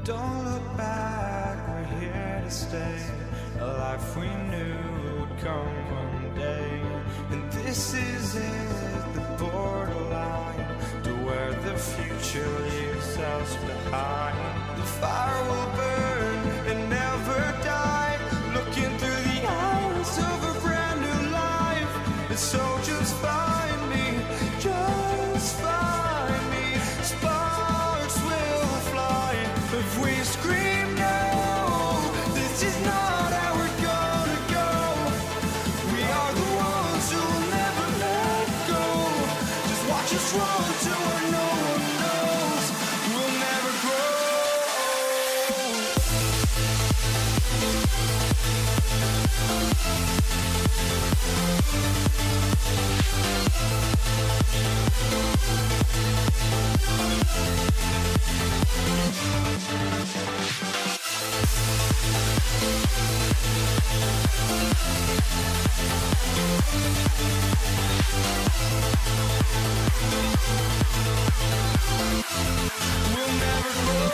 Don't look back, we're here to stay. A life we knew would come one day. And this is it, the borderline to where the future leaves us behind. The fire will burn and never die, looking through the eyes of a brand new life. And so just find me, just find me. Sparks will fly if we scream no. This is not how we're gonna go. We are the ones who will never let go. Just watch us run to where no one knows. We'll never grow. We'll never grow.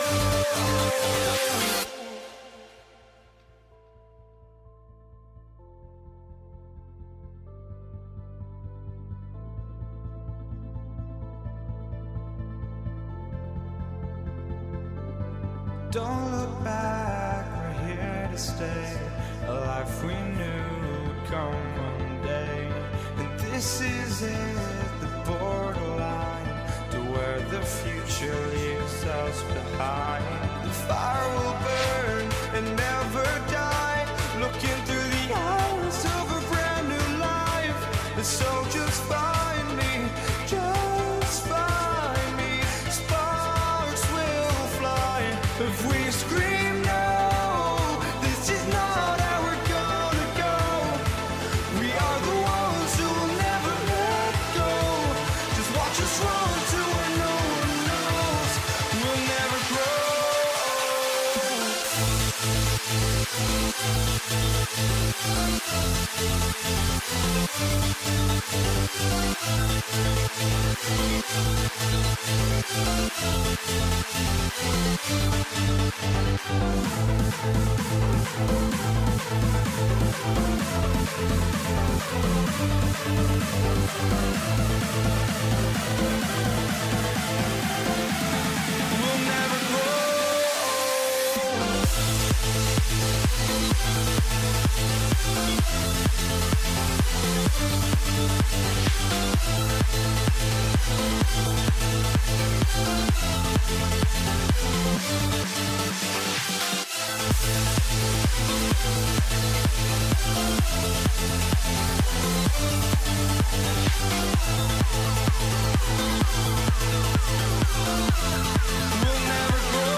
Don't look back, we're here to stay. A life we knew would come one day. And this is it, the borderline to where the future leaves us behind. The fire will burn and never die, looking through the eyes of a brand new life. And so just find me, just find me. Sparks will fly if we scream no. This is not how we're gonna go. We are the ones who will never let go. Just watch us run to where no one knows. We'll never grow. We'll never grow. We'll never grow.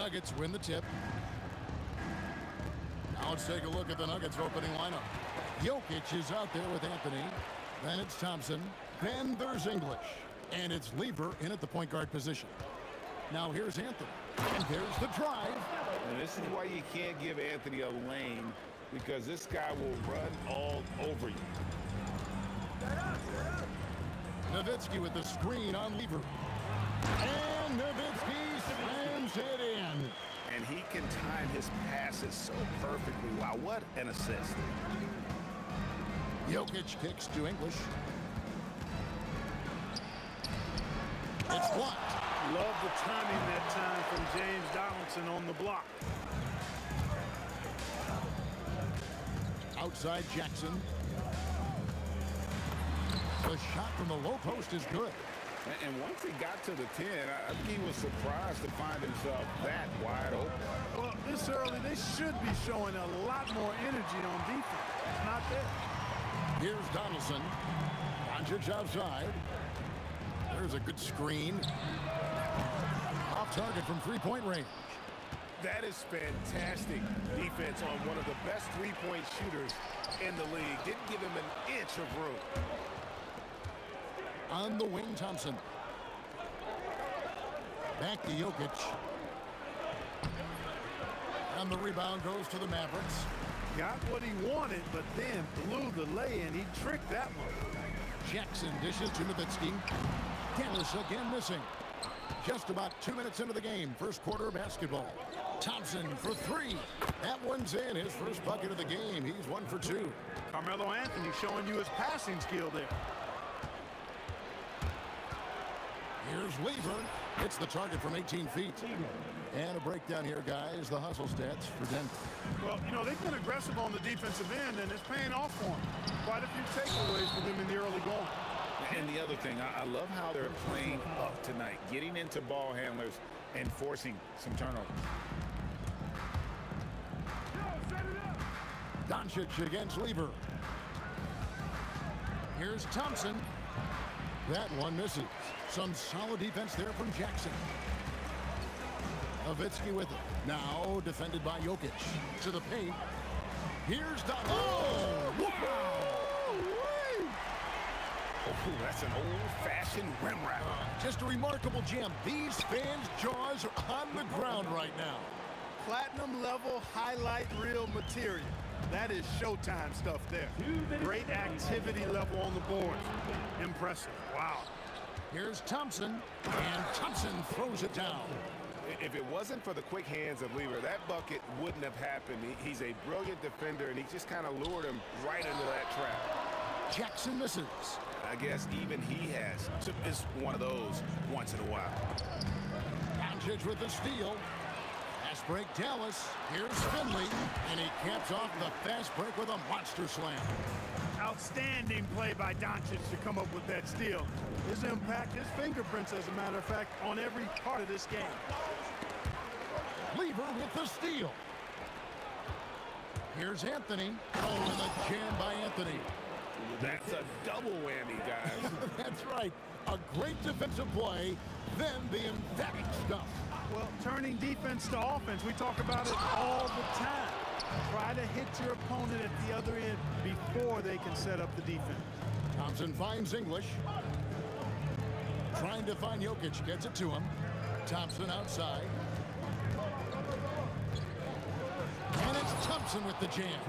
Nuggets win the tip. Now let's take a look at the Nuggets opening lineup. Jokic is out there with Anthony. Then it's Thompson. Then there's English. And it's Lever in at the point guard position. Now here's Anthony. And there's the drive. And this is why you can't give Anthony a lane, because this guy will run all over you. Nowitzki with the screen on Lever. And Nowitzki slams it in. And he can time his passes so perfectly. Wow, what an assist. Jokic kicks to English. It's blocked. Love the timing that time from James Donaldson on the block. Outside Jackson. The shot from the low post is good. And once he got to the 10, I think he was surprised to find himself that wide open. Well, this early, they should be showing a lot more energy on defense. It's not there. Here's Donaldson. Doncic outside. There's a good screen. Off target from three-point range. That is fantastic defense on one of the best three-point shooters in the league. Didn't give him an inch of room. On the wing, Thompson. Back to Jokic. And the rebound goes to the Mavericks. Got what he wanted, but then blew the lay-in. He tricked that one. Jackson dishes to Nowitzki. Dennis again missing. Just about 2 minutes into the game. First quarter basketball. Thompson for three. That one's in. His first bucket of the game. He's 1 for 2. Carmelo Anthony showing you his passing skill there. Here's Lever. Hits the target from 18 feet. And a breakdown here, guys. The hustle stats for Denver. Well, you know, they've been aggressive on the defensive end, and it's paying off for them. Quite a few takeaways for them in the early going. And the other thing, I love how they're playing up tonight, getting into ball handlers and forcing some turnovers. Doncic against Lever. Here's Thompson. That one misses. Some solid defense there from Jackson. Nowitzki with it. Now defended by Jokic. To the paint. Here's Doncic. Oh, wow! Oh, that's an old-fashioned rim wrap. Just a remarkable gem. These fans' jaws are on the ground right now. Platinum level highlight reel material. That is Showtime stuff there. Great activity level on the board. Impressive. Wow. Here's Thompson, and Thompson throws it down. If it wasn't for the quick hands of Lever, that bucket wouldn't have happened. He's a brilliant defender, and he just kind of lured him right into that trap. Jackson misses. I guess even he has to miss one of those once in a while. Doncic with the steal. Fast break Dallas. Here's Finley, and he caps off the fast break with a monster slam. Outstanding play by Doncic to come up with that steal. His impact, his fingerprints, as a matter of fact, on every part of this game. Lever with the steal. Here's Anthony. Oh, and the jam by Anthony. That's a double whammy, guys. That's right. A great defensive play, then the emphatic stuff. Well, turning defense to offense, we talk about it all the time. Try to hit your opponent at the other end before they can set up the defense. Thompson finds English. Trying to find Jokic, gets it to him. Thompson outside. And it's Thompson with the jam.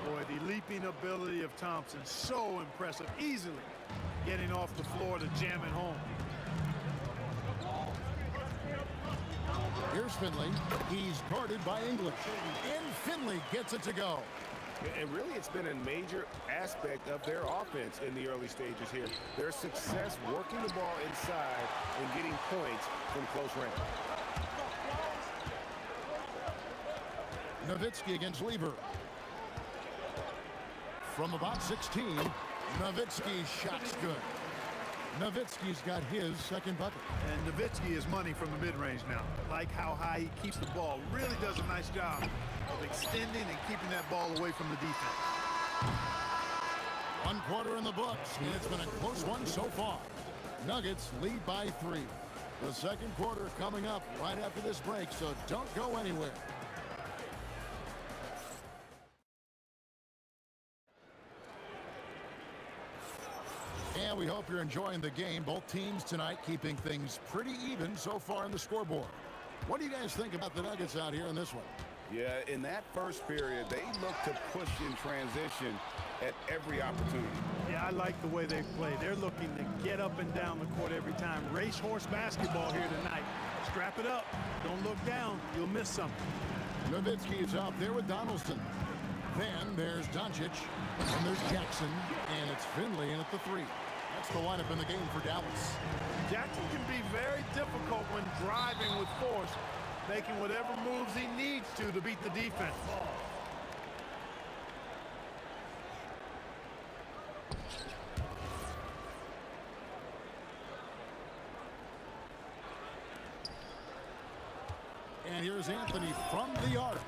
Boy, the leaping ability of Thompson, so impressive. Easily getting off the floor to jam it home. Here's Finley. He's guarded by English. And Finley gets it to go. And really, it's been a major aspect of their offense in the early stages here. Their success working the ball inside and getting points from close range. Nowitzki against Lever. From about 16, Nowitzki's shot's good. Nowitzki's got his second bucket. And Nowitzki is money from the mid-range now. Like how high he keeps the ball. Really does a nice job of extending and keeping that ball away from the defense. 1 quarter in the books, and it's been a close one so far. Nuggets lead by 3. The second quarter coming up right after this break, so don't go anywhere. And we hope you're enjoying the game. Both teams tonight keeping things pretty even so far in the scoreboard. What do you guys think about the Nuggets out here in this one? Yeah, in that first period, they look to push in transition at every opportunity. Yeah, I like the way they play. They're looking to get up and down the court every time. Racehorse basketball here tonight. Strap it up. Don't look down. You'll miss something. Nowitzki is out there with Donaldson. Then there's Doncic. And there's Jackson. And it's Finley in at the 3. That's the lineup in the game for Dallas. Jackson can be very difficult when driving with force, making whatever moves he needs to beat the defense. And here's Anthony from the arc.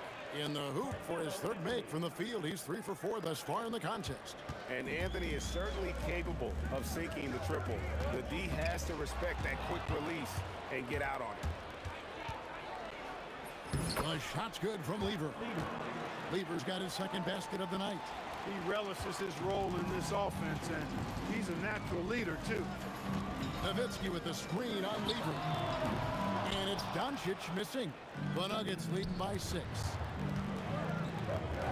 In the hoop for his third make from the field. He's 3 for 4 thus far in the contest. And Anthony is certainly capable of sinking the triple. The D has to respect that quick release and get out on it. The shot's good from Lever. Lever's got his second basket of the night. He relishes his role in this offense, and he's a natural leader, too. Nowitzki with the screen on Lever. And it's Doncic missing. The Nuggets leading by 6.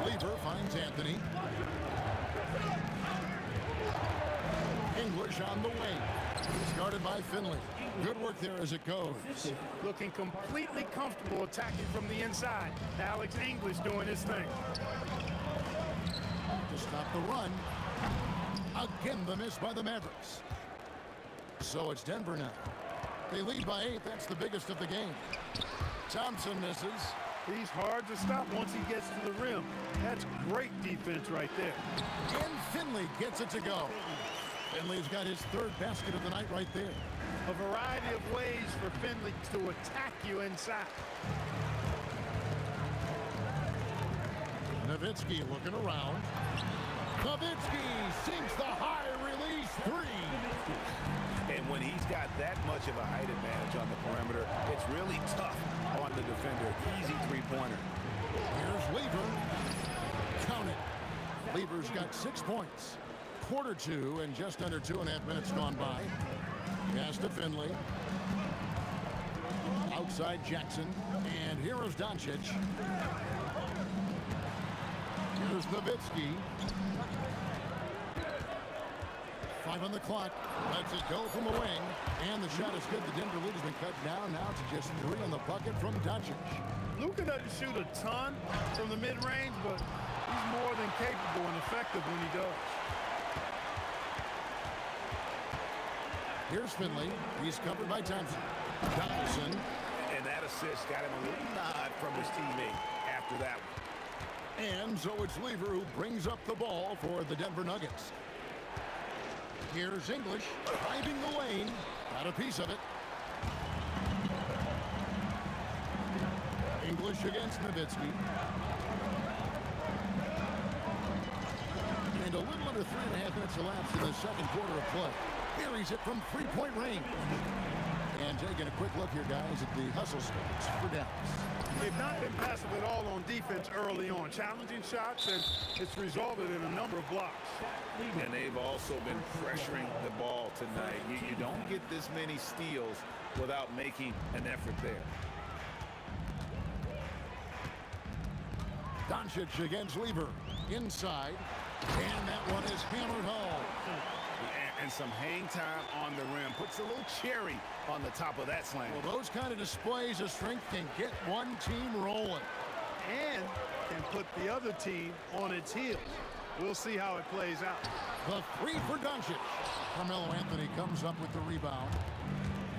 Lever finds Anthony. English on the wing. Guarded by Finley. Good work there as it goes. Looking completely comfortable attacking from the inside. Alex English doing his thing. To stop the run. Again, the miss by the Mavericks. So it's Denver now. They lead by 8. That's the biggest of the game. Thompson misses. He's hard to stop once he gets to the rim. That's great defense right there. And Finley gets it to go. Finley's got his third basket of the night right there. A variety of ways for Finley to attack you inside. Nowitzki looking around. Nowitzki sinks the high release 3. And when he's got that much of a height advantage on the perimeter, it's really tough on the defender. Easy three-pointer. Here's Lever. Count it. Lever's got 6 points. Quarter 2 and just under 2.5 minutes gone by. Pass to Finley. Outside Jackson. And here is Doncic. Here's Nowitzki. 5 on the clock. Lets it go from the wing. And the shot is good. The Denver lead has been cut down now to just 3 on the bucket from Doncic. Luka doesn't shoot a ton from the mid-range, but he's more than capable and effective when he does. Here's Finley. He's covered by Thompson. Donaldson. And that assist got him a little nod from his teammate after that one. And so it's Lever who brings up the ball for the Denver Nuggets. Here's English driving the lane. Got a piece of it. English against Nowitzki. And a little under 3.5 minutes elapsed in the second quarter of play. Buries it from three-point range. And taking a quick look here, guys, at the hustle stats for Dallas. They've not been passive at all on defense early on. Challenging shots, and it's resulted in a number of blocks. And they've also been pressuring the ball tonight. You don't get this many steals without making an effort there. Doncic against Lever. Inside. And that one is hammered home. And some hang time on the rim. Puts a little cherry on the top of that slam. Well, those kind of displays of strength can get one team rolling. And can put the other team on its heels. We'll see how it plays out. The 3 for Doncic. Carmelo Anthony comes up with the rebound.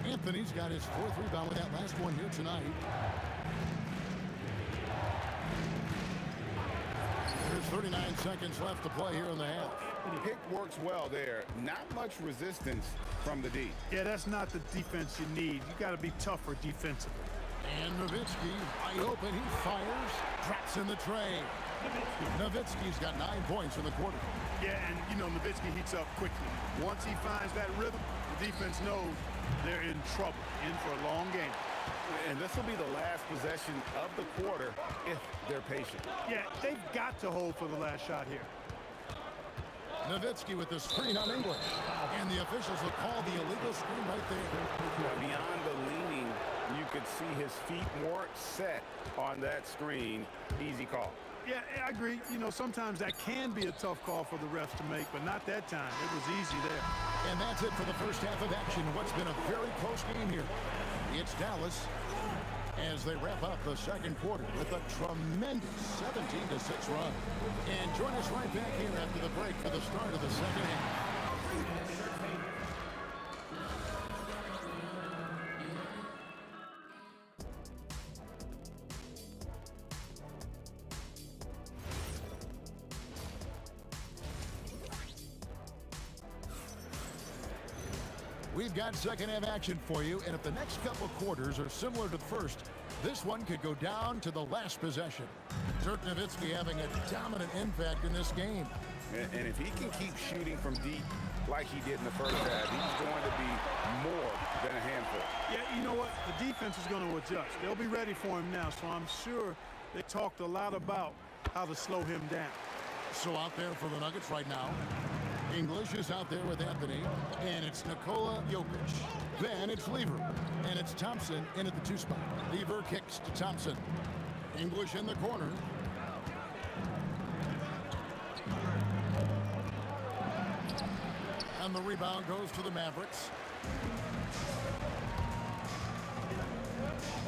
Anthony's got his 4th rebound with that last one here tonight. There's 39 seconds left to play here in the half. Pick works well there. Not much resistance from the D. Yeah, that's not the defense you need. You got to be tougher defensively. And Nowitzki, wide open, he fires, traps in the tray. Nowitzki's got 9 points in the quarter. Yeah, and, you know, Nowitzki heats up quickly. Once he finds that rhythm, the defense knows they're in trouble, in for a long game. And this will be the last possession of the quarter if they're patient. Yeah, they've got to hold for the last shot here. Nowitzki with the screen on English. And the officials will call the illegal screen right there. Beyond the leaning, you could see his feet weren't set on that screen. Easy call. Yeah, I agree. You know, sometimes that can be a tough call for the refs to make, but not that time. It was easy there. And that's it for the first half of action. What's been a very close game here. It's Dallas as they wrap up the second quarter with a tremendous 17-6 run. And join us right back here after the break for the start of the second half. We've got second half action for you, and if the next couple quarters are similar to the first, this one could go down to the last possession. Dirk Nowitzki having a dominant impact in this game. And if he can keep shooting from deep like he did in the first half, he's going to be more than a handful. Yeah, you know what? The defense is going to adjust. They'll be ready for him now, so I'm sure they talked a lot about how to slow him down. So out there for the Nuggets right now, English is out there with Anthony, and it's Nikola Jokic. Then it's Lever, and it's Thompson in at the 2 spot. Lever kicks to Thompson. English in the corner. And the rebound goes to the Mavericks.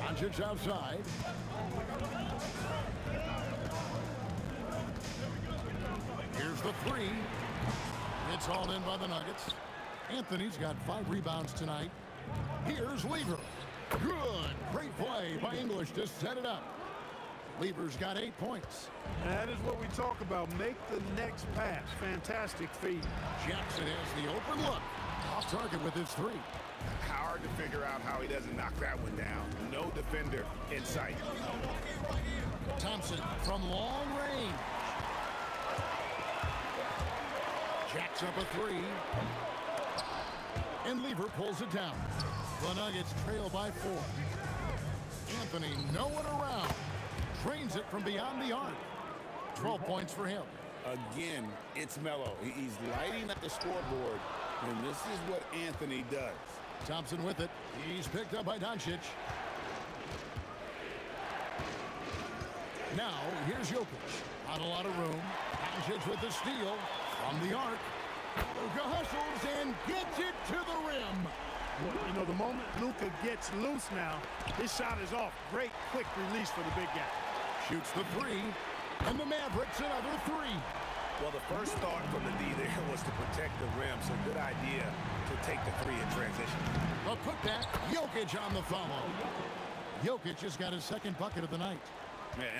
Doncic outside. Here's the 3. It's all in by the Nuggets. Anthony's got 5 rebounds tonight. Here's Lever. Good. Great play by English to set it up. Lever's got 8 points. That is what we talk about. Make the next pass. Fantastic feed. Jackson has the open look. Off target with his 3. Hard to figure out how he doesn't knock that one down. No defender in sight. Thompson from long range. Jacks up a 3. And Lever pulls it down. The Nuggets trail by 4. Anthony, no one around. Trains it from beyond the arc. 12 points for him. Again, it's Melo. He's lighting up the scoreboard, and this is what Anthony does. Thompson with it. He's picked up by Doncic. Now, here's Jokic. Not a lot of room. Doncic with the steal from the arc. Luka hustles and gets it to the rim. You know, the moment Luka gets loose now, his shot is off. Great quick release for the big guy. Shoots the 3, and the Mavericks another 3. Well, the first thought from the D there was to protect the rim, so good idea to take the 3 in transition. A putback, Jokic on the follow. Jokic has got his second bucket of the night.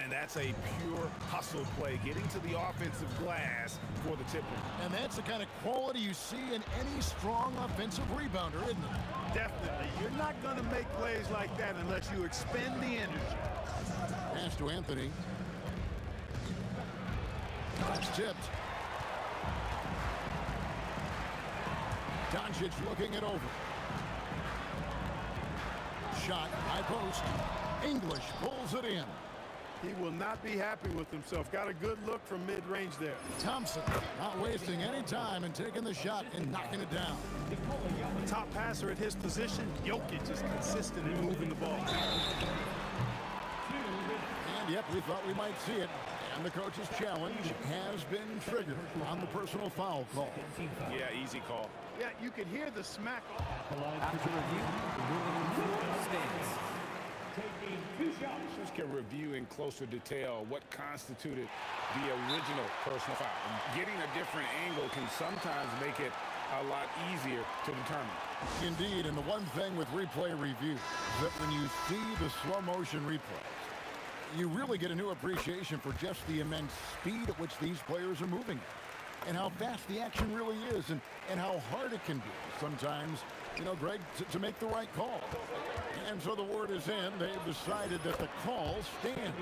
And that's a pure hustle play, getting to the offensive glass for the tipper. And that's the kind of quality you see in any strong offensive rebounder, isn't it? Definitely. You're not going to make plays like that unless you expend the energy. Pass to Anthony. That's tipped. Doncic looking it over. Shot, high post. English pulls it in. He will not be happy with himself. Got a good look from mid-range there. Thompson not wasting any time and taking the shot and knocking it down. Top passer at his position. Jokic is consistent in moving the ball. And yep, we thought we might see it. And the coach's challenge has been triggered on the personal foul call. Yeah, easy call. Yeah, you could hear the smack. After review, the ruling stands. Officials can review in closer detail what constituted the original personal foul. And getting a different angle can sometimes make it a lot easier to determine. Indeed, and the one thing with replay review is that when you see the slow motion replay, you really get a new appreciation for just the immense speed at which these players are moving and how fast the action really is and how hard it can be sometimes, you know, Greg, to make the right call. And so the word is in. They've decided that the call stands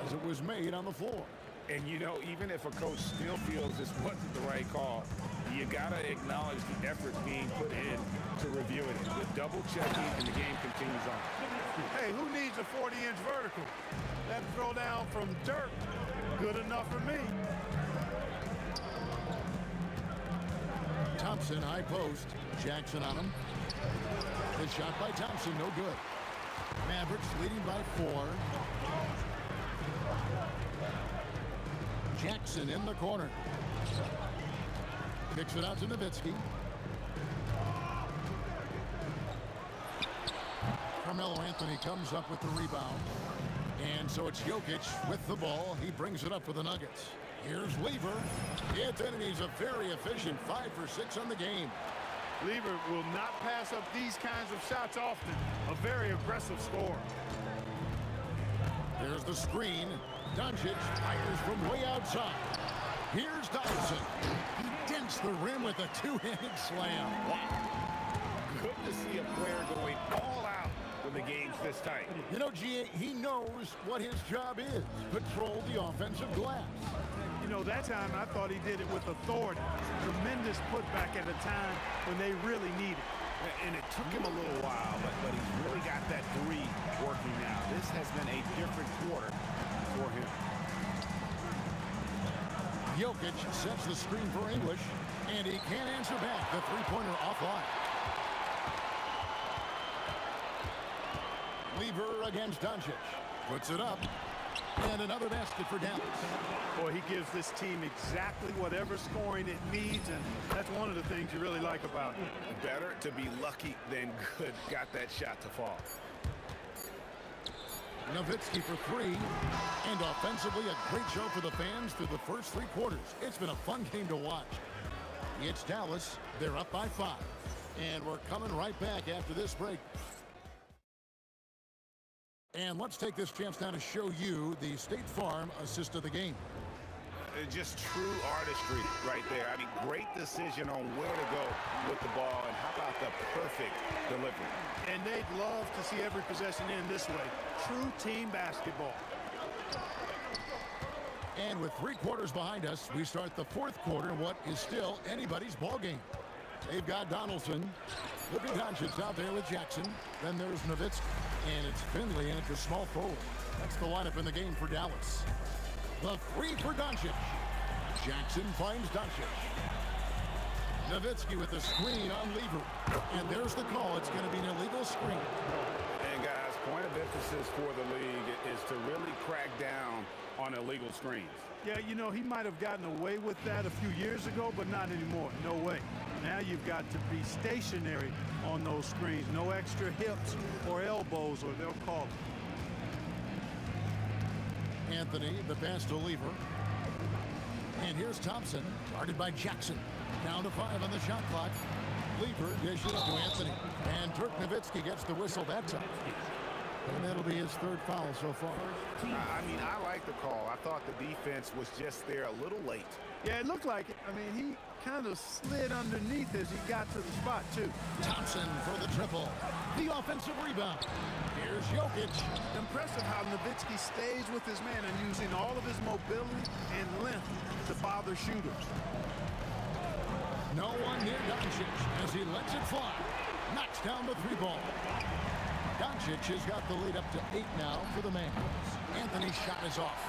as it was made on the floor. And, you know, even if a coach still feels this wasn't the right call, you got to acknowledge the effort being put in to reviewing it. The double checking, and the game continues on. Hey, who needs a 40-inch vertical? That throw down from Dirk, good enough for me. Thompson, high post. Jackson on him. The shot by Thompson, no good. Mavericks leading by 4. Jackson in the corner. Kicks it out to Nowitzki. Carmelo Anthony comes up with the rebound. And so it's Jokic with the ball. He brings it up for the Nuggets. Here's Lever. Anthony's a very efficient 5 for 6 on the game. Lever will not pass up these kinds of shots often. A very aggressive scorer. There's the screen. Doncic fires from way outside. Here's Donaldson. He dents the rim with a two-handed slam. Wow. Good to see a player going all out when the game's this tight. You know, G.A., he knows what his job is. Patrol the offensive glass. You know, that time I thought he did it with authority. Tremendous putback at a time when they really need it. And it took him a little while, but he's really got that 3 working now. This has been a different quarter for him. Jokic sets the screen for English, and he can't answer back. The three-pointer offline. Lever against Doncic. Puts it up. And another basket for Dallas. Boy, he gives this team exactly whatever scoring it needs, and that's one of the things you really like about him. Better to be lucky than good. Got that shot to fall. Nowitzki for 3. And offensively, a great show for the fans through the first 3 quarters. It's been a fun game to watch. It's Dallas. They're up by 5. And we're coming right back after this break. And let's take this chance now to show you the State Farm assist of the game. Just true artistry right there. I mean, great decision on where to go with the ball, and how about the perfect delivery. And they'd love to see every possession end this way. True team basketball. And with 3 quarters behind us, we start the 4th quarter in what is still anybody's ball game. They've got Donaldson. Luka Doncic out there with Jackson. Then there's Nowitzki. And it's Finley in at the small forward. That's the lineup in the game for Dallas. The 3 for Doncic. Jackson finds Doncic. Nowitzki with the screen on Lever. And there's the call. It's going to be an illegal screen. And guys, point of emphasis for the league is to really crack down on illegal screens. Yeah, you know, he might have gotten away with that a few years ago, but not anymore. No way. Now you've got to be stationary on those screens. No extra hips or elbows, or they'll call it. Anthony, the pass to Lever. And here's Thompson, guarded by Jackson. Down to 5 on the shot clock. Lever dishes to Anthony. And Dirk Nowitzki gets the whistle that time. And that'll be his 3rd foul so far. I mean, I like the call. I thought the defense was just there a little late. Yeah, it looked like it. I mean, he kind of slid underneath as he got to the spot, too. Thompson for the triple. The offensive rebound. Here's Jokic. Impressive how Nowitzki stays with his man and using all of his mobility and length to bother shooters. No one near Doncic as he lets it fly. Knocks down the 3 ball. Doncic has got the lead up to 8 now for the man. Anthony's shot is off.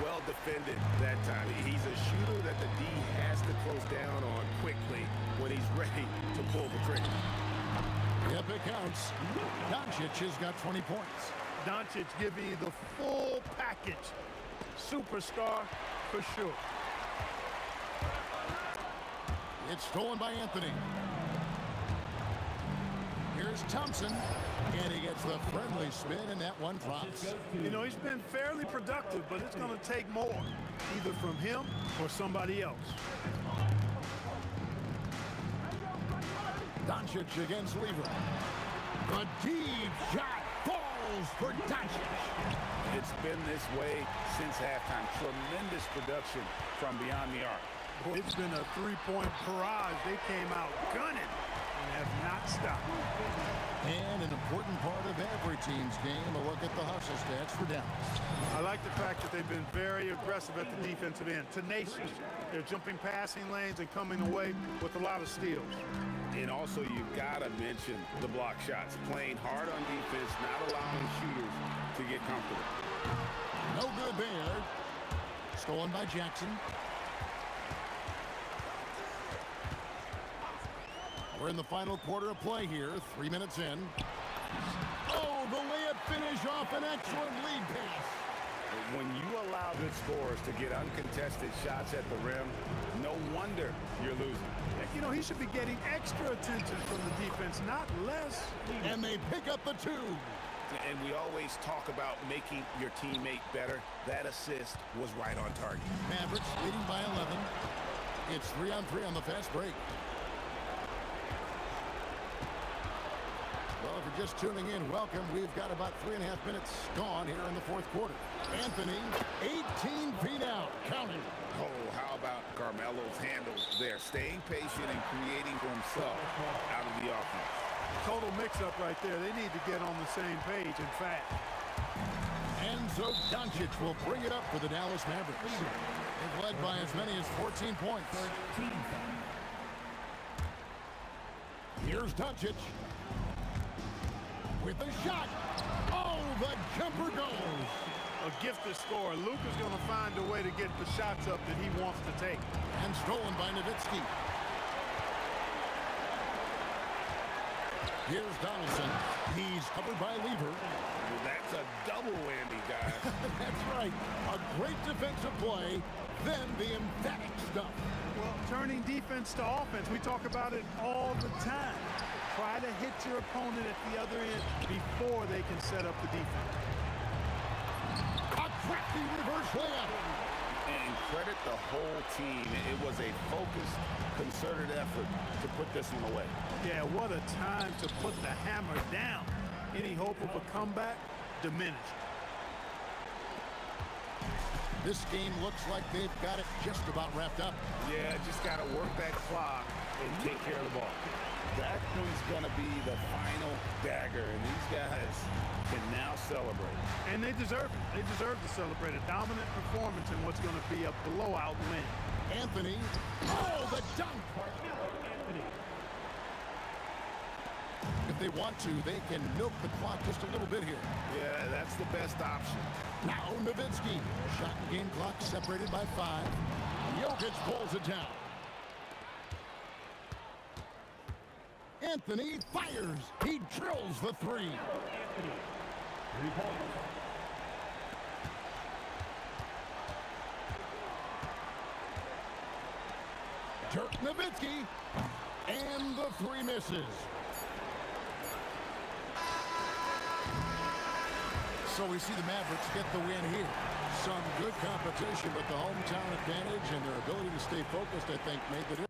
Well defended that time. He's a shooter that the D has to close down on quickly when he's ready to pull the trigger. Yep, it counts. Doncic has got 20 points. Doncic giving you the full package. Superstar for sure. It's stolen by Anthony. Here's Thompson, and he gets the friendly spin, and that one drops. You know, he's been fairly productive, but it's going to take more, either from him or somebody else. Doncic against Lever. The deep shot falls for Doncic. It's been this way since halftime. Tremendous production from beyond the arc. It's been a 3-point barrage. They came out gunning. and have not stopped. And an important part of every team's game, a look at the hustle stats for Dallas. I like the fact that they've been very aggressive at the defensive end, tenacious. They're jumping passing lanes and coming away with a lot of steals. And also, you've got to mention the block shots. Playing hard on defense, not allowing shooters to get comfortable. No good there. Stolen by Jackson. We're in the final quarter of play here. 3 minutes in. Oh, the layup finish off an excellent lead pass. When you allow good scorers to get uncontested shots at the rim, no wonder you're losing. You know, he should be getting extra attention from the defense, not less. And they pick up the two. And we always talk about making your teammate better. That assist was right on target. Mavericks leading by 11. It's 3-on-3 on the fast break. Well, if you're just tuning in, welcome. We've got about 3.5 minutes gone here in the fourth quarter. Anthony, 18 feet out, counting. Oh, how about Carmelo's handles there, staying patient and creating for himself out of the offense. Total mix-up right there. They need to get on the same page, in fact. And so Doncic will bring it up for the Dallas Mavericks. They've led by as many as 14 points. Here's Doncic. With the shot. Oh, the jumper goes. A gifted scorer. Luka's going to find a way to get the shots up that he wants to take. And stolen by Nowitzki. Here's Donaldson. He's covered by Lever. That's a double whammy, guys. That's right. A great defensive play, then the emphatic stuff. Well, turning defense to offense, we talk about it all the time. Try to hit your opponent at the other end before they can set up the defense. A crafty reverse layup. And credit the whole team. It was a focused, concerted effort to put this one away. Yeah, what a time to put the hammer down. Any hope of a comeback diminished. This game looks like they've got it just about wrapped up. Yeah, just got to work that clock and take care of the ball. That one's going to be the final dagger, and these guys can now celebrate. And they deserve it. They deserve to celebrate a dominant performance in what's going to be a blowout win. Anthony. Oh, the dunk. Anthony. If they want to, they can milk the clock just a little bit here. Yeah, that's the best option. Now Nowitzki. Shot and game clock separated by 5. Jokic pulls it down. Anthony fires. He drills the 3. Anthony. 3 points. Dirk Nowitzki. And the 3 misses. So we see the Mavericks get the win here. Some good competition, but the hometown advantage and their ability to stay focused, I think, made the difference.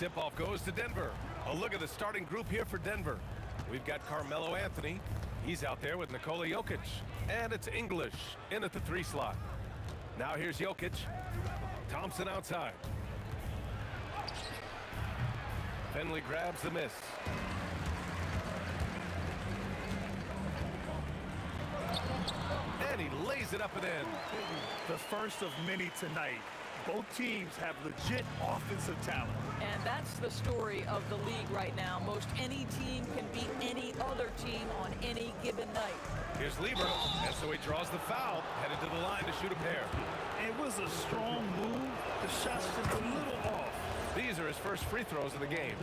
tip-off goes to Denver. A look at the starting group here for Denver. We've got Carmelo Anthony. He's out there with Nikola Jokic. And it's English in at the 3 slot. Now here's Jokic. Thompson outside. Finley grabs the miss. And he lays it up and in. The first of many tonight. Both teams have legit offensive talent. And that's the story of the league right now. Most any team can beat any other team on any given night. Here's Lieber, and so he draws the foul, headed to the line to shoot a pair. It was a strong move. The shot's just a little off. These are his first free throws of the game.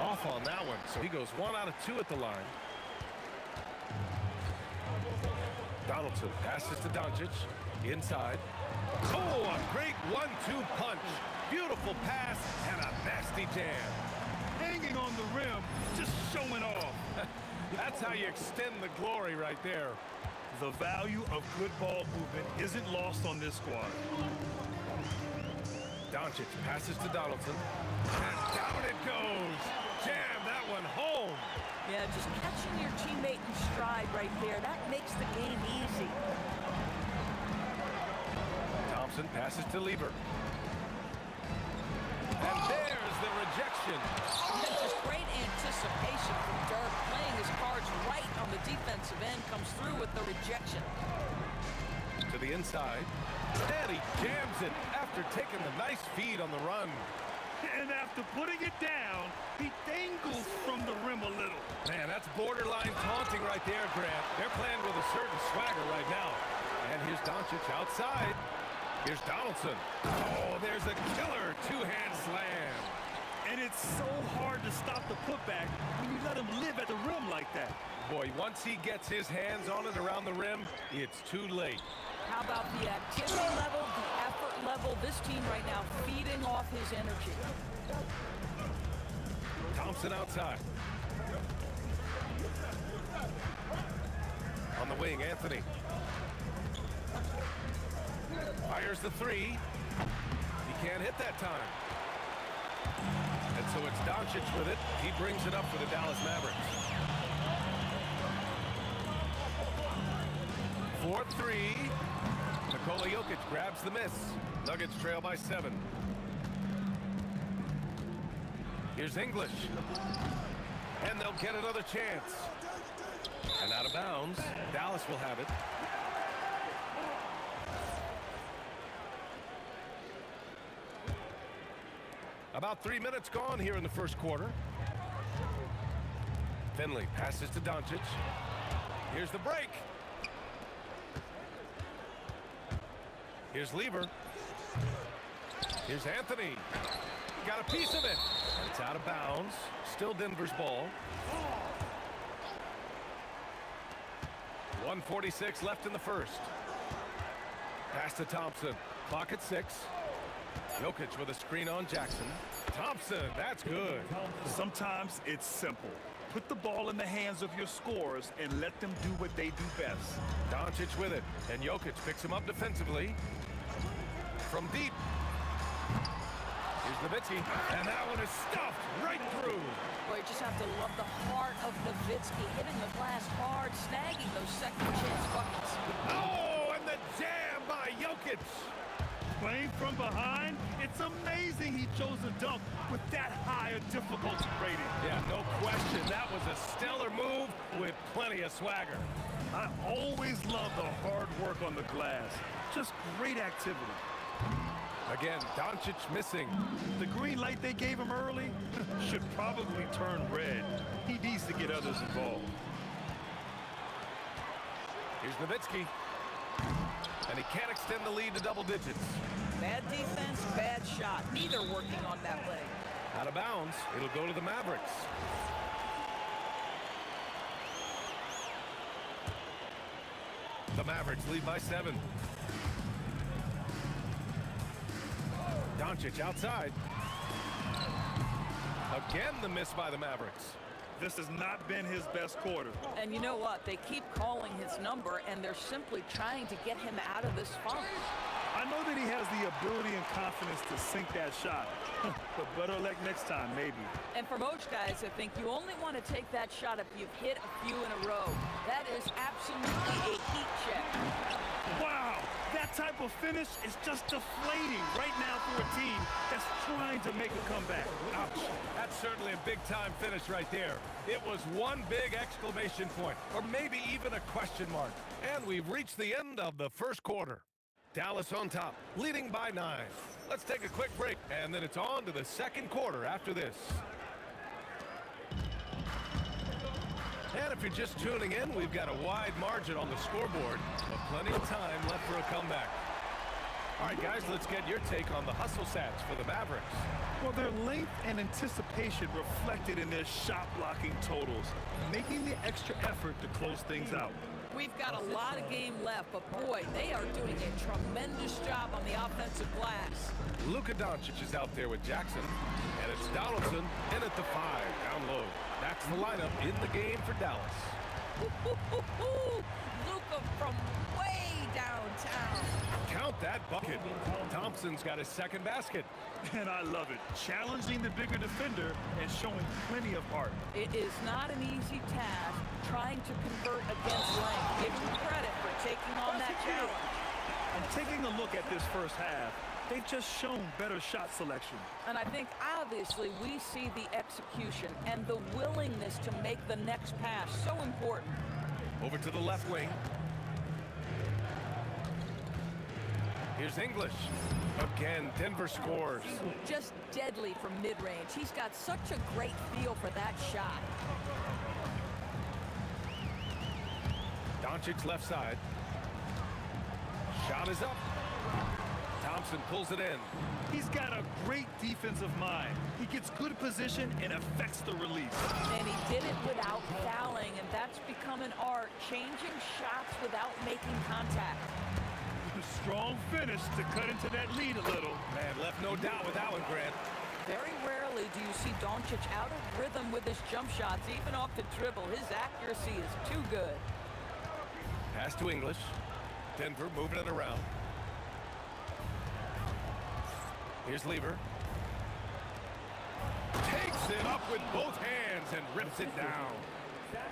Off on that one, so he goes 1 out of 2 at the line. Donaldson passes to Doncic, inside. Oh, a great 1-2 punch. Beautiful pass and a nasty jam. Hanging on the rim, just showing off. That's how you extend the glory right there. The value of good ball movement isn't lost on this squad. Doncic passes to Donaldson. And down it goes. Jam that one home. Yeah, just catching your teammate in stride right there, that makes the game easy. Thompson passes to Lieber. And there's the rejection. And just great anticipation from Dirk, playing his cards right on the defensive end, comes through with the rejection. To the inside. And he jams it after taking the nice feed on the run. And after putting it down, he dangles from the rim a little. Man, that's borderline taunting right there, Grant. They're playing with a certain swagger right now. And here's Doncic outside. Here's Donaldson. Oh, there's a killer 2-hand slam. And it's so hard to stop the putback when you let him live at the rim like that. Boy, once he gets his hands on it around the rim, it's too late. How about the activity level, the effort level? This team right now feeding off his energy. Thompson outside. On the wing, Anthony. Fires the 3. He can't hit that time. And so it's Doncic with it. He brings it up for the Dallas Mavericks. 4-3. Nikola Jokic grabs the miss. Nuggets trail by 7. Here's English. And they'll get another chance. And out of bounds. Dallas will have it. About 3 minutes gone here in the first quarter. Finley passes to Doncic. Here's the break. Here's Lieber. Here's Anthony. Got a piece of it. It's out of bounds. Still Denver's ball. 1:46 left in the first. Pass to Thompson. Clock at 6. Jokic with a screen on Jackson. Thompson, that's good. Sometimes it's simple. Put the ball in the hands of your scorers and let them do what they do best. Doncic with it, and Jokic picks him up defensively. From deep. Here's Nowitzki, and that one is stuffed right through. Boy, you just have to love the heart of Nowitzki, hitting the glass hard, snagging those second chance buckets. Oh, and the jam by Jokic. Playing from behind, it's amazing he chose a dunk with that high a difficulty rating. Yeah, no question. That was a stellar move with plenty of swagger. I always love the hard work on the glass. Just great activity. Again, Doncic missing. The green light they gave him early should probably turn red. He needs to get others involved. Here's Nowitzki. And he can't extend the lead to double digits. Bad defense, bad shot. Neither working on that leg. Out of bounds. It'll go to the Mavericks. The Mavericks lead by 7. Doncic outside. Again, the miss by the Mavericks. This has not been his best quarter. And you know what? They keep calling his number, and they're simply trying to get him out of this funk. I know that he has the ability and confidence to sink that shot. But better luck next time, maybe. And for most guys, I think you only want to take that shot if you've hit a few in a row. That is absolutely a heat check. Wow, that type of finish is just deflating right now for a team that's trying to make a comeback. Ouch. That's certainly a big-time finish right there. It was one big exclamation point, or maybe even a question mark. And we've reached the end of the first quarter. Dallas on top, leading by 9. Let's take a quick break, and then it's on to the second quarter after this. And if you're just tuning in, we've got a wide margin on the scoreboard, but plenty of time left for a comeback. All right, guys, let's get your take on the hustle stats for the Mavericks. Well, their length and anticipation reflected in their shot blocking totals, making the extra effort to close things out. We've got a lot of game left, but boy, they are doing a tremendous job on the offensive glass. Luka Doncic is out there with Jackson, and it's Donaldson in at the 5, down low. That's the lineup in the game for Dallas. Luka from way downtown. Count that bucket. Thompson's got his second basket. And I love it. Challenging the bigger defender and showing plenty of heart. It is not an easy task trying to convert against length. Give him credit for taking on that challenge. And taking a look at this first half, they've just shown better shot selection. And I think obviously we see the execution and the willingness to make the next pass so important. Over to the left wing. Here's English. Again, Denver scores. Just deadly from mid-range. He's got such a great feel for that shot. Doncic left side. Shot is up. Thompson pulls it in. He's got a great defensive mind. He gets good position and affects the release. And he did it without fouling, and that's become an art, changing shots without making contact. Strong finish to cut into that lead a little. Man, left no doubt with that one, Grant. Very rarely do you see Doncic out of rhythm with his jump shots, even off the dribble. His accuracy is too good. Pass to English. Denver moving it around. Here's Lever. Takes it up with both hands and rips it down.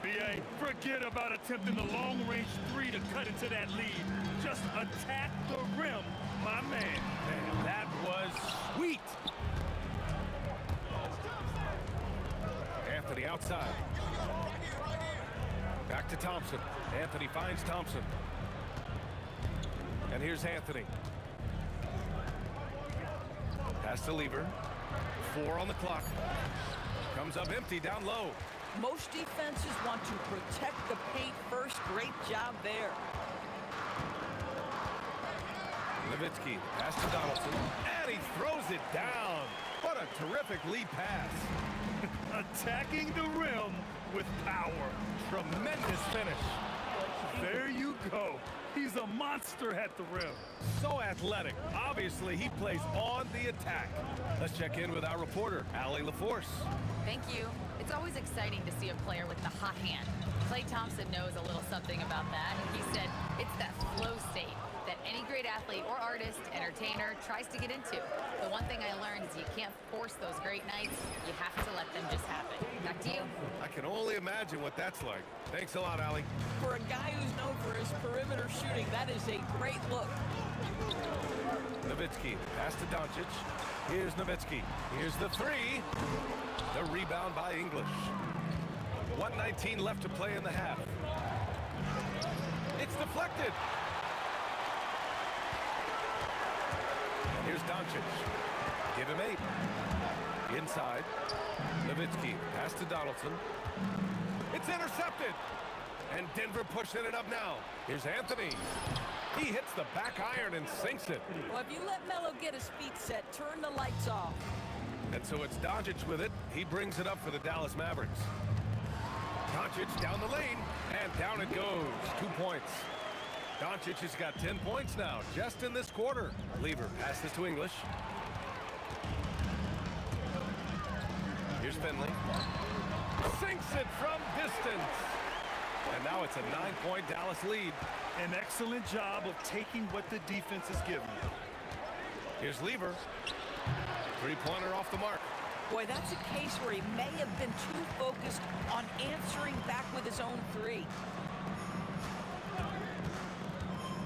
B.A., forget about attempting the long-range 3 to cut into that lead. Just attack the rim, my man. Man, that was sweet. Anthony outside. Back to Thompson. Anthony finds Thompson. And here's Anthony. Pass to Lever. 4 on the clock. Comes up empty down low. Most defenses want to protect the paint first. Great job there. Nowitzki, pass to Donaldson, and he throws it down. What a terrific lead pass. Attacking the rim with power. Tremendous finish. There you go. He's a monster at the rim. So athletic. Obviously, he plays on the attack. Let's check in with our reporter, Allie LaForce. Thank you. It's always exciting to see a player with the hot hand. Klay Thompson knows a little something about that. He said it's that flow state that any great athlete or artist, entertainer, tries to get into. The one thing I learned is you can't force those great nights. You have to let them just happen. Back to you. I can only imagine what that's like. Thanks a lot, Allie. For a guy who's known for his perimeter shooting, that is a great look. Nowitzki, pass to Doncic. Here's Nowitzki. Here's the 3. The rebound by English. 1:19 left to play in the half. It's deflected. And here's Doncic. Give him 8. Inside. Nowitzki, pass to Donaldson. It's intercepted. And Denver pushing it up now. Here's Anthony. He hits the back iron and sinks it. Well, if you let Melo get his feet set, turn the lights off. And so it's Doncic with it. He brings it up for the Dallas Mavericks. Doncic down the lane, and down it goes. 2 points. Doncic has got 10 points now, just in this quarter. Lever passes to English. Here's Finley. Sinks it from distance. And now it's a 9-point Dallas lead. An excellent job of taking what the defense is giving you. Here's Lever. Three-pointer off the mark. Boy, that's a case where he may have been too focused on answering back with his own three.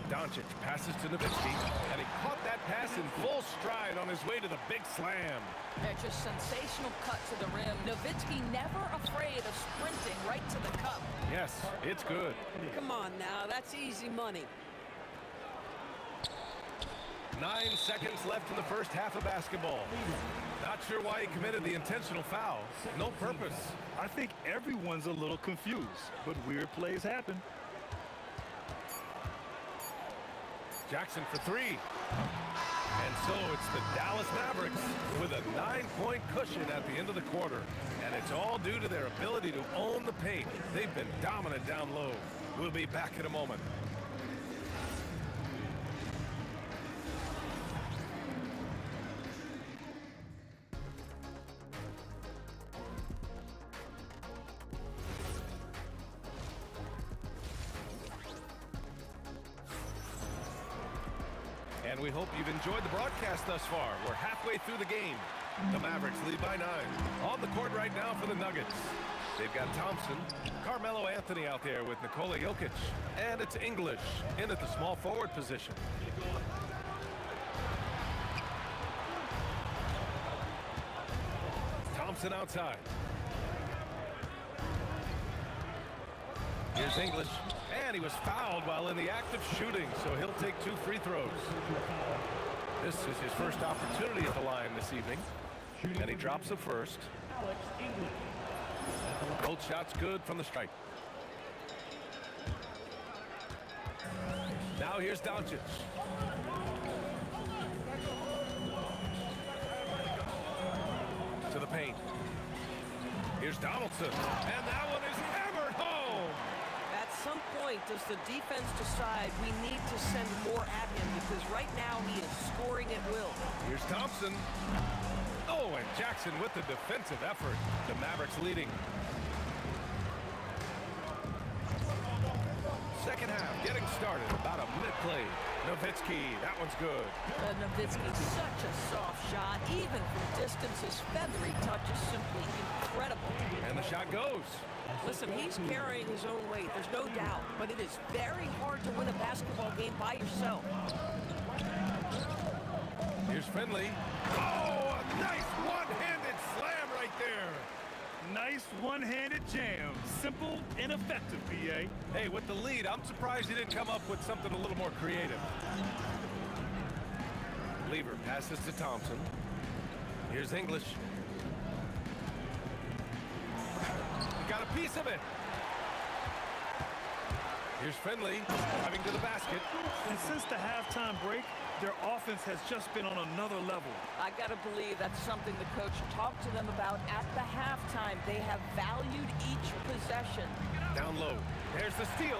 Doncic passes to Nowitzki, and he caught that pass in full stride on his way to the big slam. Yeah, just sensational cut to the rim. Nowitzki never afraid of sprinting right to the cup. Yes, it's good. Come on now, that's easy money. 9 seconds left in the first half of basketball. Not sure why he committed the intentional foul. No purpose. I think everyone's a little confused, but weird plays happen. Jackson for three. And so it's the Dallas Mavericks with a 9-point cushion at the end of the quarter. And it's all due to their ability to own the paint. They've been dominant down low. We'll be back in a moment. And we hope you've enjoyed the broadcast thus far. We're halfway through the game. The Mavericks lead by 9. On the court right now for the Nuggets. They've got Thompson, Carmelo Anthony out there with Nikola Jokic. And it's English in at the small forward position. Thompson outside. Here's English. And he was fouled while in the act of shooting, so he'll take 2 free throws. This is his first opportunity at the line this evening. And he drops the first. Both shots good from the strike. Now here's Doncic. To the paint. Here's Donaldson. And that one is hammered home. At some point, does the defense decide we need to send more at him? Because right now he is scoring at will. Here's Thompson. Oh, and Jackson with the defensive effort. The Mavericks leading. Second half getting started. About a minute played. Nowitzki, that one's good. Nowitzki, such a soft shot. Even from distance, his feathery touch is simply incredible. And the shot goes. Listen, he's carrying his own weight, there's no doubt, but it is very hard to win a basketball game by yourself. Here's Finley. Oh, a nice one-handed slam right there. Nice one-handed jam. Simple and effective, BA. Hey, with the lead, I'm surprised he didn't come up with something a little more creative. Lever passes to Thompson. Here's English. He got a piece of it. Here's Finley driving to the basket. And since the halftime break, their offense has just been on another level. I gotta believe that's something the coach talked to them about at the halftime. They have valued each possession. Down low. There's the steal.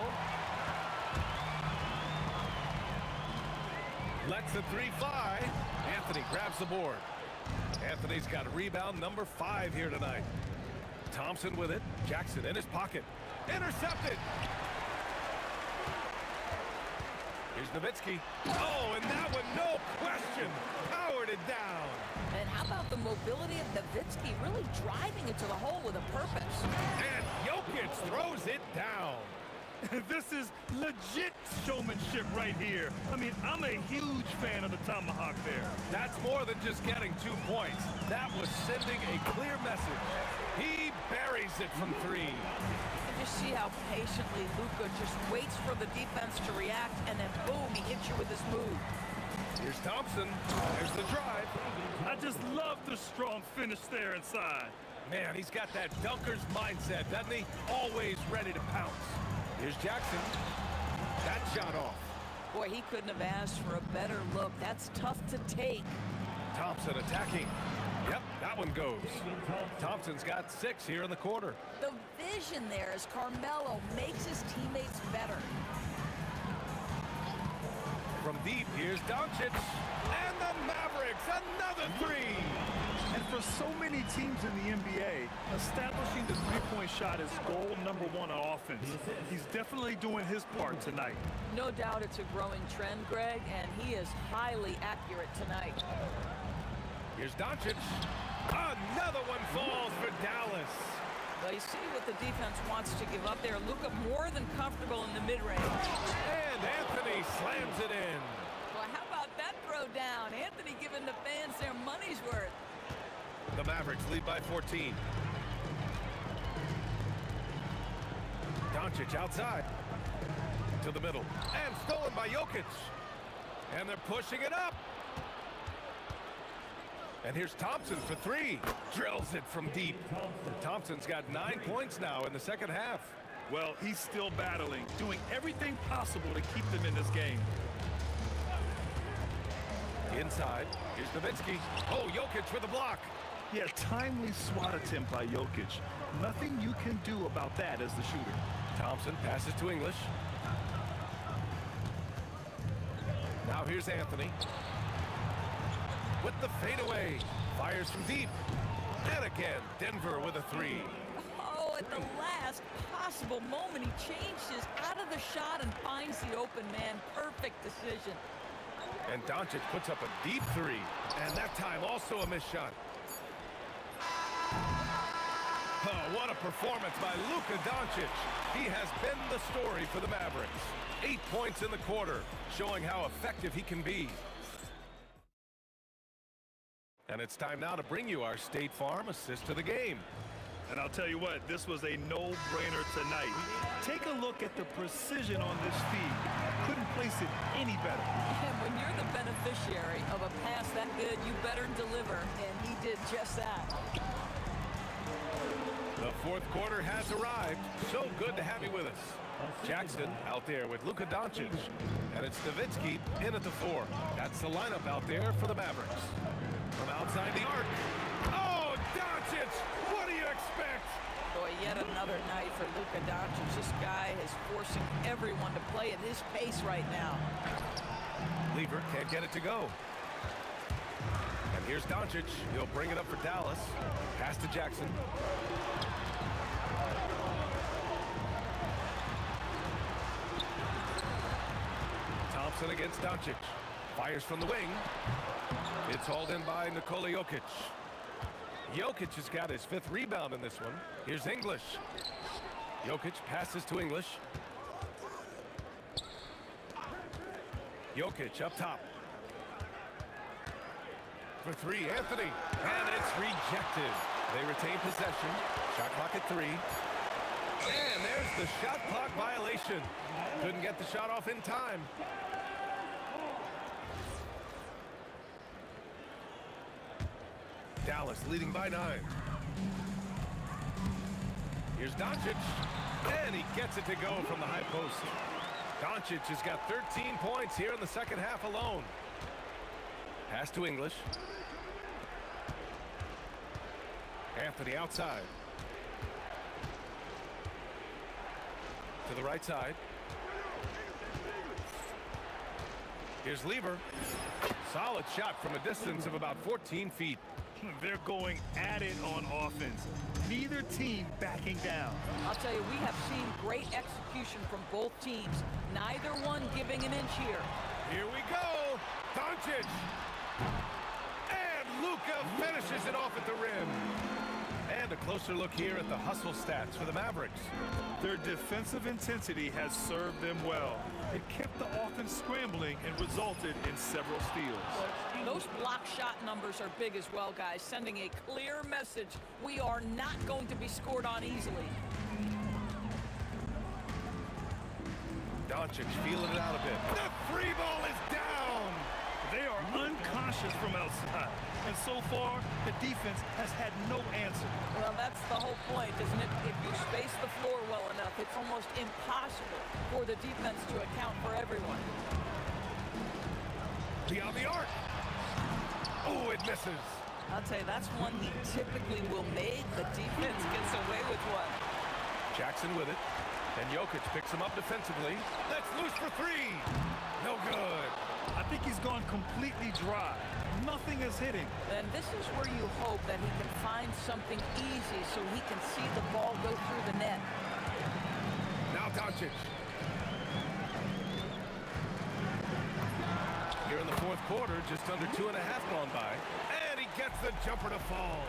Lets the 3 fly. Anthony grabs the board. Anthony's got rebound number 5 here tonight. Thompson with it. Jackson in his pocket. Intercepted. Here's Nowitzki. Oh, and that one, no question, powered it down. And how about the mobility of Nowitzki really driving into the hole with a purpose? And Jokic throws it down. This is legit showmanship right here. I mean, I'm a huge fan of the tomahawk there. That's more than just getting 2 points. That was sending a clear message. He buries it from 3. And you see how patiently Luka just waits for the defense to react, and then boom, he hits you with his move. Here's Thompson. There's the drive. I just love the strong finish there inside. Man, he's got that dunker's mindset, doesn't he? Always ready to pounce. Here's Jackson. That shot off. Boy, he couldn't have asked for a better look. That's tough to take. Thompson attacking. Yep, that one goes. Thompson's got 6 here in the quarter. The vision there as Carmelo makes his teammates better. From deep, here's Doncic. And the Mavericks, another 3. And For so many teams in the NBA, establishing the three-point shot is goal number one on offense. He's definitely doing his part tonight. No doubt it's a growing trend, Greg, and he is highly accurate tonight. Here's Doncic. Another one falls for Dallas. Well, you see what the defense wants to give up there. Luka more than comfortable in the mid-range. And Anthony slams it in. Well, how about that throw down? Anthony giving the fans their money's worth. The Mavericks lead by 14. Doncic outside. To the middle. And stolen by Jokic. And they're pushing it up. And here's Thompson for three. Drills it from deep. Thompson's got 9 points now in the second half. Well, he's still battling, doing everything possible to keep them in this game. Inside, here's Nowitzki. Oh, Jokic with a block. Yeah, timely swat attempt by Jokic. Nothing you can do about that as the shooter. Thompson passes to English. Now here's Anthony. With the fadeaway. Fires from deep. And again, Denver with a three. Oh, at the last possible moment, he changes out of the shot and finds the open man. Perfect decision. And Doncic puts up a deep three. And that time also a missed shot. Oh, what a performance by Luka Doncic. He has been the story for the Mavericks. 8 points in the quarter, showing how effective he can be. And it's time now to bring you our State Farm assist of the game. And I'll tell you what, this was a no-brainer tonight. Take a look at the precision on this feed. Couldn't place it any better. And when you're the beneficiary of a pass that good, you better deliver. And he did just that. The fourth quarter has arrived. So good to have you with us. Jackson out there with Luka Doncic. And it's Nowitzki in at the 4. That's the lineup out there for the Mavericks. From outside the arc. Oh, Doncic! What do you expect? Boy, yet another night for Luka Doncic. This guy is forcing everyone to play at his pace right now. Lever can't get it to go. And here's Doncic. He'll bring it up for Dallas. Pass to Jackson. Thompson against Doncic. Fires from the wing. It's hauled in by Nikola Jokic. Jokic has got his 5th rebound in this one. Here's English. Jokic passes to English. Jokic up top. For 3, Anthony. And it's rejected. They retain possession. Shot clock at 3. And there's the shot clock violation. Couldn't get the shot off in time. Dallas leading by 9. Here's Doncic. And he gets it to go from the high post. Doncic has got 13 points here in the second half alone. Pass to English. Anthony outside. To the right side. Here's Lever. Solid shot from a distance of about 14 feet. They're going at it on offense. Neither team backing down. I'll tell you, we have seen great execution from both teams. Neither one giving an inch here. Here we go. Doncic. And Luka finishes it off at the rim. And a closer look here at the hustle stats for the Mavericks. Their defensive intensity has served them well. It kept the offense scrambling and resulted in several steals. Those block shot numbers are big as well, guys, sending a clear message. We are not going to be scored on easily. Doncic feeling it out a bit. The free ball is down. They are unconscious from outside. And so far, the defense has had no answer. Well, that's the whole point, isn't it? If you space the floor well enough, it's almost impossible for the defense to account for everyone. Beyond the arc. Oh, it misses. I'll tell you, that's one he typically will make. The defense gets away with one. Jackson with it. And Jokic picks him up defensively. That's loose for 3. No good. I think he's gone completely dry. Nothing is hitting. And this is where you hope that he can find something easy so he can see the ball go through the net. Now Doncic. Here in the fourth quarter, just under 2.5 gone by. And he gets the jumper to fall.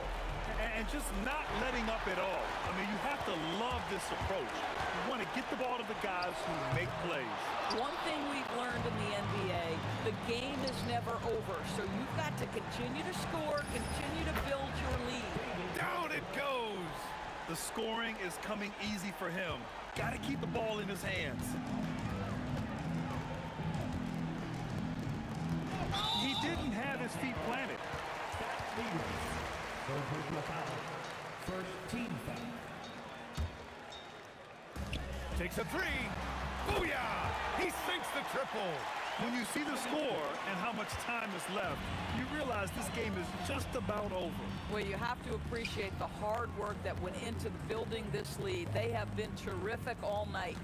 And just not letting up at all. I mean, you have to love this approach. You want to get the ball to the guys who make plays. One thing we've learned in the NBA, the game is never over. So you've got to continue to score, continue to build your lead. Down it goes. The scoring is coming easy for him. Got to keep the ball in his hands. He didn't have his feet planted. First team foul. Takes a three. Booyah! He sinks the triple. When you see the score and how much time is left, you realize this game is just about over. Well, you have to appreciate the hard work that went into building this lead. They have been terrific all night.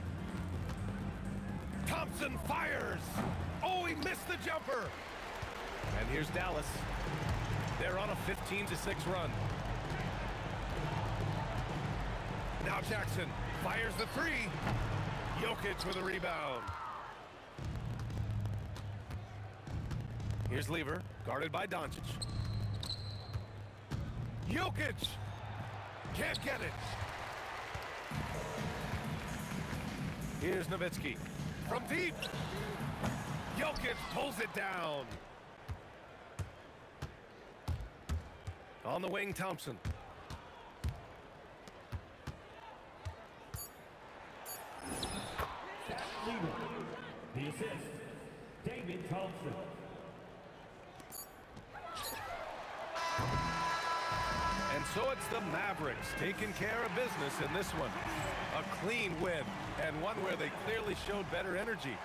Thompson fires. Oh, he missed the jumper. And here's Dallas. They're on a 15-6 run. Now Jackson fires the three. Jokic with a rebound. Here's Lever, guarded by Doncic. Jokic! Can't get it. Here's Nowitzki. From deep. Jokic pulls it down. On the wing, Thompson. The assist, David Thompson. And so it's the Mavericks taking care of business in this one. A clean win, and one where they clearly showed better energy.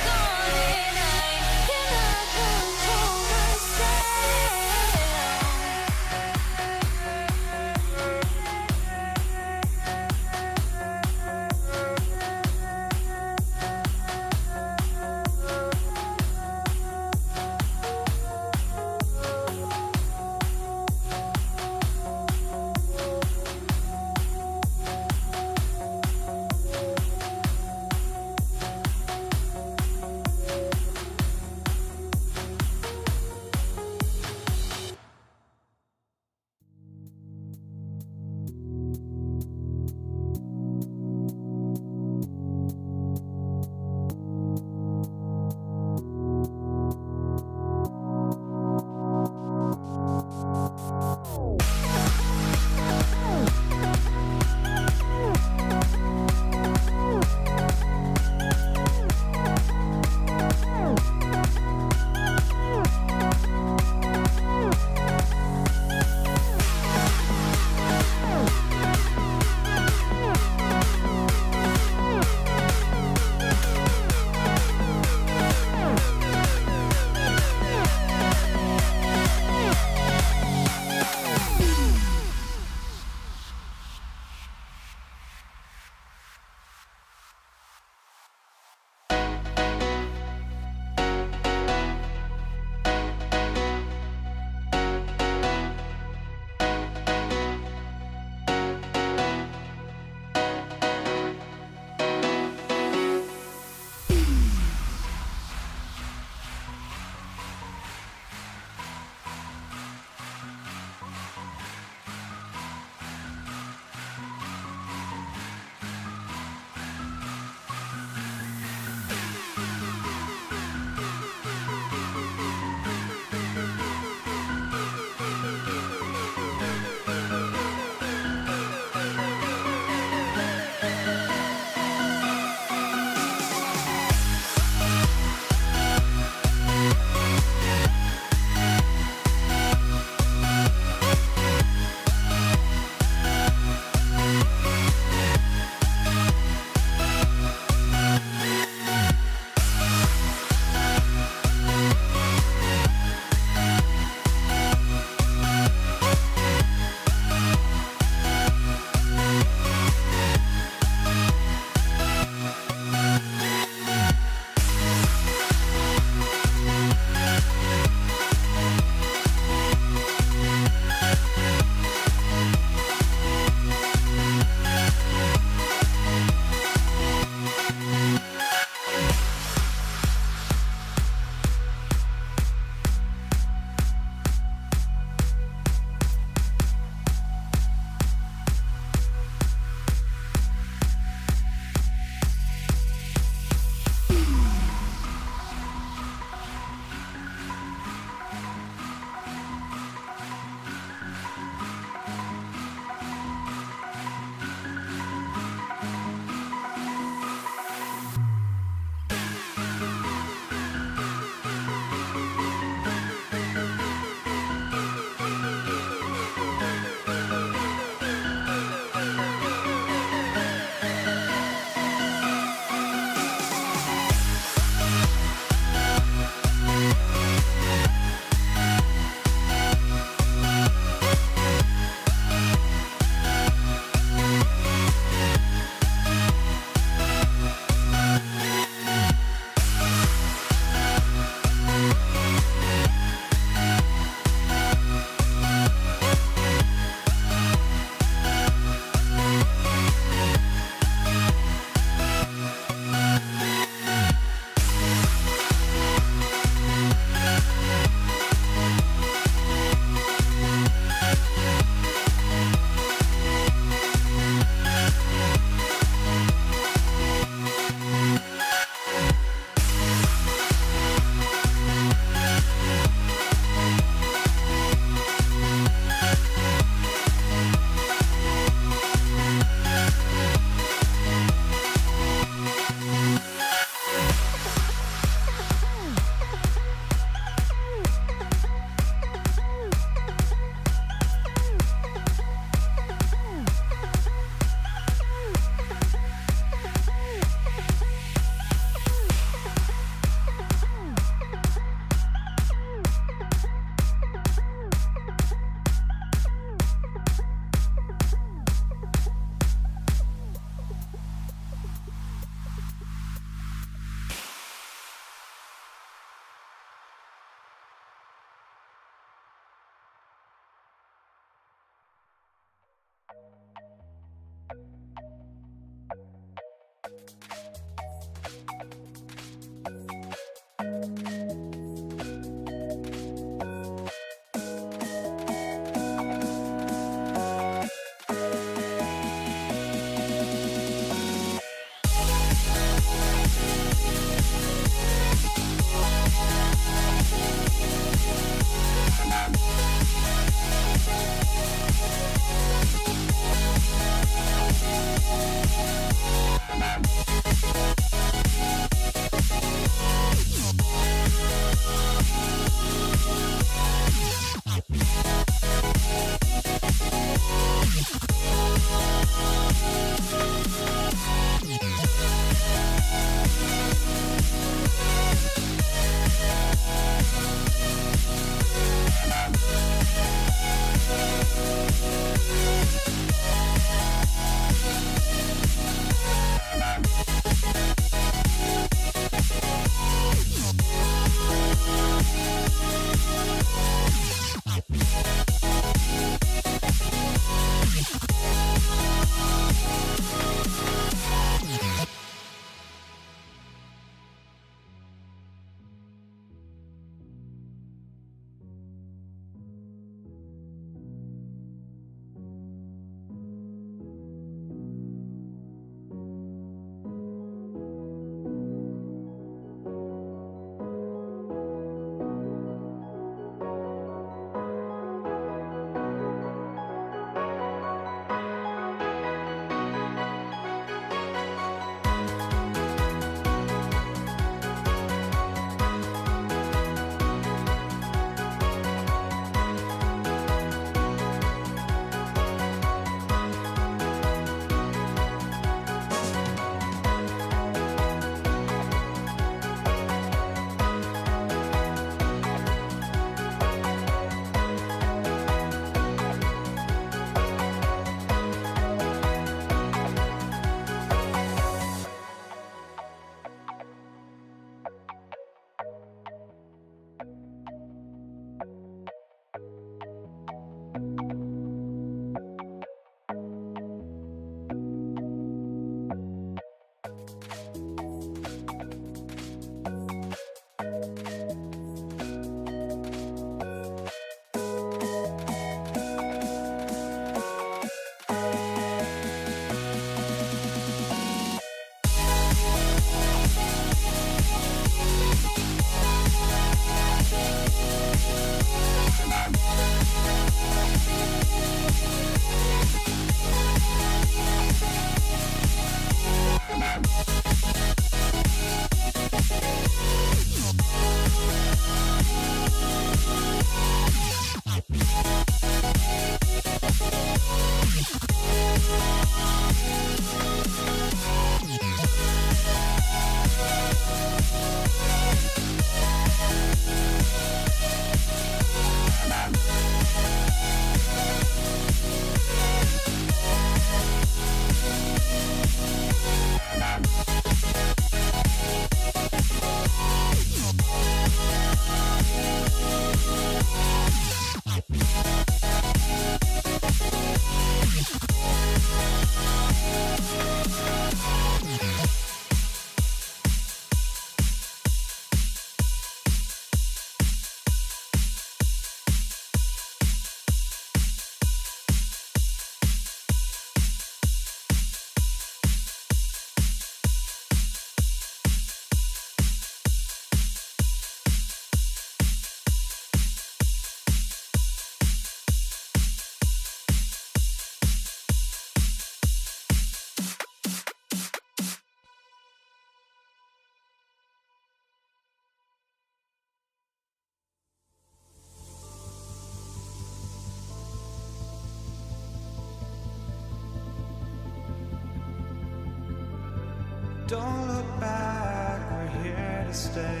Don't look back, we're here to stay.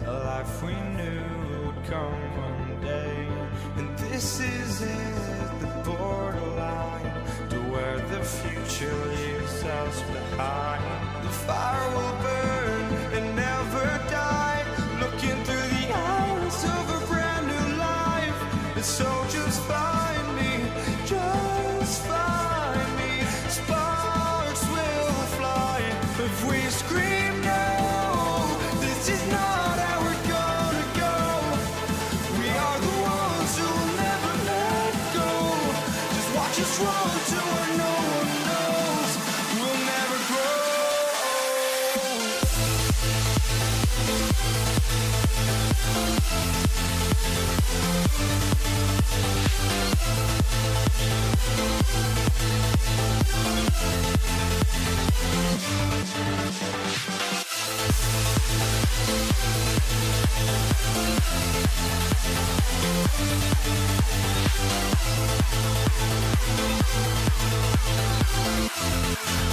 A life we knew would come one day. And this is it, the borderline to where the future leaves us behind. The fire will burn and never die, looking through the eyes of a brand new life. And so just find me, just find me. Sparks will fly if we scream no. This is not how we're gonna go. We are the ones who will never let go. Just watch us run to where no one knows. We'll never grow.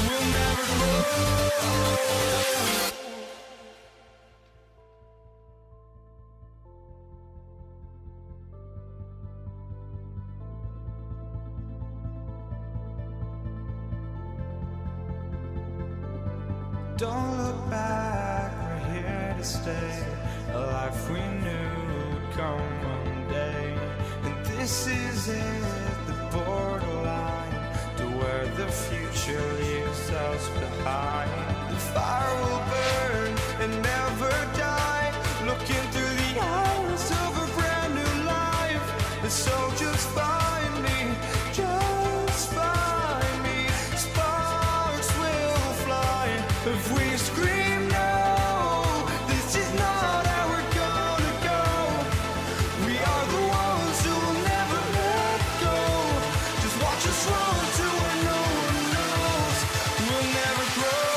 We'll never grow. Don't look back, we're here to stay. A life we knew would come one day. And this is it, the borderline to where the future leaves us behind. The fire will burn and never die, looking through the eyes of a brand new life. And so just find me, just find me. Sparks will fly if we scream no. This is not how we're gonna go. We are the ones who will never let go. Just watch us run to where no one knows. We'll never grow.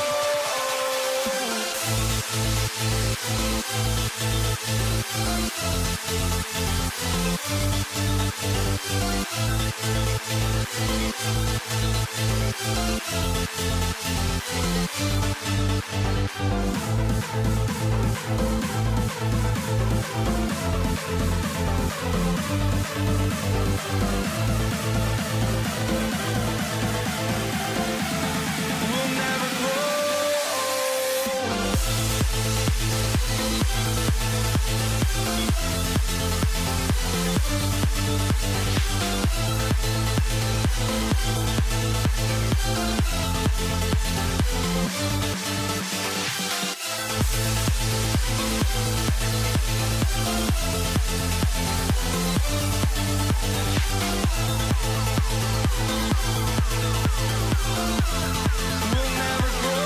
We'll never grow. We'll never grow.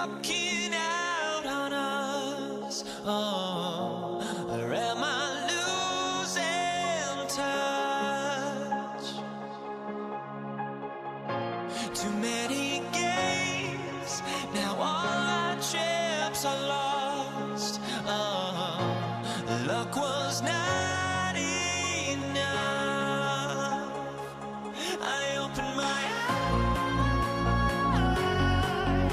walking out on us? Oh, or am I losing touch? Too many games, now all our chips are lost. Oh, luck was not enough. I opened my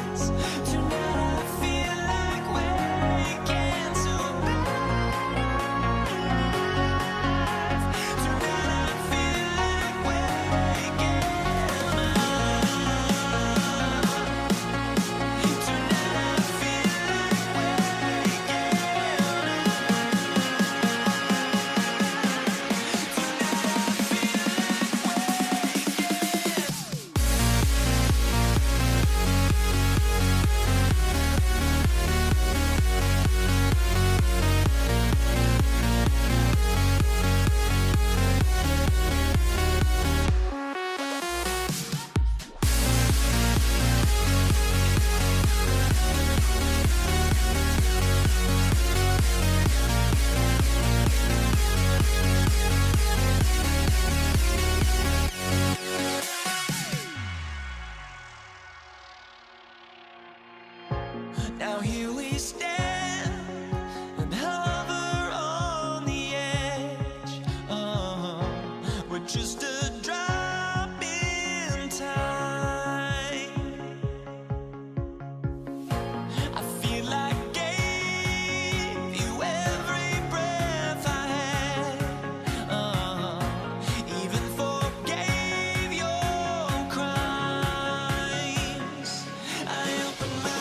eyes. Tonight I feel like waking to life. Tonight I feel like waking up. Tonight I feel like waking Now here we stand and hover on the edge. Oh, we're just a drop in time. I feel like I gave you every breath I had. Even forgave your crimes. I opened my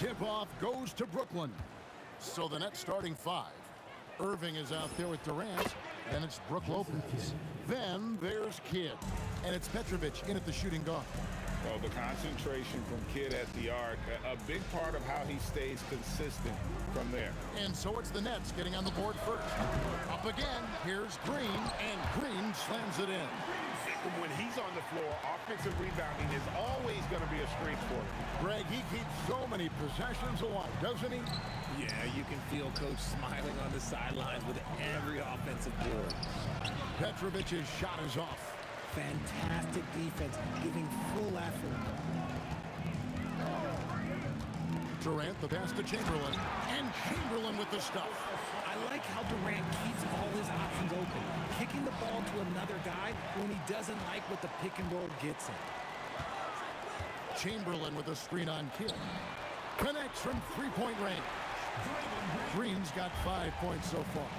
Tip-off goes to Brooklyn. So the net starting 5. Irving is out there with Durant. Then it's Brook Lopez. Then there's Kidd. And it's Petrovic in at the shooting guard. Well, the concentration from Kidd at the arc, a big part of how he stays consistent from there. And so it's the Nets getting on the board first. Up again, here's Green, and Green slams it in. When he's on the floor, offensive rebounding is always going to be a strength for him. Greg, he keeps so many possessions alive, doesn't he? Yeah, you can feel Coach smiling on the sidelines with every offensive board. Petrovic's shot is off. Fantastic defense, giving full effort. Durant, the pass to Chamberlain, and Chamberlain with the stuff. I like how Durant keeps all his options open, kicking the ball to another guy when he doesn't like what the pick and roll gets him. Chamberlain with a screen on Kidd. Connects from three-point range. Green's got 5 points so far.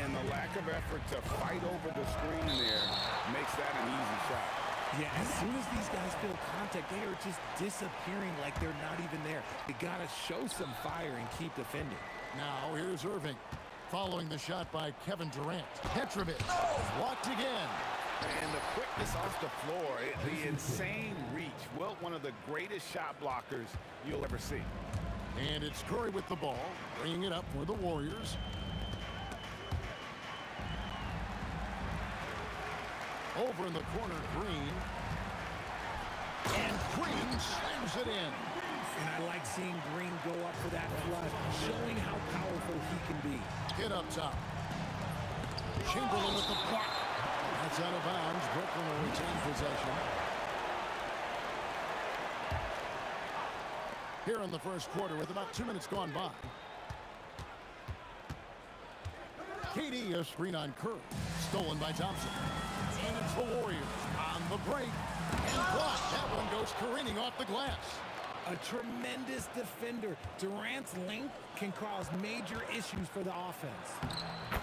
And the lack of effort to fight over the screen there makes that an easy shot. Yeah, as soon as these guys feel contact, they are just disappearing like they're not even there. You gotta show some fire and keep defending. Now here's Irving, following the shot by Kevin Durant. Petrovic blocked again. And the quickness off the floor, the insane reach. Well, one of the greatest shot blockers you'll ever see. And it's Curry with the ball, bringing it up for the Warriors. Over in the corner, Green. And Green slams it in. And I like seeing Green go up for that flush, showing how powerful he can be. Get up top. Chamberlain with the block. That's out of bounds. Brooklyn will retain possession. Here in the first quarter with about 2 minutes gone by. KD, a screen on Curry. Stolen by Thompson. And it's the Warriors on the break. And blocked. That one goes careening off the glass. A tremendous defender. Durant's length can cause major issues for the offense.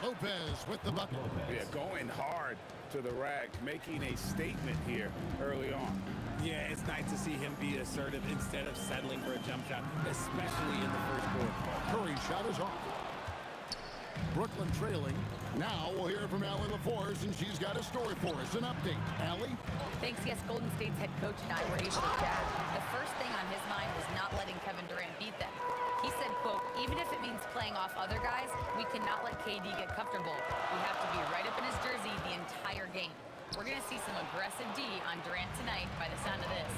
Lopez with the bucket. Yeah, going hard to the rack, making a statement here early on. Yeah, it's nice to see him be assertive instead of settling for a jump shot, especially in the first quarter. Curry's shot is off. Brooklyn trailing. Now we'll hear from Allie LaForce, and she's got a story for us. An update. Allie? Thanks. Yes, Golden State's head coach and I were able to chat. The first thing on his mind was not letting Kevin Durant beat them. He said, quote, even if it means playing off other guys, we cannot let KD get comfortable. We have to be right up in his jersey the entire game. We're going to see some aggressive D on Durant tonight by the sound of this.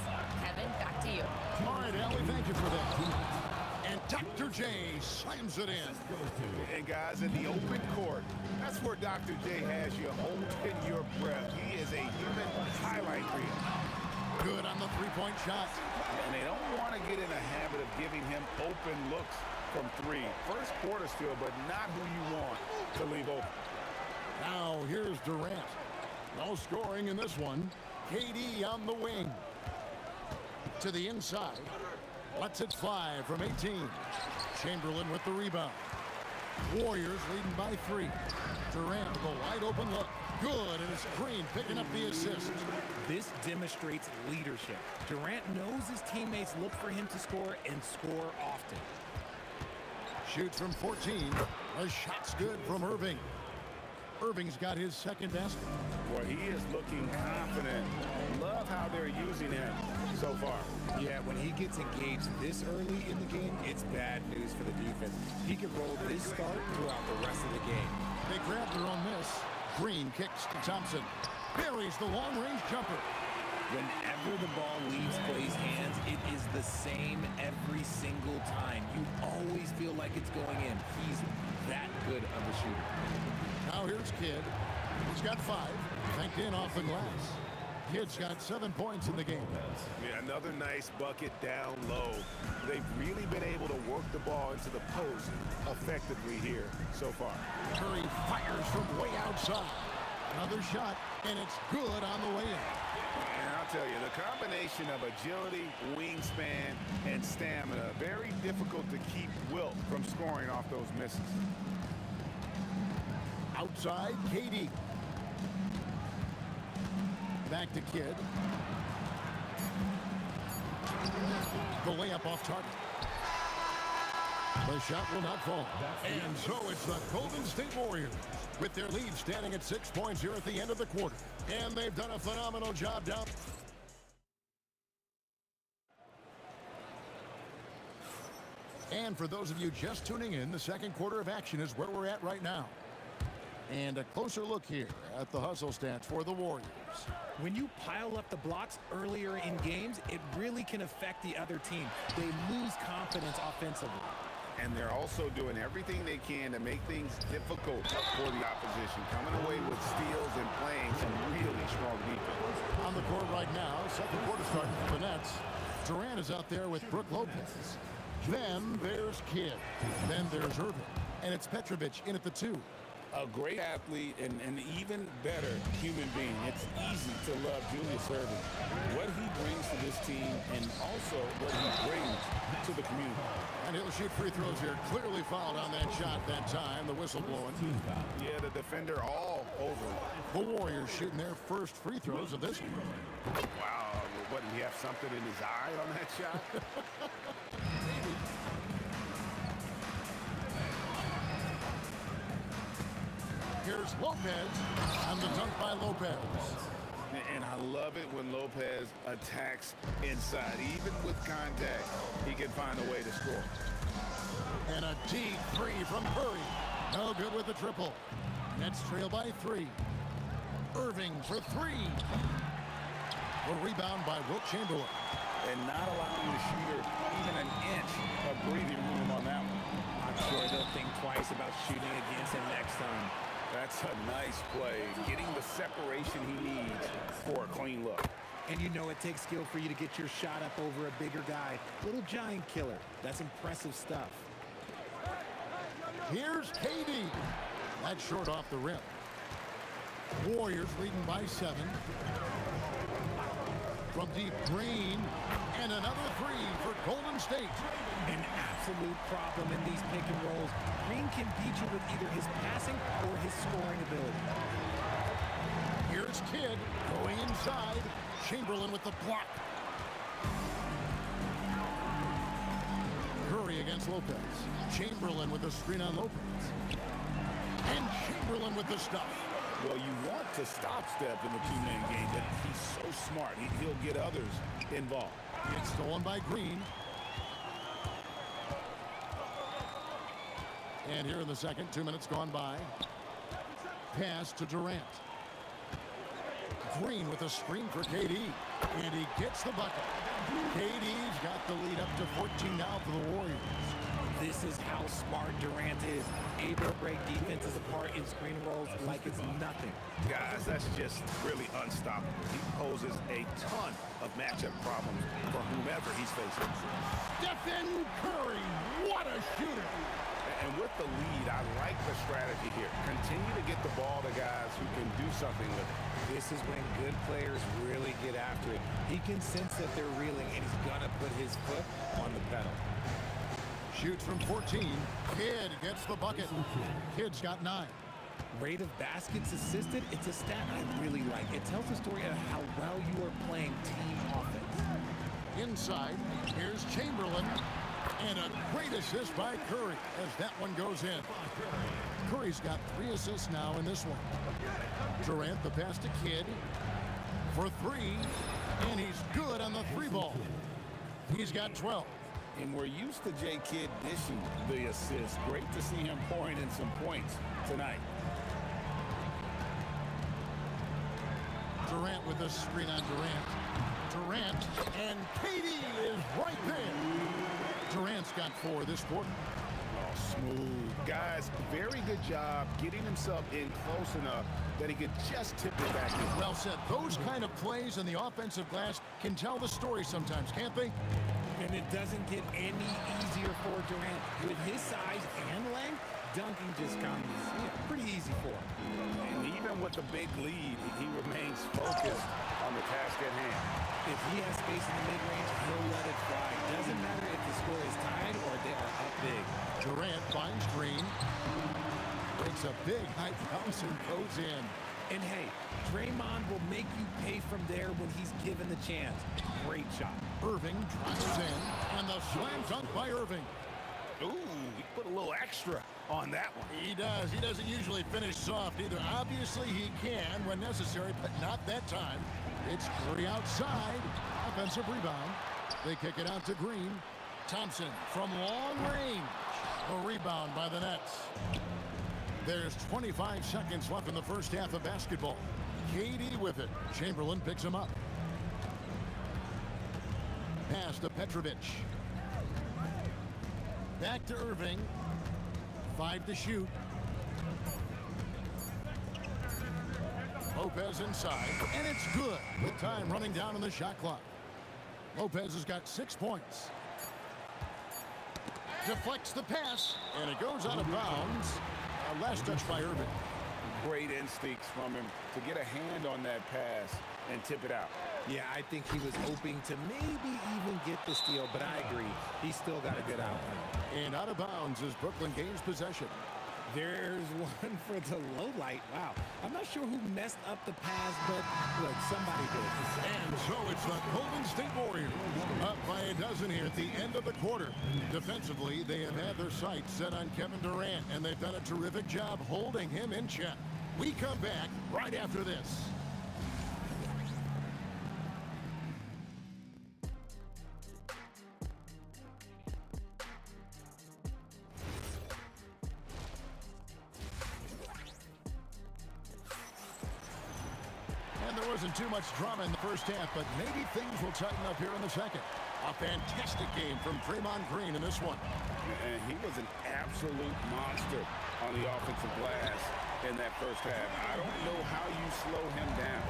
Kevin, back to you. All right, Allie, thank you for that. And Dr. J slams it in. And guys, in the open court, that's where Dr. J has you holding your breath. He is a human highlight reel. Good on the three-point shot. And they don't want to get in a habit of giving him open looks from three. First quarter still, but not who you want to leave open. Now here's Durant. No scoring in this one. KD on the wing. To the inside. Lets it fly from 18. Chamberlain with the rebound. Warriors leading by 3. Durant with a wide open look. Good, and it's Green picking up the assist. This demonstrates leadership. Durant knows his teammates look for him to score and score often. Shoots from 14. The shot's good from Irving. Irving's got his second basket. Boy, he is looking confident. Love how they're using him so far. Yeah, when he gets engaged this early in the game, it's bad news for the defense. He can roll this start throughout the rest of the game. They grab their own miss. Green kicks to Thompson. Buries the long-range jumper. Whenever the ball leaves Clay's hands, it is the same every single time. You always feel like it's going in. He's that good of a shooter. Now here's Kidd. He's got 5. Banked in off the glass. Kidd's got 7 points in the game. Yeah, another nice bucket down low. They've really been able to work the ball into the post effectively here so far. Curry fires from way outside. Another shot, and it's good on the way in. And I'll tell you, the combination of agility, wingspan, and stamina, very difficult to keep Wilt from scoring off those misses. Outside, KD. Back to Kidd. The layup off target. The shot will not fall. And so it's the Golden State Warriors with their lead standing at 6 points here at the end of the quarter. And they've done a phenomenal job down. And for those of you just tuning in, the second quarter of action is where we're at right now. And a closer look here at the hustle stats for the Warriors. When you pile up the blocks earlier in games, it really can affect the other team. They lose confidence offensively. And they're also doing everything they can to make things difficult for the opposition, coming away with steals and playing some really strong defense. On the court right now, second quarter starting for the Nets. Durant is out there with Brook Lopez. Then there's Kidd. Then there's Irving. And it's Petrovic in at the 2. A great athlete and an even better human being. It's easy to love Julius Irving. What he brings to this team and also what he brings to the community. And he'll shoot free throws here. Clearly fouled on that shot that time. The whistle blowing. Yeah, the defender all over. The Warriors shooting their first free throws of this one. Wow, what, did he have something in his eye on that shot? Here's Lopez on the dunk by Lopez. And I love it when Lopez attacks inside. Even with contact, he can find a way to score. And a deep 3 from Curry. No good with the triple. Nets trail by 3. Irving for 3. A rebound by Wilt Chamberlain. And not allowing the shooter even an inch of breathing room on that one. I'm sure they'll think twice about shooting against him next time. That's a nice play, getting the separation he needs for a clean look. And you know it takes skill for you to get your shot up over a bigger guy. Little giant killer. That's impressive stuff. Here's KD. That's short off the rim. Warriors leading by 7. From deep, Green. And another 3 for Golden State. An absolute problem in these pick and rolls. Green can beat you with either his passing or his scoring ability. Here's Kidd going inside. Chamberlain with the block. Curry against Lopez. Chamberlain with the screen on Lopez. And Chamberlain with the stuff. Well, you want to stop step in the two-man game, but he's so smart. He'll get others involved. It's stolen by Green. And here in the second, 2 minutes gone by. Pass to Durant. Green with a screen for KD. And he gets the bucket. KD's got the lead up to 14 now for the Warriors. This is how smart Durant is. Able to break defenses apart in screen rolls like it's nothing. Guys, that's just really unstoppable. He poses a ton of matchup problems for whomever he's facing. Stephen Curry, what a shooter! And with the lead, I like the strategy here. Continue to get the ball to guys who can do something with it. This is when good players really get after it. He can sense that they're reeling, and he's gonna put his foot on the pedal. Shoots from 14. Kidd gets the bucket. Kidd's got 9. Rate of baskets assisted, it's a stat I really like. It tells the story of how well you are playing team offense. Inside, here's Chamberlain. And a great assist by Curry as that one goes in. Curry's got 3 assists now in this one. Durant, the pass to Kidd for 3. And he's good on the 3 ball. He's got 12. And we're used to J. Kidd dishing the assist. Great to see him pouring in some points tonight. Durant with a screen on Durant. Durant, and KD is right there. Durant's got 4 this quarter. Oh, smooth. Guys, very good job getting himself in close enough that he could just tip it back in. Well said. Those kind of plays in the offensive glass can tell the story sometimes, can't they? And it doesn't get any easier for Durant. With his size and length, dunking just comes pretty easy for him. And even with the big lead, he remains focused on the task at hand. If he has space in the mid-range, he'll let it fly. Doesn't matter if the score is tied or they are up big. Durant finds Green. Breaks a big high bounce and goes in. And hey, Draymond will make you pay from there when he's given the chance. Great shot. Irving drives in, and the slam dunk by Irving. Ooh, he put a little extra on that one. He does. He doesn't usually finish soft either. Obviously, he can when necessary, but not that time. It's Curry outside. Offensive rebound. They kick it out to Green. Thompson from long range. A rebound by the Nets. There's 25 seconds left in the first half of basketball. KD with it. Chamberlain picks him up. Pass to Petrovic. Back to Irving. 5 to shoot. Lopez inside, and it's good. With time running down on the shot clock. Lopez has got 6 points. Deflects the pass, and it goes out of bounds. Last touch by Irving. Great instincts from him to get a hand on that pass and tip it out. Yeah, I think he was hoping to maybe even get the steal, but I agree. He's still got a good outcome. And out of bounds as Brooklyn gains possession. There's one for the low light. Wow. I'm not sure who messed up the pass, but look, somebody did. And so it's the Golden State Warriors up by a dozen here at the end of the quarter. Defensively, they have had their sights set on Kevin Durant, and they've done a terrific job holding him in check. We come back right after this. Wasn't too much drama in the first half, but maybe things will tighten up here in the second. A fantastic game from Draymond Green in this one. And he was an absolute monster on the offensive glass in that first half. I don't know how you slow him down.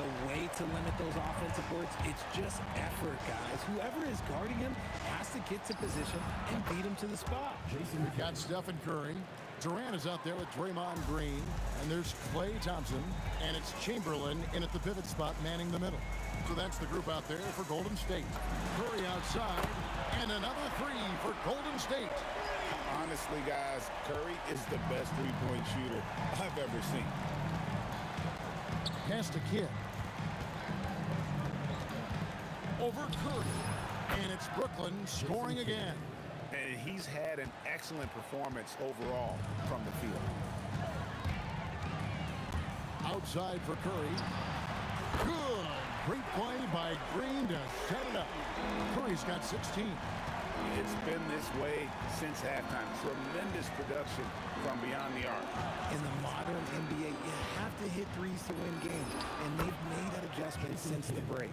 The way to limit those offensive boards, it's just effort, guys. Whoever is guarding him has to get to position and beat him to the spot. We got Stephen Curry. Durant is out there with Draymond Green, and there's Klay Thompson, and it's Chamberlain in at the pivot spot manning the middle. So that's the group out there for Golden State. Curry outside, and another three for Golden State. Honestly, guys, Curry is the best three-point shooter I've ever seen. Pass to Kidd. Over Curry, and it's Brooklyn scoring again. And he's had an excellent performance overall from the field. Outside for Curry. Good. Great play by Green to set it up. Curry's got 16. It's been this way since halftime. Tremendous production from beyond the arc. In the modern NBA, you have to hit threes to win games, and they've made that adjustment since the break.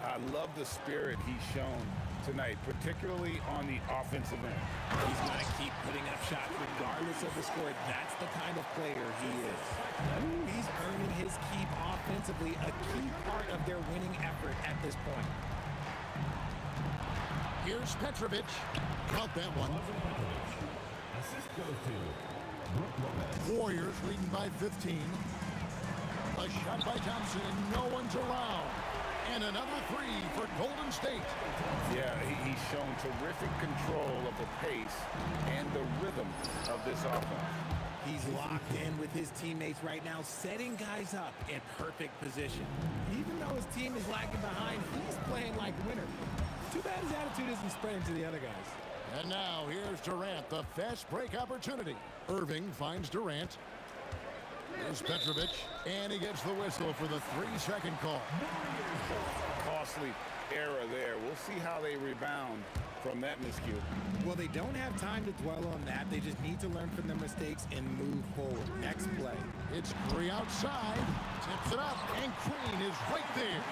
I love the spirit he's shown tonight, particularly on the offensive end. He's going to keep putting up shots regardless of the score. That's the kind of player he is. He's earning his keep offensively, a key part of their winning effort at this point. Here's Petrovic. Count that one. Warriors leading by 15. A shot by Thompson, and no one's around. And another three for Golden State. Yeah, he's shown terrific control of the pace and the rhythm of this offense. He's locked in with his teammates right now, setting guys up in perfect position. Even though his team is lagging behind, he's playing like a winner. Too bad his attitude isn't spreading to the other guys. And now here's Durant, the fast break opportunity. Irving finds Durant. Here's Petrovic, and he gets the whistle for the 3-second call. Costly error there. We'll see how they rebound from that miscue. Well, they don't have time to dwell on that. They just need to learn from their mistakes and move forward. Next play. It's Curry outside, tips it up, and Green is right there.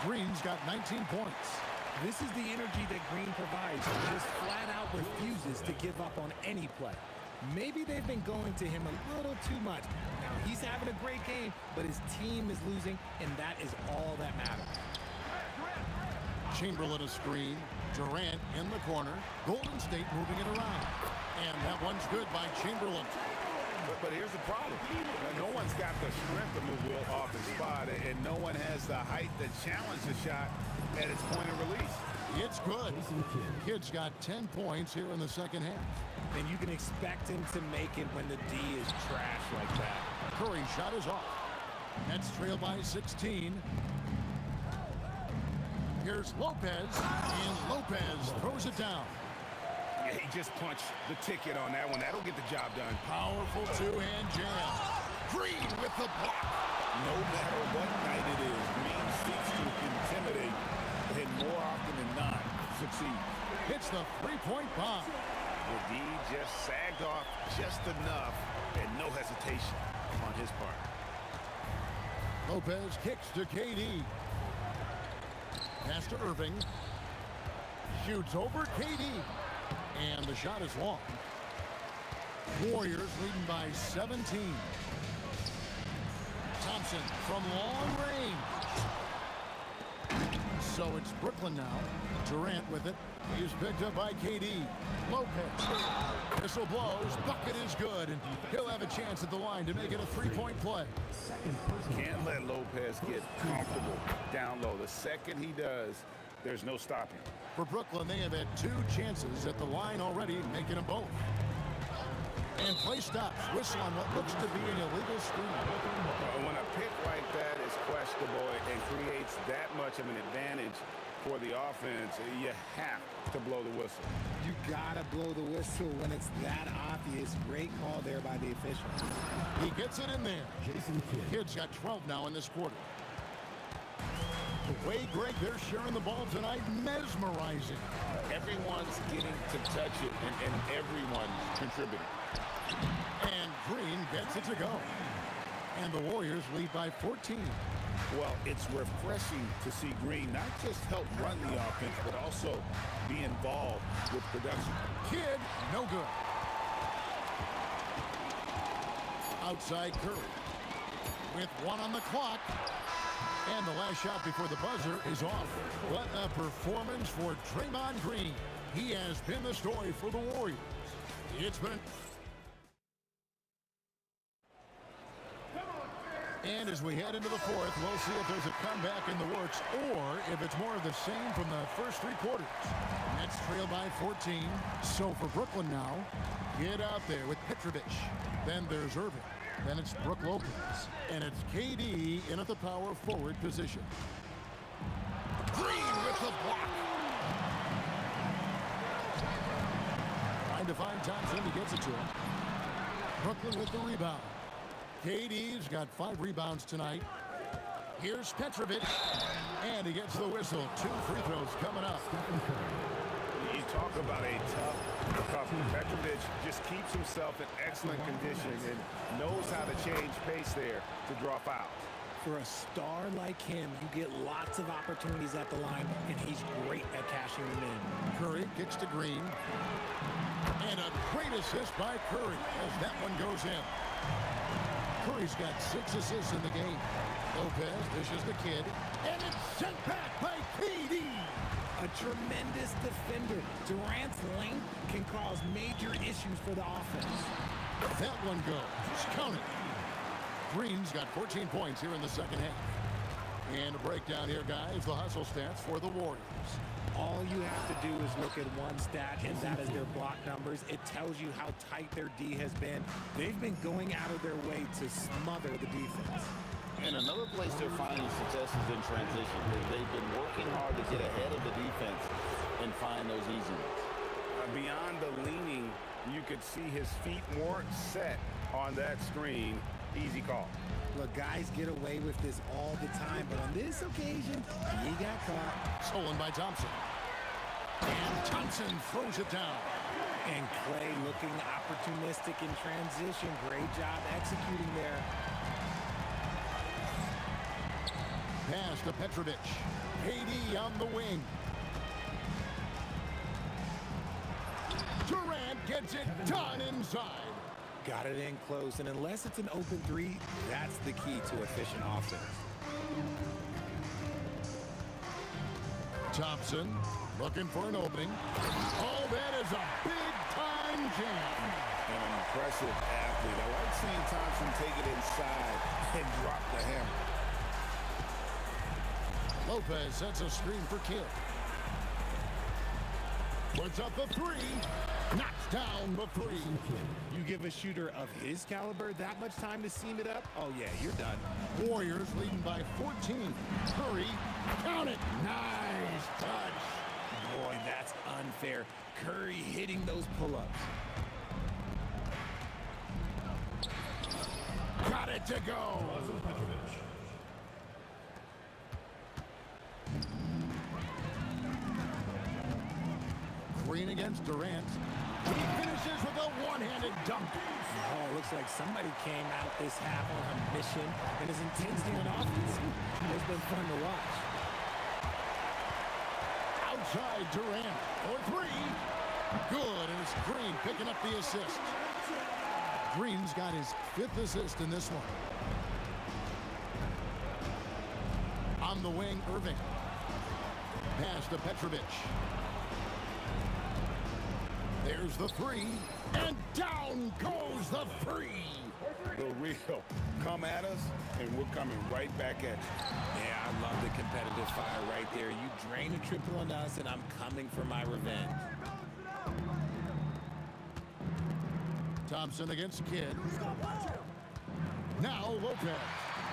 Green's got 19 points. This is the energy that Green provides. He just flat out refuses to give up on any play. Maybe they've been going to him a little too much. Now, he's having a great game, but his team is losing, and that is all that matters. Chamberlain a screen. Durant in the corner. Golden State moving it around. And that one's good by Chamberlain. But here's the problem. No one's got the strength to move Will off the spot, and no one has the height to challenge the shot at its point of release. It's good. Kidd's got 10 points here in the second half. And you can expect him to make it when the D is trash like that. Curry's shot is off. Nets trail by 16. Here's Lopez, and Lopez throws it down. He just punched the ticket on that one. That'll get the job done. Powerful two-hand jam. Green with the block. No matter what night it is, Green seeks to intimidate and more often than not succeed. Hits the three-point bomb. The D just sagged off just enough and no hesitation on his part. Lopez kicks to KD. Pass to Irving. Shoots over KD. And the shot is long. Warriors leading by 17. Thompson from long range. So it's Brooklyn now. Durant with it. He's picked up by KD. Lopez. Whistle blows. Bucket is good. And he'll have a chance at the line to make it a three-point play. Can't let Lopez get comfortable down low. The second he does, there's no stopping. For Brooklyn, they have had 2 chances at the line already, making them both. And play stops. Whistle on what looks to be an illegal screen. When a pick like that is questionable and creates that much of an advantage for the offense, you have to blow the whistle. You gotta blow the whistle when it's that obvious. Great call there by the official. He gets it in there. Kidd's got 12 now in this quarter. The way, Greg, they're sharing the ball tonight, mesmerizing. Everyone's getting to touch it, and everyone's contributing. And Green gets it to go. And the Warriors lead by 14. Well, it's refreshing to see Green not just help run the offense, but also be involved with production. Kidd, no good. Outside Curry. With 1 on the clock. And the last shot before the buzzer is off. What a performance for Draymond Green. He has been the story for the Warriors. It's been... And as we head into the fourth, we'll see if there's a comeback in the works or if it's more of the same from the first 3 quarters. Nets trail by 14. So for Brooklyn now, get out there with Petrovic. Then there's Irving. Then it's Brook Lopez. And it's KD in at the power forward position. Green with the block. Trying to find Thompson. He gets it to him. Brooklyn with the rebound. KD's got 5 rebounds tonight. Here's Petrovic. And he gets the whistle. 2 free throws coming up. You talk about a tough Petrovic just keeps himself in excellent condition and knows how to change pace there to draw fouls. For a star like him, you get lots of opportunities at the line, and he's great at cashing them in. Curry kicks to Green. And a great assist by Curry as that one goes in. Curry's got 6 assists in the game. Lopez dishes the Kid. And it's sent back by KD. A tremendous defender. Durant's length can cause major issues for the offense. That one goes. Count it. Green's got 14 points here in the second half. And a breakdown here, guys. The hustle stats for the Warriors. All you have to do is look at one stat, and that is their block numbers. It tells you how tight their D has been. They've been going out of their way to smother the defense. And another place they're finding success is in transition. They've been working hard to get ahead of the defense and find those easy ones. Beyond the leaning, you could see his feet more set on that screen. Easy call. Look, guys get away with this all the time, but on this occasion, he got caught. Stolen by Thompson. And Thompson throws it down. And Clay looking opportunistic in transition. Great job executing there. Pass to Petrovic. KD on the wing. Durant gets it done inside. Got it in close, and unless it's an open 3, that's the key to efficient offense. Thompson looking for an opening. Oh, that is a big-time jam. An impressive athlete. I like seeing Thompson take it inside and drop the hammer. Lopez sets a screen for Kidd. Puts up the 3. Knocks down the 3. You give a shooter of his caliber that much time to seam it up, oh yeah, you're done. Warriors leading by 14. Curry, count it. Nice touch. Boy, that's unfair. Curry hitting those pull-ups. Got it to go. Green against Durant. He finishes with a one-handed dunk. Oh, looks like somebody came out this half on a mission, and his intensity on offense has been fun to watch. Outside Durant for three. Good, and it's Green picking up the assist. Green's got his 5th assist in this one. On the wing, Irving. Pass to Petrovic. There's the three, and down goes the three. The real. Come at us, and we're coming right back at you. Yeah, I love the competitive fire right there. You drain a triple on us, and I'm coming for my revenge. Thompson against Kidd. Now Lopez,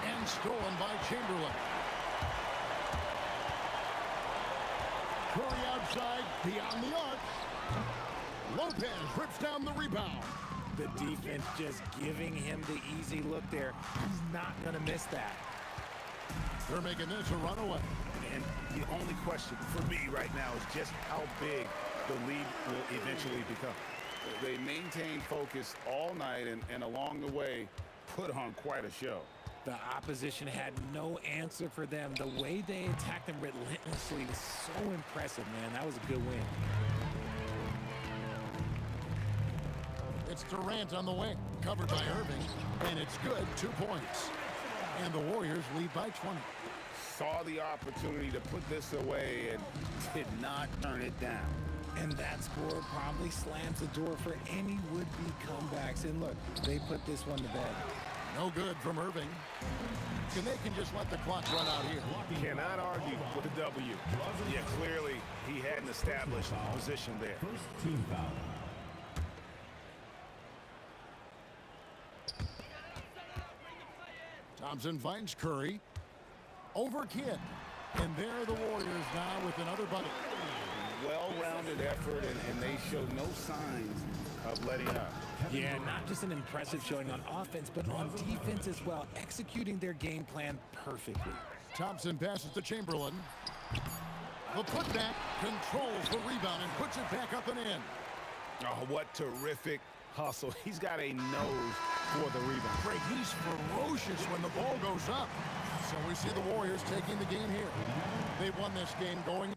and stolen by Chamberlain. Curry outside, beyond the arc. Lopez rips down the rebound. The defense just giving him the easy look there. He's not going to miss that. They're making this a runaway. And the only question for me right now is just how big the lead will eventually become. They maintained focus all night and along the way put on quite a show. The opposition had no answer for them. The way they attacked them relentlessly was so impressive, man. That was a good win. It's Durant on the wing, covered by Irving, and it's good, 2 points. And the Warriors lead by 20. Saw the opportunity to put this away and did not turn it down. And that score probably slams the door for any would-be comebacks. And look, they put this one to bed. No good from Irving. And they can just let the clock run out here. Cannot argue with the W. Yeah, clearly he had an established position there. First team foul. Thompson finds Curry. Over Kidd. And there are the Warriors now with another bucket. Well-rounded effort, and they showed no signs of letting up. Yeah, not just an impressive showing on offense, but on defense as well, executing their game plan perfectly. Thompson passes to Chamberlain. The putback controls the rebound and puts it back up and in. Oh, what terrific hustle. He's got a nose for the rebound. Great, he's ferocious when the ball goes up. So we see the Warriors taking the game here. They won this game going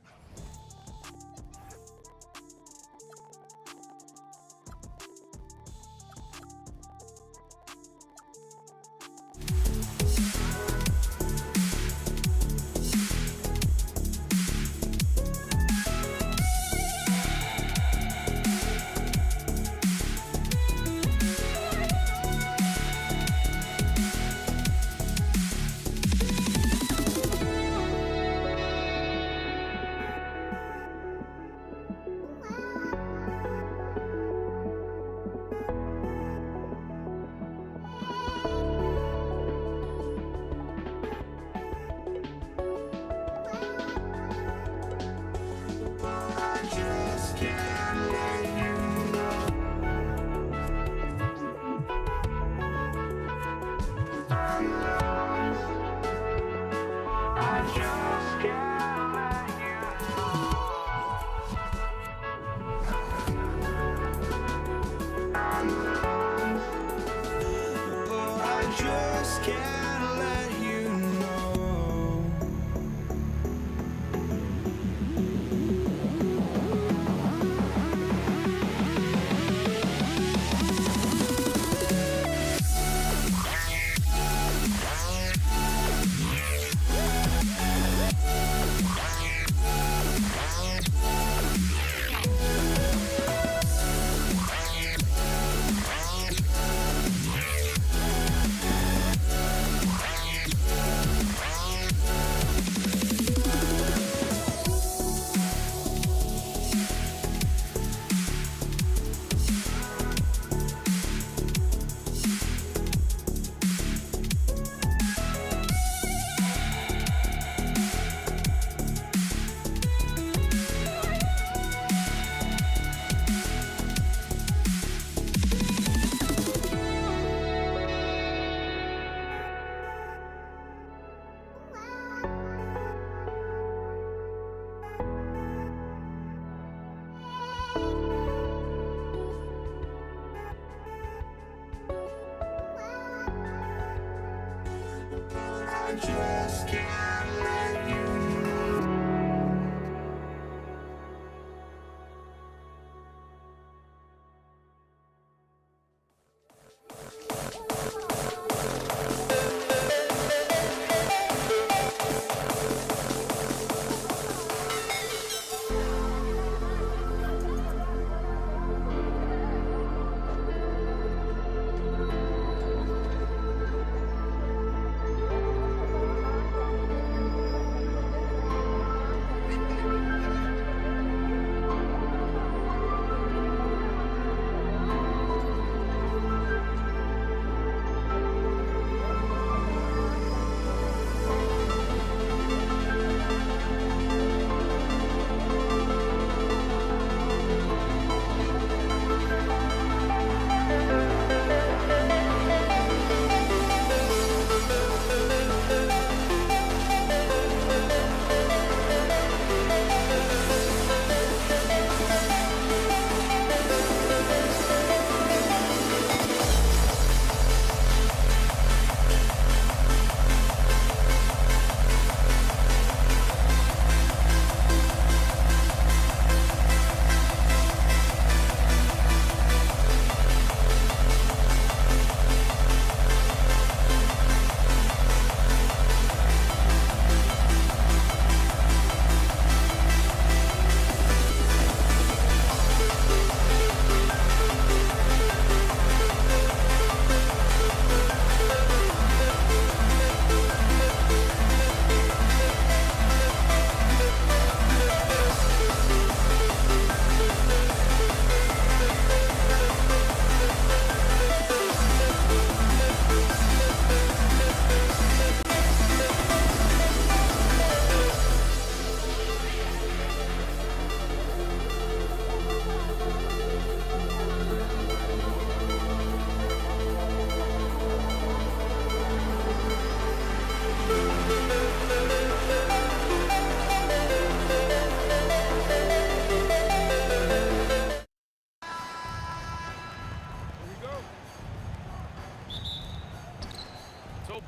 just can't let you know.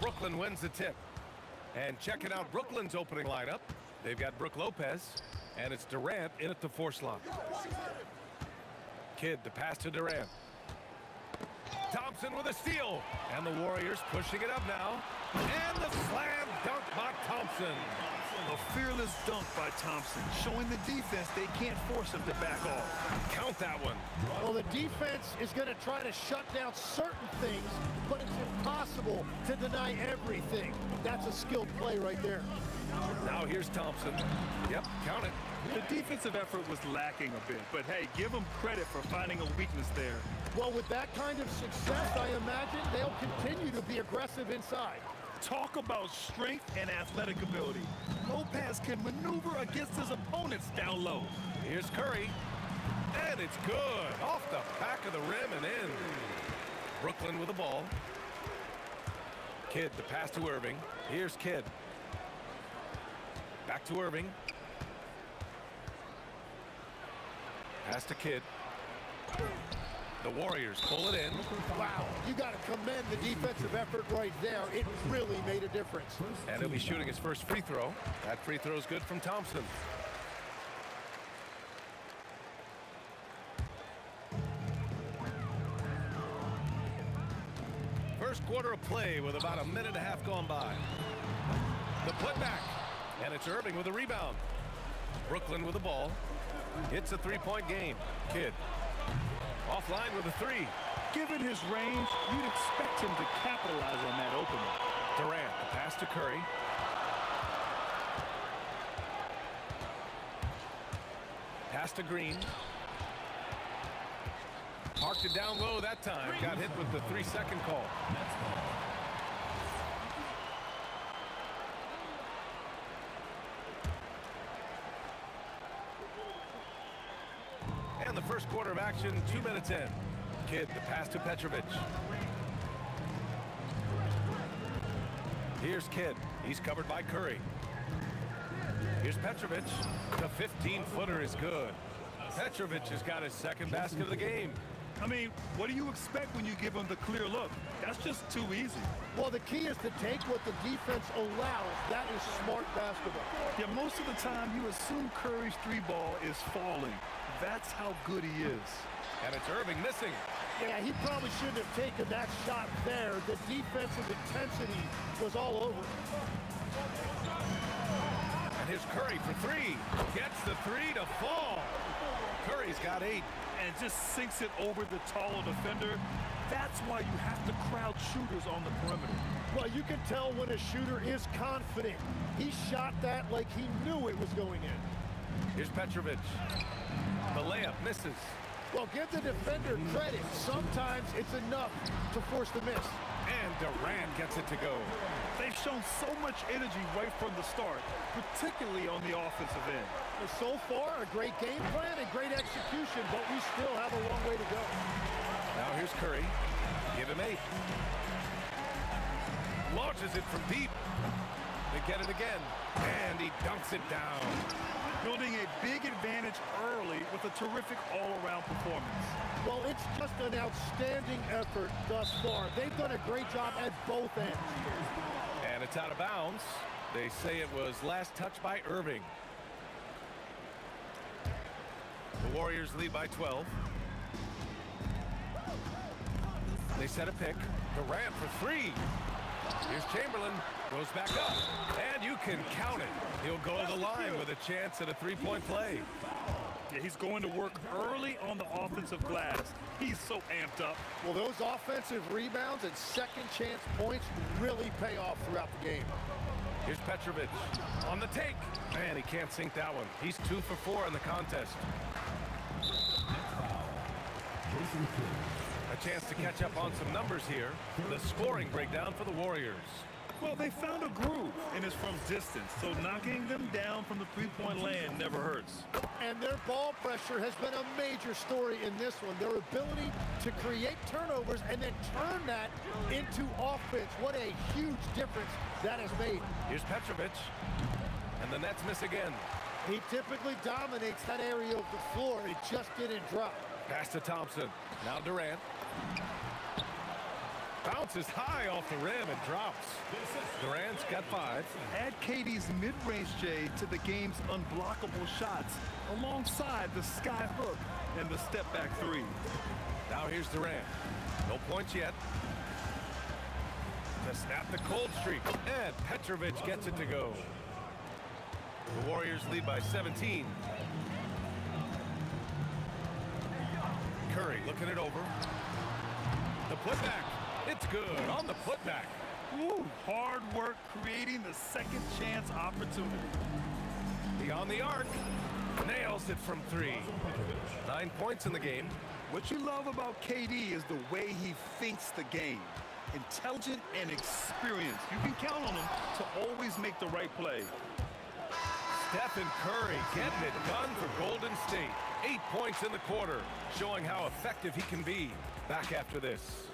Brooklyn wins the tip. And checking out Brooklyn's opening lineup, they've got Brook Lopez, and it's Durant in at the 4 slot. Kidd to pass to Durant. Thompson with a steal, and the Warriors pushing it up now. And the slam dunk by Thompson. A fearless dunk by Thompson, showing the defense they can't force him to back off. Count that one. Well, the defense is going to try to shut down certain things, but it's impossible to deny everything. That's a skilled play right there. Now here's Thompson. Yep, count it. The defensive effort was lacking a bit, but hey, give them credit for finding a weakness there. Well, with that kind of success, I imagine they'll continue to be aggressive inside. Talk about strength and athletic ability. Lopez can maneuver against his opponents down low. Here's Curry. And it's good. Off the back of the rim and in. Brooklyn with the ball. Kidd to pass to Irving. Here's Kidd. Back to Irving. Pass to Kidd. The Warriors pull it in. Wow, you got to commend the defensive effort right there. It really made a difference. And he'll be shooting his first free throw. That free throw is good from Thompson. First quarter of play with about a minute and a half gone by. The putback. And it's Irving with a rebound. Brooklyn with the ball. It's a three-point game. Kidd. Offline with a three. Given his range, you'd expect him to capitalize on that opening. Durant, the pass to Curry. Pass to Green. Marked it down low that time. Got hit with the 3-second call. And the first quarter of action, 2 minutes in. Kidd, the pass to Petrovic. Here's Kidd. He's covered by Curry. Here's Petrovic. The 15-footer is good. Petrovic has got his second basket of the game. I mean, what do you expect when you give them the clear look? That's just too easy. Well, the key is to take what the defense allows. That is smart basketball. Yeah, most of the time you assume Curry's three ball is falling. That's how good he is. And it's Irving missing. Yeah, he probably shouldn't have taken that shot there. The defensive intensity was all over. And here's Curry for three. Gets the three to fall. Curry's got 8. And just sinks it over the taller defender. That's why you have to crowd shooters on the perimeter. Well, you can tell when a shooter is confident. He shot that like he knew it was going in. Here's Petrovic. The layup misses. Well, give the defender credit. Sometimes it's enough to force the miss. And Durant gets it to go. They've shown so much energy right from the start, particularly on the offensive end. Well, so far, a great game plan and great execution, but we still have a long way to go. Now here's Curry. Give him 8. Launches it from deep. They get it again. And he dunks it down. Building a big advantage early with a terrific all-around performance. Well, it's just an outstanding effort thus far. They've done a great job at both ends. And it's out of bounds. They say it was last touched by Irving. The Warriors lead by 12. They set a pick. Durant for 3. Here's Chamberlain. Goes back up. And you can count it. He'll go to the line with a chance at a three-point play. Yeah, he's going to work early on the offensive glass. He's so amped up. Well, those offensive rebounds and second chance points really pay off throughout the game. Here's Petrovic on the take. Man, he can't sink that one. He's 2 for 4 in the contest. A chance to catch up on some numbers here. The scoring breakdown for the Warriors. Well, they found a groove, and it's from distance, so knocking them down from the three-point land never hurts. And their ball pressure has been a major story in this one. Their ability to create turnovers and then turn that into offense. What a huge difference that has made. Here's Petrovic, and the Nets miss again. He typically dominates that area of the floor. It just didn't drop. Pass to Thompson. Now Durant. Bounces high off the rim and drops. Durant's got 5. Add KD's mid-range J to the game's unblockable shots alongside the sky hook and the step-back 3. Now here's Durant. No points yet. To snap the cold streak. And Petrovic gets it to go. The Warriors lead by 17. Curry looking it over. The putback. It's good on the putback. Ooh, hard work creating the second chance opportunity. Beyond the arc. Nails it from 3. 9 points in the game. What you love about KD is the way he thinks the game. Intelligent and experienced. You can count on him to always make the right play. Stephen Curry getting it done for Golden State. 8 points in the quarter, showing how effective he can be. Back after this.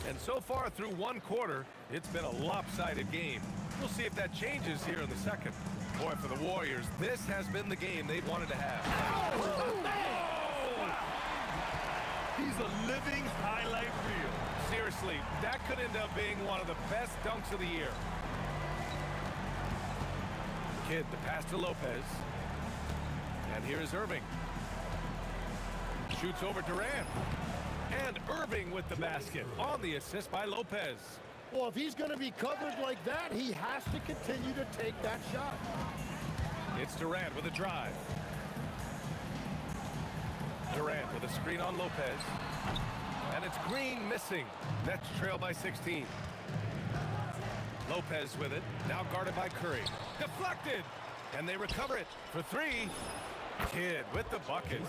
And so far through one quarter, it's been a lopsided game. We'll see if that changes here in the second. Boy, for the Warriors, this has been the game they've wanted to have. He's a living highlight reel. Seriously, that could end up being one of the best dunks of the year. Kidd, the pass to Lopez. And here's Irving. Shoots over Durant. And Irving with the basket on the assist by Lopez. Well, if he's going to be covered like that, he has to continue to take that shot. It's Durant with a drive. Durant with a screen on Lopez. And it's Green missing. Nets trail by 16. Lopez with it. Now guarded by Curry. Deflected. And they recover it for 3. Kidd with the bucket.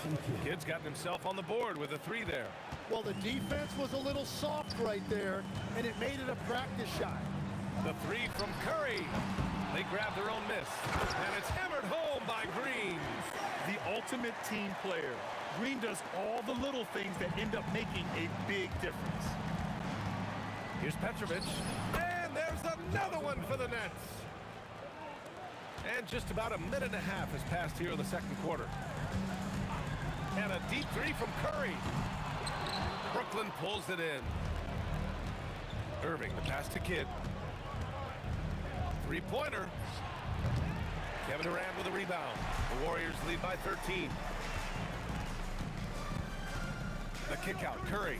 Kidd's gotten himself on the board with a 3 there. Well, the defense was a little soft right there, and it made it a practice shot. The 3 from Curry. They grab their own miss. And it's hammered home by Green. The ultimate team player. Green does all the little things that end up making a big difference. Here's Petrovic. And there's another one for the Nets. And just about a minute and a half has passed here in the second quarter. And a deep three from Curry. Brooklyn pulls it in. Irving, the pass to Kidd. Three-pointer. Kevin Durant with a rebound. The Warriors lead by 13. The kick out, Curry.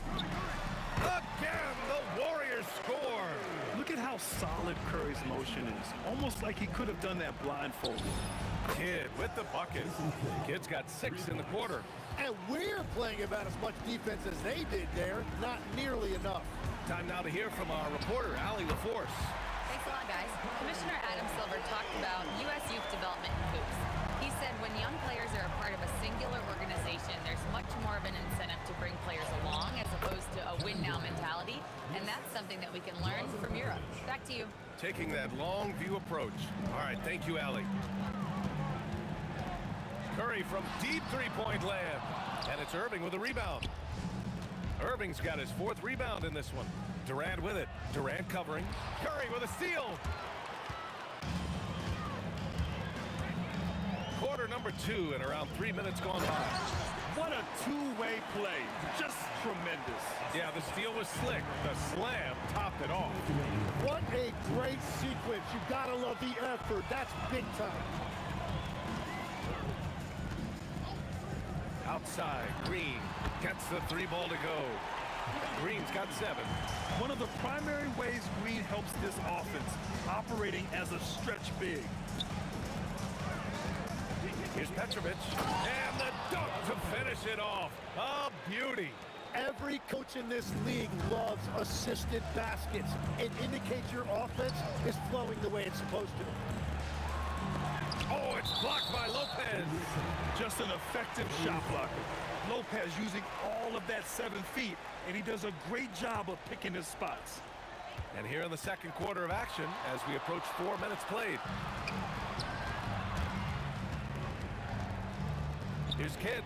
Again, the Warriors score. Look at how solid Curry's motion is. Almost like he could have done that blindfolded. Kidd with the bucket. Kidd's got 6 in the quarter. And we're playing about as much defense as they did there. Not nearly enough. Time now to hear from our reporter, Allie LaForce. Thanks a lot, guys. Commissioner Adam Silver talked about U.S. youth development in hoops. He said when young players are a part of a singular organization, there's much more of an incentive to bring players along as opposed to a win-now mentality, and that's something that we can learn from Europe. Back to you. Taking that long view approach. All right, thank you, Allie. Curry from deep three-point land, and it's Irving with a rebound. Irving's got his 4th rebound in this one. Durant with it. Durant covering. Curry with a steal. Quarter number 2 and around 3 minutes gone by. What a two-way play. Just tremendous. Yeah, the steal was slick. The slam topped it off. What a great sequence. You gotta love the effort. That's big time. Outside, Green gets the 3 ball to go. Green's got 7. One of the primary ways Green helps this offense, operating as a stretch big. Here's Petrovic, and the dunk to finish it off. A beauty. Every coach in this league loves assisted baskets. It indicates your offense is flowing the way it's supposed to. Oh, it's blocked by Lopez. Just an effective shot blocker. Lopez using all of that 7 feet, and he does a great job of picking his spots. And here in the second quarter of action, as we approach 4 minutes played. Here's Kidd.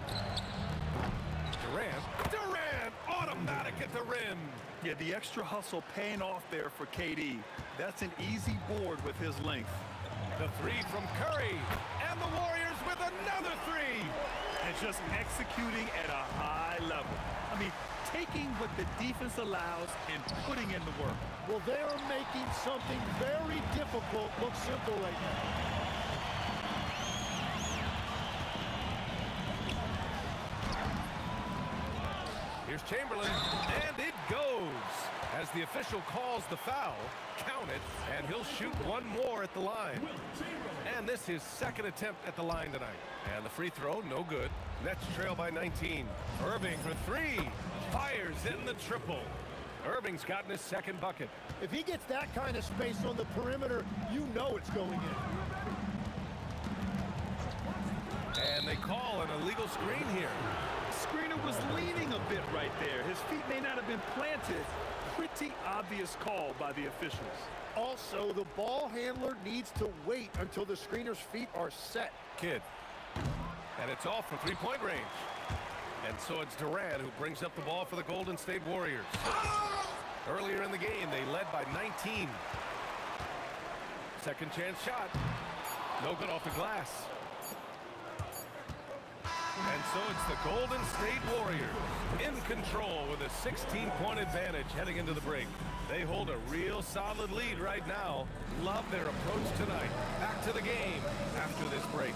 Durant, automatic at the rim. Yeah, the extra hustle paying off there for KD. That's an easy board with his length. The 3 from Curry, and the Warriors with another 3. And just executing at a high level. I mean, taking what the defense allows and putting in the work. Well, they're making something very difficult look simple right now. Here's Chamberlain, and it goes. As the official calls the foul, count it, and he'll shoot 1 more at the line. And this is his 2nd attempt at the line tonight. And the free throw, no good. Nets trail by 19. Irving for 3. Fires in the triple. Irving's gotten his 2nd bucket. If he gets that kind of space on the perimeter, you know it's going in. And they call an illegal screen here. Screener was leaning a bit right there. His feet may not have been planted. Pretty obvious call by the officials. Also, the ball handler needs to wait until the screener's feet are set. Kidd. And it's off from 3-point range. And so it's Durant who brings up the ball for the Golden State Warriors. Earlier in the game, they led by 19. Second chance shot. No good off the glass. And so it's the Golden State Warriors in control with a 16-point advantage heading into the break. They hold a real solid lead right now. Love their approach tonight. Back to the game after this break.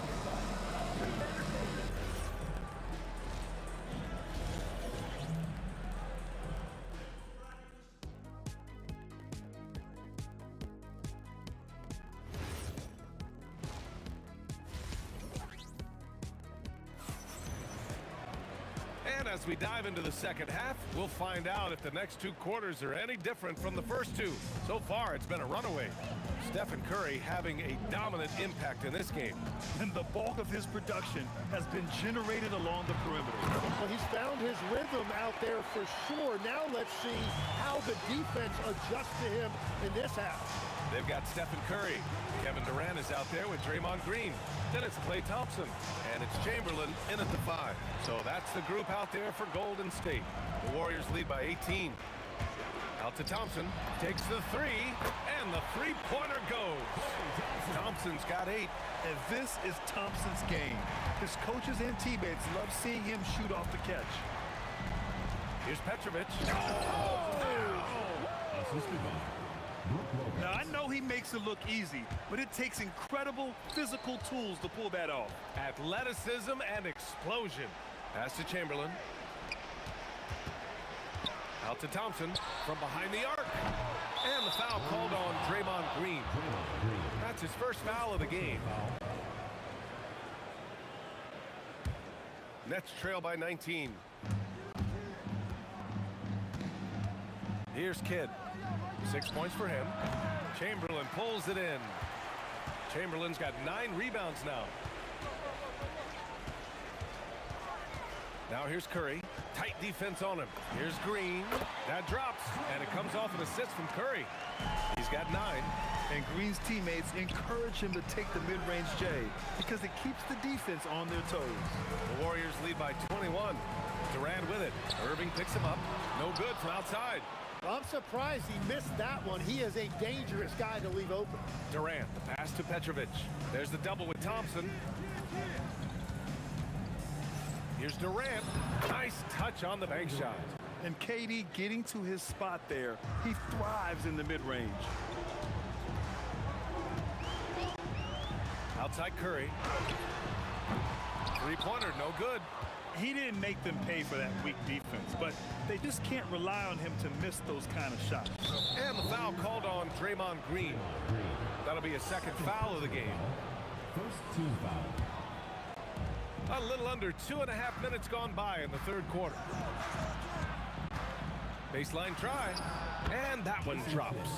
And as we dive into the second half, we'll find out if the next 2 quarters are any different from the first 2. So far, it's been a runaway. Stephen Curry having a dominant impact in this game. And the bulk of his production has been generated along the perimeter. Well, he's found his rhythm out there for sure. Now let's see how the defense adjusts to him in this half. They've got Stephen Curry. Kevin Durant is out there with Draymond Green. Then it's Klay Thompson. And it's Chamberlain in at the 5. So that's the group out there for Golden State. The Warriors lead by 18. Out to Thompson. Takes the three, and the three-pointer goes. Thompson's got 8. And this is Thompson's game. His coaches and teammates love seeing him shoot off the catch. Here's Petrovic. Now, I know he makes it look easy, but it takes incredible physical tools to pull that off. Athleticism and explosion. Pass to Chamberlain. Out to Thompson from behind the arc. And the foul called on Draymond Green. That's his first foul of the game. Nets trail by 19. Here's Kidd. 6 points for him. Chamberlain pulls it in. Chamberlain's got 9 rebounds now. Now here's Curry. Tight defense on him. Here's Green. That drops, and it comes off an assist from Curry. He's got 9. And Green's teammates encourage him to take the mid-range J because it keeps the defense on their toes. The Warriors lead by 21. Durant with it. Irving picks him up. No good from outside. I'm surprised he missed that one. He is a dangerous guy to leave open. Durant, the pass to Petrovic. There's the double with Thompson. Here's Durant. Nice touch on the bank shot. And KD getting to his spot there. He thrives in the mid-range. Outside Curry. Three-pointer, no good. He didn't make them pay for that weak defense, but they just can't rely on him to miss those kind of shots. And the foul called on Draymond Green. That'll be a second foul of the game. First team foul. A little under 2.5 minutes gone by in the third quarter. Baseline try, and that one drops.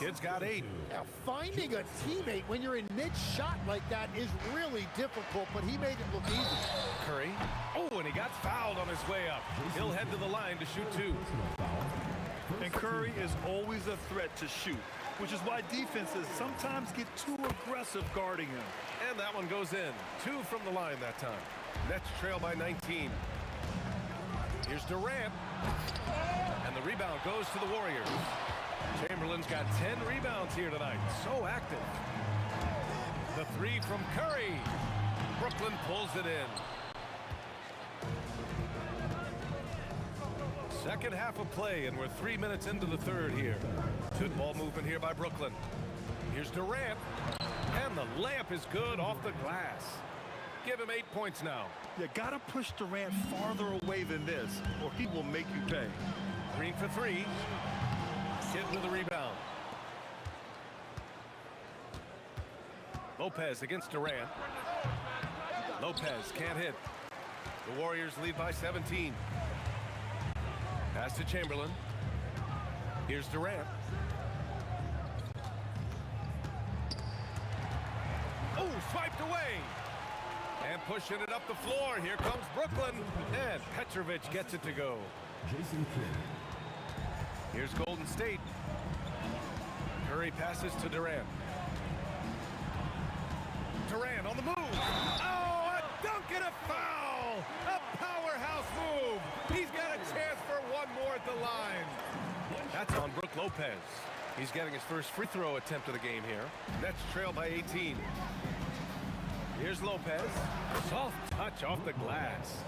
Kid's got 8. Now, finding a teammate when you're in mid-shot like that is really difficult, but he made it look easy. Curry. Oh, and he got fouled on his way up. He'll head to the line to shoot 2. And Curry is always a threat to shoot, which is why defenses sometimes get too aggressive guarding him. And that one goes in. 2 from the line that time. Nets trail by 19. Here's Durant. And the rebound goes to the Warriors. Chamberlain's got 10 rebounds here tonight. So active. The 3 from Curry. Brooklyn pulls it in. Second half of play, and we're 3 minutes into the third here. Good ball movement here by Brooklyn. Here's Durant. And the layup is good off the glass. Give him 8 points now. You gotta push Durant farther away than this, or he will make you pay. Green for 3. Kidd with the rebound. Lopez against Durant. Lopez can't hit. The Warriors lead by 17. Pass to Chamberlain. Here's Durant. Oh, swiped away. And pushing it up the floor. Here comes Brooklyn. And Petrovic gets it to go. Jason Kidd. Here's Golden State. Curry passes to Durant. Durant on the move. Oh, a dunk and a foul. A powerhouse move. He's got a chance for one more at the line. That's on Brook Lopez. He's getting his first free throw attempt of the game here. Nets trail by 18. Here's Lopez. Soft touch off the glass.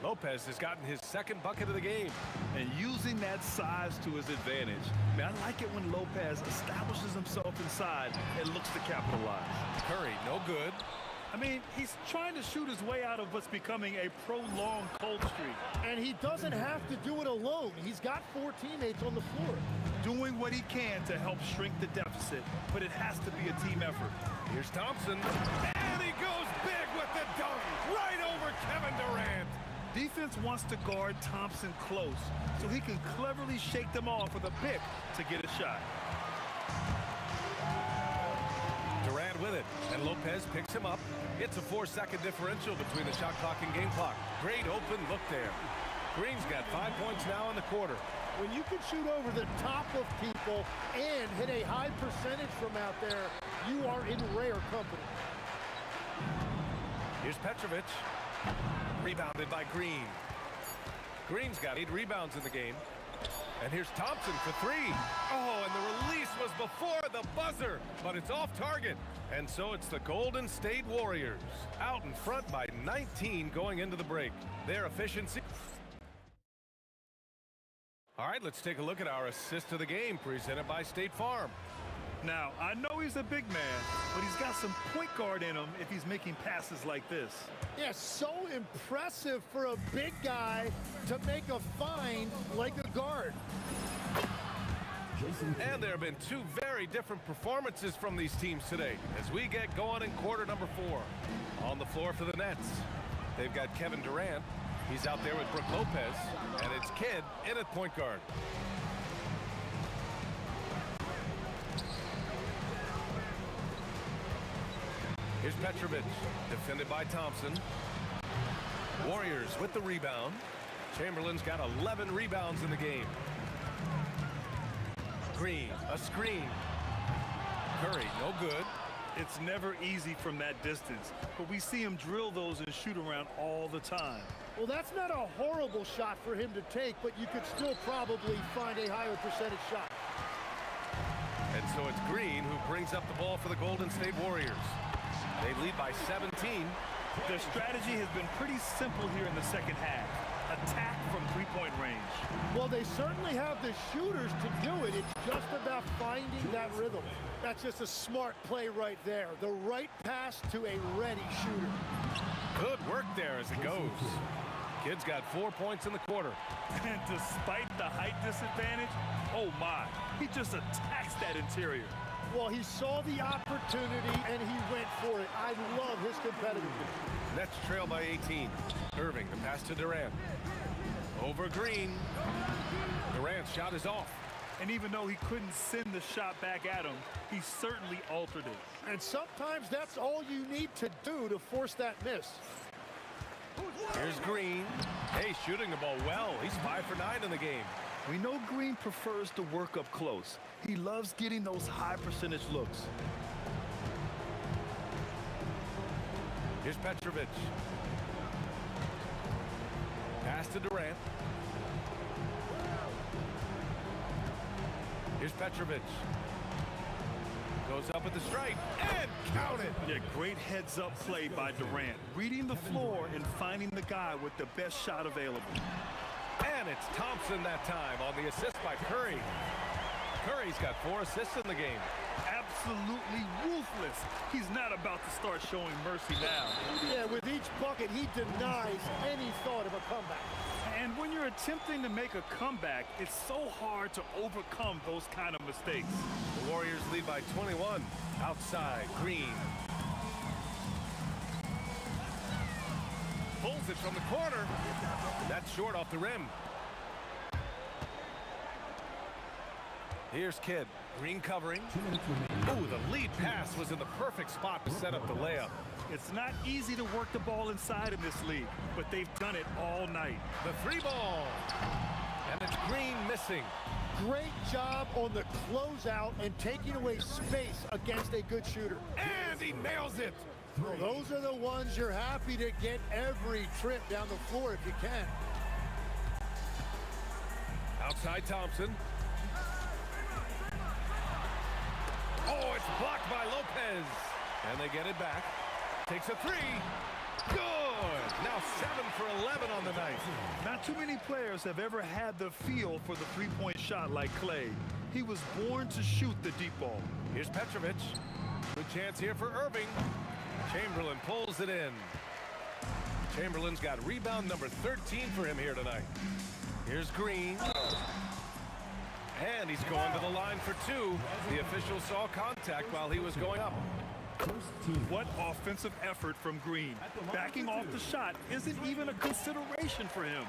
Lopez has gotten his second bucket of the game. And using that size to his advantage. Man, I like it when Lopez establishes himself inside and looks to capitalize. Curry, no good. I mean, he's trying to shoot his way out of what's becoming a prolonged cold streak. And he doesn't have to do it alone. He's got 4 teammates on the floor. Doing what he can to help shrink the deficit, but it has to be a team effort. Here's Thompson. And he goes big with the dunk right over Kevin Durant. Defense wants to guard Thompson close so he can cleverly shake them off with a pick to get a shot. Durant with it, and Lopez picks him up. It's a 4-second differential between the shot clock and game clock. Great open look there. Green's got 5 points now in the quarter. When you can shoot over the top of people and hit a high percentage from out there, you are in rare company. Here's Petrovic. Rebounded by Green. Green's got 8 rebounds in the game. And here's Thompson for three. Oh, and the release was before the buzzer, but it's off target. And so it's the Golden State Warriors out in front by 19 going into the break. Their efficiency. All right, let's take a look at our assist of the game presented by State Farm. Now, I know he's a big man, but he's got some point guard in him if he's making passes like this. Yeah, so impressive for a big guy to make a find like a guard. And there have been two very different performances from these teams today as we get going in quarter number 4. On the floor for the Nets, they've got Kevin Durant. He's out there with Brook Lopez, and it's Kidd in at point guard. Here's Petrovic, defended by Thompson. Warriors with the rebound. Chamberlain's got 11 rebounds in the game. Green, a screen. Curry, no good. It's never easy from that distance, but we see him drill those and shoot around all the time. Well, that's not a horrible shot for him to take, but you could still probably find a higher percentage shot. And so it's Green who brings up the ball for the Golden State Warriors. They lead by 17. Their strategy has been pretty simple here in the second half. Attack from three-point range. Well, they certainly have the shooters to do it. It's just about finding that rhythm. That's just a smart play right there. The right pass to a ready shooter. Good work there as it goes. Kid's got 4 points in the quarter. And despite the height disadvantage, oh my, he just attacks that interior. Well, he saw the opportunity and he went for it. I love his competitiveness. Nets trail by 18. Irving, the pass to Durant. Over Green. Durant's shot is off. And even though he couldn't send the shot back at him, he certainly altered it. And sometimes that's all you need to do to force that miss. Here's Green. Hey, shooting the ball well. He's 5 for 9 in the game. We know Green prefers to work up close. He loves getting those high percentage looks. Here's Petrovic. Pass to Durant. Here's Petrovic. Goes up at the stripe and count it. Yeah, great heads-up play by Durant. Reading the floor and finding the guy with the best shot available. And it's Thompson that time on the assist by Curry. Curry's got 4 assists in the game. Absolutely ruthless. He's not about to start showing mercy now. Yeah, with each bucket, he denies any thought of a comeback. And when you're attempting to make a comeback, it's so hard to overcome those kind of mistakes. The Warriors lead by 21. Outside, Green. Pulls it from the corner. That's short off the rim. Here's Kidd. Green covering. Oh, the lead pass was in the perfect spot to set up the layup. It's not easy to work the ball inside in this league, but they've done it all night. The 3 ball. And it's Green missing. Great job on the closeout and taking away space against a good shooter. And he nails it. Well, those are the ones you're happy to get every trip down the floor if you can. Outside Thompson. Oh, it's blocked by Lopez. And they get it back. Takes a 3. Good. Now 7 for 11 on the night. Not too many players have ever had the feel for the three-point shot like Clay. He was born to shoot the deep ball. Here's Petrovic. Good chance here for Irving. Chamberlain pulls it in. Chamberlain's got rebound number 13 for him here tonight. Here's Green. And he's going to the line for 2. The official saw contact while he was going up. What offensive effort from Green. Backing off the shot isn't even a consideration for him.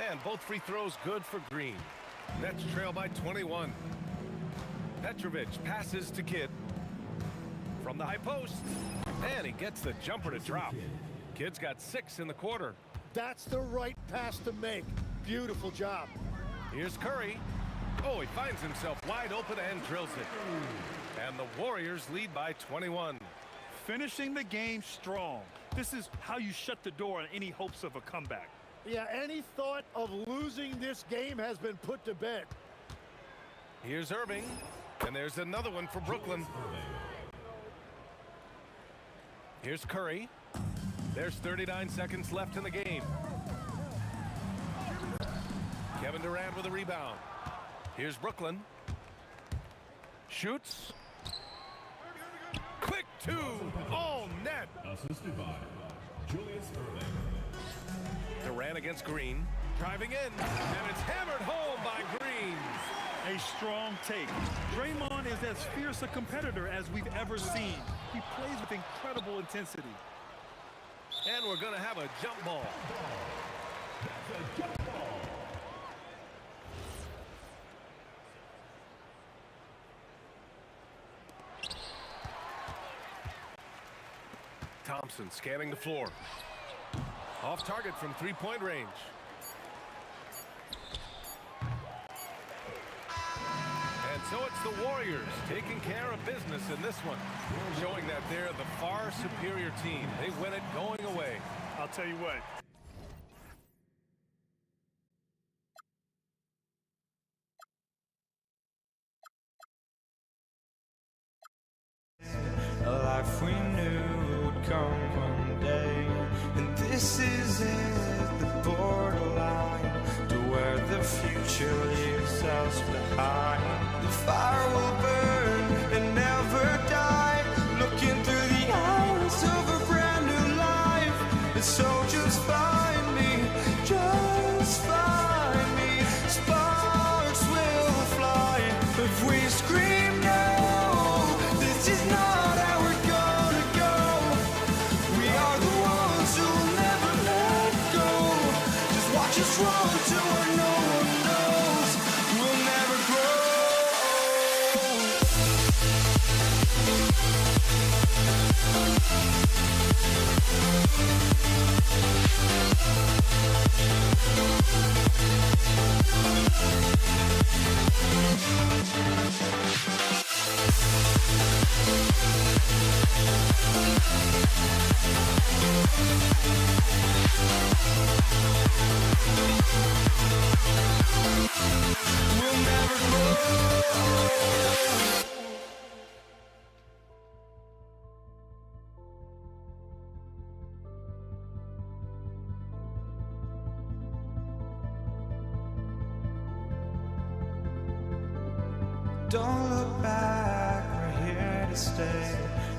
And both free throws good for Green. Nets trail by 21. Petrovic passes to Kidd. From the high post. And he gets the jumper to drop. Kidd's got 6 in the quarter. That's the right pass to make. Beautiful job. Here's Curry. Oh, he finds himself wide open and drills it. And the Warriors lead by 21. Finishing the game strong. This is how you shut the door on any hopes of a comeback. Yeah, any thought of losing this game has been put to bed. Here's Irving, and there's another one for Brooklyn. Here's Curry. There's 39 seconds left in the game. Kevin Durant with a rebound. Here's Brooklyn. Shoots. Quick two. All net. Assisted by Julius Erving. Durant against Green. Driving in. And it's hammered home by Green. A strong take. Draymond is as fierce a competitor as we've ever seen. He plays with incredible intensity. And we're going to have a jump ball. That's a jump ball. Thompson scanning the floor. Off target from three-point range. And so it's the Warriors taking care of business in this one, showing that they're the far superior team. They win it going away. I'll tell you what. A life we knew would come one day, and this is it, the borderline to where the future leaves us behind. The fire will burn and never die, looking through the eyes of a brand new life. And so just find me, just find me. Sparks will fly if we scream no. This is not how we're gonna go. We are the ones who'll never let go. Just watch us run to where no one knows. We'll never grow. We'll never grow. Don't look back, we're here to stay.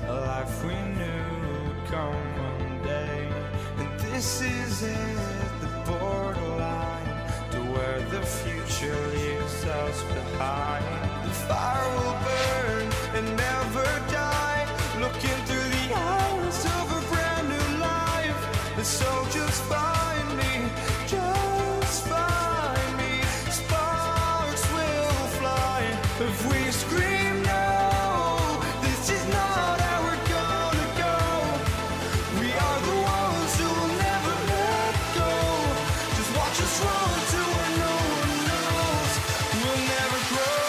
A life we knew would come one day. And this is it, the borderline to where the future leaves us behind. The fire will burn and never die, looking through the eyes of a brand new life. And so just find me, just find me. Sparks will fly if we scream no. This is not how we're gonna go. We are the ones who will never let go. Just watch us run to where no one knows. We'll never grow.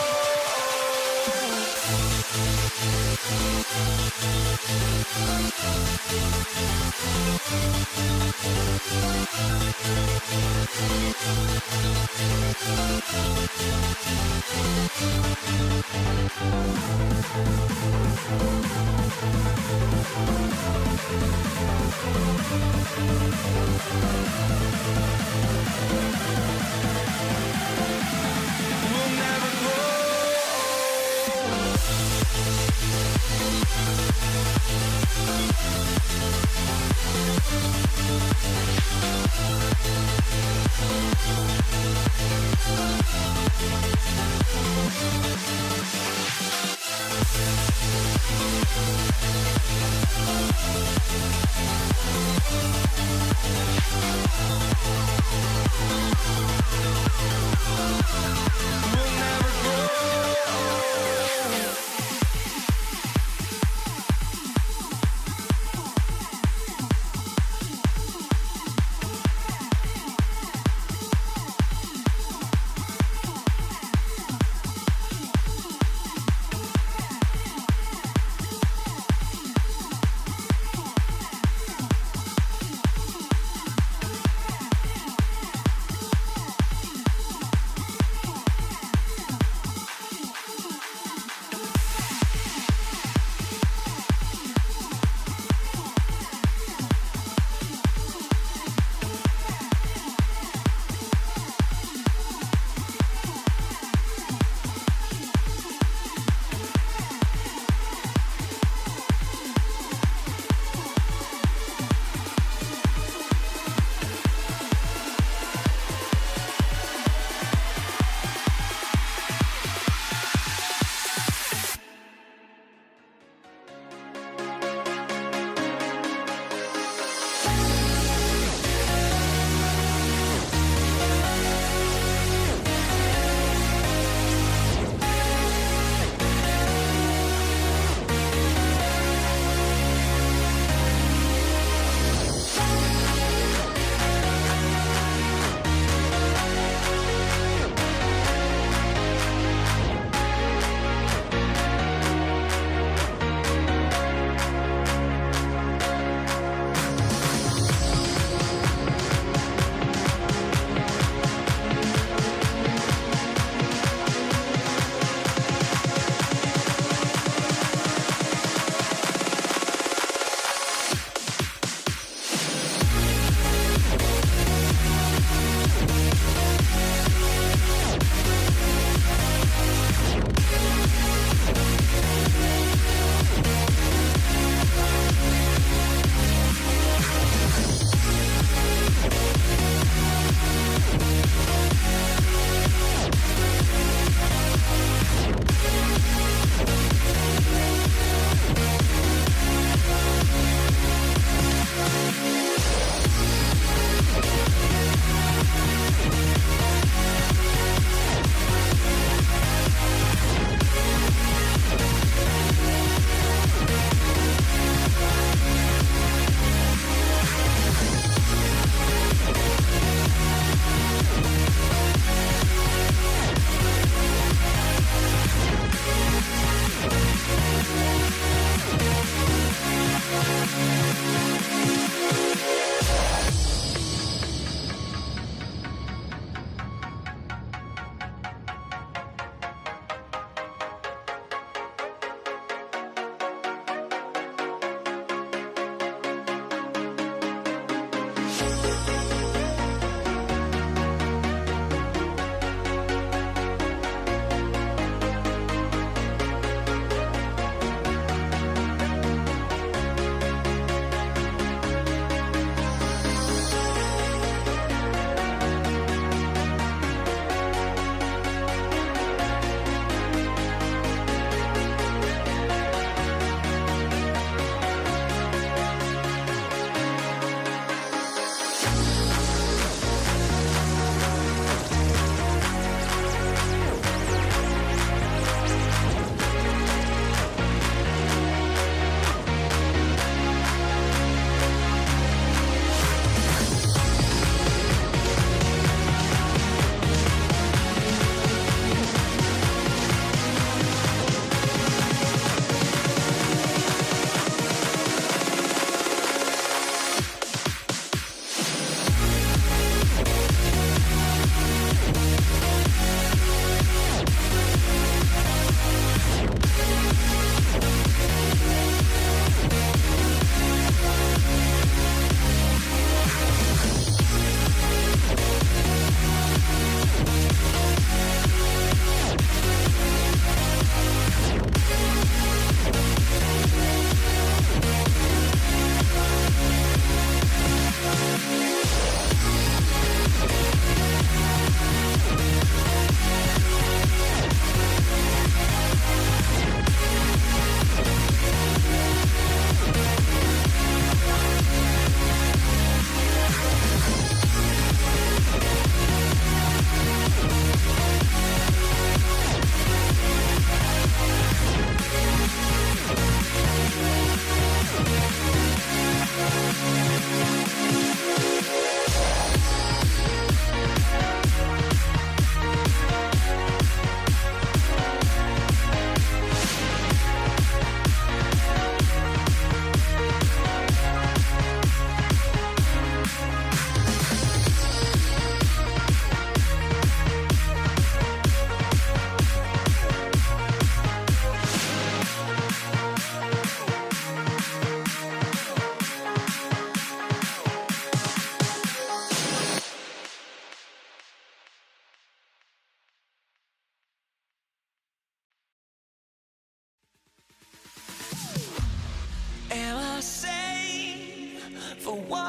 We'll never grow. We'll never grow.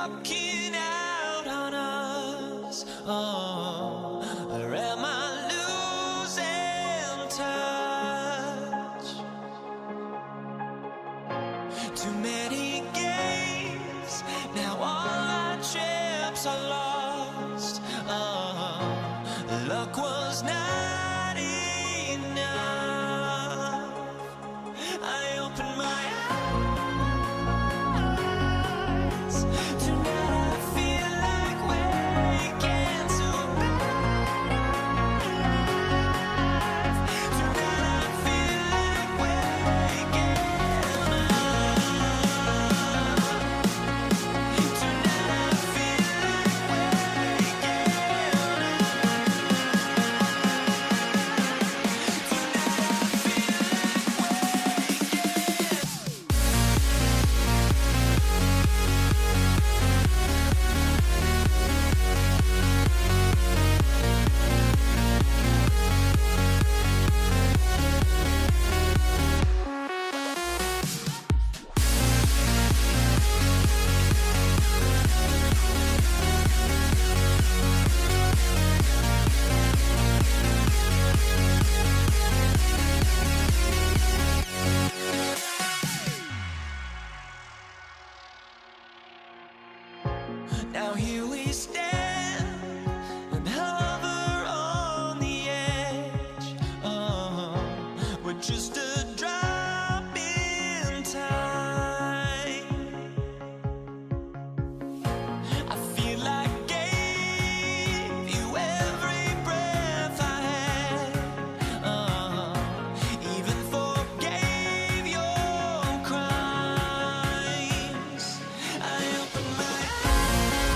walking out on us. Oh, or am I losing touch? Too many games, now all our chips are lost. Oh, luck was not enough. I opened my eyes. Tonight I feel like waking to a better life. Tonight I feel like waking up. Tonight I feel like now here we stand and hover on the edge. Oh, we're just a drop in time. I feel like I gave you every breath I had. Oh, even forgave your crimes. I opened my eyes.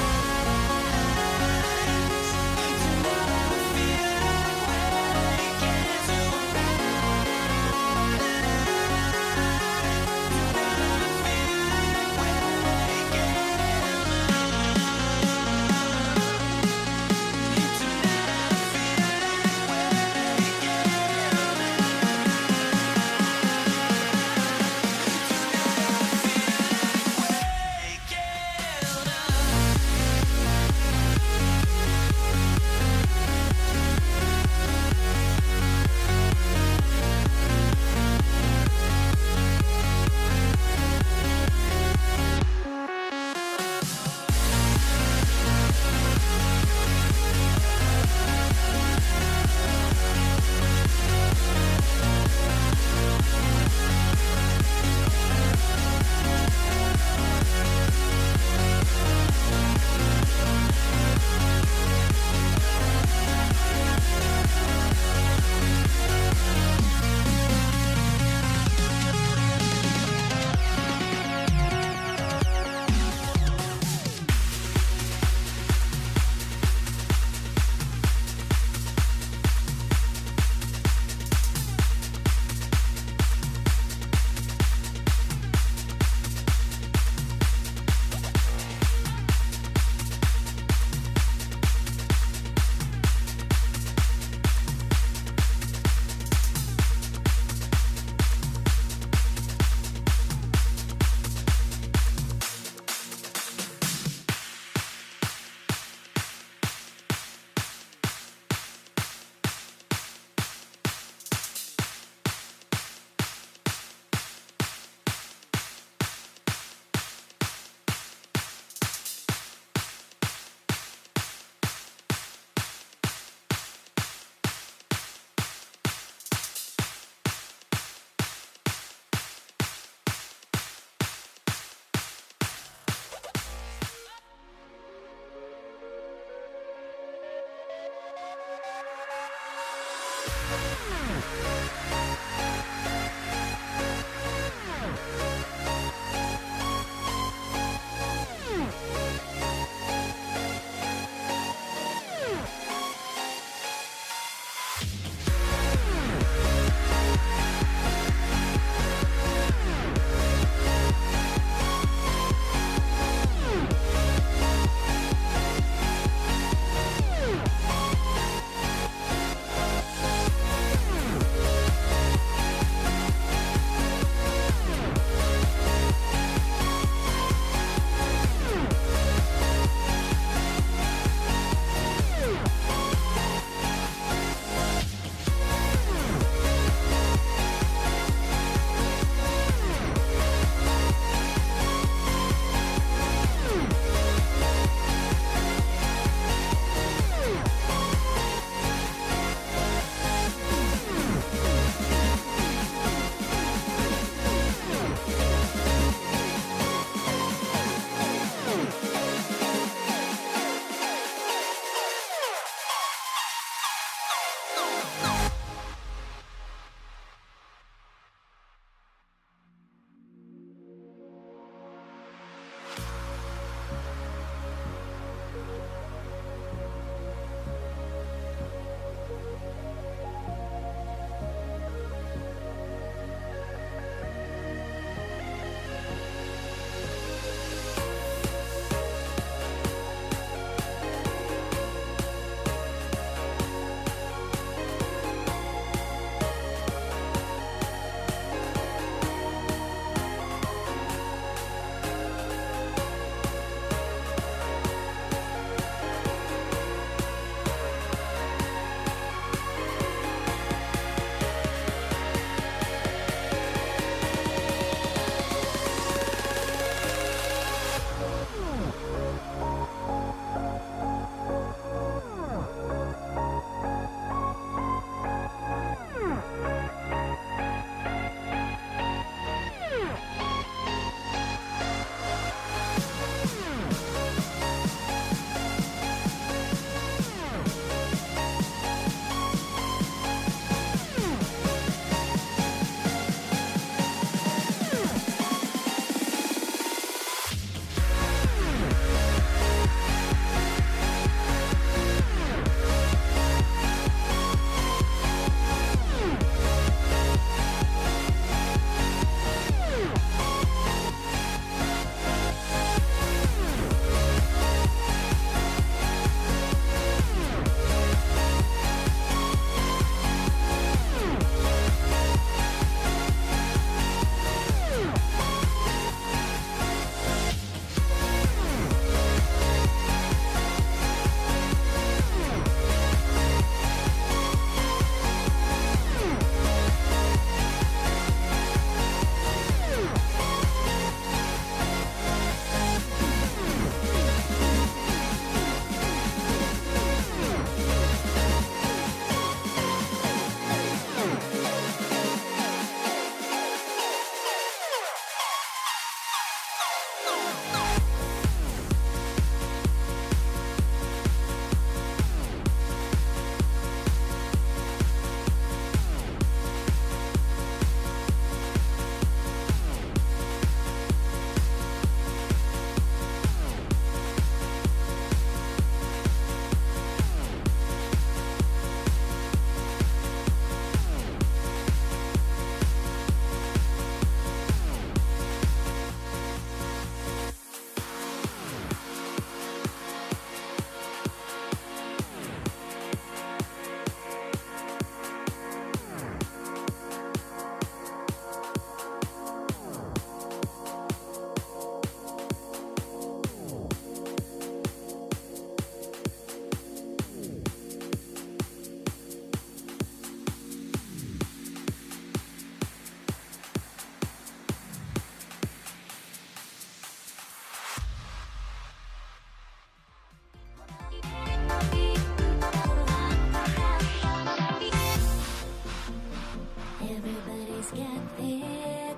Tonight I feel like waking to a better life.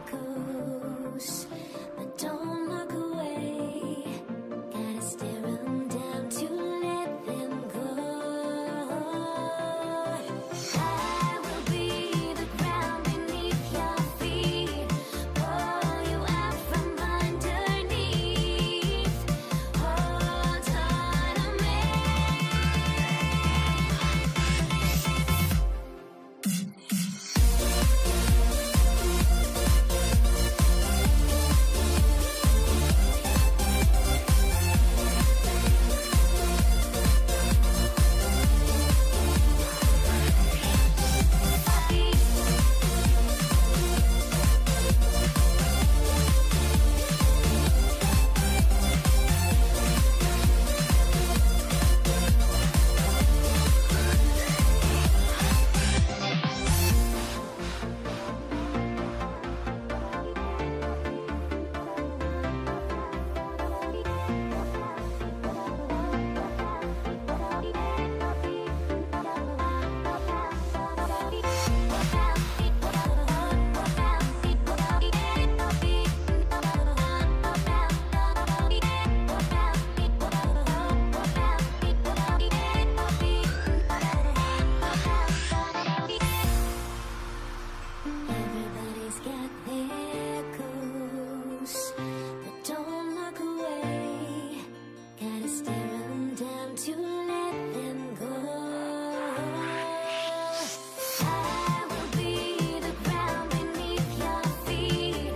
echoes, but don't look away. Gotta stare 'em down to let them go. I will be the ground beneath your feet, pull you out from underneath. Hold on to me. Everybody's got their goals, but don't look away. Gotta stare 'em down to let them go. I will be the ground beneath your feet,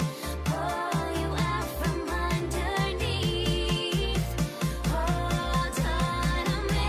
pull you out from underneath. Hold on to me.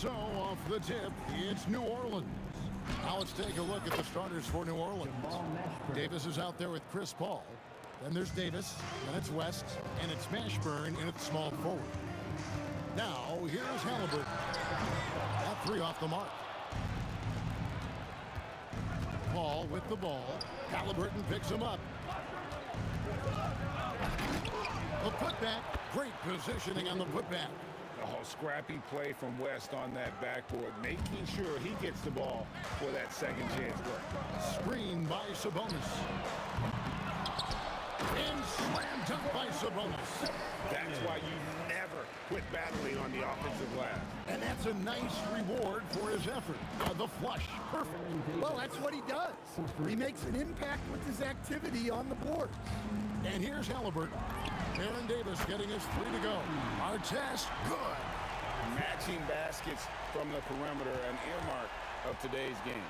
So off the tip, it's New Orleans. Now let's take a look at the starters for New Orleans. Davis is out there with Chris Paul. Then there's Davis, then it's West, and it's Mashburn in at small forward. Now, here's Halliburton. That three off the mark. Paul with the ball. Halliburton picks him up. The putback. Great positioning on the putback. Oh, scrappy play from West on that backboard, making sure he gets the ball for that second chance work. Screen by Sabonis. And slam dunk by Sabonis. That's why you never quit battling on the offensive glass. And that's a nice reward for his effort. The flush. Perfect. Well, that's what he does. He makes an impact with his activity on the boards. And here's Halliburton. Aaron Davis getting his three to go. Artest, good. Matching baskets from the perimeter, an earmark of today's game.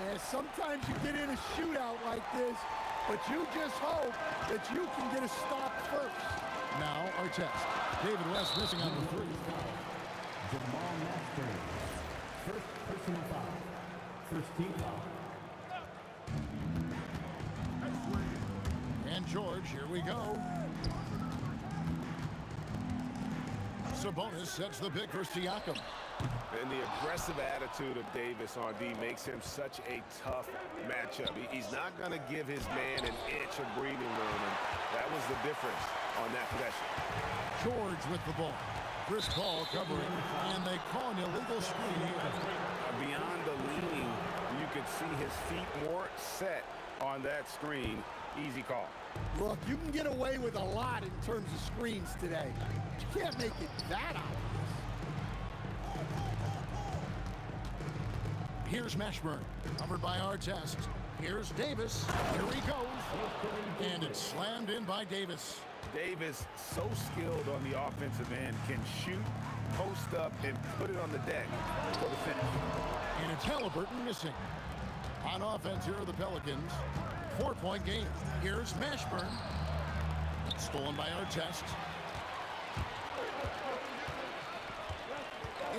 Yeah, sometimes you get in a shootout like this, but you just hope that you can get a stop first. Now Artest. David West missing on the three. Jamal Mashburn. First personal foul. First team foul. And George, here we go. Sabonis sets the pick for Siakam. And the aggressive attitude of Davis on D makes him such a tough matchup. He's not going to give his man an inch of breathing room, and that was the difference on that possession. George with the ball. Chris Paul covering, and they call an illegal screen here. Beyond the leaning, you could see his feet more set on that screen. Easy call. Look, you can get away with a lot in terms of screens today. You can't make it that obvious. Here's Mashburn, covered by Artest. Here's Davis. Here he goes. And it's slammed in by Davis. Davis, so skilled on the offensive end, can shoot, post up, and put it on the deck for the finish. And it's Halliburton missing. On offense, here are the Pelicans. 4-point game. Here's Mashburn. Stolen by Artest.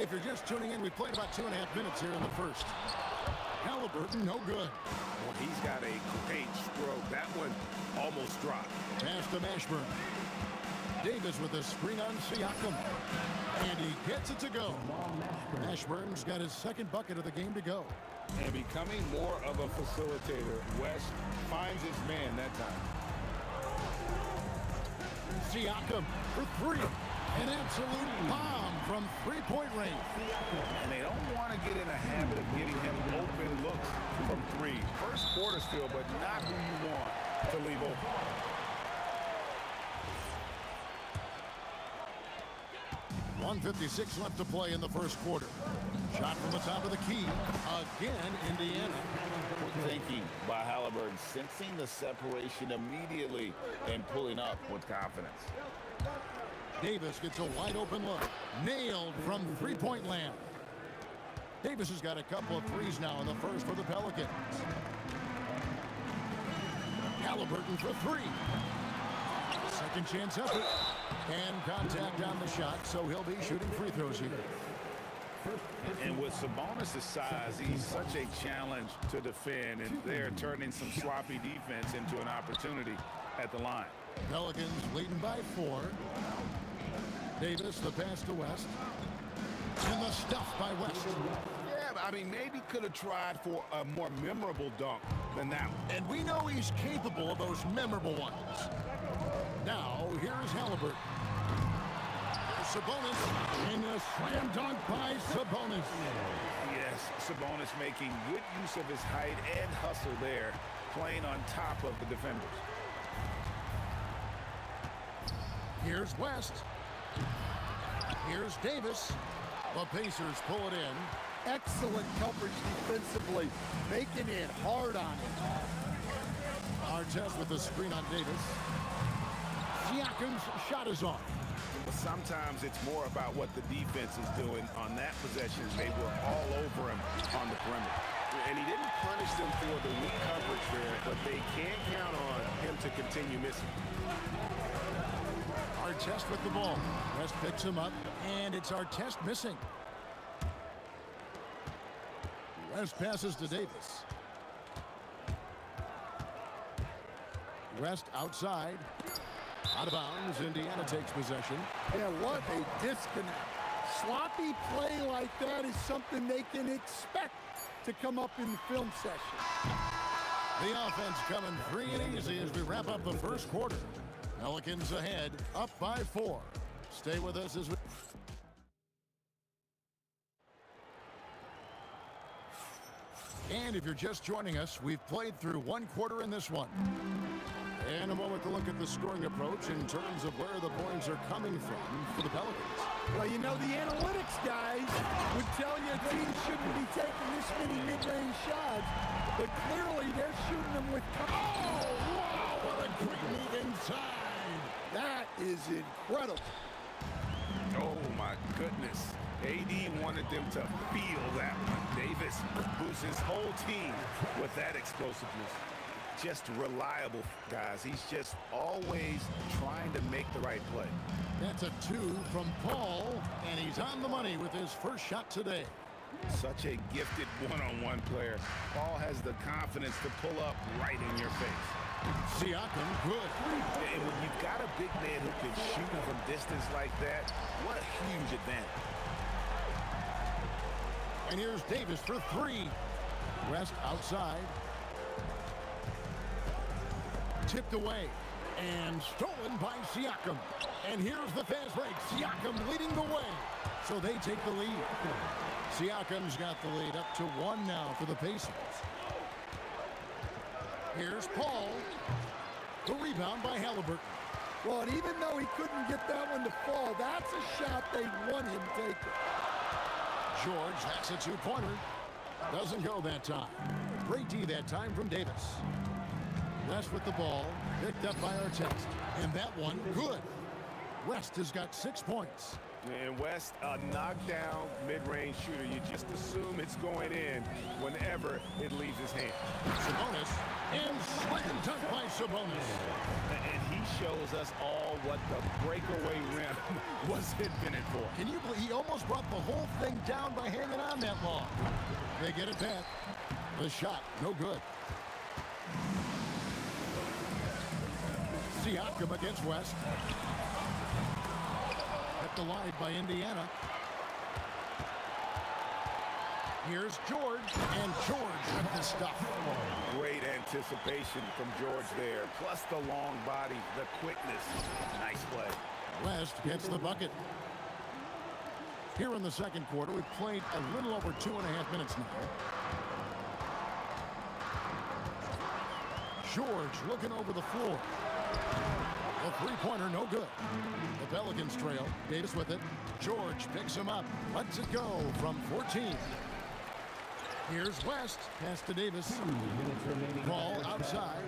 If you're just tuning in, we played about 2.5 minutes here in the first. Halliburton, no good. Well, he's got a great stroke. That one almost dropped. Pass to Mashburn. Davis with a screen on Siakam. And he gets it to go. Mashburn's got his second bucket of the game to go. And becoming more of a facilitator, West finds his man that time. Siakam for three. An absolute bomb from three-point range. And they don't want to get in a habit of getting him open looks from three. First quarter still, but not who you want to leave open. .156 left to play in the first quarter. Shot from the top of the key. Again, Indiana. Good thinking by Halliburton, sensing the separation immediately and pulling up with confidence. Davis gets a wide open look. Nailed from three-point land. Davis has got a couple of threes now in the first for the Pelicans. Halliburton for three. Second chance effort. And contact on the shot, so he'll be shooting free throws here. And with Sabonis' size, he's such a challenge to defend, and they're turning some sloppy defense into an opportunity at the line. Pelicans leading by 4. Davis, the pass to West. And the stuff by West. Yeah, I mean, maybe could have tried for a more memorable dunk than that one. And we know he's capable of those memorable ones. Now, here's Halliburton. Sabonis, and a slam dunk by Sabonis. Yes, Sabonis making good use of his height and hustle there, playing on top of the defenders. Here's West. Here's Davis. The Pacers pull it in. Excellent coverage defensively, making it hard on him. Artest with the screen on Davis. Siakam's shot is off. But sometimes it's more about what the defense is doing on that possession. They were all over him on the perimeter. And he didn't punish them for the weak coverage there, but they can't count on him to continue missing. Artest with the ball. West picks him up, and it's Artest missing. West passes to Davis. West outside. Out of bounds. Indiana takes possession. Yeah, what a disconnect. Sloppy play like that is something they can expect to come up in the film session. The offense coming free and easy as we wrap up the first quarter. Pelicans ahead, up by 4. Stay with us as we... And if you're just joining us, we've played through one quarter in this one. And a moment to look at the scoring approach in terms of where the points are coming from for the Pelicans. Well, you know, the analytics guys would tell you teams shouldn't be taking this many mid-range shots, but clearly they're shooting them with... Oh, wow, what a great move inside. That is incredible. Oh, my goodness. AD wanted them to feel that one. Davis boosts his whole team with that explosiveness. Just reliable, guys. He's just always trying to make the right play. That's a 2 from Paul, and he's on the money with his first shot today. Such a gifted one-on-one player. Paul has the confidence to pull up right in your face. Siakam, good. And when you've got a big man who can shoot from distance like that, what a huge advantage. And here's Davis for 3. West outside. Tipped away and stolen by Siakam. And here's the fast break. Siakam leading the way. So they take the lead. Siakam's got the lead up to 1 now for the Pacers. Here's Paul. The rebound by Halliburton. Well, and even though he couldn't get that one to fall, that's a shot they want him taking. George, that's a 2-pointer. Doesn't go that time. Great D that time from Davis. West with the ball, picked up by Artest. And that one, good. West has got 6 points. And West, a knockdown mid-range shooter. You just assume it's going in whenever it leaves his hand. Sabonis, and slam dunk by Sabonis. And he shows us all what the breakaway rim was invented for. Can you believe he almost brought the whole thing down by hanging on that long? They get it back. The shot, no good. Siakam against West. Kept alive by Indiana. Here's George, and George with the stuff. Great anticipation from George there, plus the long body, the quickness. Nice play. West gets the bucket. Here in the second quarter, we've played a little over 2.5 minutes now. George looking over the floor. A 3-pointer, no good. The Pelicans trail. Davis with it. George picks him up. Lets it go from 14. Here's West. Pass to Davis. Paul outside.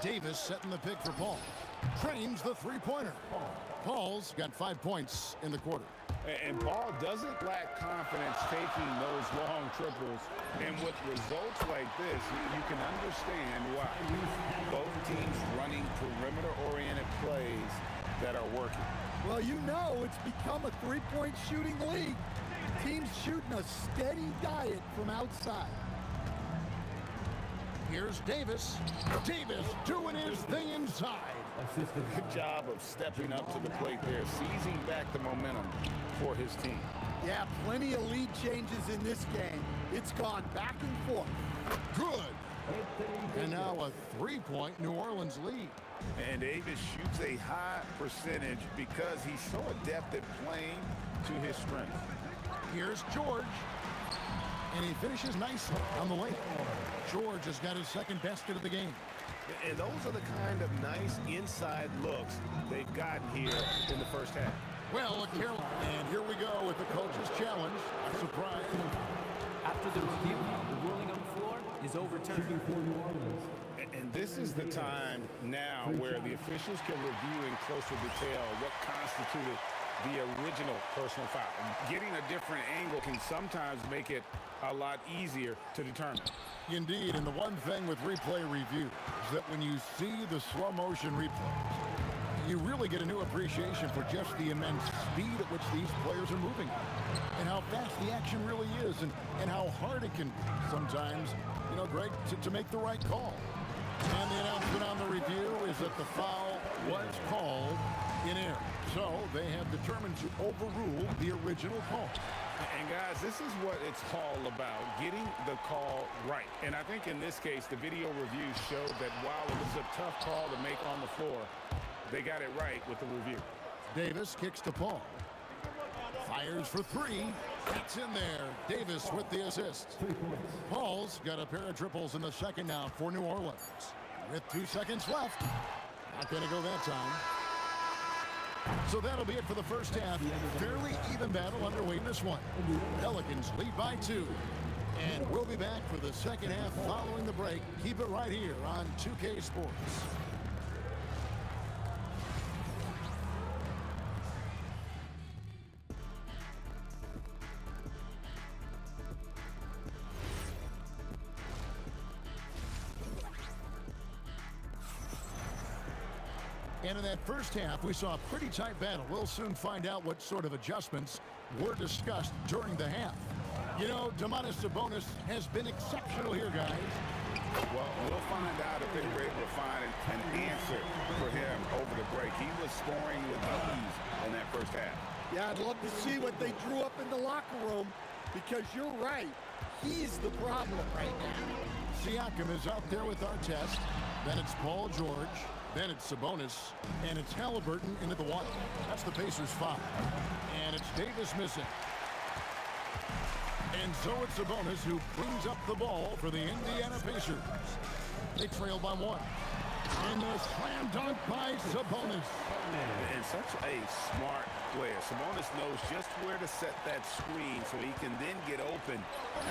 Davis setting the pick for Paul. Trains the 3-pointer. Paul's got 5 points in the quarter. And Paul doesn't lack confidence taking those long triples. And with results like this, you can understand why. Both teams running perimeter-oriented plays that are working. Well, you know it's become a 3-point shooting league. Teams shooting a steady diet from outside. Here's Davis. Davis doing his thing inside. Good job of stepping up to the plate there, seizing back the momentum for his team. Yeah, plenty of lead changes in this game. It's gone back and forth. Good. And now a 3-point New Orleans lead. And Davis shoots a high percentage because he's so adept at playing to his strength. Here's George. And he finishes nicely on the lane. George has got his second basket of the game. And those are the kind of nice inside looks they've gotten here in the first half. Well, and here we go with the coach's challenge. A surprise. After the review, the ruling on the floor is overturned. And this is the time now where the officials can review in closer detail what constituted the original personal foul. Getting a different angle can sometimes make it a lot easier to determine. Indeed, and the one thing with replay review is that when you see the slow motion replay, You really get a new appreciation for just the immense speed at which these players are moving and how fast the action really is and how hard it can be sometimes, you know, Greg, to make the right call. And the announcement on the review is that the foul was called in air. So they have determined to overrule the original call. And guys, this is what it's all about, getting the call right. And I think in this case, the video review showed that while it was a tough call to make on the floor, they got it right with the review. Davis kicks to Paul. Fires for three. That's in there. Davis with the assist. Paul's got a pair of triples in the second now for New Orleans. With 2 seconds left. Not going to go that time. So that'll be it for the first half. Fairly even battle underway in this one. Pelicans lead by 2. And we'll be back for the second half following the break. Keep it right here on 2K Sports. And in that first half, we saw a pretty tight battle. We'll soon find out what sort of adjustments were discussed during the half. You know, Domantas Sabonis has been exceptional here, guys. Well, we'll find out if they were able to find an answer for him over the break. He was scoring with ease in that first half. Yeah, I'd love to see what they drew up in the locker room because you're right. He's the problem right now. Siakam is out there with Artest. Then it's Paul George. Then it's Sabonis, and it's Halliburton into the one. That's the Pacers' foul. And it's Davis missing. And so it's Sabonis who brings up the ball for the Indiana Pacers. They trail by 1. And a slam dunk by Sabonis. And such a smart player. Sabonis knows just where to set that screen so he can then get open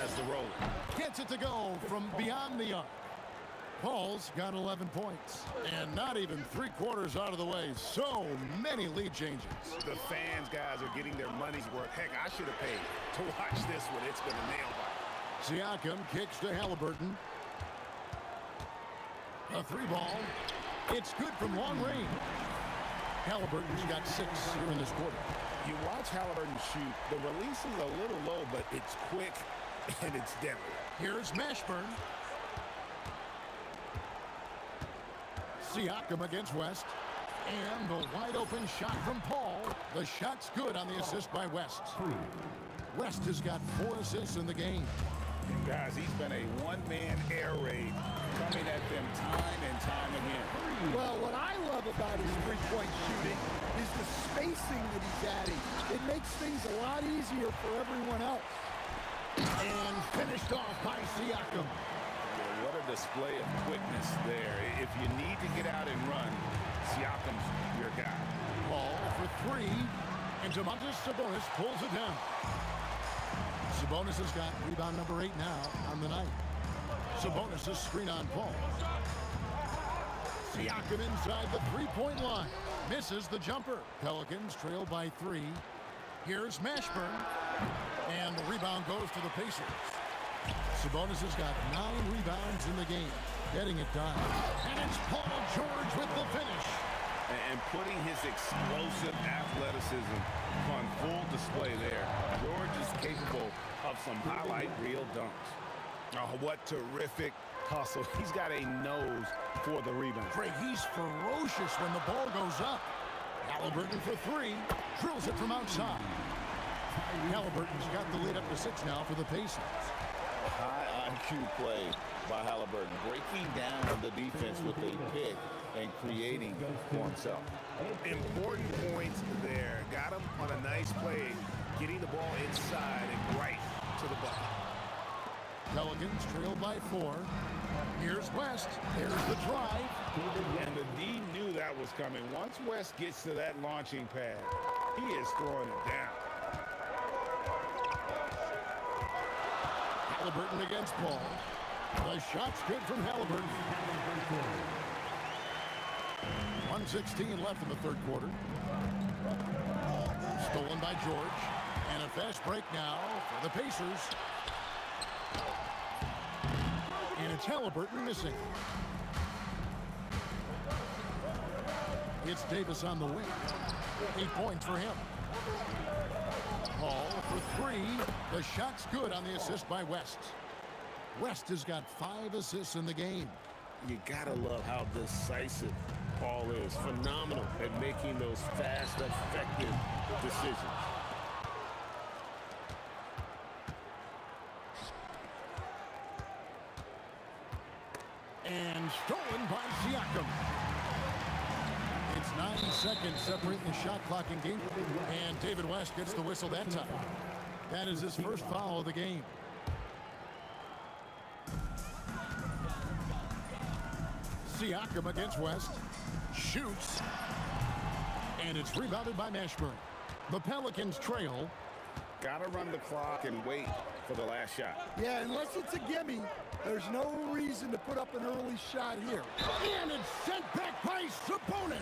as the roller. Gets it to go from beyond the arc. Paul's got 11 points, and not even 3/4 out of the way. So many lead changes. The fans, guys, are getting their money's worth. Heck, I should have paid to watch this one. It's been a nail biter. Siakam kicks to Halliburton. A 3-ball. It's good from long range. Halliburton's got 6 here in this quarter. You watch Halliburton shoot. The release is a little low, but it's quick and it's deadly. Here's Mashburn. Siakam against West. And the wide open shot from Paul. The shot's good on the assist by West. West has got 4 assists in the game. And guys, he's been a one-man air raid coming at them time and time again. Well, what I love about his three-point shooting is the spacing that he's adding. It makes things a lot easier for everyone else. And finished off by Siakam. What a display of quickness there. If you need to get out and run, Siakam's your guy. Ball for 3, and Domantas Sabonis pulls it down. Sabonis has got rebound number 8 now on the night. Sabonis' screen on Paul. Siakam inside the 3-point line. Misses the jumper. Pelicans trail by 3. Here's Mashburn. And the rebound goes to the Pacers. Sabonis has got 9 rebounds in the game, getting it done. And it's Paul George with the finish. And putting his explosive athleticism on full display there. George is capable of some highlight reel dunks. Oh, what terrific hustle. He's got a nose for the rebound. Craig, he's ferocious when the ball goes up. Halliburton for 3, drills it from outside. Halliburton's got the lead up to 6 now for the Pacers. High IQ play by Halliburton, breaking down the defense with a pick and creating for himself. Important points there. Got him on a nice play, getting the ball inside and right to the bucket. Pelicans trail by 4. Here's West. There's the drive. And the D knew that was coming. Once West gets to that launching pad, he is throwing it down. Halliburton against Paul. The shot's good from Halliburton. 1:16 left in the third quarter. Stolen by George. And a fast break now for the Pacers. And it's Halliburton missing. It's Davis on the wing. 8 points for him. Paul for 3. The shot's good on the assist by West. West has got 5 assists in the game. You gotta love how decisive Paul is. Phenomenal at making those fast, effective decisions. And stolen by Siakam. It's 9 seconds separating the shot clock in game. And David West gets the whistle that time. That is his first foul of the game. Siakam against West. Shoots. And it's rebounded by Mashburn. The Pelicans trail. Gotta run the clock and wait for the last shot. Yeah, unless it's a gimme, there's no reason to put up an early shot here. And it's sent back by Sabonis.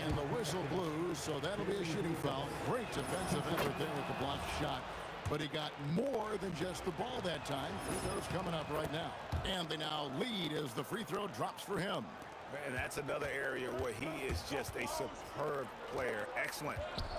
And the whistle blew, so that'll be a shooting foul. Great defensive effort there with the blocked shot. But he got more than just the ball that time. Free throws coming up right now. And they now lead as the free throw drops for him. And that's another area where he is just a superb player. Excellent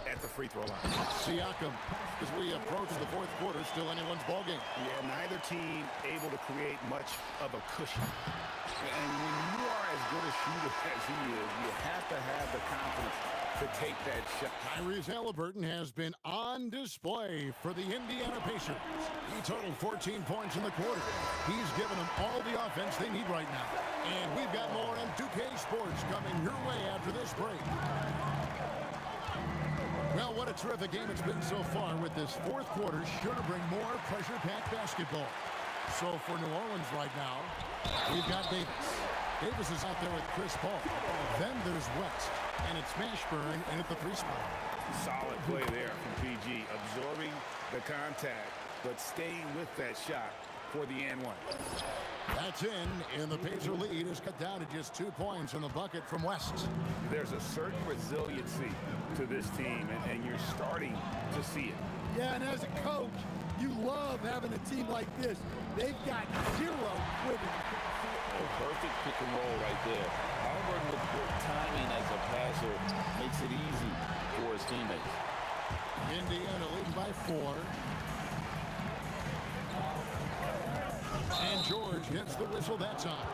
at the free throw line. Siakam, as we approach the fourth quarter, still anyone's ballgame. Yeah, neither team able to create much of a cushion. And when you are as good a shooter as he is, you have to have the confidence to take that shot. Tyrese Halliburton has been on display for the Indiana Pacers. He totaled 14 points in the quarter. He's given them all the offense they need right now. And we've got more on 2K Sports coming your way after this break. Well, what a terrific game it's been so far, with this fourth quarter sure to bring more pressure-packed basketball. So for New Orleans right now, we've got Davis. Davis is out there with Chris Paul. Then there's West, and it's Mashburn in at the 3 spot. Solid play there from PG, absorbing the contact, but staying with that shot for the and one. That's in, and the Pacer lead is cut down to just 2 points in the bucket from West. There's a certain resiliency to this team, and you're starting to see it. Yeah, and as a coach, you love having a team like this. They've got 0 quitting. Perfect pick and roll right there. Halliburton with good timing as a passer makes it easy for his teammates. Indiana leading by 4. And George gets the whistle that time.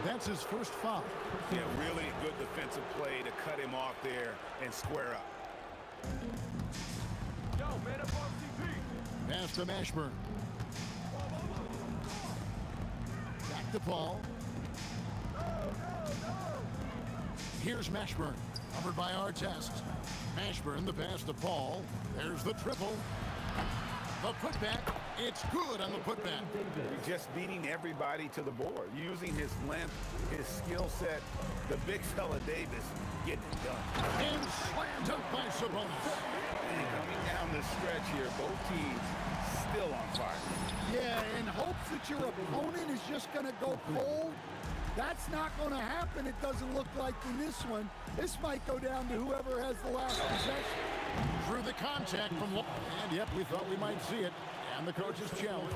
That's his first foul. Yeah, really good defensive play to cut him off there and square up. Pass to Mashburn. Back to Paul. Here's Mashburn, covered by Artest. Mashburn, the pass to Paul. There's the triple. The putback. It's good on the putback. Just beating everybody to the board, using his length, his skill set. The big fella Davis getting it done. And slammed up by Sabonis. And coming down the stretch here, both teams still on fire. Yeah, in hopes that your opponent is just going to go cold. That's not going to happen, it doesn't look like in this one. This might go down to whoever has the last possession. Through the contact from Long. And yep, we thought we might see it. And the coach's challenge.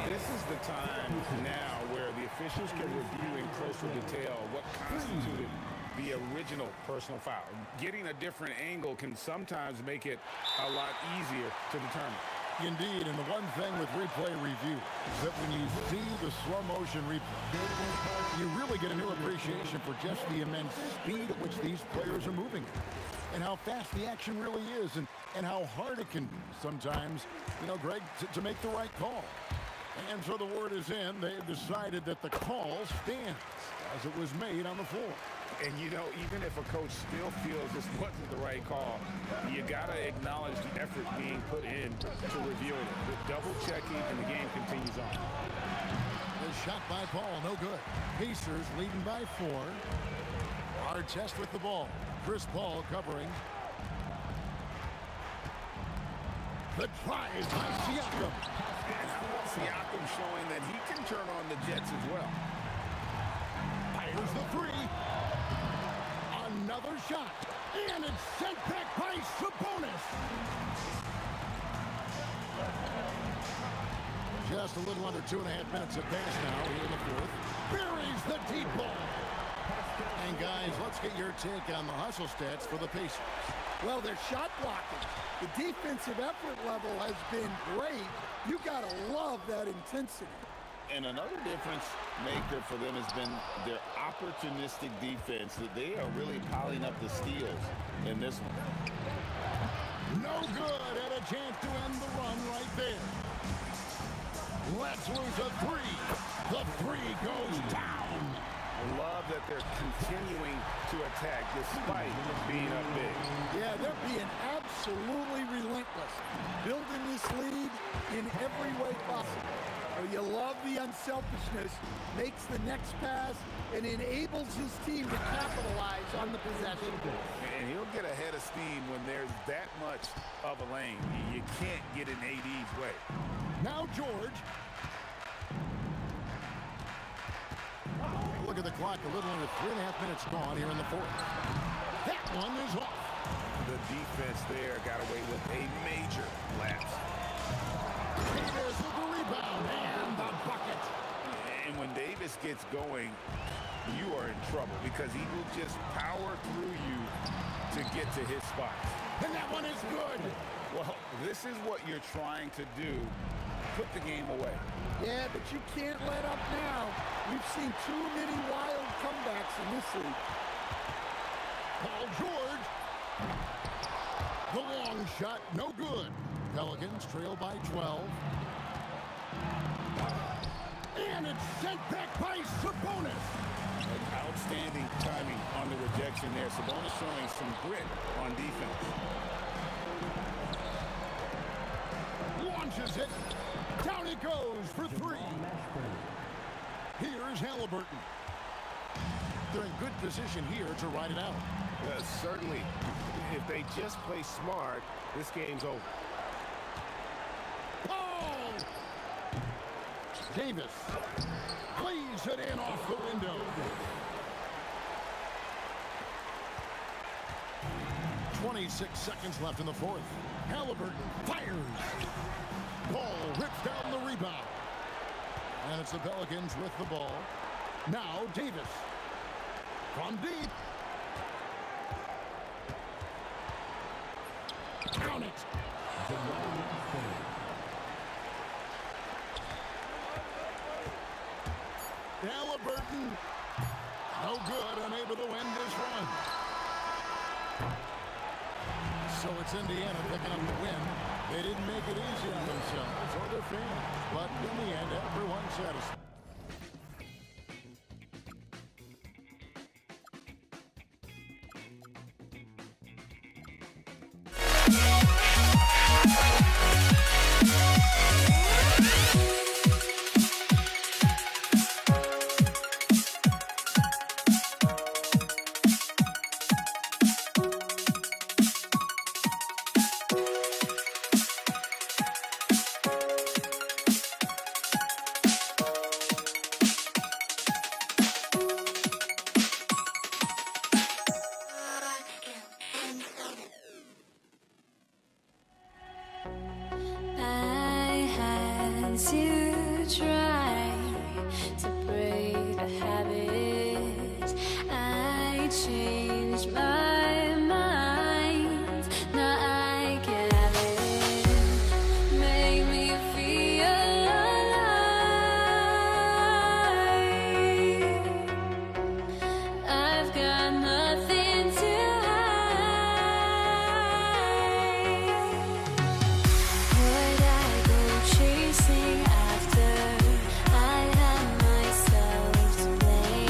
This is the time now where the officials can review in closer detail what constituted the original personal foul. Getting a different angle can sometimes make it a lot easier to determine. Indeed, and the one thing with replay review is that when you see the slow motion replay, you really get a new appreciation for just the immense speed at which these players are moving, and how fast the action really is, and how hard it can be sometimes, Greg, to make the right call. And so the word is in. They've decided that the call stands as it was made on the floor. And even if a coach still feels this wasn't the right call, you gotta acknowledge the effort being put in to reviewing it. The double checking, and the game continues on. The shot by Paul, no good. Pacers leading by 4. Artest with the ball. Chris Paul covering. The drive by Siakam. And Siakam showing that he can turn on the Jets as well. Fires the 3. Another shot. And it's sent back by Sabonis. Just a little under 2.5 minutes have passed now here in the fourth. Buries the deep ball. And guys, let's get your take on the hustle stats for the Pacers. Well, they're shot blocking. The defensive effort level has been great. You got to love that intensity. And another difference maker for them has been their opportunistic defense, that they are really piling up the steals in this one. No good, and a chance to end the run right there. Let's lose a three. The three goes down. I love that they're continuing to attack despite being up big. Yeah, they're being absolutely relentless. Building this lead in every way possible. You love the unselfishness, makes the next pass, and enables his team to capitalize on the possession. And he'll get ahead of steam when there's that much of a lane. You can't get in AD's way. Now George. Look at the clock, a little under 3.5 minutes gone here in the fourth. That one is off. The defense there got away with a major lapse. Davis with the rebound and the bucket. And when Davis gets going, you are in trouble because he will just power through you to get to his spot. And that one is good. Well, this is what you're trying to do. Put the game away. Yeah, but you can't let up now. We've seen too many wild comebacks in this league. Paul George. The long shot, no good. Pelicans trail by 12. And it's sent back by Sabonis. Outstanding timing on the rejection there. Sabonis showing some grit on defense. Launches it. Down it goes for three. Here's Halliburton. They're in good position here to ride it out. Certainly. If they just play smart, this game's over. Paul! Davis plays it in off the window. 26 seconds left in the fourth. Halliburton fires. Ball rips down the rebound. And it's the Pelicans with the ball. Now Davis. From deep. Count it. Halliburton. No good, unable to end this run. So it's Indiana picking up the win. They didn't make it easy on themselves or their fans, but in the end, everyone's satisfied. Chasing after I had myself to blame.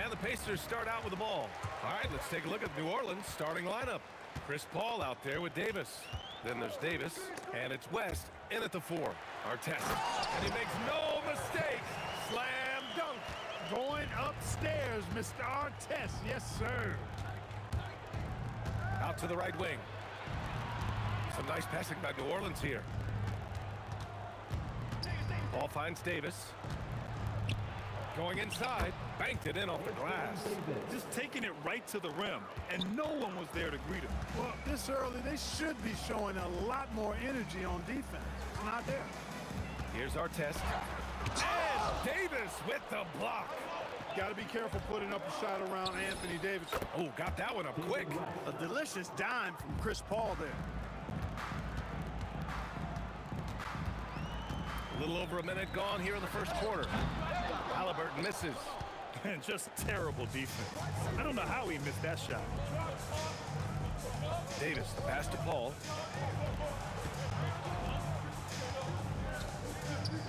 And the Pacers start out with the ball. All right, let's take a look at New Orleans' starting lineup. Chris Paul out there with Davis. Then there's Davis, and it's West in at the 4. Artest, and he makes no mistake. Slam dunk. Going upstairs, Mr. Artest. Yes, sir. Out to the right wing. Some nice passing by New Orleans here. Ball finds Davis. Going inside, banked it in off the glass. Just taking it right to the rim, and no one was there to greet him. Well, this early, they should be showing a lot more energy on defense. It's not there. Here's Artest. And Davis with the block. Got to be careful putting up a shot around Anthony Davis. Oh, got that one up quick. A delicious dime from Chris Paul there. A little over a minute gone here in the first quarter. Halliburton misses. And just terrible defense. I don't know how he missed that shot. Davis, the pass to Paul.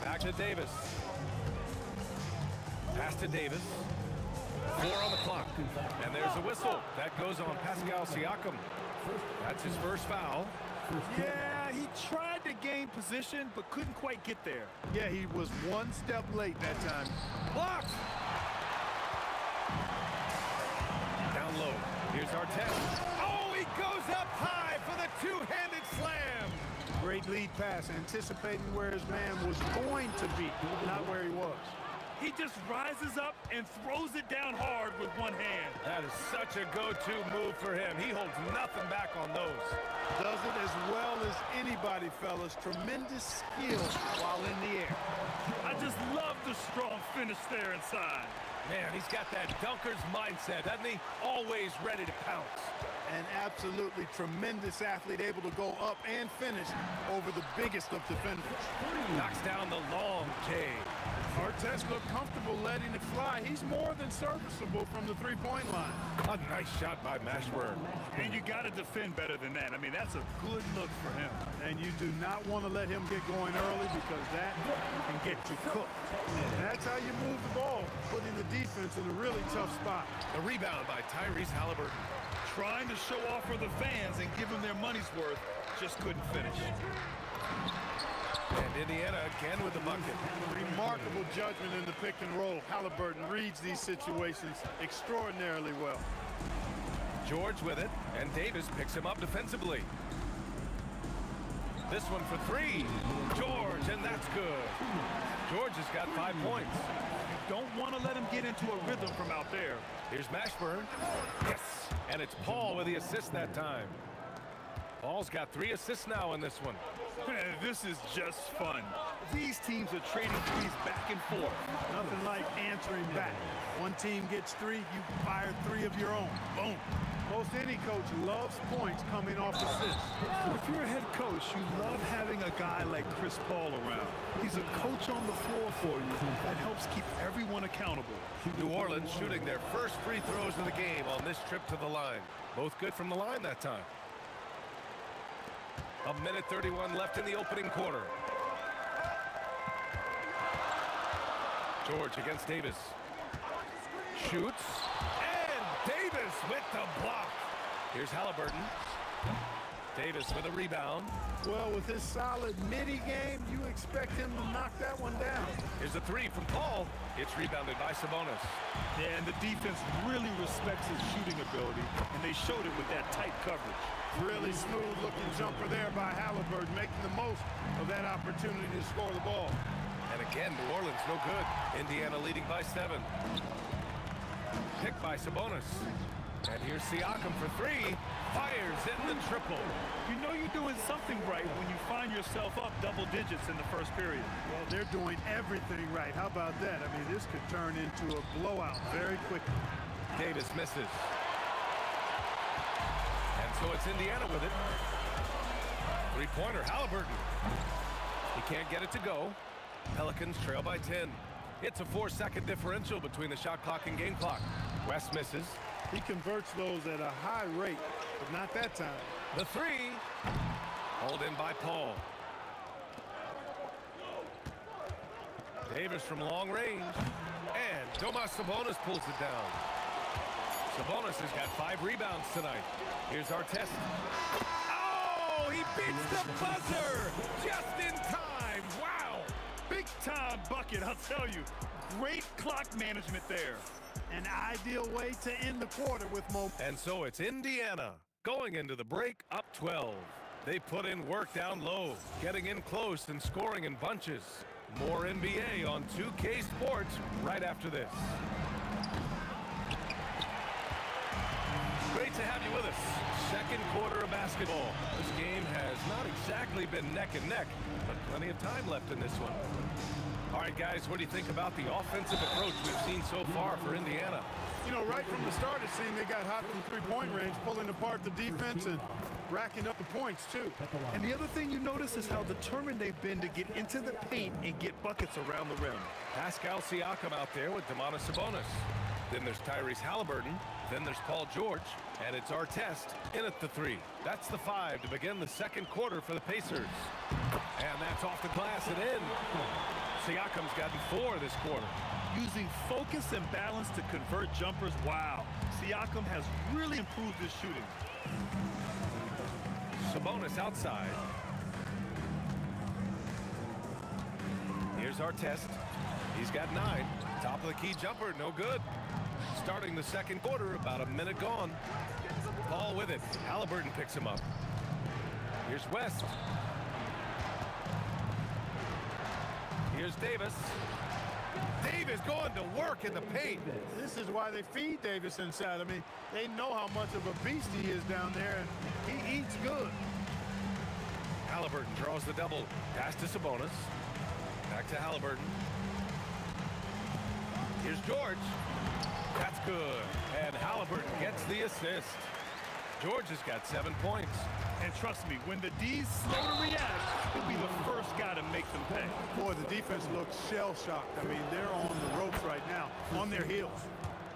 Back to Davis. Pass to Davis. 4 on the clock. And there's a whistle. That goes on Pascal Siakam. That's his first foul. Yeah, he tried to gain position, but couldn't quite get there. Yeah, he was one step late that time. Blocked! Down low. Here's Artest. Oh, he goes up high for the two-handed slam. Great lead pass, anticipating where his man was going to be, not where he was. He just rises up and throws it down hard with one hand. That is such a go-to move for him. He holds nothing back on those. Does it as well as anybody, fellas. Tremendous skill while in the air. I just love the strong finish there inside. Man, he's got that dunker's mindset, doesn't he? Always ready to pounce. An absolutely tremendous athlete, able to go up and finish over the biggest of defenders. Knocks down the long J. Artest looked comfortable letting it fly. He's more than serviceable from the three-point line. A nice shot by Mashburn. And you got to defend better than that. I mean, that's a good look for him. And you do not want to let him get going early because that can get you cooked. And that's how you move the ball, putting the defense in a really tough spot. The rebound by Tyrese Halliburton. Trying to show off for the fans and give them their money's worth, just couldn't finish. And Indiana again with the bucket. Remarkable judgment in the pick and roll. Halliburton reads these situations extraordinarily well. George with it, and Davis picks him up defensively. This one for 3. George, and that's good. George has got 5 points. You don't want to let him get into a rhythm from out there. Here's Mashburn. Yes, and it's Paul with the assist that time. Paul's got 3 assists now in this one. This is just fun. These teams are trading threes back and forth. Nothing like answering back. One team gets 3, you fire 3 of your own. Boom. Most any coach loves points coming off assists. If you're a head coach, you love having a guy like Chris Paul around. He's a coach on the floor for you that helps keep everyone accountable. New Orleans shooting their first free throws of the game on this trip to the line. Both good from the line that time. 1:31 left in the opening quarter. George against Davis. Shoots. And Davis with the block. Here's Halliburton. Davis with a rebound. Well, with his solid midi game, you expect him to knock that one down. Here's a 3 from Paul. It's rebounded by Sabonis. Yeah, and the defense really respects his shooting ability, and they showed it with that tight coverage. Really smooth-looking jumper there by Halliburton, making the most of that opportunity to score the ball. And again, New Orleans no good. Indiana leading by 7. Picked by Sabonis. And here's Siakam for 3. Fires in the triple. You know you're doing something right when you find yourself up double digits in the first period. Well, they're doing everything right. How about that? I mean, this could turn into a blowout very quickly. Davis misses. And so it's Indiana with it. 3-pointer, Halliburton. He can't get it to go. Pelicans trail by 10. It's a 4-second differential between the shot clock and game clock. West misses. He converts those at a high rate, but not that time. The 3. Hauled in by Paul. Davis from long range. And Domas Sabonis pulls it down. Sabonis has got 5 rebounds tonight. Here's Artest. Oh, he beats the buzzer just in time. Wow. Big time bucket, I'll tell you. Great clock management there. An ideal way to end the quarter with momentum. And so it's Indiana going into the break up 12. They put in work down low, getting in close and scoring in bunches. More NBA on 2K Sports right after this. Great to have you with us. Second quarter of basketball. This game has not exactly been neck and neck, but plenty of time left in this one. All right, guys, what do you think about the offensive approach we've seen so far for Indiana? You know, right from the start, it seemed they got hot from three-point range, pulling apart the defense and racking up the points, too. And the other thing you notice is how determined they've been to get into the paint and get buckets around the rim. Pascal Siakam out there with Domantas Sabonis. Then there's Tyrese Halliburton. Then there's Paul George. And it's Artest in at the 3. That's the 5 to begin the second quarter for the Pacers. And that's off the glass and in. Siakam's gotten 4 this quarter. Using focus and balance to convert jumpers, wow. Siakam has really improved his shooting. Sabonis outside. Here's Artest. He's got 9. Top of the key jumper, no good. Starting the second quarter, about a minute gone. Paul with it. Halliburton picks him up. Here's West. Here's Davis. Davis going to work in the paint. This is why they feed Davis inside. I mean, they know how much of a beast he is down there, and he eats good. Halliburton draws the double. Pass to Sabonis. Back to Halliburton. Here's George. That's good. And Halliburton gets the assist. George has got 7 points. And trust me, when the D's slow to react, he'll be the first guy to make them pay. Boy, the defense looks shell-shocked. I mean, they're on the ropes right now, on their heels.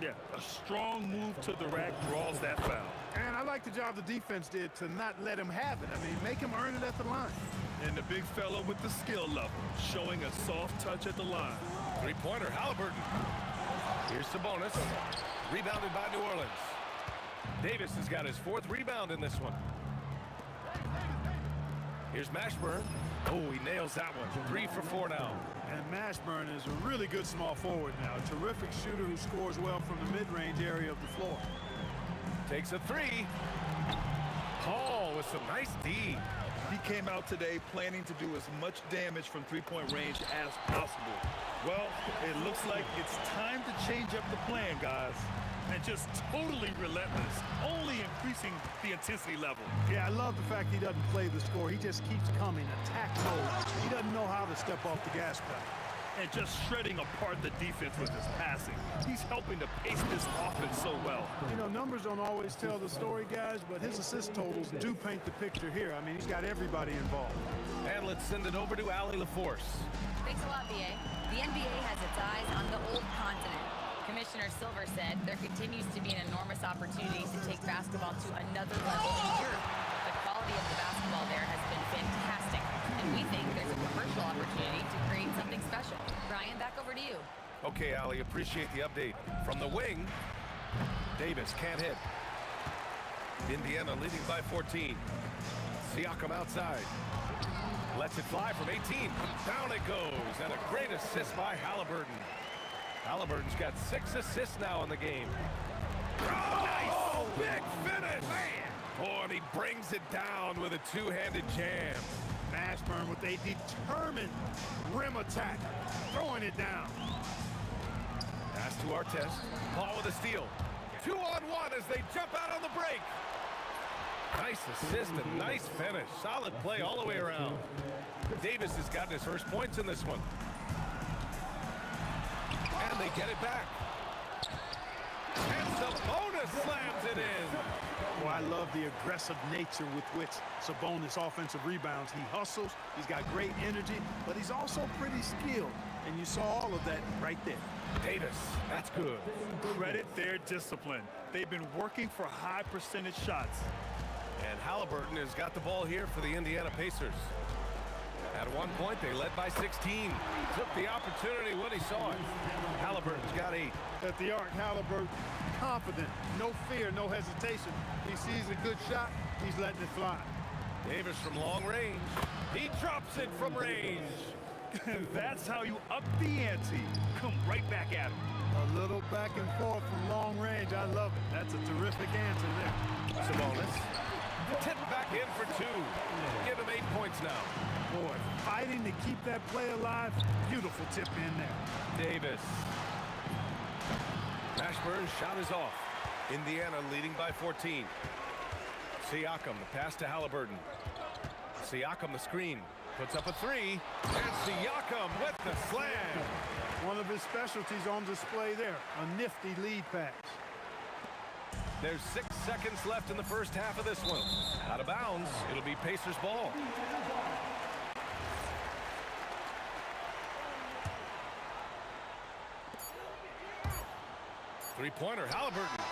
Yeah, a strong move to the rack draws that foul. And I like the job the defense did to not let him have it. I mean, make him earn it at the line. And the big fella with the skill level, showing a soft touch at the line. Three-pointer, Halliburton. Here's Sabonis. Rebounded by New Orleans. Davis has got his 4th rebound in this one. Here's Mashburn. Oh, he nails that one. 3 for 4 now. And Mashburn is a really good small forward now. A terrific shooter who scores well from the mid-range area of the floor. Takes a 3. Paul with some nice D. He came out today planning to do as much damage from three-point range as possible. Well, it looks like it's time to change up the plan, guys. And just totally relentless, only increasing the intensity level. Yeah, I love the fact he doesn't play the score. He just keeps coming, attack mode. He doesn't know how to step off the gas pedal. And just shredding apart the defense with his passing. He's helping to pace this offense so well. You know, numbers don't always tell the story, guys, but his assist totals do paint the picture here. I mean, he's got everybody involved. And let's send it over to Allie LaForce. Thanks a lot, BA. The NBA has its eyes on the old continent. Commissioner Silver said there continues to be an enormous opportunity to take basketball to another level in Europe. The quality of the basketball there has been fantastic, and we think there's a commercial opportunity to create something special. Brian, back over to you. Okay, Allie, appreciate the update. From the wing, Davis can't hit. Indiana leading by 14. Siakam outside. Lets it fly from 18. Down it goes, and a great assist by Halliburton. Halliburton's got 6 assists now in the game. Oh, nice! Big finish! Man. Oh, and he brings it down with a 2-handed jam. Mashburn with a determined rim attack, throwing it down. Pass to Artest. Paul with a steal. 2-on-1 as they jump out on the break. Nice assist and nice finish. Solid play all the way around. Davis has gotten his first points in this one. And they get it back. And Sabonis slams it in. Well, I love the aggressive nature with which Sabonis offensive rebounds. He hustles, he's got great energy, but he's also pretty skilled. And you saw all of that right there. Davis, that's good. Credit their discipline. They've been working for high percentage shots. And Halliburton has got the ball here for the Indiana Pacers. At one point, they led by 16. Took the opportunity when he saw it. Halliburton's got 8. At the arc, Halliburton, confident, no fear, no hesitation. He sees a good shot, he's letting it fly. Davis from long range. He drops it from range. That's how you up the ante. Come right back at him. A little back and forth from long range. I love it. That's a terrific answer there. Sabonis. Tip back in for 2. Give him 8 points now. Boy, fighting to keep that play alive. Beautiful tip in there. Davis. Mashburn's shot is off. Indiana leading by 14. Siakam, the pass to Halliburton. Siakam, the screen. Puts up a 3. And Siakam with the slam. One of his specialties on display there. A nifty lead pass. There's 6 seconds left in the first half of this one. Out of bounds. It'll be Pacers ball. Three-pointer, Halliburton.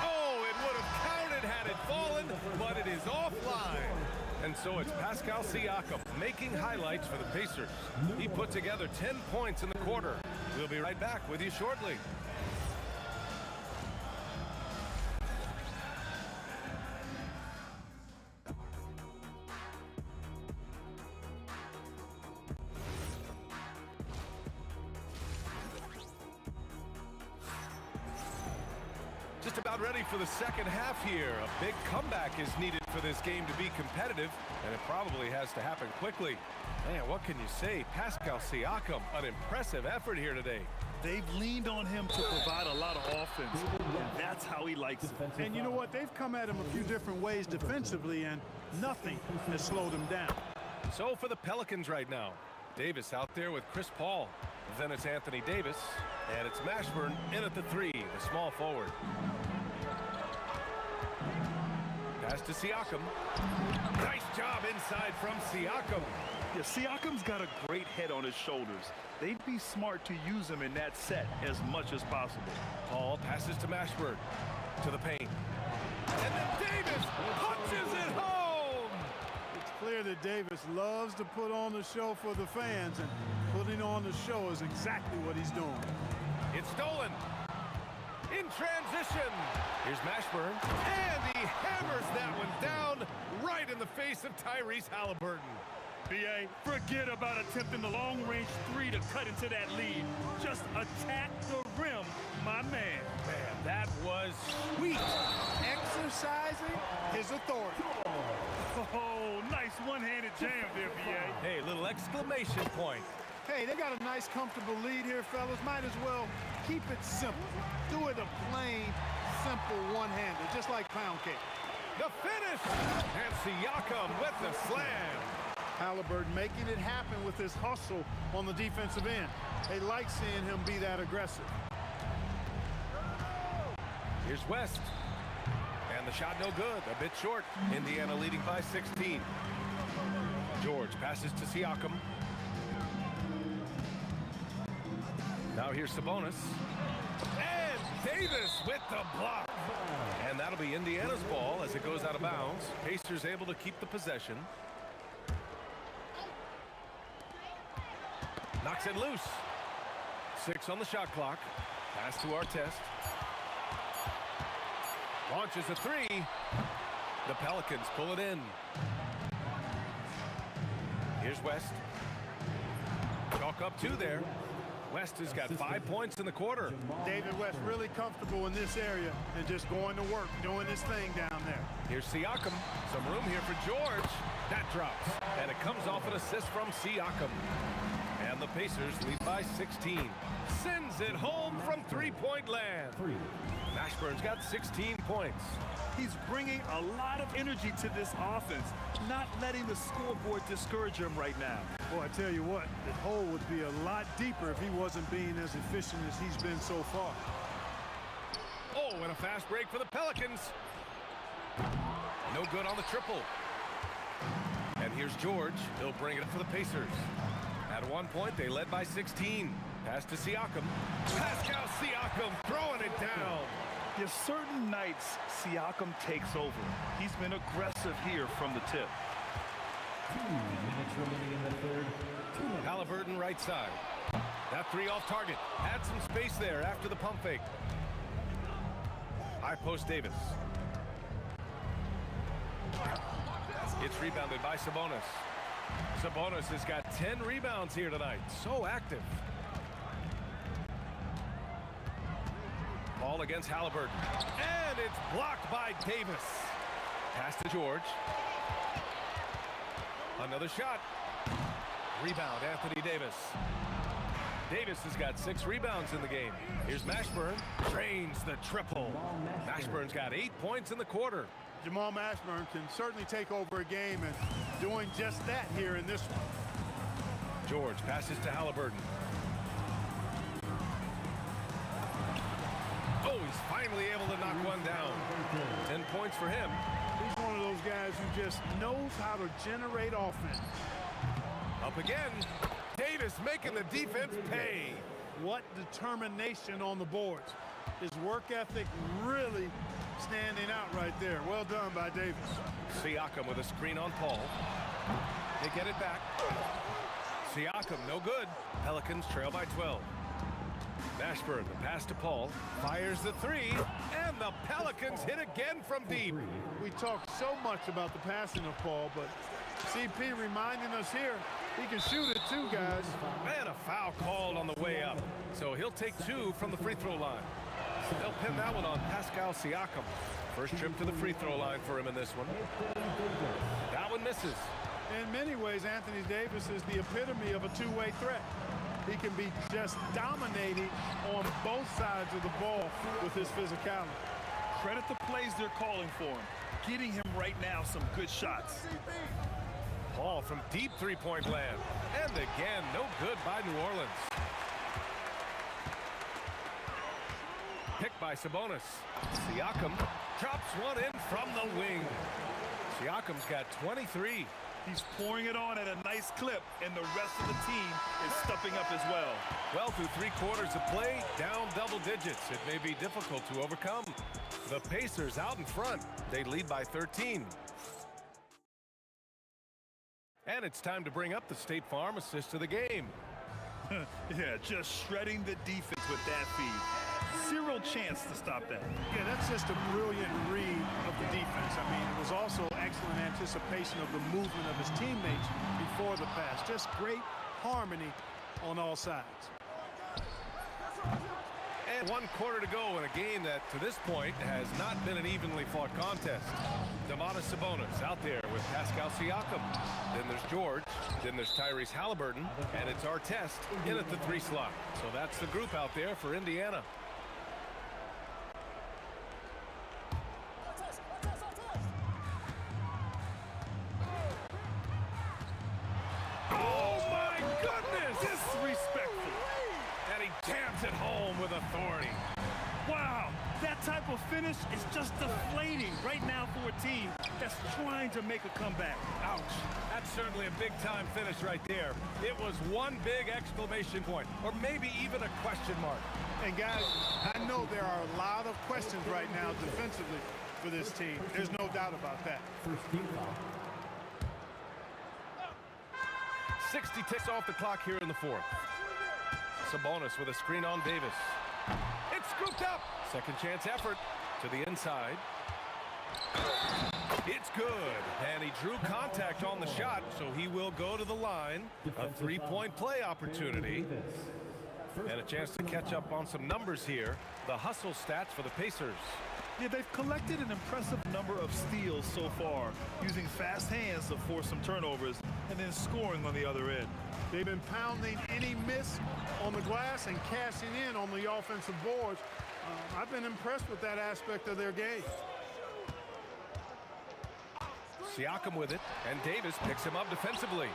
Oh, it would have counted had it fallen, but it is offline. And so it's Pascal Siakam making highlights for the Pacers. He put together 10 points in the quarter. We'll be right back with you shortly. Just about ready for the second half here. A big comeback is needed for this game to be competitive, and it probably has to happen quickly. Man, what can you say? Pascal Siakam, an impressive effort here today. They've leaned on him to provide a lot of offense. That's how he likes it. And you know what? They've come at him a few different ways defensively, and nothing has slowed him down. So for the Pelicans right now, Davis out there with Chris Paul. Then it's Anthony Davis, and it's Mashburn in at the 3, the small forward. Pass to Siakam. Nice job inside from Siakam. Yeah, Siakam's got a great head on his shoulders. They'd be smart to use him in that set as much as possible. Paul passes to Mashburn, to the paint. And then Davis punches it home! It's clear that Davis loves to put on the show for the fans, and putting on the show is exactly what he's doing. It's stolen. In transition. Here's Mashburn. And he hammers that one down right in the face of Tyrese Halliburton. B.A., forget about attempting the long-range 3 to cut into that lead. Just attack the rim, my man. Man, that was sweet. Exercising his authority. Oh, nice one-handed jam there, B.A. Hey, little exclamation point. Hey, they got a nice, comfortable lead here, fellas. Might as well keep it simple. Do it a plain, simple one-hander, just like pound cake. The finish! And Siakam with the slam. Halliburton making it happen with his hustle on the defensive end. They like seeing him be that aggressive. Here's West. And the shot no good, a bit short. Indiana leading by 16. George passes to Siakam. Now here's Sabonis. And Davis with the block. And that'll be Indiana's ball as it goes out of bounds. Pacers able to keep the possession. Knocks it loose. 6 on the shot clock. Pass to Artest. Launches a 3. The Pelicans pull it in. Here's West. Chalk up 2 there. West has got 5 points in the quarter. David West really comfortable in this area and just going to work, doing his thing down there. Here's Siakam. Some room here for George. That drops. And it comes off an assist from Siakam. And the Pacers lead by 16. Sends it home from three-point land. Mashburn's got 16 points. He's bringing a lot of energy to this offense, not letting the scoreboard discourage him right now. Boy, I tell you what, the hole would be a lot deeper if he wasn't being as efficient as he's been so far. Oh, and a fast break for the Pelicans. No good on the triple. And here's George. He'll bring it up for the Pacers. At one point, they led by 16. Pass to Siakam. Pascal Siakam throwing it down. There's certain nights Siakam takes over. He's been aggressive here from the tip. 2 minutes remaining in the third. Halliburton right side. That three off target. Had some space there after the pump fake. High post Davis. It's rebounded by Sabonis. Sabonis has got 10 rebounds here tonight. So active. Ball against Halliburton. And it's blocked by Davis. Pass to George. Another shot. Rebound, Anthony Davis. Davis has got 6 rebounds in the game. Here's Mashburn. Drains the triple. Mashburn's got 8 points in the quarter. Jamal Mashburn can certainly take over a game, and doing just that here in this one. George passes to Halliburton. Oh, he's finally able to knock one down. 10 points for him. He's one of those guys who just knows how to generate offense. Up again. Davis making the defense pay. What determination on the boards. His work ethic really standing out right there. Well done by Davis. Siakam with a screen on Paul. They get it back. Siakam, no good. Pelicans trail by 12. Mashburn, the pass to Paul. Fires the three. And the Pelicans hit again from deep. We talk so much about the passing of Paul, but CP reminding us here, he can shoot it too, guys. And a foul called on the way up. So he'll take 2 from the free throw line. They'll pin that one on Pascal Siakam. First trip to the free throw line for him in this one. That one misses. In many ways, Anthony Davis is the epitome of a two-way threat. He can be just dominating on both sides of the ball with his physicality. Credit the plays they're calling for him. Getting him right now some good shots. Paul from deep three-point land. And again, no good by New Orleans. Picked by Sabonis. Siakam drops one in from the wing. Siakam's got 23. He's pouring it on at a nice clip, and the rest of the team is stepping up as well. Well, through 3 quarters of play, down double digits. It may be difficult to overcome. The Pacers out in front. They lead by 13. And it's time to bring up the State Farm assist of the game. Yeah, just shredding the defense with that feed. Zero chance to stop that. Yeah, that's just a brilliant read of the defense. I mean, it was also excellent anticipation of the movement of his teammates before the pass. Just great harmony on all sides. And 1 quarter to go in a game that, to this point, has not been an evenly fought contest. Domantas Sabonis out there with Pascal Siakam. Then there's George. Then there's Tyrese Halliburton. And it's Artest in at the 3 slot. So that's the group out there for Indiana. Oh, my goodness! Disrespectful. And he jams it home with authority. Wow, that type of finish is just deflating right now for a team that's trying to make a comeback. Ouch. That's certainly a big-time finish right there. It was one big exclamation point, or maybe even a question mark. And guys, I know there are a lot of questions right now defensively for this team. There's no doubt about that. First team foul. 60 ticks off the clock here in the 4th. Sabonis with a screen on Davis. It's scooped up. Second chance effort to the inside. It's good. And he drew contact on the shot, so he will go to the line. A 3-point play opportunity. And a chance to catch up on some numbers here. The hustle stats for the Pacers. Yeah, they've collected an impressive number of steals so far, using fast hands to force some turnovers and then scoring on the other end. They've been pounding any miss on the glass and cashing in on the offensive boards. I've been impressed with that aspect of their game. Siakam with it, and Davis picks him up defensively.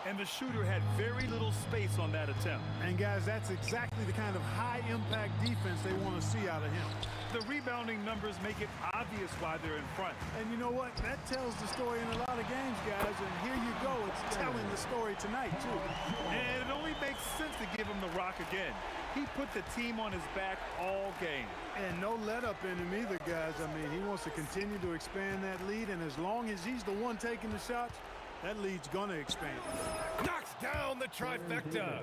And the shooter had very little space on that attempt. And guys, that's exactly the kind of high-impact defense they want to see out of him. The rebounding numbers make it obvious why they're in front. And you know what? That tells the story in a lot of games, guys. And here you go. It's telling the story tonight, too. And it only makes sense to give him the rock again. He put the team on his back all game. And no let-up in him either, guys. I mean, he wants to continue to expand that lead. And as long as he's the one taking the shots, That lead's going to expand. Knocks down the trifecta.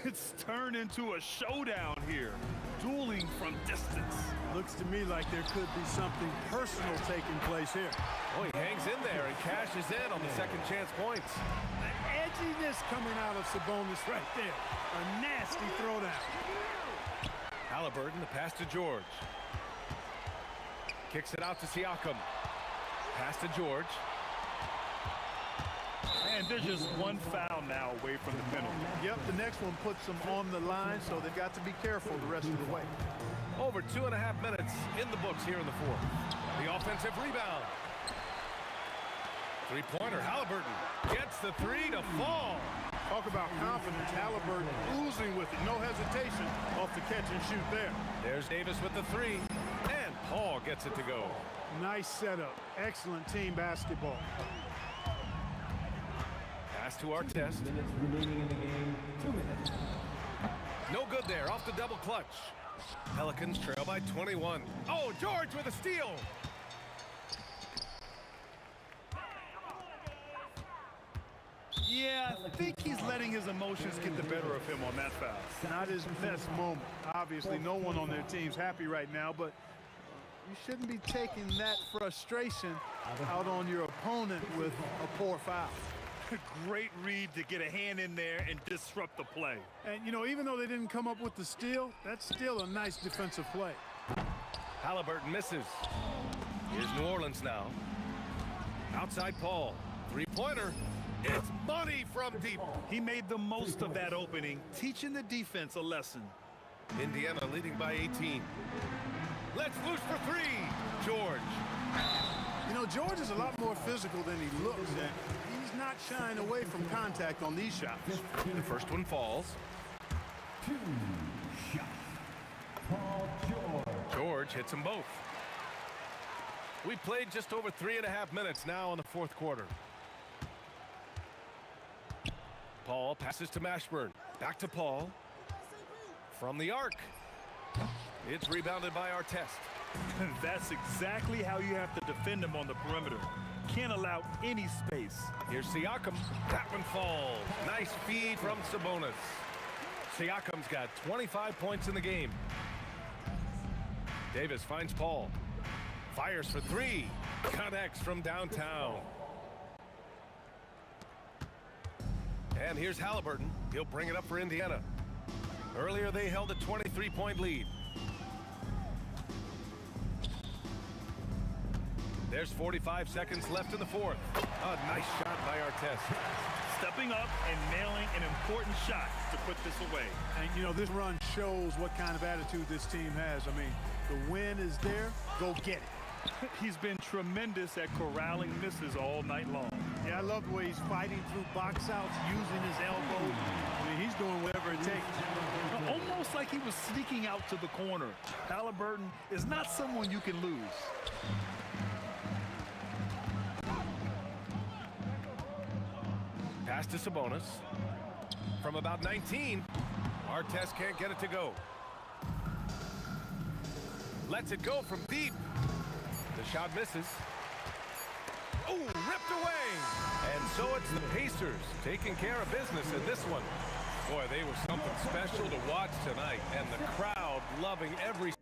It's turned into a showdown here. Dueling from distance. Looks to me like there could be something personal taking place here. Oh, he hangs in there and cashes in on the second chance points. The edginess coming out of Sabonis right there. A nasty throwdown. Halliburton, the pass to George. Kicks it out to Siakam. Pass to George. And they're just one foul now away from the penalty. Yep, the next one puts them on the line, so they've got to be careful the rest of the way. Over 2.5 minutes in the books here in the fourth. The offensive rebound. Three-pointer, Halliburton gets the three to fall. Talk about confidence. Halliburton oozing with it. No hesitation off the catch and shoot there. There's Davis with the three, and Paul gets it to go. Nice setup. Excellent team basketball. Pass to Artest. Minutes remaining in the game. 2 minutes. No good there. Off the double clutch. Pelicans trail by 21. Oh, George with a steal. Yeah, I think he's letting his emotions get the better of him on that foul. Not his best moment. Obviously, no one on their team's happy right now, but you shouldn't be taking that frustration out on your opponent with a poor foul. Great read to get a hand in there and disrupt the play. And, you know, even though they didn't come up with the steal, that's still a nice defensive play. Halliburton misses. Here's New Orleans now. Outside Paul. Three-pointer. It's money from deep. He made the most of that opening, teaching the defense a lesson. Indiana leading by 18. Let's loose for three. George. You know, George is a lot more physical than he looks, and he's not shying away from contact on these shots. The first one falls. 2 shots. Paul George. George hits them both. We played just over 3.5 minutes now in the fourth quarter. Paul passes to Mashburn. Back to Paul. From the arc. It's rebounded by Artest. That's exactly how you have to defend him on the perimeter. Can't allow any space. Here's Siakam. That one falls. Nice feed from Sabonis. Siakam's got 25 points in the game. Davis finds Paul. Fires for three. Connects from downtown. And here's Halliburton. He'll bring it up for Indiana. Earlier they held a 23-point lead. There's 45 seconds left in the fourth. A nice shot by Artest. Stepping up and nailing an important shot to put this away. And, you know, this run shows what kind of attitude this team has. I mean, the win is there. Go get it. He's been tremendous at corralling misses all night long. Yeah, I love the way he's fighting through box outs, using his elbows. I mean, he's doing whatever it takes. Almost like he was sneaking out to the corner. Halliburton is not someone you can lose. Pass to Sabonis. From about 19, Artest can't get it to go. Lets it go from deep. The shot misses. Oh, ripped away. And so it's the Pacers taking care of business in this one. Boy, they were something special to watch tonight, and the crowd loving every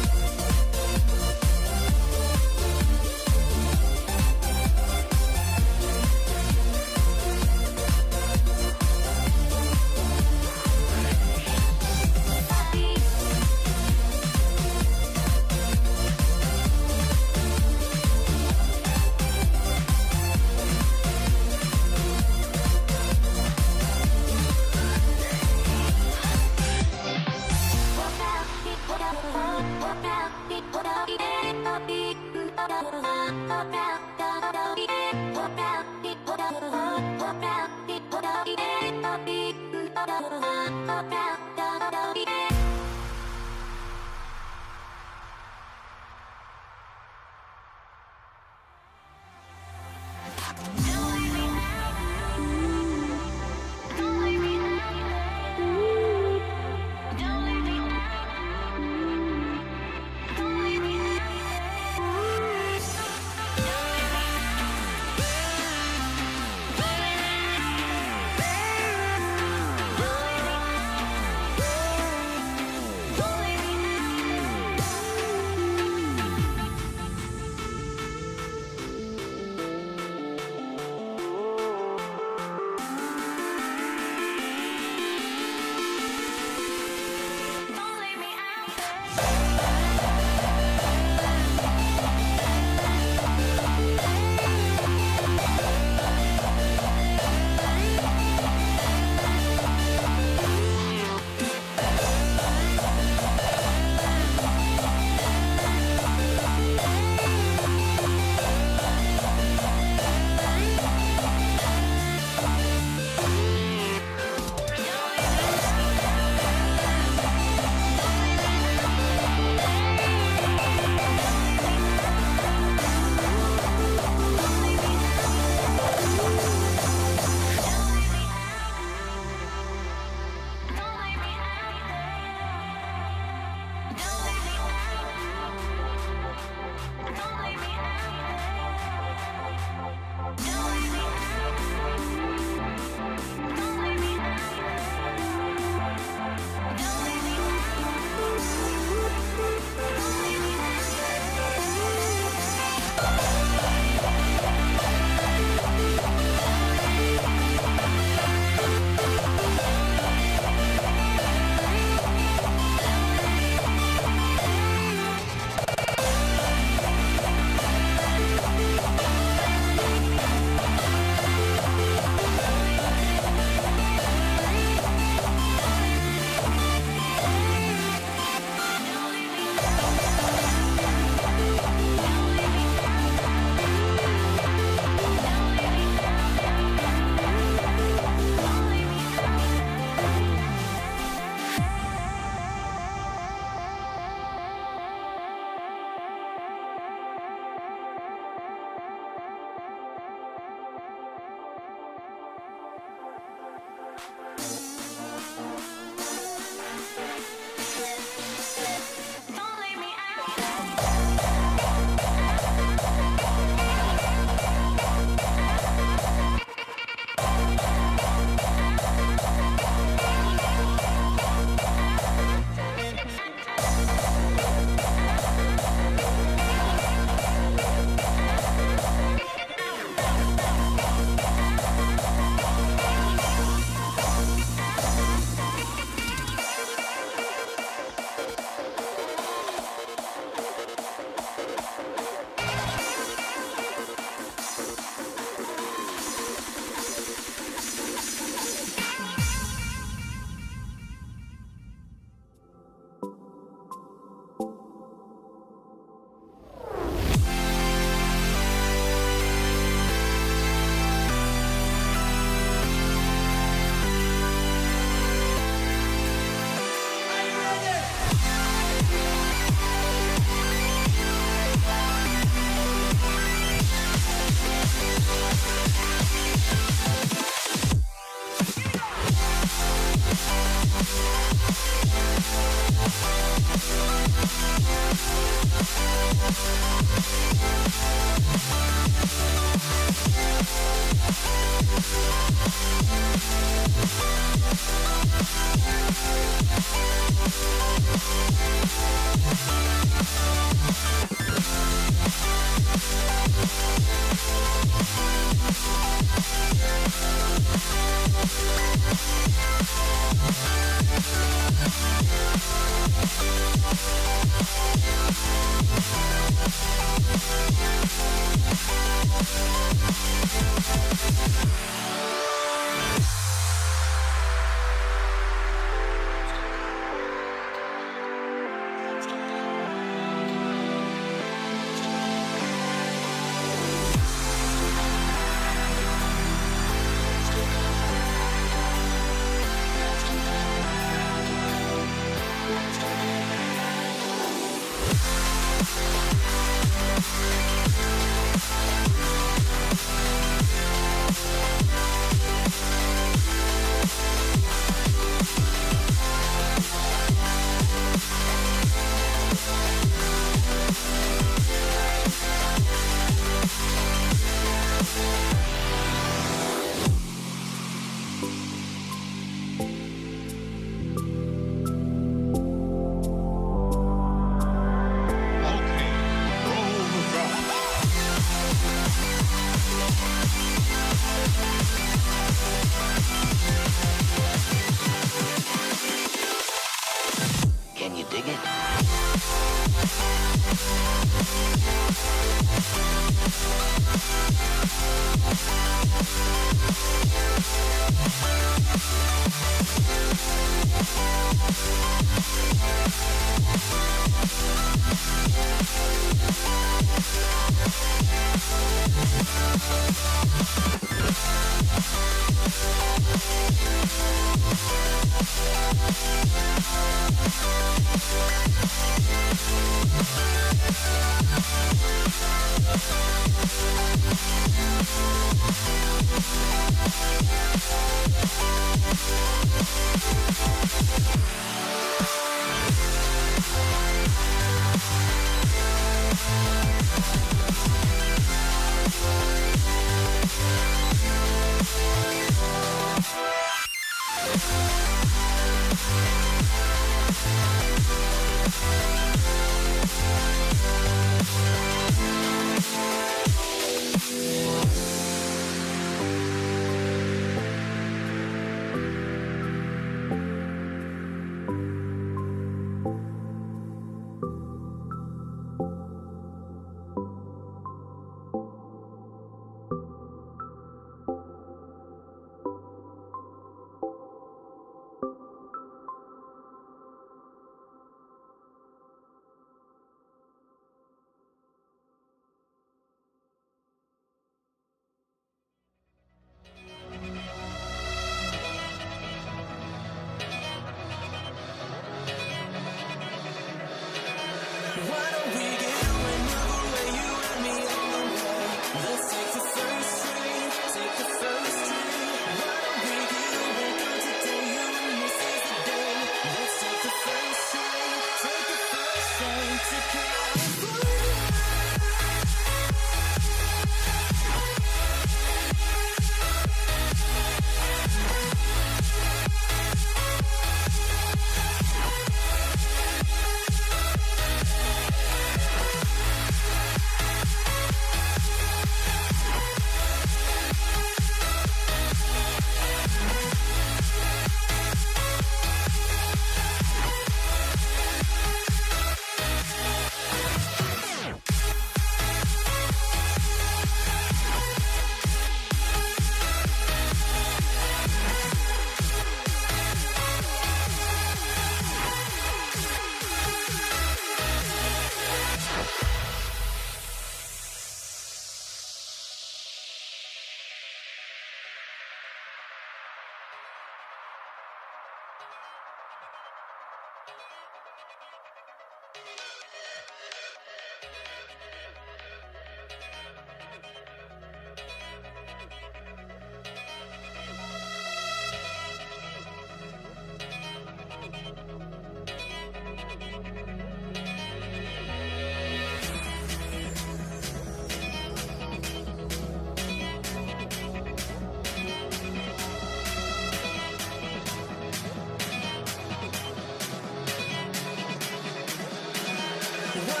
What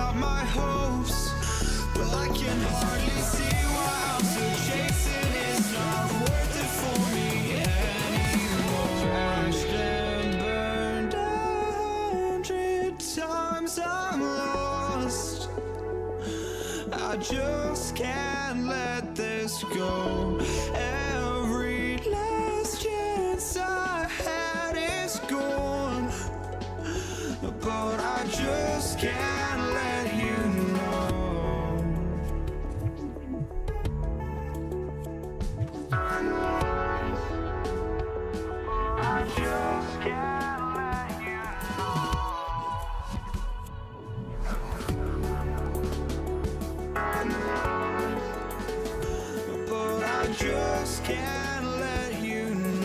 out my hopes, but I can hardly see why I'm still chasing. It's not worth it for me anymore. Crashed and burned 100 times, I'm lost. I just can't let this go. Every last chance I had is gone, but I just can't let you know. I just can't let you know. But I just can't let you know.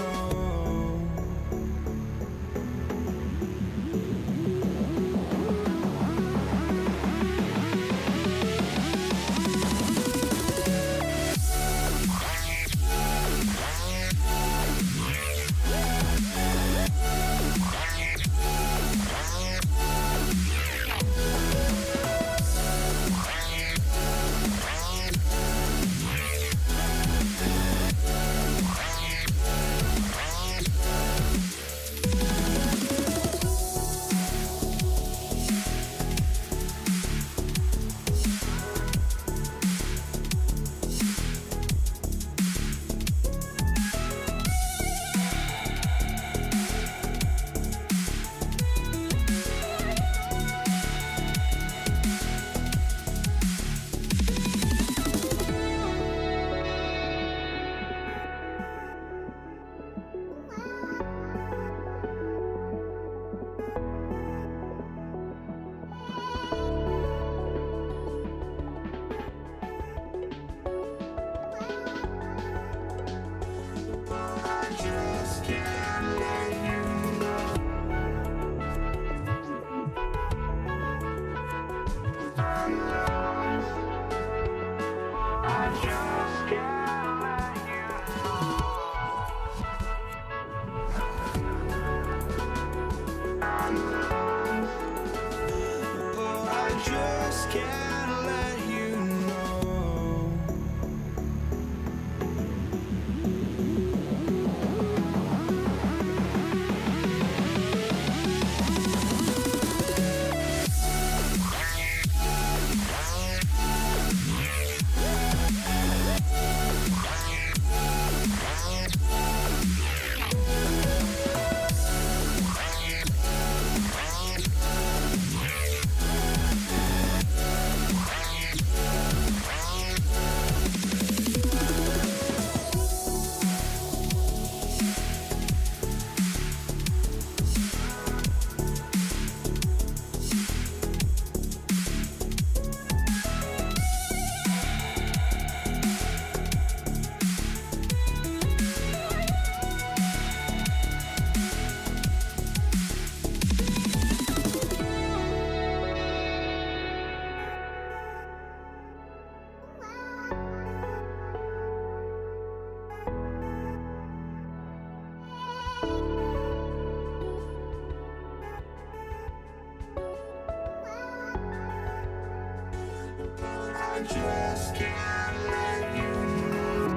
Just can't let you know.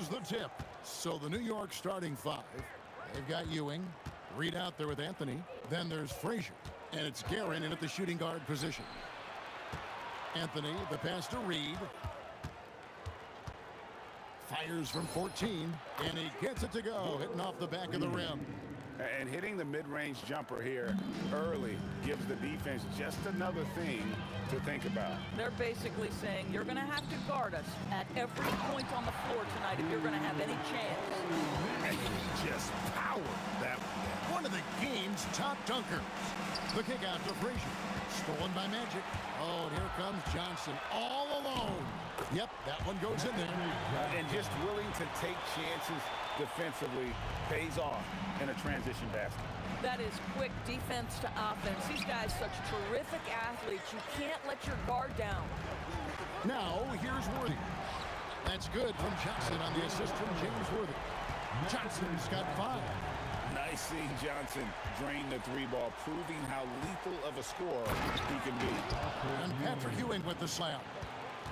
Here's the tip. So the New York starting five, they've got Ewing, Reed out there with Anthony. Then there's Frazier, and it's Guerin in at the shooting guard position. Anthony, the pass to Reed. Fires from 14, and he gets it to go, hitting off the back of the rim. And hitting the mid-range jumper here early gives the defense just another thing to think about. They're basically saying you're going to have to guard us at every point on the floor tonight if you're going to have any chance. And he just powered that one of the game's top dunkers. The kick out to Frazier. Stolen by Magic. Oh, and here comes Johnson all alone. Yep, that one goes in there. And just willing to take chances defensively pays off in a transition basket. That is quick defense to offense. These guys such terrific athletes. You can't let your guard down. Now, here's Worthy. That's good from Johnson on the assist from James Worthy. Johnson's got 5. Nice seeing Johnson drain the 3-ball, proving how lethal of a scorer he can be. And Patrick Ewing with the slam.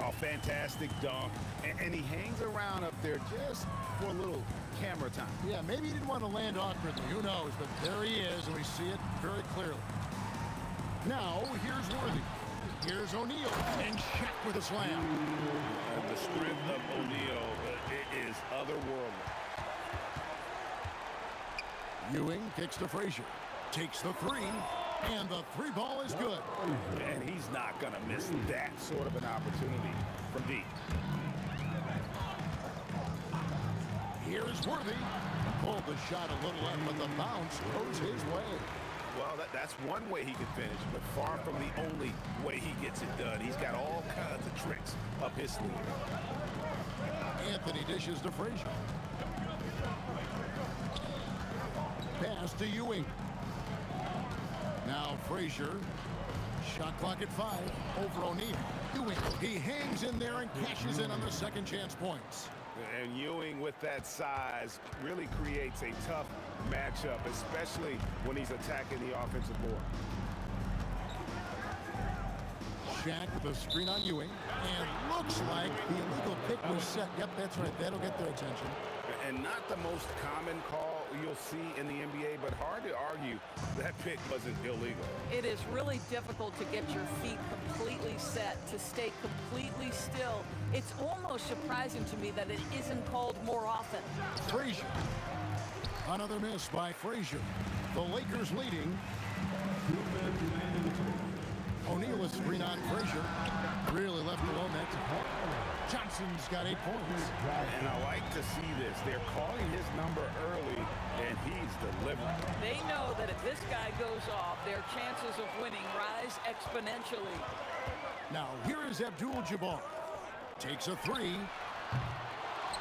Oh, fantastic dunk. And he hangs around up there just for a little camera time. Yeah, maybe he didn't want to land awkwardly. Who knows? But there he is, and we see it very clearly. Now, here's Worthy. Here's O'Neal. And Shaq with a slam. The strength of O'Neal is otherworldly. Ewing kicks to Frazier. Takes the 3. And the 3-ball is good. And he's not going to miss that sort of an opportunity from deep. Here's Worthy. Pulled the shot a little up, but the bounce goes his way. Well, that's one way he can finish, but far from the only way he gets it done. He's got all kinds of tricks up his sleeve. Anthony dishes to Frazier. Pass to Ewing. Now Frazier. Shot clock at 5. Over O'Neal. Ewing. He hangs in there and cashes in on the second chance points. And Ewing with that size really creates a tough matchup, especially when he's attacking the offensive board. Shaq with a screen on Ewing. And looks like the illegal pick was set. Yep, that's right. That'll get their attention. And not the most common call you'll see in the NBA, but hard to argue that pick wasn't illegal. It is really difficult to get your feet completely set, to stay completely still. It's almost surprising to me that it isn't called more often. Frazier. Another miss by Frazier. The Lakers leading. O'Neal is screen on Frazier. Really left alone that. Johnson's got 8 points. And I like to see this. They're calling his number early, and he's delivering. They know that if this guy goes off, their chances of winning rise exponentially. Now, here is Abdul-Jabbar. Takes a 3.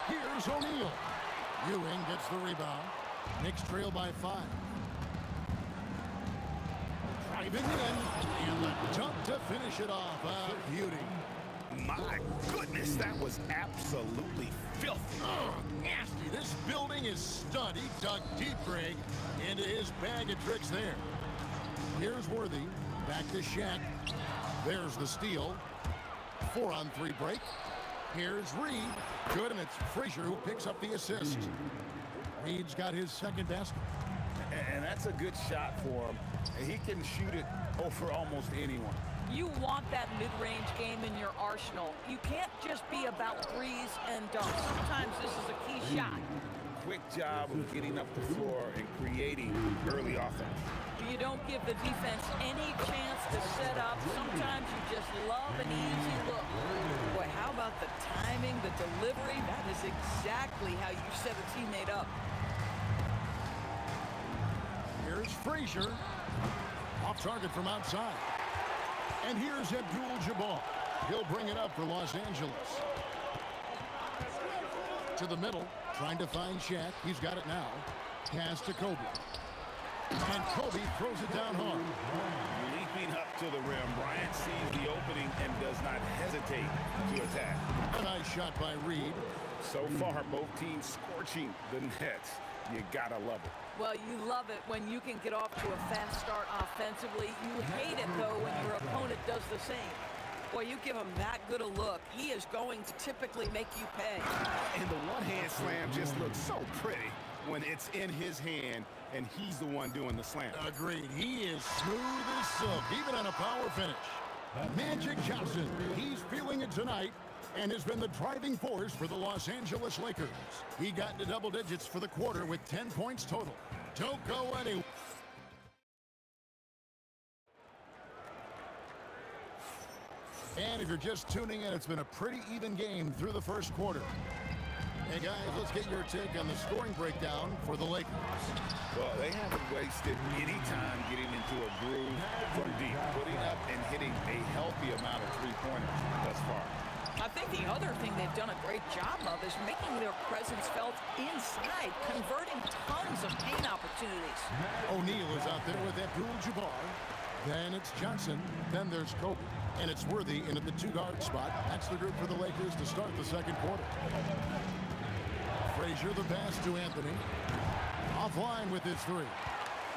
Here's O'Neal. Ewing gets the rebound. Knicks trail by 5. Driving in, and the dunk to finish it off. A beauty. My goodness, that was absolutely filthy. Oh, nasty. This building is stud. He dug deep, Greg, into his bag of tricks there. Here's Worthy. Back to Shaq. There's the steal. 4-on-3 break. Here's Reed. Good, and it's Frazier who picks up the assist. Reed's got his second basket. And that's a good shot for him. He can shoot it over almost anyone. You want that mid-range game in your arsenal. You can't just be about threes and dunks. Sometimes this is a key shot. Quick job of getting up the floor and creating early offense. You don't give the defense any chance to set up. Sometimes you just love an easy look. Boy, how about the timing, the delivery? That is exactly how you set a teammate up. Here's Frazier. Off target from outside. And here's Abdul-Jabbar. He'll bring it up for Los Angeles. To the middle, trying to find Shaq. He's got it now. Pass to Kobe. And Kobe throws it down hard. Leaping up to the rim, Bryant sees the opening and does not hesitate to attack. A nice shot by Reed. So far, both teams scorching the nets. You gotta love it. Well, you love it when you can get off to a fast start offensively. You hate it, though, when your opponent does the same. Boy, you give him that good a look, he is going to typically make you pay. And the one-hand slam just looks so pretty when it's in his hand and he's the one doing the slam. Agreed. He is smooth as silk, even on a power finish. Magic Johnson, he's feeling it tonight and has been the driving force for the Los Angeles Lakers. He got into double digits for the quarter with 10 points total. Don't go anywhere. And if you're just tuning in, it's been a pretty even game through the first quarter. Hey guys, let's get your take on the scoring breakdown for the Lakers. Well, they haven't wasted any time getting into a groove from deep, putting up and hitting a healthy amount of three-pointers thus far. I think the other thing they've done a great job of is making their presence felt inside, converting tons of paint opportunities. O'Neal is out there with Abdul-Jabbar. Then it's Johnson. Then there's Kobe. And it's Worthy in at the two-guard spot. That's the group for the Lakers to start the second quarter. Frazier the pass to Anthony. Offline with his three.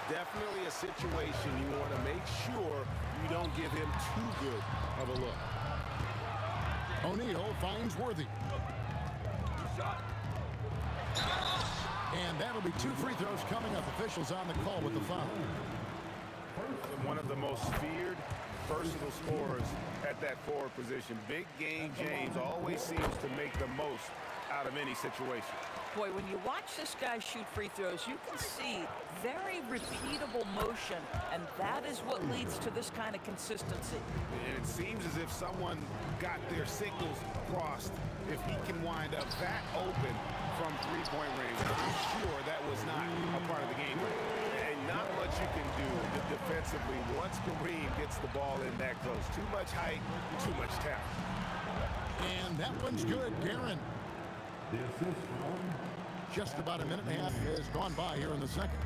Definitely a situation you want to make sure you don't give him too good of a look. O'Neal finds Worthy. And that'll be 2 free throws coming up. Officials on the call with the foul. One of the most feared versatile scorers at that forward position. Big game James always seems to make the most out of any situation. Boy, when you watch this guy shoot free throws, you can see very repeatable motion, and that is what leads to this kind of consistency. And it seems as if someone got their signals crossed if he can wind up that open from three-point range. I'm sure that was not a part of the game plan. And not much you can do defensively once Kareem gets the ball in that close. Too much height, too much talent. And that one's good, Guerin. Just about a minute and a half has gone by here in the second.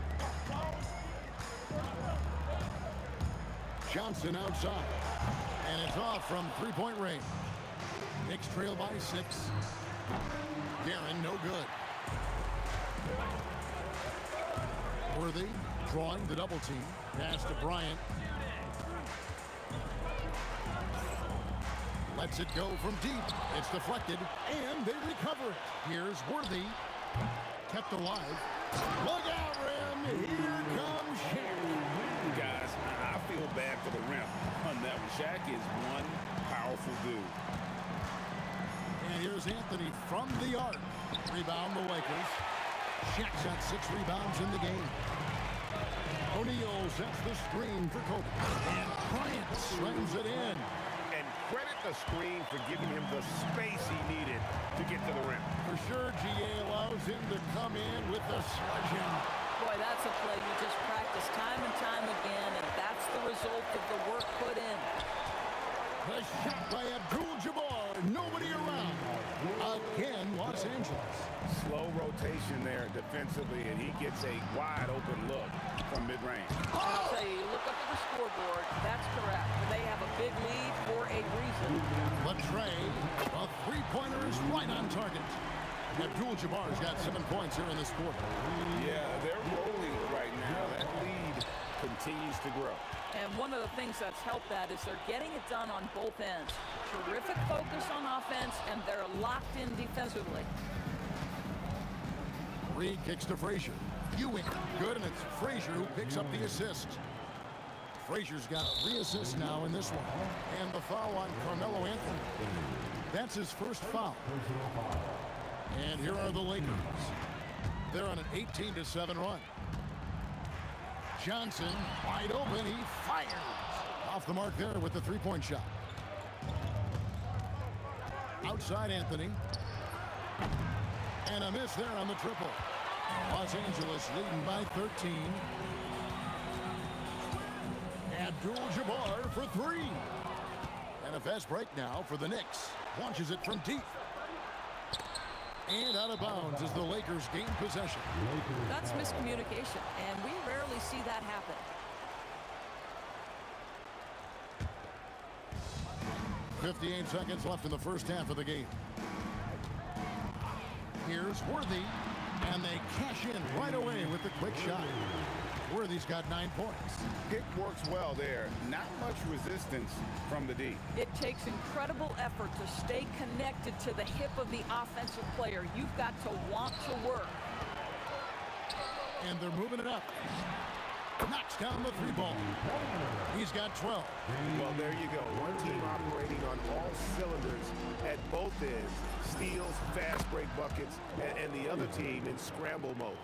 Johnson outside. And it's off from three-point range. Knicks trail by 6. Guerin, no good. Worthy drawing the double team. Pass to Bryant. Lets it go from deep. It's deflected, and they recover it. Here's Worthy. Kept alive. Look out, Rim. Here comes Shaq. Guys, I feel bad for the rim on that one. Shaq is one powerful dude. And here's Anthony from the arc. Rebound the Lakers. Shaq's got 6 rebounds in the game. O'Neal sets the screen for Kobe. And Bryant slams it in. And credit the screen for giving him the space he needed to get to the rim. For sure, GA allows him to come in with the sledgehammer. Boy, that's a play you just practice time and time again, and that's the result of the work put in. The shot by Abdul-Jabbar. Nobody around. Again, Los Angeles. Slow rotation there defensively, and he gets a wide open look from mid-range. I'll tell you, look up at the scoreboard. That's correct. They have a big lead for a reason. Latrey, a three-pointer is right on target. Abdul-Jabbar's got 7 points here in this quarter. Yeah, they're rolling right now. That lead continues to grow. And one of the things that's helped that is they're getting it done on both ends. Terrific focus on offense, and they're locked in defensively. Reed kicks to Frazier. Ewing, good, and it's Frazier who picks up the assist. Frazier's got 3 assists now in this one. And the foul on Carmelo Anthony. That's his first foul. And here are the Lakers. They're on an 18-7 run. Johnson, wide open, he fires. Off the mark there with the three-point shot. Outside Anthony. And a miss there on the triple. Los Angeles leading by 13. Abdul-Jabbar for 3. And a fast break now for the Knicks. Launches it from deep. And out of bounds as the Lakers gain possession. That's miscommunication, and we rarely see that happen. .58 seconds left in the first half of the game. Here's Worthy, and they cash in right away with the quick shot. Worthy's got 9 points. Pick works well there. Not much resistance from the D. It takes incredible effort to stay connected to the hip of the offensive player. You've got to want to work. And they're moving it up. Knocks down the 3-ball. He's got 12. Well, there you go. One team operating on all cylinders at both ends. Steals, fast break buckets, and the other team in scramble mode.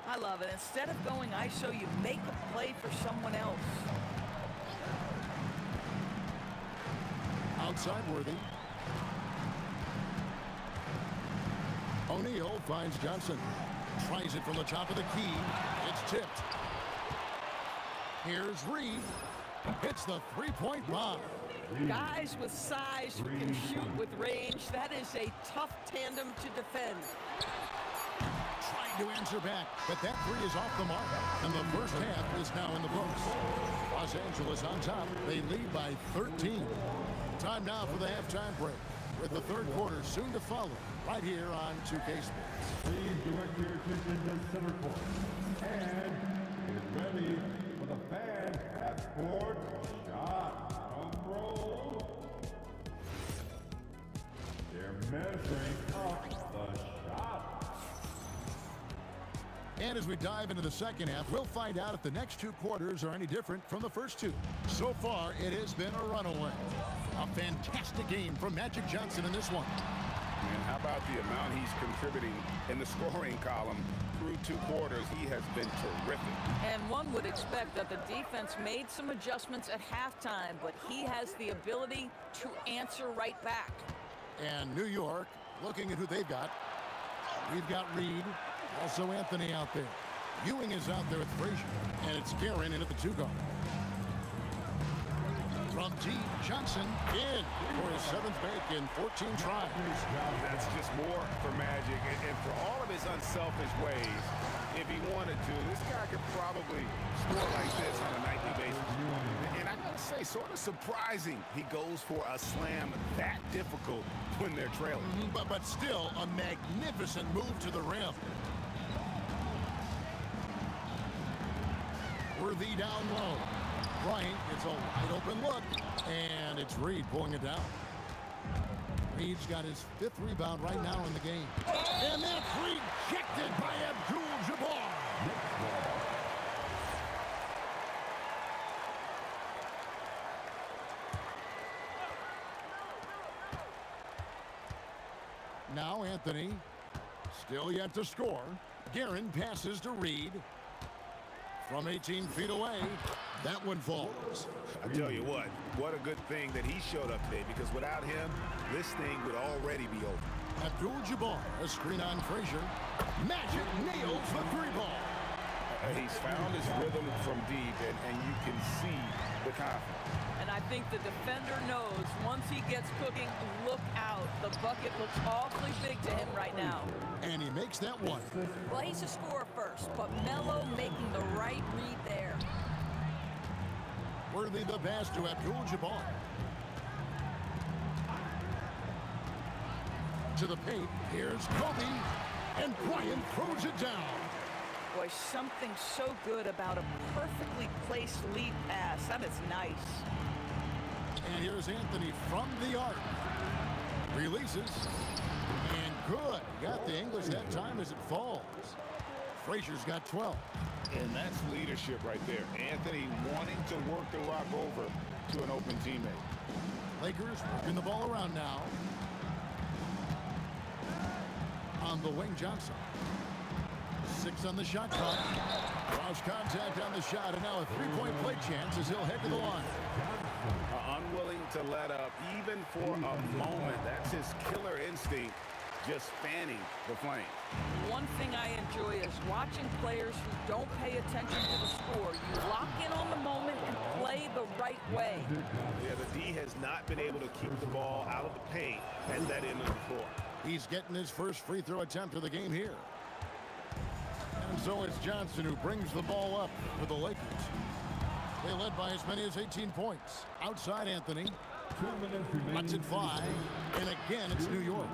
I love it. Instead of going ISO, you make a play for someone else. Outside Worthy. O'Neal finds Johnson. Tries it from the top of the key. It's tipped. Here's Reed. Hits the 3-point bomb. Guys with size who can shoot with range, that is a tough tandem to defend. Trying to answer back, but that 3 is off the mark. And the first half is now in the books. Los Angeles on top. They lead by 13. Time now for the halftime break, with the third quarter soon to follow, right here on 2K Sports. Please direct your attention to center court. And get ready for the fan half-court shot. Drum roll. They're measuring up the shot. And as we dive into the second half, we'll find out if the next 2 quarters are any different from the first 2. So far, it has been a runaway. A fantastic game from Magic Johnson in this one. And how about the amount he's contributing in the scoring column through 2 quarters? He has been terrific. And one would expect that the defense made some adjustments at halftime, but he has the ability to answer right back. And New York, looking at who they've got. We've got Reed, also Anthony out there. Ewing is out there with Frazier, and it's Guerin in at the 2 guard. From deep, Johnson in for his 7th make in 14 tries. That's just more for Magic, and for all of his unselfish ways, if he wanted to, this guy could probably score like this on a nightly basis. And I gotta say, sort of surprising he goes for a slam that difficult when they're trailing. But still, a magnificent move to the rim. Worthy down low. Bryant gets a wide open look, and it's Reed pulling it down. Reed's got his 5th rebound right now in the game. And that's rejected by Abdul-Jabbar. Now Anthony, still yet to score. Guerin passes to Reed. From 18 feet away, that one falls. I tell you what a good thing that he showed up today, because without him, this thing would already be over. Abdul-Jabbar, a screen on Frazier. Magic nails the 3-ball. He's found his rhythm from deep, and you can see the confidence. And I think the defender knows once he gets cooking, look out. The bucket looks awfully big to him right now. And he makes that one. Well, he's a scorer first, but Melo making the right read there. Worthy the pass to Abdul-Jabbar. To the paint, here's Kobe, and Bryant throws it down. Boy, something so good about a perfectly placed lead pass. That is nice. And here's Anthony from the arc. Releases. And good. Got the English that time as it falls. Frazier's got 12. And that's leadership right there. Anthony wanting to work the rock over to an open teammate. Lakers working the ball around now. On the wing, Johnson. 6 on the shot clock. Draws contact on the shot, and now a 3-point play chance as he'll head to the line. Unwilling to let up even for a moment. That's his killer instinct, just fanning the flame. One thing I enjoy is watching players who don't pay attention to the score. You lock in on the moment and play the right way. Yeah, the D has not been able to keep the ball out of the paint at that end of the floor. He's getting his first free throw attempt of the game here. And so it's Johnson who brings the ball up for the Lakers. They led by as many as 18 points. Outside Anthony. 2 minutes remaining. Lets it fly. And again, it's New York.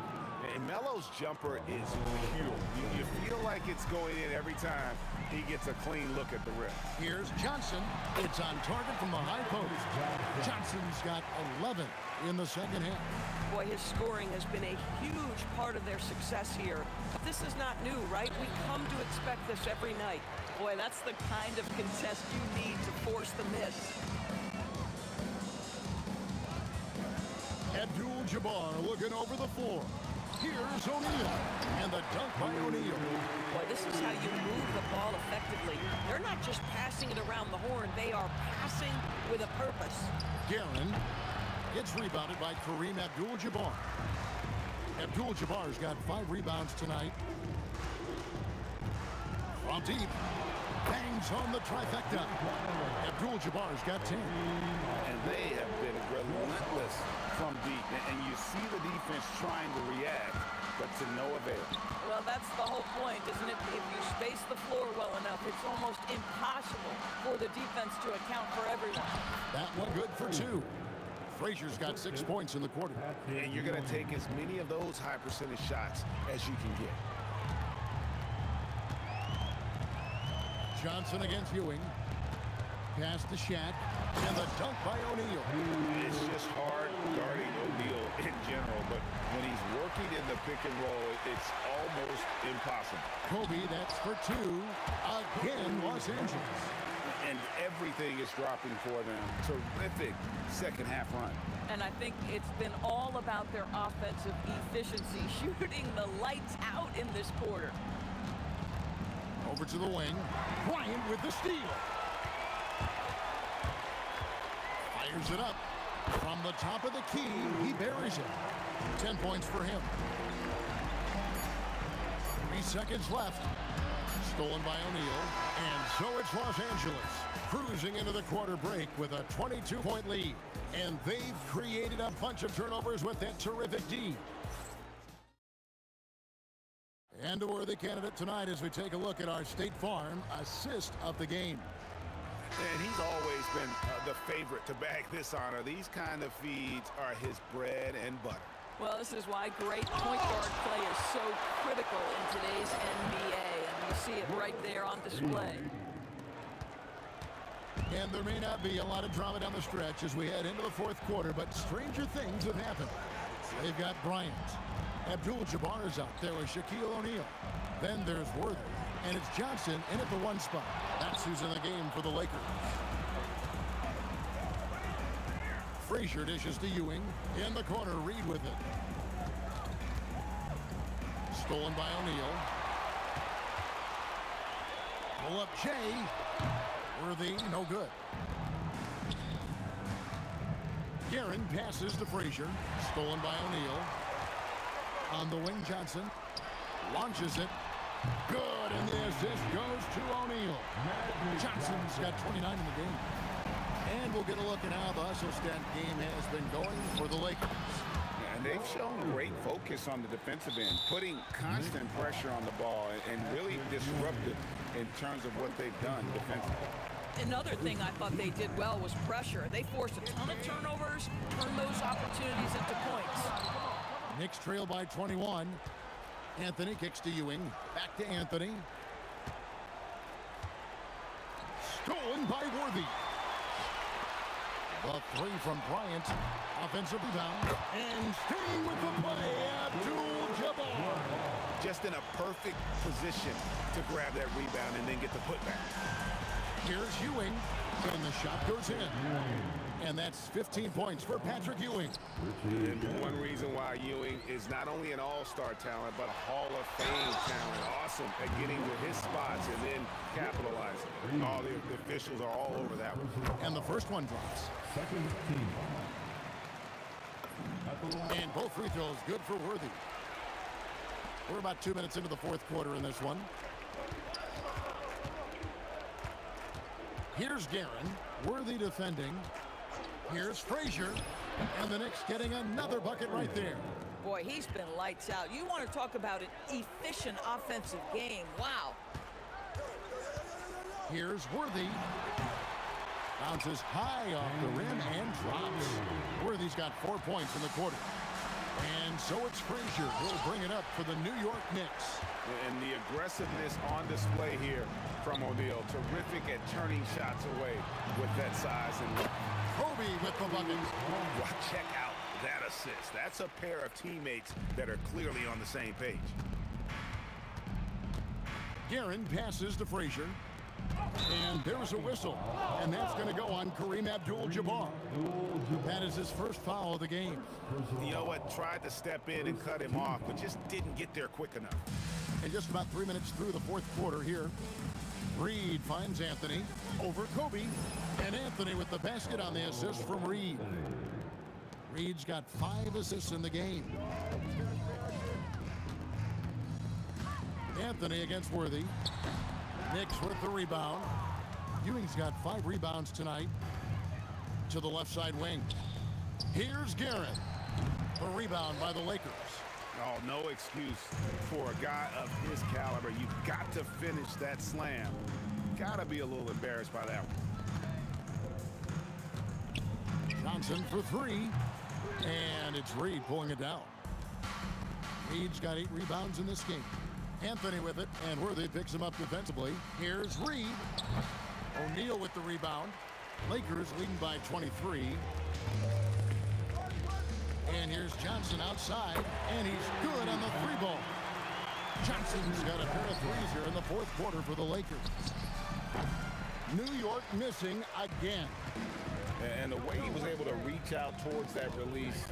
And Melo's jumper is pure. You feel like it's going in every time he gets a clean look at the rim. Here's Johnson. It's on target from the high post. Johnson's got 11 in the second half. Boy, his scoring has been a huge part of their success here. But this is not new, right? We come to expect this every night. Boy, that's the kind of contest you need to force the miss. Abdul-Jabbar looking over the floor. Here's O'Neal, and the dunk by O'Neal. Boy, this is how you move the ball effectively. They're not just passing it around the horn. They are passing with a purpose. Guerin gets rebounded by Kareem Abdul-Jabbar. Abdul-Jabbar's got 5 rebounds tonight. From deep, bangs on the trifecta. Abdul-Jabbar's got 10. And they have been relentless from deep. And you see the defense trying to react, but to no avail. Well, that's the whole point, isn't it? If you space the floor well enough, it's almost impossible for the defense to account for everyone. That one good for 2. Frazier's got 6 points in the quarter. And you're going to take as many of those high percentage shots as you can get. Johnson against Ewing. Pass to Shat. And the dunk by O'Neal. It's just hard guarding O'Neal in general, but when he's working in the pick and roll, it's almost impossible. Kobe, that's for 2. Again, Los Angeles. And everything is dropping for them. Terrific second half run. And I think it's been all about their offensive efficiency, shooting the lights out in this quarter. Over to the wing. Bryant with the steal. Fires it up. From the top of the key, he buries it. 10 points for him. 3 seconds left. Stolen by O'Neal. And so it's Los Angeles cruising into the quarter break with a 22-point lead. And they've created a bunch of turnovers with that terrific D. And a worthy candidate tonight as we take a look at our State Farm assist of the game. And he's always been the favorite to bag this honor. These kind of feeds are his bread and butter. Well, this is why great point guard play is so critical in today's NBA. And you see it right there on display. And there may not be a lot of drama down the stretch as we head into the fourth quarter, but stranger things have happened. They've got Bryant. Abdul-Jabbar is out there with Shaquille O'Neal. Then there's Worthy. And it's Johnson in at the 1 spot. That's who's in the game for the Lakers. Frazier dishes to Ewing. In the corner, Reed with it. Stolen by O'Neal. Pull up Jay. Worthy, no good. Guerin passes to Frazier. Stolen by O'Neal. On the wing, Johnson launches it. Good, and the assist goes to O'Neal. Johnson's got 29 in the game. And we'll get a look at how the hustle stat game has been going for the Lakers. And they've shown great focus on the defensive end, putting constant pressure on the ball and really disruptive in terms of what they've done defensively. Another thing I thought they did well was pressure. They forced a ton of turnovers, turned those opportunities into points. Knicks trail by 21. Anthony kicks to Ewing. Back to Anthony. Stolen by Worthy. The 3 from Bryant. Offensive rebound. And staying with the play, Abdul-Jabbar. Just in a perfect position to grab that rebound and then get the putback. Here's Ewing. And the shot goes in. And that's 15 points for Patrick Ewing. And one reason why Ewing is not only an all-star talent, but a Hall of Fame talent. Awesome at getting to his spots and then capitalizing. All the officials are all over that one. And the first one drops. And both free throws good for Worthy. We're about 2 minutes into the fourth quarter in this one. Here's Guerin. Worthy defending. Here's Frazier. And the Knicks getting another bucket right there. Boy, he's been lights out. You want to talk about an efficient offensive game. Wow. Here's Worthy. Bounces high off the rim and drops. Worthy's got 4 points in the quarter. And so it's Frazier who'll bring it up for the New York Knicks. And the aggressiveness on display here from O'Neal. Terrific at turning shots away with that size and look. Kobe with the bucket. Wow, check out that assist. That's a pair of teammates that are clearly on the same page. Guerin passes to Frazier. And there's a whistle. And that's going to go on Kareem Abdul-Jabbar. That is his first foul of the game. You know what? Tried to step in and cut him off, but just didn't get there quick enough. And just about 3 minutes through the fourth quarter here. Reed finds Anthony over Kobe. And Anthony with the basket on the assist from Reed. Reed's got 5 assists in the game. Anthony against Worthy. Knicks with the rebound. Ewing's got 5 rebounds tonight. To the left side wing. Here's Guerin. The rebound by the Lakers. Oh, no excuse for a guy of his caliber. You've got to finish that slam. Got to be a little embarrassed by that one. Johnson for 3. And it's Reed pulling it down. Reed's got 8 rebounds in this game. Anthony with it, and Worthy picks him up defensively. Here's Reed. O'Neal with the rebound. Lakers leading by 23. And here's Johnson outside, and he's good on the 3-ball. Johnson's got a pair of threes here in the fourth quarter for the Lakers. New York missing again. And the way he was able to reach out towards that release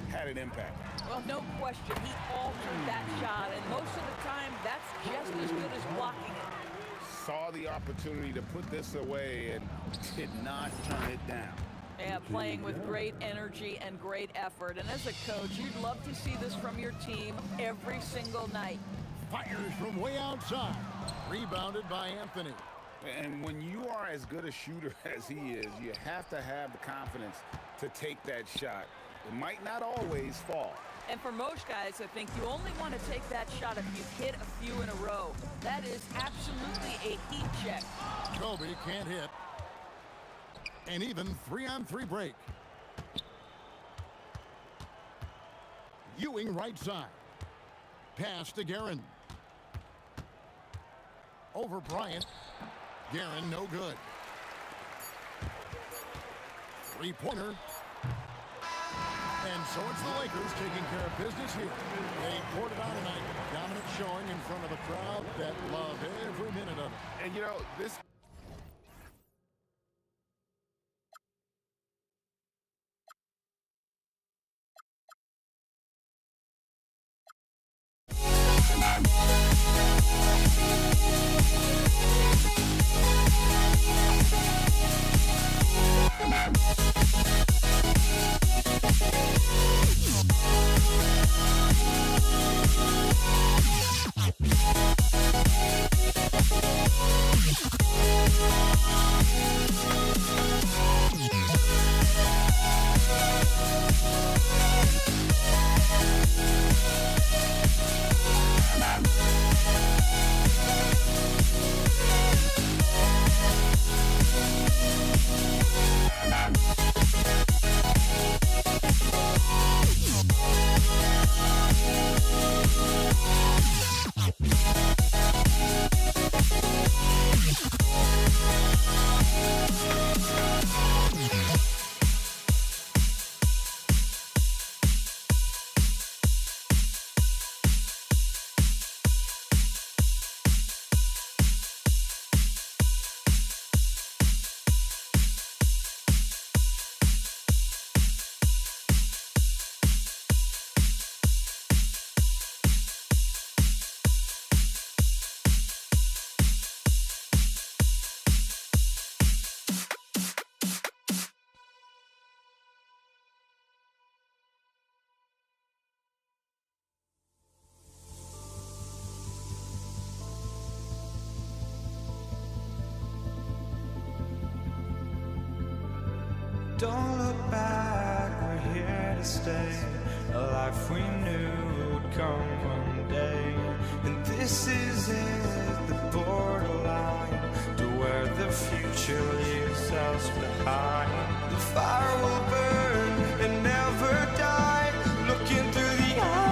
had an impact. Well, no question. He altered that shot, and most of the time, that's just as good as blocking it. Saw the opportunity to put this away and did not turn it down. Yeah, playing with great energy and great effort. And as a coach, you'd love to see this from your team every single night. Fires from way outside. Rebounded by Anthony. And when you are as good a shooter as he is, you have to have the confidence to take that shot. It might not always fall. And for most guys, I think you only want to take that shot if you hit a few in a row. That is absolutely a heat check. Kobe can't hit. And even 3-on-3 break. Ewing right side. Pass to Guerin. Over Bryant. Guerin no good. 3-pointer. And so it's the Lakers taking care of business here. They poured it on tonight. Dominant showing in front of a crowd that loved every minute of it. And you know, this... Don't look back, we're here to stay. A life we knew would come one day. And this is it, the borderline to where the future leaves us behind. The fire will burn and never die. Looking through the eyes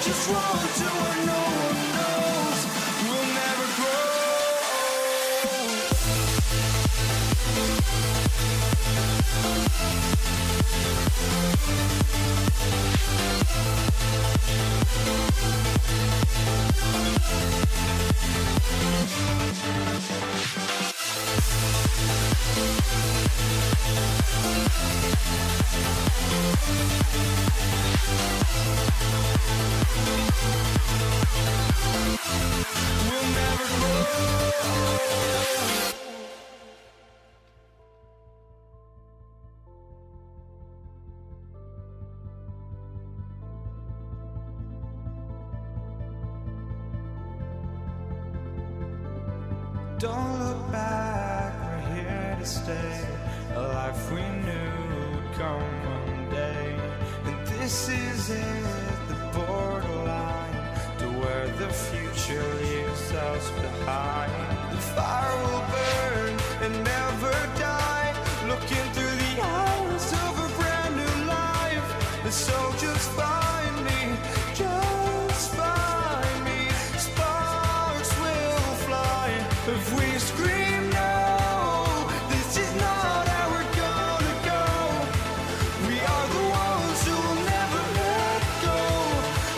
watch us run to where no one knows. We'll never grow. We'll never grow. Don't look back, we're here to stay. A life we knew would come one day. And this is it, the borderline to where the future leaves us behind. The fire will burn and never die, looking through the eyes of a brand new life. And so just find me, just find me. Sparks will fly if we scream no. This is not how we're gonna go. We are the ones who will never let go.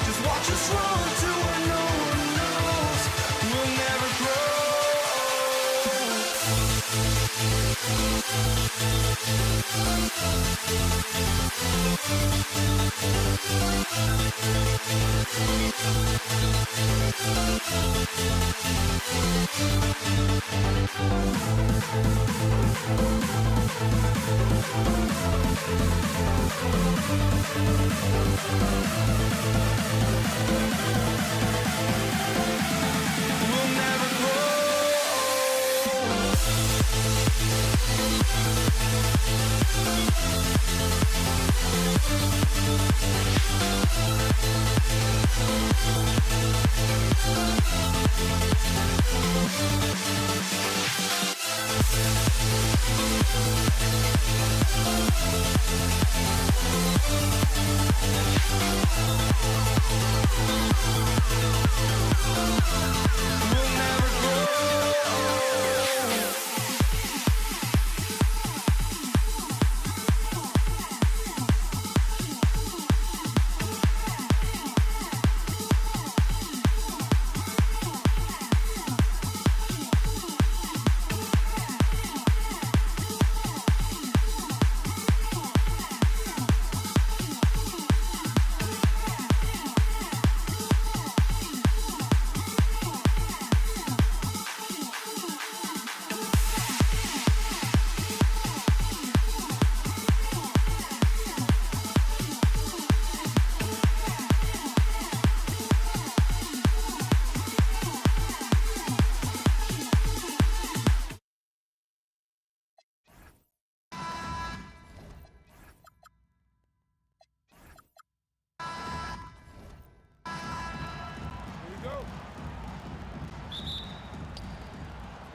Just watch us run to where no one knows. We'll never grow. We'll never grow. We'll never grow.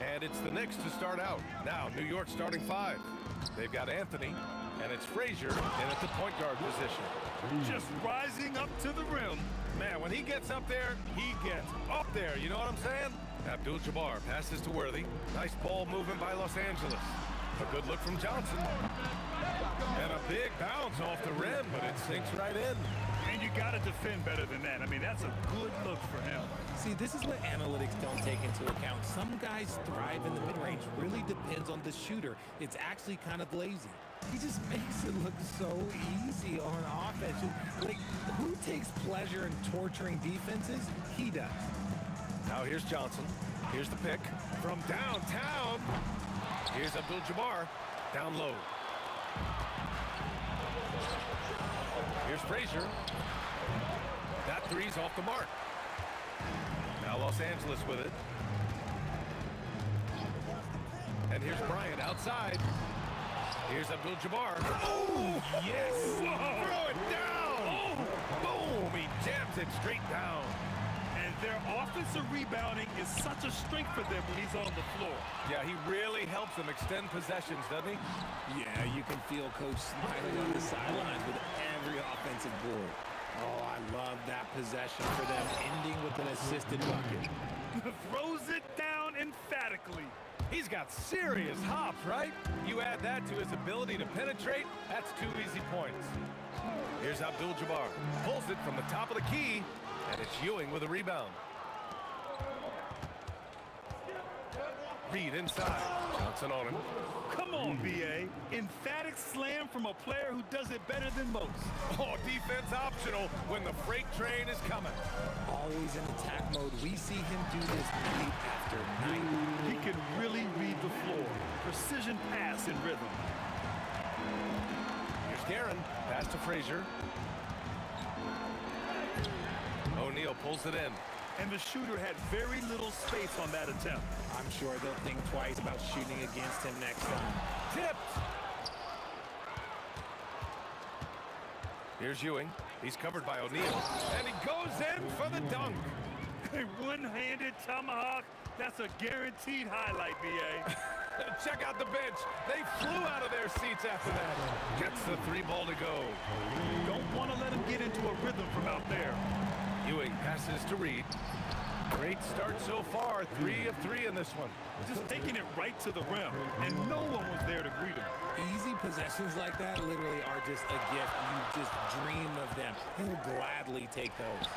And it's the Knicks to start out. Now, New York starting five. They've got Anthony, and it's Frazier in at the point guard position. Just rising up to the rim. Man, when he gets up there, he gets up there. You know what I'm saying? Abdul-Jabbar passes to Worthy. Nice ball movement by Los Angeles. A good look from Johnson. And a big bounce off the rim, but it sinks right in. And you got to defend better than that. I mean, that's a good look for him. See, this is what analytics don't take into account. Some guys thrive in the mid-range. Really depends on the shooter. It's actually kind of lazy. He just makes it look so easy on offense. Like, who takes pleasure in torturing defenses? He does. Now here's Johnson. Here's the pick from downtown. Here's Abdul-Jabbar down low. Here's Frazier. That three's off the mark. Now Los Angeles with it. And here's Bryant outside. Here's Abdul-Jabbar. Oh, yes! Whoa. Throw it down! Oh. Boom! He jams it straight down. And their offensive rebounding is such a strength for them when he's on the floor. Yeah, he really helps them extend possessions, doesn't he? Yeah, you can feel Coach smiling on the sidelines with every offensive board. Oh, I love that possession for them, ending with an assisted bucket. Throws it down emphatically. He's got serious hops, right? You add that to his ability to penetrate, that's 2 easy points. Here's Abdul-Jabbar. Pulls it from the top of the key, and it's Ewing with a rebound. Reed inside. Johnson on him. Come on, B.A. Emphatic slam from a player who does it better than most. Oh, defense optional when the freight train is coming. Always in attack mode. We see him do this night after night. He can really read the floor. Precision pass and rhythm. Here's Guerin. Pass to Frazier. O'Neal pulls it in. And the shooter had very little space on that attempt. I'm sure they'll think twice about shooting against him next time. Tipped! Here's Ewing. He's covered by O'Neal. And he goes in for the dunk. A one-handed tomahawk. That's a guaranteed highlight, B.A. Check out the bench. They flew out of their seats after that. Gets the 3 ball to go. Don't want to let him get into a rhythm from out there. Ewing passes to Reed. Great start so far. 3 of 3 in this one. Just taking it right to the rim, and no one was there to greet him. Easy possessions like that literally are just a gift. You just dream of them. He'll gladly take those.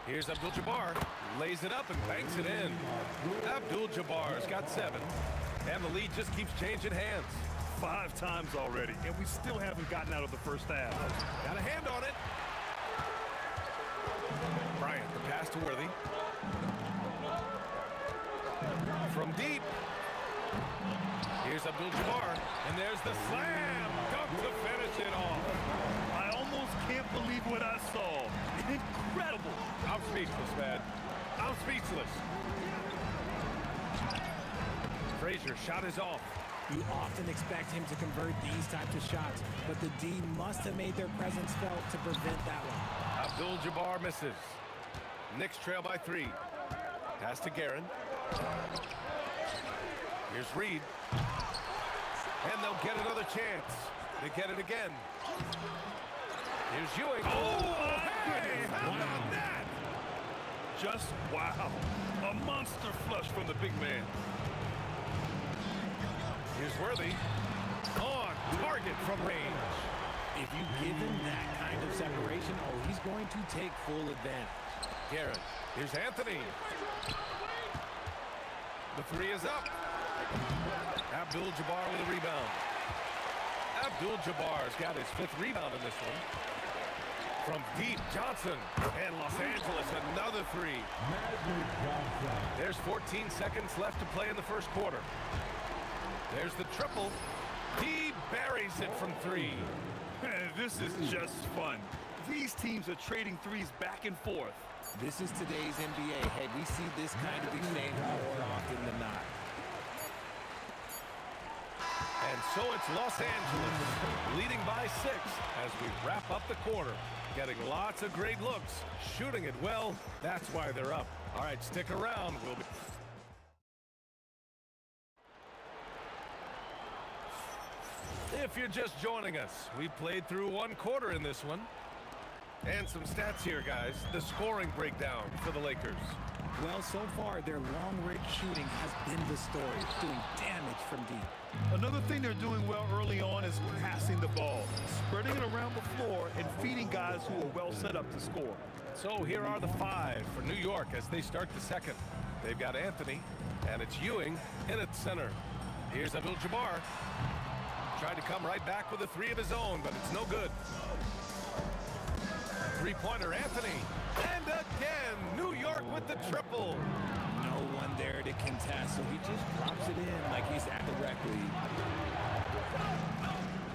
Here's Abdul-Jabbar. Lays it up and banks it in. Abdul-Jabbar's got 7. And the lead just keeps changing hands. 5 times already, and we still haven't gotten out of the first half. Got a hand on it. Bryant, the pass to Worthy. From deep. Here's Abdul-Jabbar, and there's the slam dunk to finish it off. I almost can't believe what I saw. Incredible. I'm speechless, man. I'm speechless. Frazier shot is off. You often expect him to convert these types of shots, but the D must have made their presence felt to prevent that one. Abdul-Jabbar misses. Knicks trail by 3. Pass to Guerin. Here's Reed. And they'll get another chance. They get it again. Here's Ewing. Oh, hey! How about that? Just wow. A monster flush from the big man. Here's Worthy. On target from range. If you give him that kind of separation, oh, he's going to take full advantage. Guerin. Here's Anthony. The 3 is up. Abdul-Jabbar with a rebound. Abdul-Jabbar's got his 5th rebound in this one. From deep, Johnson. And Los Angeles, another 3. There's 14 seconds left to play in the first quarter. There's the triple. He buries it from 3. This is just fun. These teams are trading threes back and forth. This is today's NBA. Hey, we see this kind of exchange more often than not. And so it's Los Angeles leading by 6 as we wrap up the quarter. Getting lots of great looks, shooting it well. That's why they're up. All right, stick around. We'll be... If you're just joining us, we played through 1 quarter in this one. And some stats here, guys. The scoring breakdown for the Lakers. Well, so far, their long-range shooting has been the story, doing damage from deep. Another thing they're doing well early on is passing the ball, spreading it around the floor and feeding guys who are well set up to score. So here are the 5 for New York as they start the second. They've got Anthony, and it's Ewing in at center. Here's Abdul-Jabbar. Tried to come right back with a 3 of his own, but it's no good. 3-pointer, Anthony. And again, New York with the triple. No one there to contest, so he just drops it in like he's at the rec league.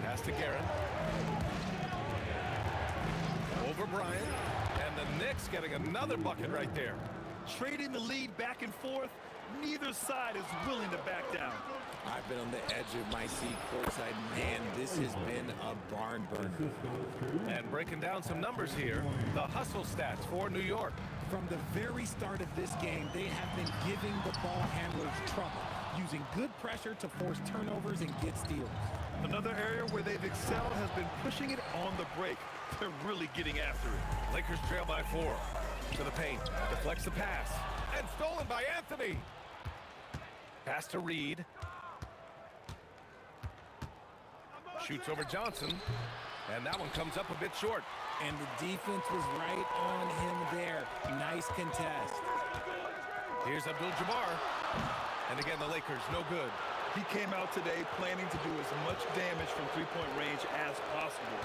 Pass to Guerin. Over Bryant. And the Knicks getting another bucket right there. Trading the lead back and forth, neither side is willing to back down. I've been on the edge of my seat courtside. Man, this has been a barn burner. And breaking down some numbers here, the hustle stats for New York. From the very start of this game, they have been giving the ball handlers trouble, using good pressure to force turnovers and get steals. Another area where they've excelled has been pushing it on the break. They're really getting after it. Lakers trail by 4. To the paint. Deflects the pass. And stolen by Anthony. Pass to Reed. Shoots over Johnson. And that one comes up a bit short. And the defense was right on him there. Nice contest. Here's Abdul-Jabbar. And again, the Lakers, no good. He came out today planning to do as much damage from three-point range as possible.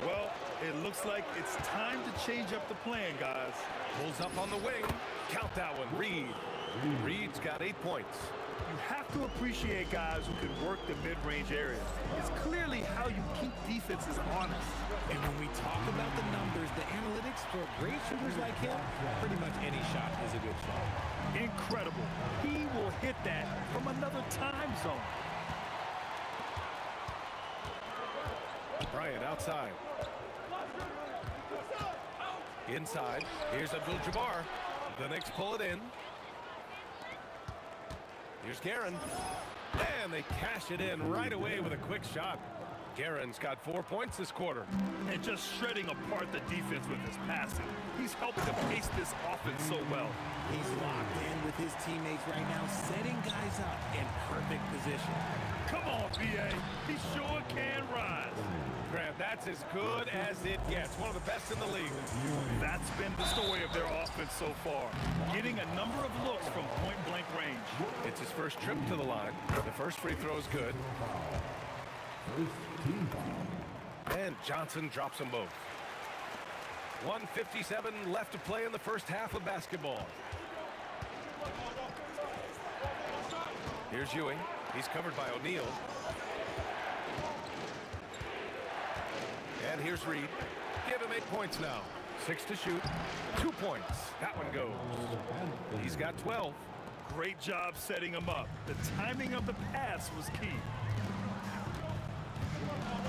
Well, it looks like it's time to change up the plan, guys. Pulls up on the wing. Count that one, Reed. Reed's got 8 points. You have to appreciate guys who can work the mid-range area. It's clearly how you keep defenses honest. And when we talk about the numbers, the analytics for great shooters like him, pretty much any shot is a good shot. Incredible. He will hit that from another time zone. Bryant outside. Inside. Here's Abdul-Jabbar. The Knicks pull it in. Here's Guerin. And they cash it in right away with a quick shot. Guerin's got 4 points this quarter. And just shredding apart the defense with his passing. He's helping to pace this offense so well. He's locked in with his teammates right now, setting guys up in perfect position. Come on, B.A. He sure can rise. Grant, that's as good as it gets. One of the best in the league. That's been the story of their offense so far. Getting a number of looks from point-blank range. It's his first trip to the line. The first free throw is good. And Johnson drops them both. 1:57 left to play in the first half of basketball. Here's Ewing. He's covered by O'Neal. And here's Reed. Give him 8 points now. 6 to shoot. 2 points. That one goes. He's got 12. Great job setting him up. The timing of the pass was key.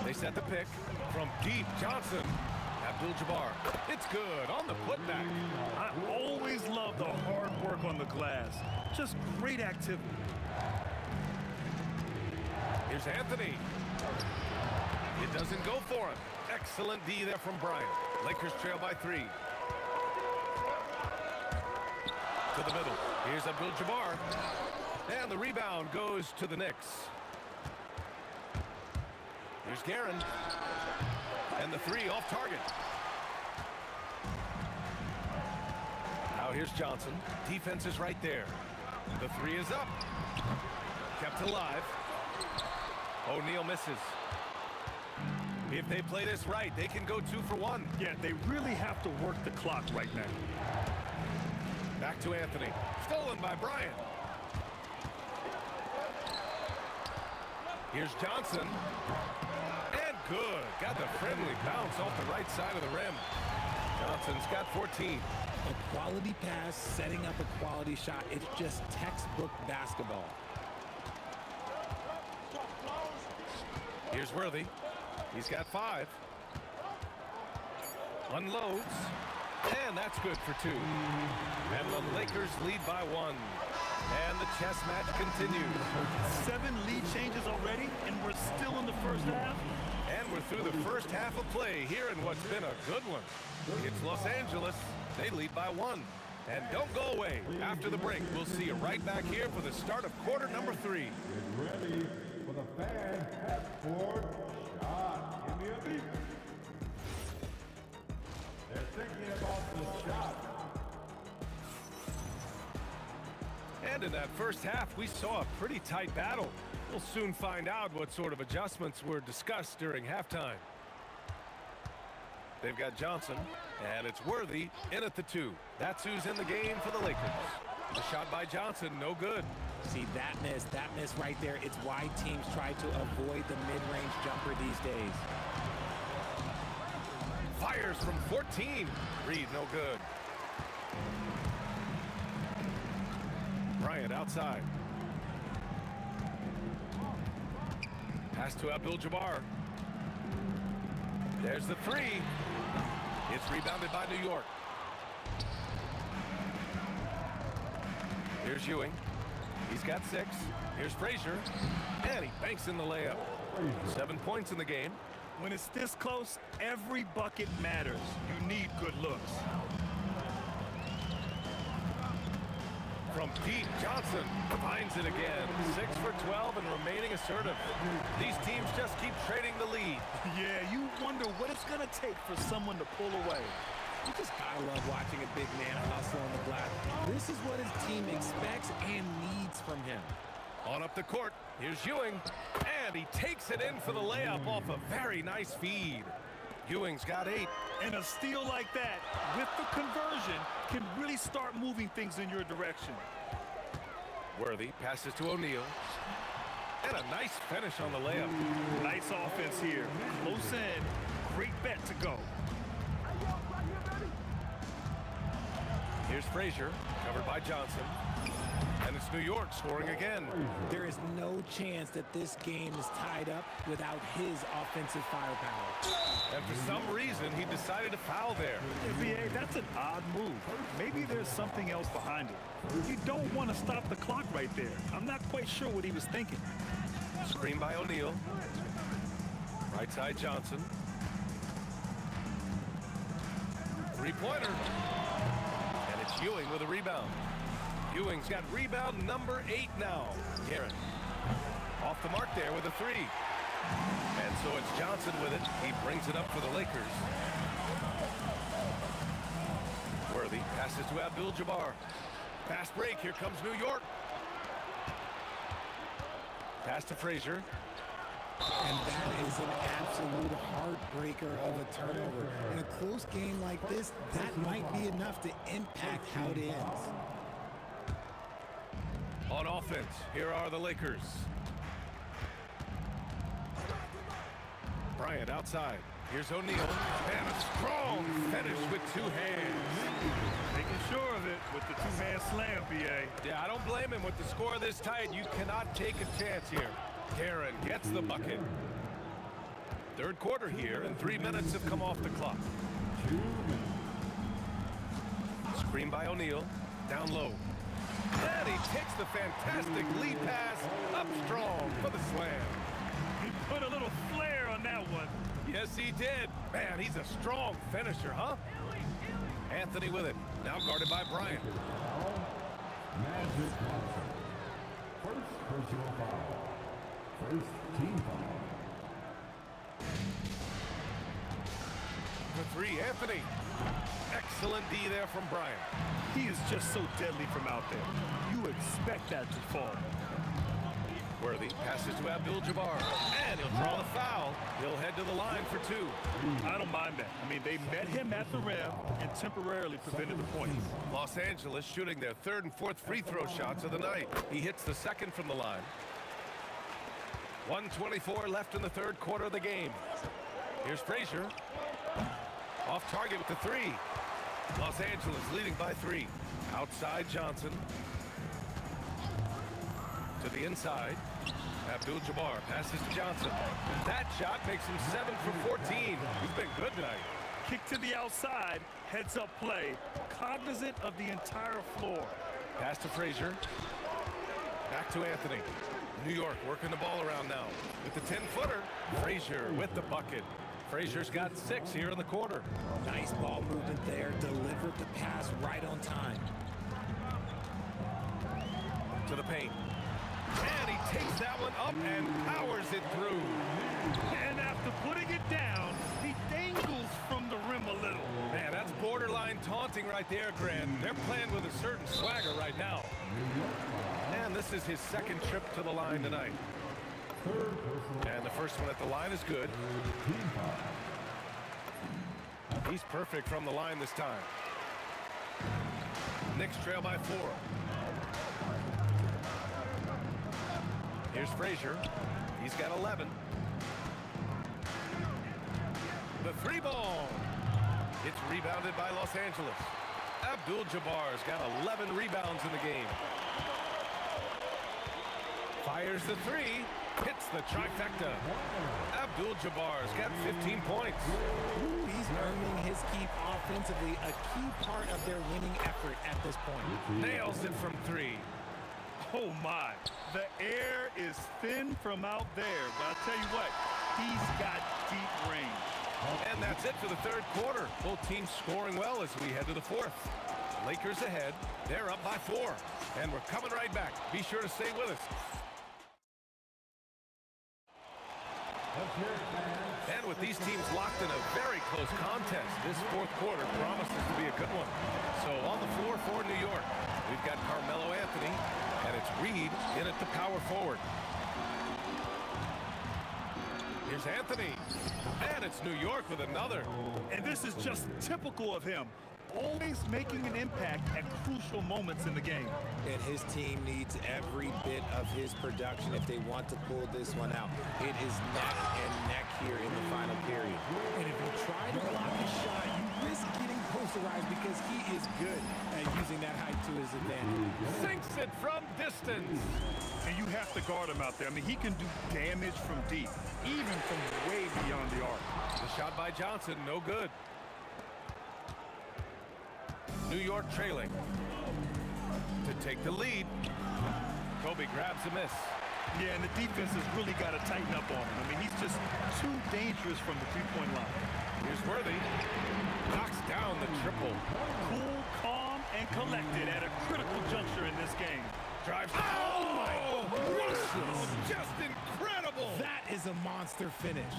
They set the pick from deep. Johnson. Abdul-Jabbar. It's good on the putback. I always love the hard work on the glass. Just great activity. Here's Anthony. It doesn't go for him. Excellent D there from Bryant. Lakers trail by 3. To the middle. Here's Abdul-Jabbar. And the rebound goes to the Knicks. Here's Guerin. And the 3 off target. Now here's Johnson. Defense is right there. The 3 is up. Kept alive. O'Neal misses. If they play this right, they can go 2 for 1. Yeah, they really have to work the clock right now. Back to Anthony. Stolen by Bryant. Here's Johnson. And good. Got the friendly bounce off the right side of the rim. Johnson's got 14. A quality pass, setting up a quality shot. It's just textbook basketball. Here's Worthy. He's got 5. Unloads. And that's good for 2. And the Lakers lead by 1. And the chess match continues. 7 lead changes already, and we're still in the first half. And we're through the first half of play here in what's been a good one. It's Los Angeles. They lead by 1. And don't go away. After the break, we'll see you right back here for the start of quarter number 3. Get ready for the fan half-court shot. Give me a beat. They're thinking about the shot. And in that first half, we saw a pretty tight battle. We'll soon find out what sort of adjustments were discussed during halftime. They've got Johnson, and it's Worthy in at the 2. That's who's in the game for the Lakers. The shot by Johnson, no good. See, that miss right there, it's why teams try to avoid the mid-range jumper these days. Fires from 14. Reed, no good. Bryant outside. Pass to Abdul-Jabbar. There's the 3. It's rebounded by New York. Here's Ewing. He's got 6. Here's Frazier. And he banks in the layup. 7 points in the game. When it's this close, every bucket matters. You need good looks. From deep, Johnson finds it again. 6 for 12 and remaining assertive. These teams just keep trading the lead. Yeah, you wonder what it's going to take for someone to pull away. You just gotta love watching a big man hustle on the glass. This is what his team expects and needs from him. On up the court, here's Ewing, and he takes it in for the layup off a very nice feed. Ewing's got 8. And a steal like that, with the conversion, can really start moving things in your direction. Worthy passes to O'Neal. And a nice finish on the layup. Nice offense here. Close in. Great bet to go. Here's Frazier, covered by Johnson. And it's New York scoring again. There is no chance that this game is tied up without his offensive firepower. And for some reason, he decided to foul there. NBA, that's an odd move. Maybe there's something else behind it. You don't want to stop the clock right there. I'm not quite sure what he was thinking. Screen by O'Neal. Right side Johnson. Three-pointer. And it's Ewing with a rebound. Ewing's got rebound number 8 now. Garrett off the mark there with a 3. And so it's Johnson with it. He brings it up for the Lakers. Worthy passes to Abdul-Jabbar. Fast break. Here comes New York. Pass to Frazier. And that is an absolute heartbreaker of a turnover. In a close game like this, that might be enough to impact how it ends. On offense, here are the Lakers. Bryant outside. Here's O'Neal. And a strong finish with 2 hands. Making sure of it with the 2-man slam, BA. Yeah, I don't blame him. With the score this tight, you cannot take a chance here. Darren gets the bucket. Third quarter here, and 3 minutes have come off the clock. Screen by O'Neal. Down low. And he takes the fantastic lead pass up strong for the slam. He put a little flair on that one. Yes, he did. Man, he's a strong finisher, huh? Anthony with it. Now guarded by Bryant. Magic Johnson. First personal foul. First team foul. For 3, Anthony. Excellent D there from Bryant. He is just so deadly from out there. You expect that to fall. Worthy passes to Abdul-Jabbar. And he'll draw the foul. He'll head to the line for 2. I don't mind that. I mean, they met him at the rim and temporarily prevented the points. Los Angeles shooting their 3rd and 4th free throw shots of the night. He hits the 2nd from the line. 1:24 left in the 3rd quarter of the game. Here's Frazier. Off target with the 3. Los Angeles leading by 3. Outside Johnson. To the inside. Abdul-Jabbar passes to Johnson. That shot makes him 7 for 14. He's been good tonight. Kick to the outside, heads up play, cognizant of the entire floor. Pass to Frazier. Back to Anthony. New York working the ball around now. With the 10-footer, Frazier with the bucket. Frazier's got 6 here in the quarter. Nice ball movement there. Delivered the pass right on time. To the paint. And he takes that one up and powers it through. And after putting it down, he dangles from the rim a little. Man, that's borderline taunting right there, Grant. They're playing with a certain swagger right now. And this is his 2nd trip to the line tonight. And the first one at the line is good. He's perfect from the line this time. Knicks trail by 4. Here's Frazier. He's got 11. The 3 ball. It's rebounded by Los Angeles. Abdul-Jabbar's got 11 rebounds in the game. Fires the 3. Hits the trifecta. Abdul-Jabbar's got 15 points. Ooh, he's earning his keep offensively, a key part of their winning effort at this point. Nails it from 3. Oh, my. The air is thin from out there, but I'll tell you what, he's got deep range. And that's it for the third quarter. Both teams scoring well as we head to the fourth. Lakers ahead. They're up by 4. And we're coming right back. Be sure to stay with us. And with these teams locked in a very close contest, this fourth quarter promises to be a good one. So on the floor for New York, we've got Carmelo Anthony, and it's Reed in at the power forward. Here's Anthony, and it's New York with another. And this is just typical of him. Always making an impact at crucial moments in the game. And his team needs every bit of his production if they want to pull this one out. It is neck and neck here in the final period. And if you try to block his shot, you risk getting posterized because he is good at using that height to his advantage. Sinks it from distance. And you have to guard him out there. I mean, he can do damage from deep, even from way beyond the arc. The shot by Johnson, no good. New York trailing. To take the lead. Kobe grabs a miss. Yeah, and the defense has really got to tighten up on him. I mean, he's just too dangerous from the three-point line. Here's Worthy. Knocks down the triple. Cool, calm, and collected at a critical juncture in this game. Drives. Oh, my goodness. Just incredible. That is a monster finish.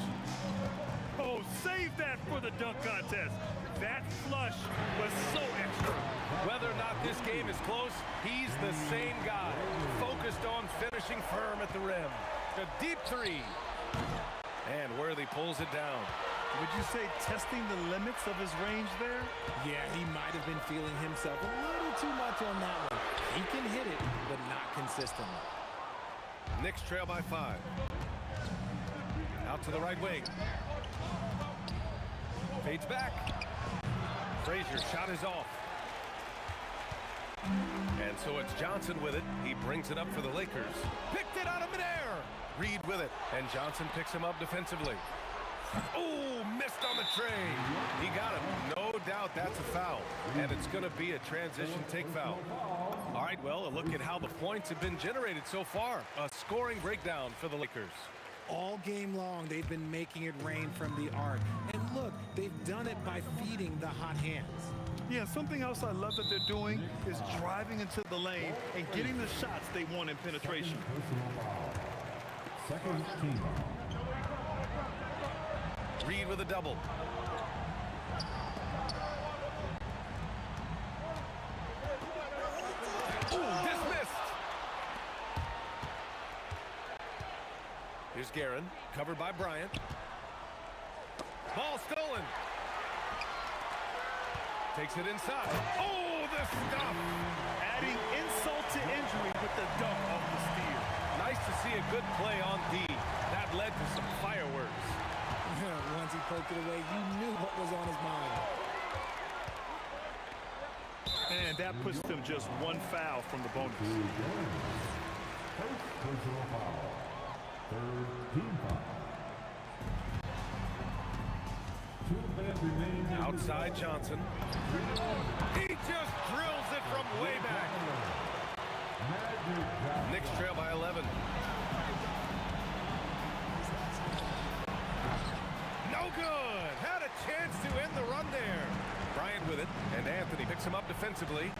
Oh, save that for the dunk contest. That flush was so extra. Whether or not this game is close, he's the same guy. Focused on finishing firm at the rim. A deep 3. And Worthy pulls it down. Would you say testing the limits of his range there? Yeah, he might have been feeling himself a little too much on that one. He can hit it, but not consistently. Knicks trail by 5. Out to the right wing. Fades back. Frazier's shot is off. And so it's Johnson with it. He brings it up for the Lakers. Picked it out of midair. Reed with it. And Johnson picks him up defensively. Oh, missed on the tray. He got him. No doubt that's a foul. And it's going to be a transition take foul. All right, well, a look at how the points have been generated so far. A scoring breakdown for the Lakers. All game long, they've been making it rain from the arc. And look, they've done it by feeding the hot hands. Yeah, something else I love that they're doing is driving into the lane and getting the shots they want in penetration. Second team. Reed with a double. Ooh, dismissed. Here's Guerin, covered by Bryant. Ball stolen. Takes it inside. Oh, the stuff. Adding insult to injury with the dunk off the steal. Nice to see a good play on D. That led to some fireworks. Once he poked it away, you knew what was on his mind. And that pushed him just one foul from the bonus. First personal foul. Third team foul. 2 minutes remaining. Outside Johnson. He just drills it from way back. Knicks trail by 11. No good. Had a chance to end the run there. Bryant with it, and Anthony picks him up defensively.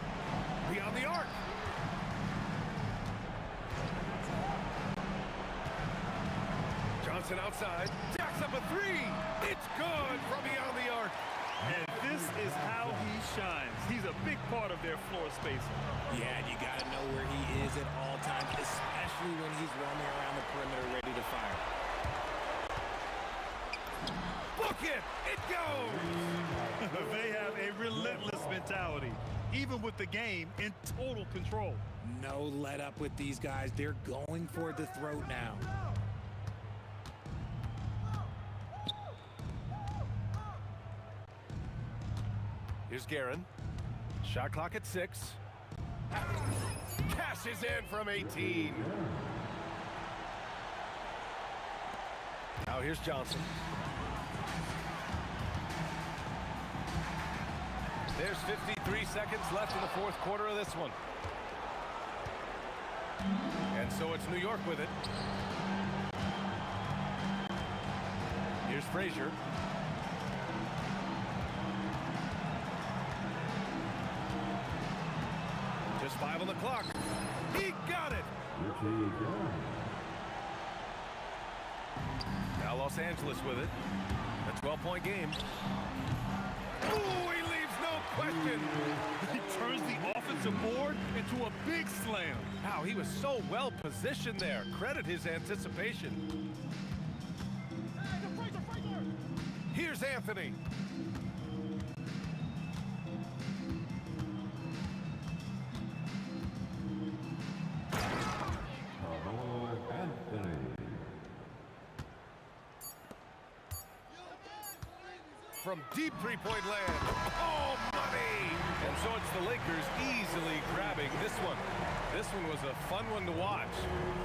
Beyond the arc. Johnson outside. Jacks up a 3. It's good from beyond the arc. And this is how he shines. He's a big part of their floor spacing. Yeah, and you got to know where he is at all times, especially when he's roaming around the perimeter ready to fire. Book it! It goes! They have a relentless mentality, even with the game in total control. No let up with these guys. They're going for the throat now. Here's Guerin. Shot clock at 6. Cashes in from 18. Now here's Johnson. There's 53 seconds left in the fourth quarter of this one. And so it's New York with it. Here's Frazier. Just 5 on the clock. He got it! Now Los Angeles with it. A 12-point game. Oh, he leaves no question. He turns the offensive board into a big slam. Wow, he was so well positioned there. Credit his anticipation. Here's Anthony. From deep three-point land. Oh, money! And so it's the Lakers easily grabbing this one. This one was a fun one to watch.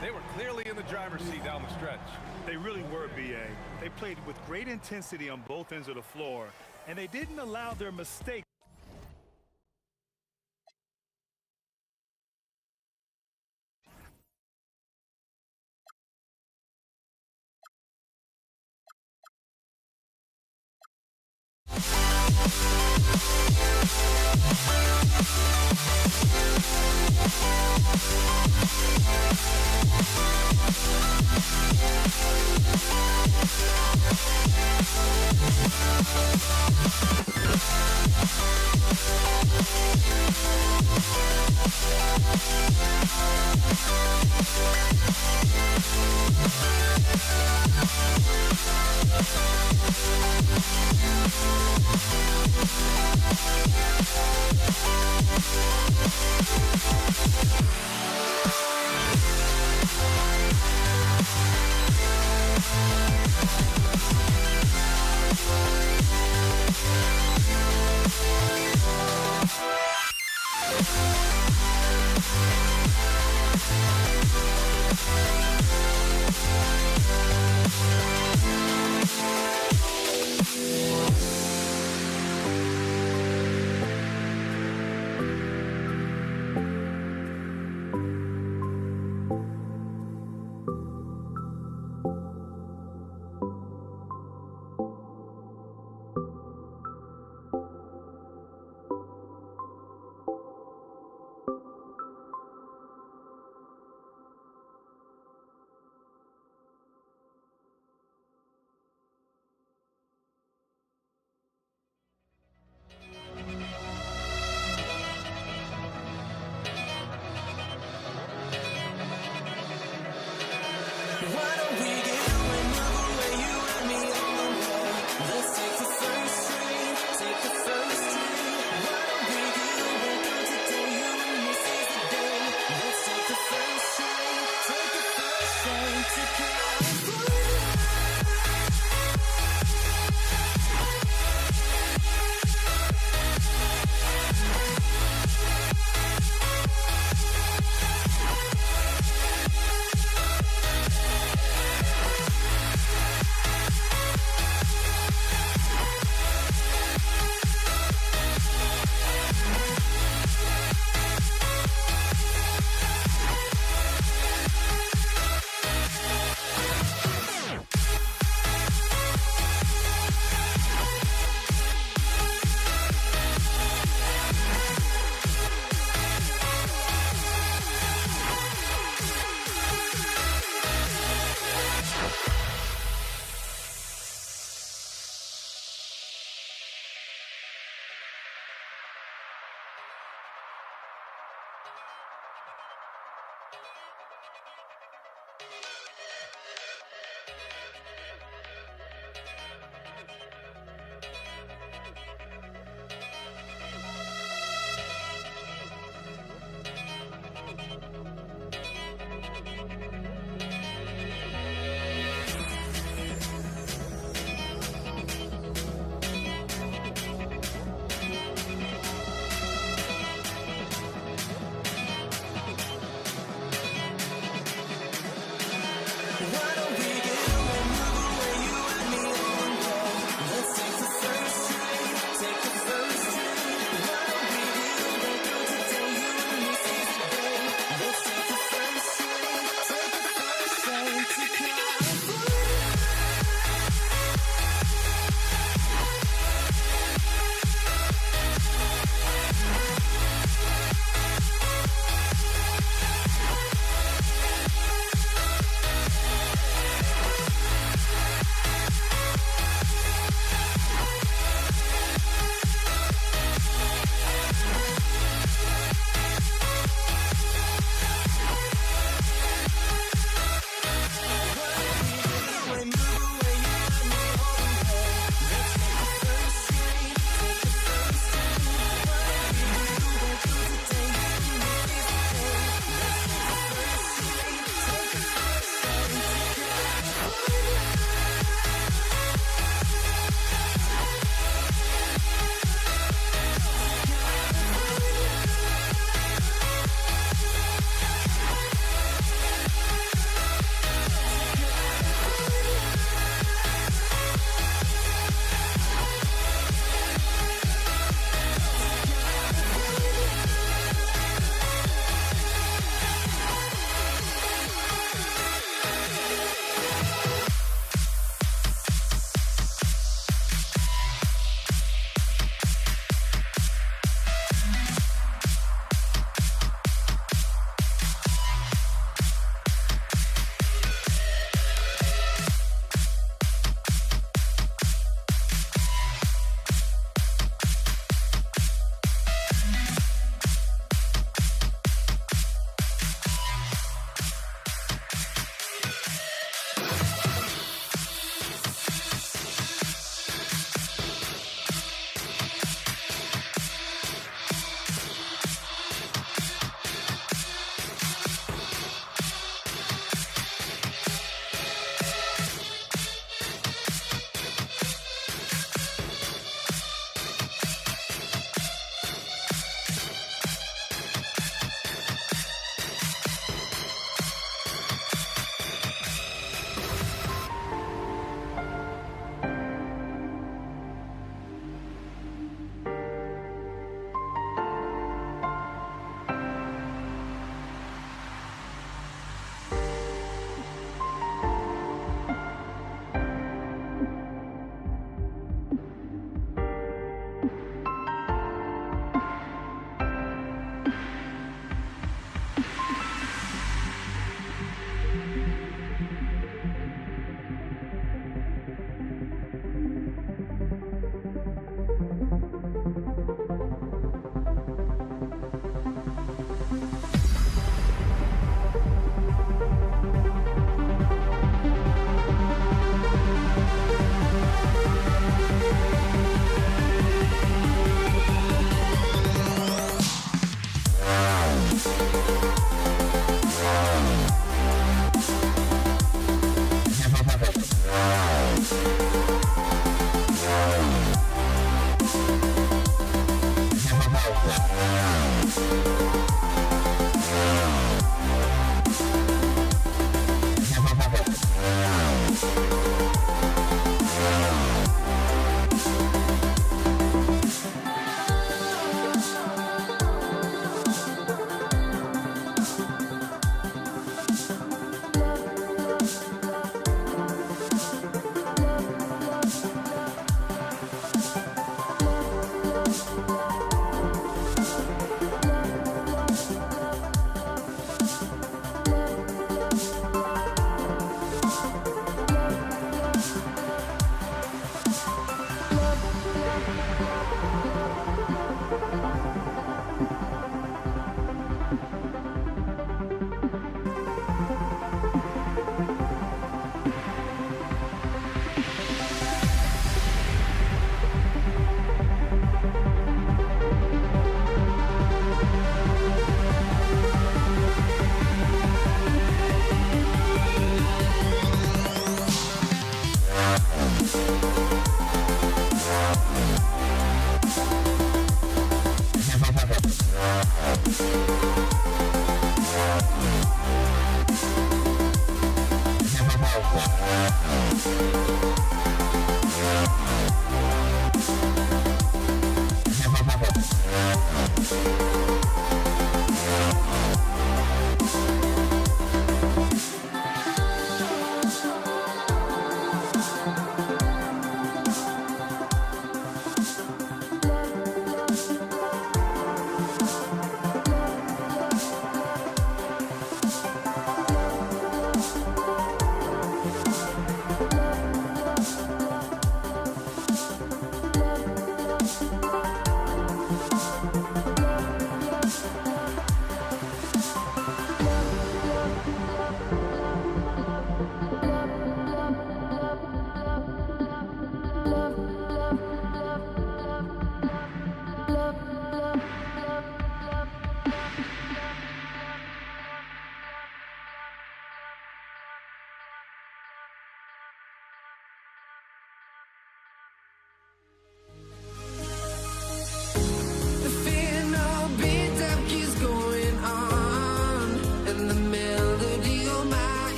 They were clearly in the driver's seat down the stretch. They really were, B.A. They played with great intensity on both ends of the floor, and they didn't allow their mistakes.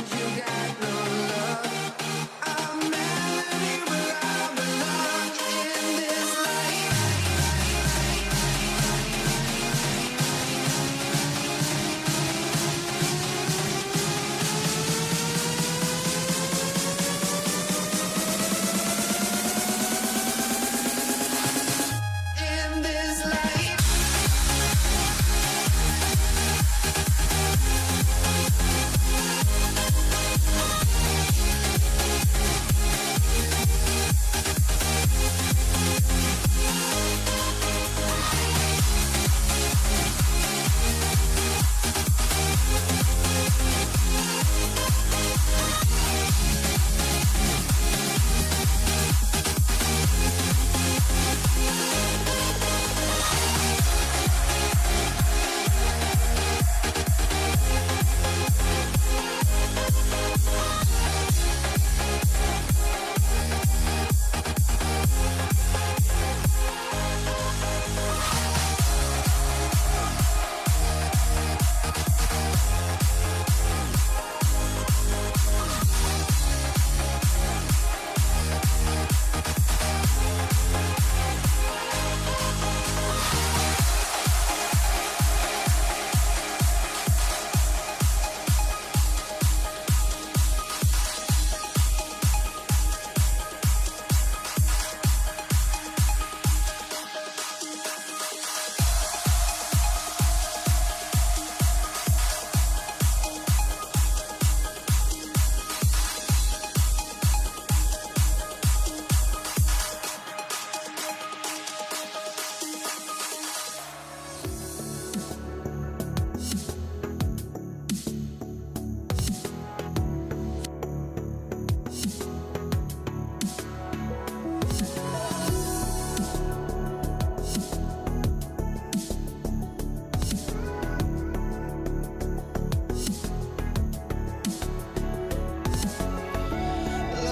melody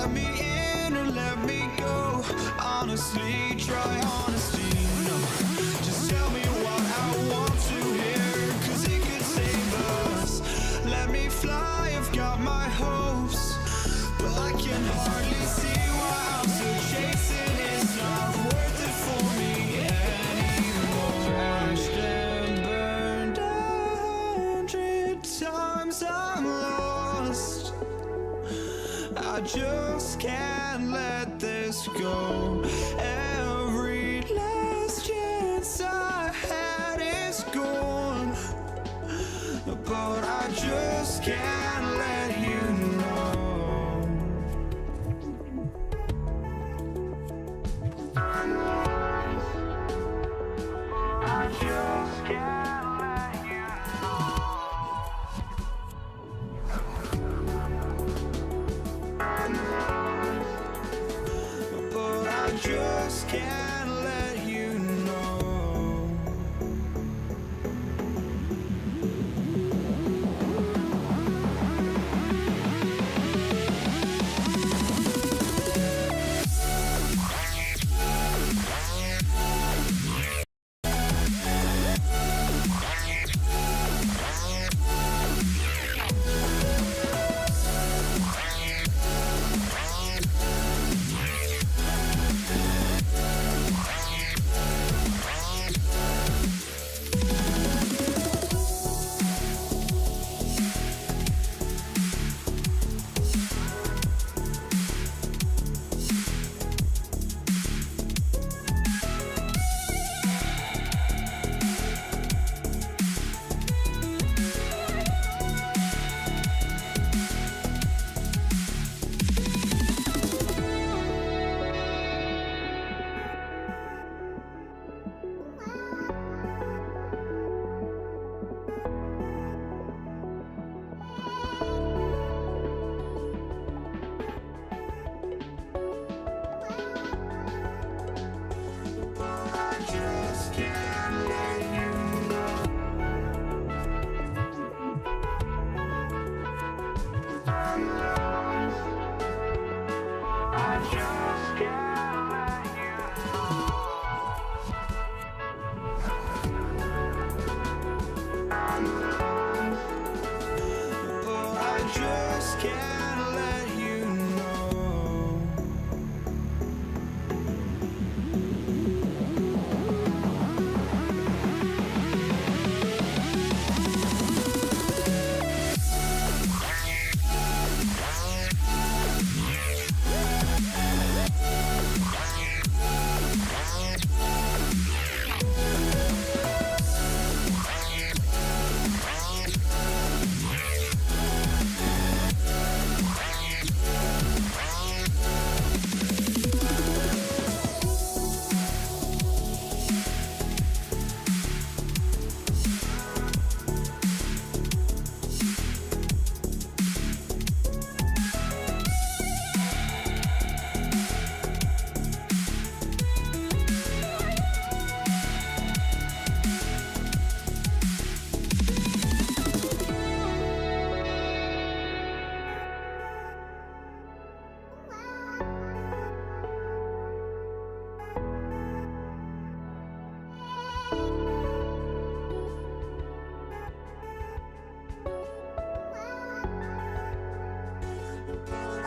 let me in or let me go. Honestly, try honesty, no. Just tell me what I want to hear, 'cause it could save us. Let me fly, I've got my hopes, but I can hardly see why I'm still chasing. It's not worth it for me anymore. Crashed and burned 100 times, I'm lost. I just can't let this go. Every last chance I had is gone, but I just can't let you know. I just can't let you know. But I just can't let you know.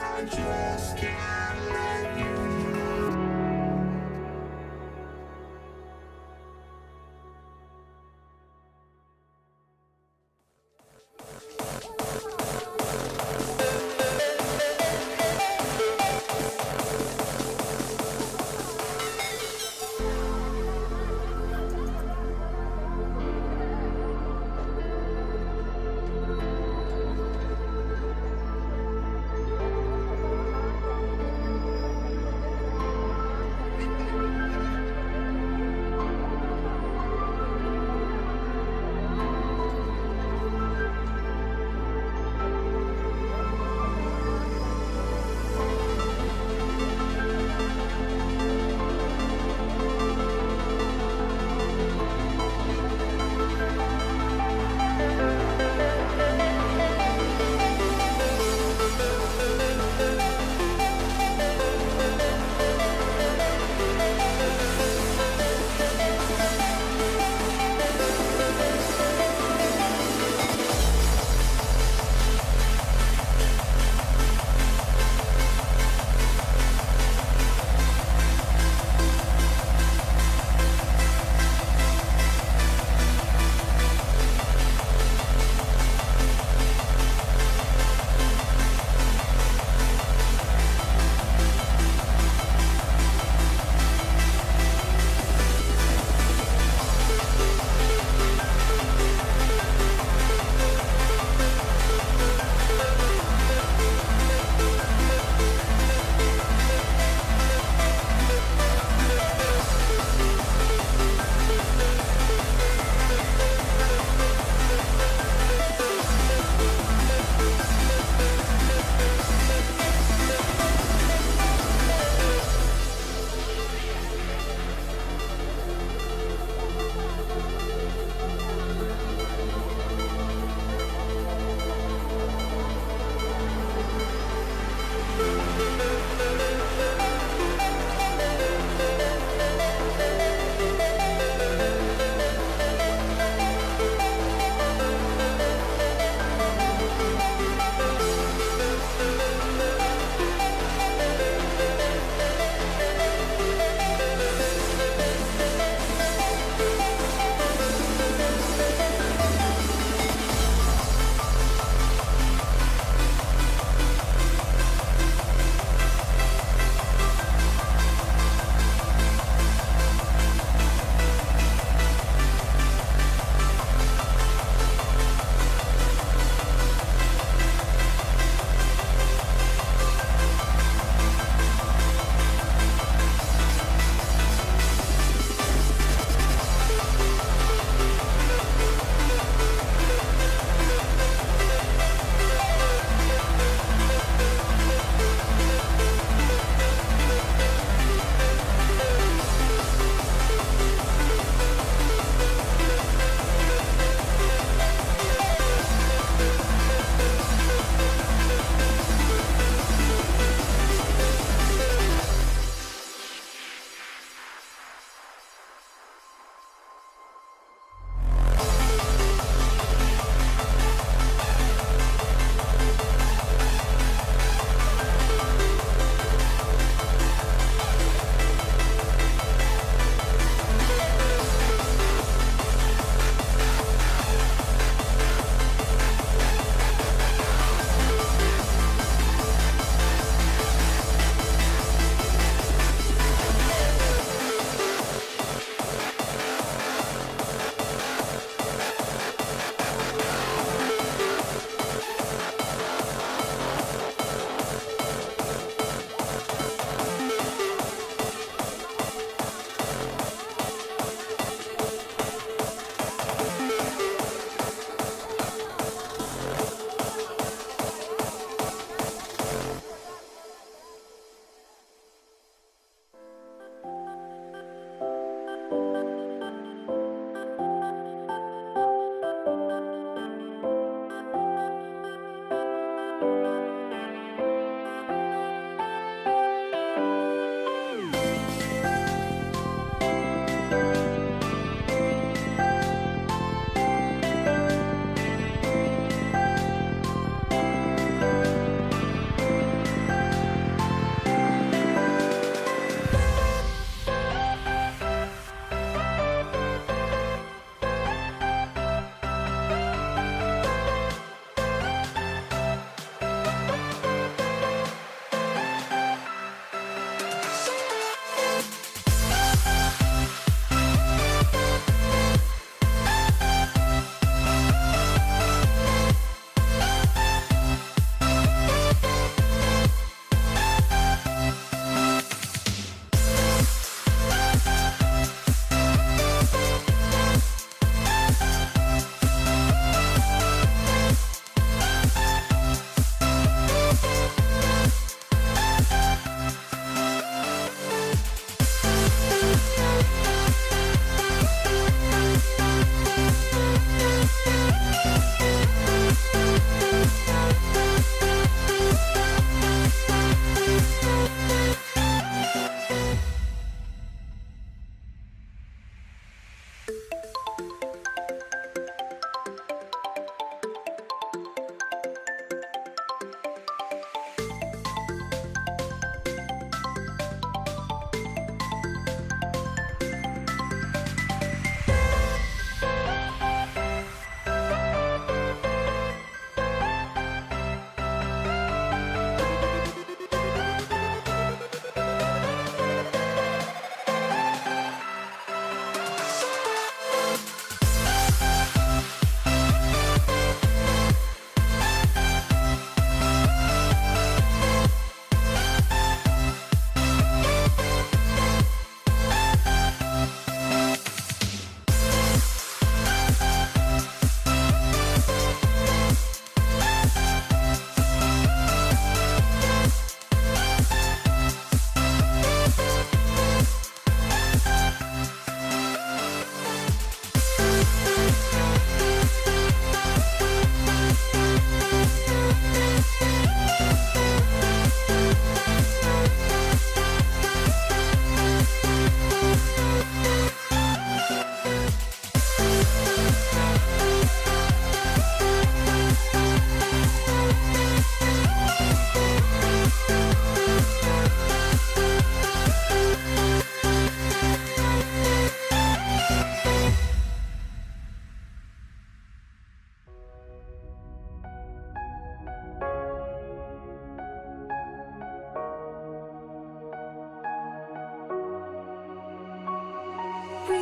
I just can't let you know.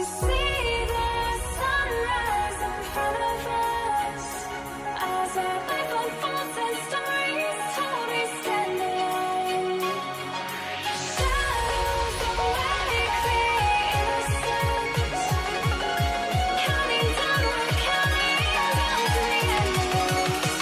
see the sunrise in front of us as our life unfolds and stories told we stand alone. Shadows awake the innocence, counting down, we're counting down to the end of us.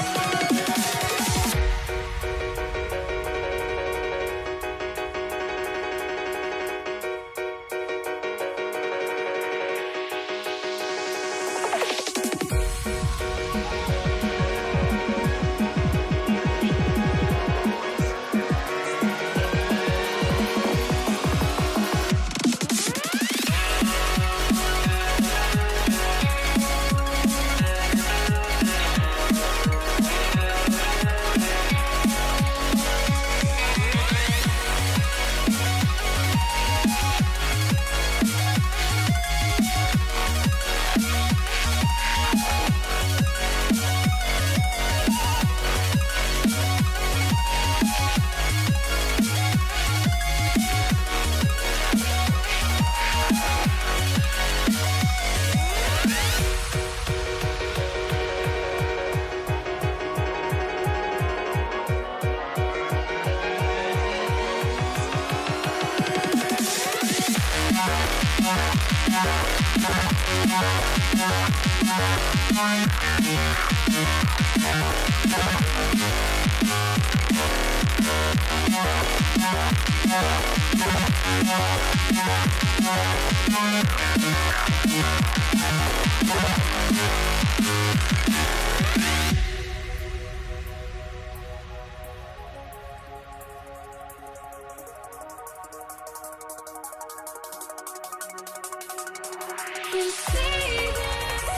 You see the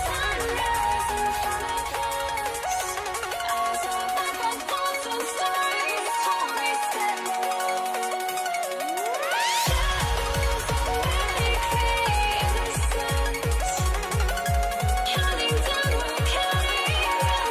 sunrise in front of us as our life unfolds and stories told we stand alone. Shadows awake the innocence, counting down, we're counting down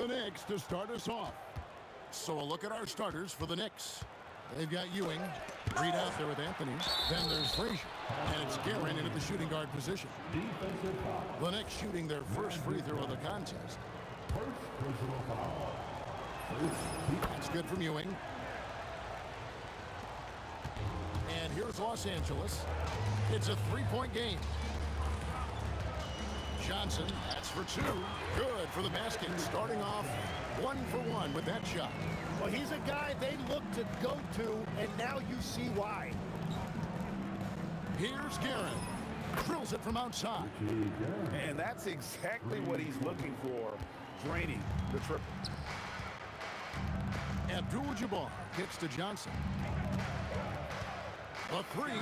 the Knicks to start us off. So a look at our starters for the Knicks. They've got Ewing, Reed out there with Anthony. Then there's Frazier, and it's Guerin in at the shooting guard position. The Knicks shooting their first free throw of the contest. That's good from Ewing. And here's Los Angeles. It's a three-point game. Johnson, that's for two. Good for the basket. Starting off 1-for-1 with that shot. Well, he's a guy they look to go to, and now you see why. Here's Guerin. Drills it from outside. And that's exactly what he's looking for, draining the triple. Abdul-Jabbar kicks to Johnson. A three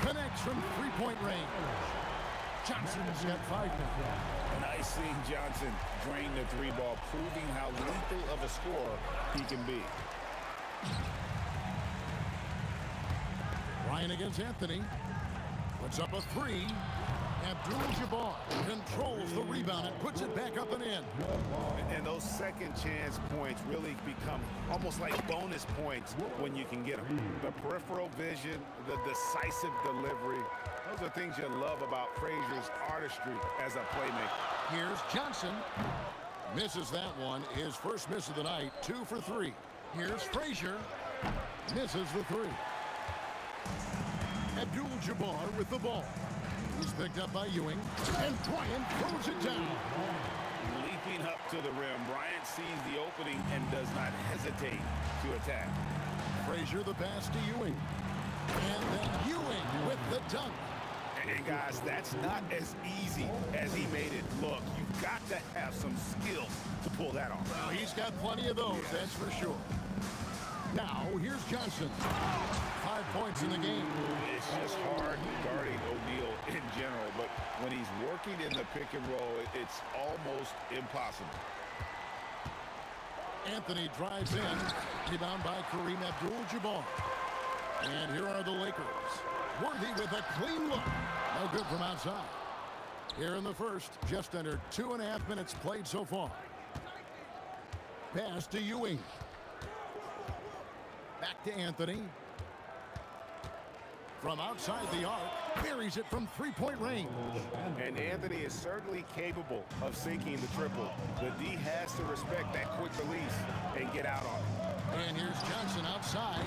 connects from three-point range. Johnson's got 5 now. Nice seeing Johnson drain the three ball, proving how lethal of a scorer he can be. Ryan against Anthony. Puts up a three. Abdul-Jabbar controls the rebound and puts it back up and in. And those second chance points really become almost like bonus points when you can get them. The peripheral vision, the decisive delivery, those are things you love about Frazier's artistry as a playmaker. Here's Johnson. Misses that one. His first miss of the night, 2 for 3. Here's Frazier. Misses the three. Abdul-Jabbar with the ball. He's picked up by Ewing, and Bryant throws it down. Leaping up to the rim, Bryant sees the opening and does not hesitate to attack. Frazier the pass to Ewing. And then Ewing with the dunk. And guys, that's not as easy as he made it look. You've got to have some skill to pull that off. Well, he's got plenty of those, that's for sure. Now, here's Johnson. 5 points in the game. It's just hard guarding O'Neal in general, but when he's working in the pick and roll, it's almost impossible. Anthony drives in. Rebound by Kareem Abdul-Jabbar. And here are the Lakers. Worthy with a clean look. No good from outside. Here in the first, just under 2.5 minutes played so far. Pass to Ewing. Back to Anthony. From outside the arc, buries it from three-point range. And Anthony is certainly capable of sinking the triple. The D has to respect that quick release and get out on it. And here's Johnson outside.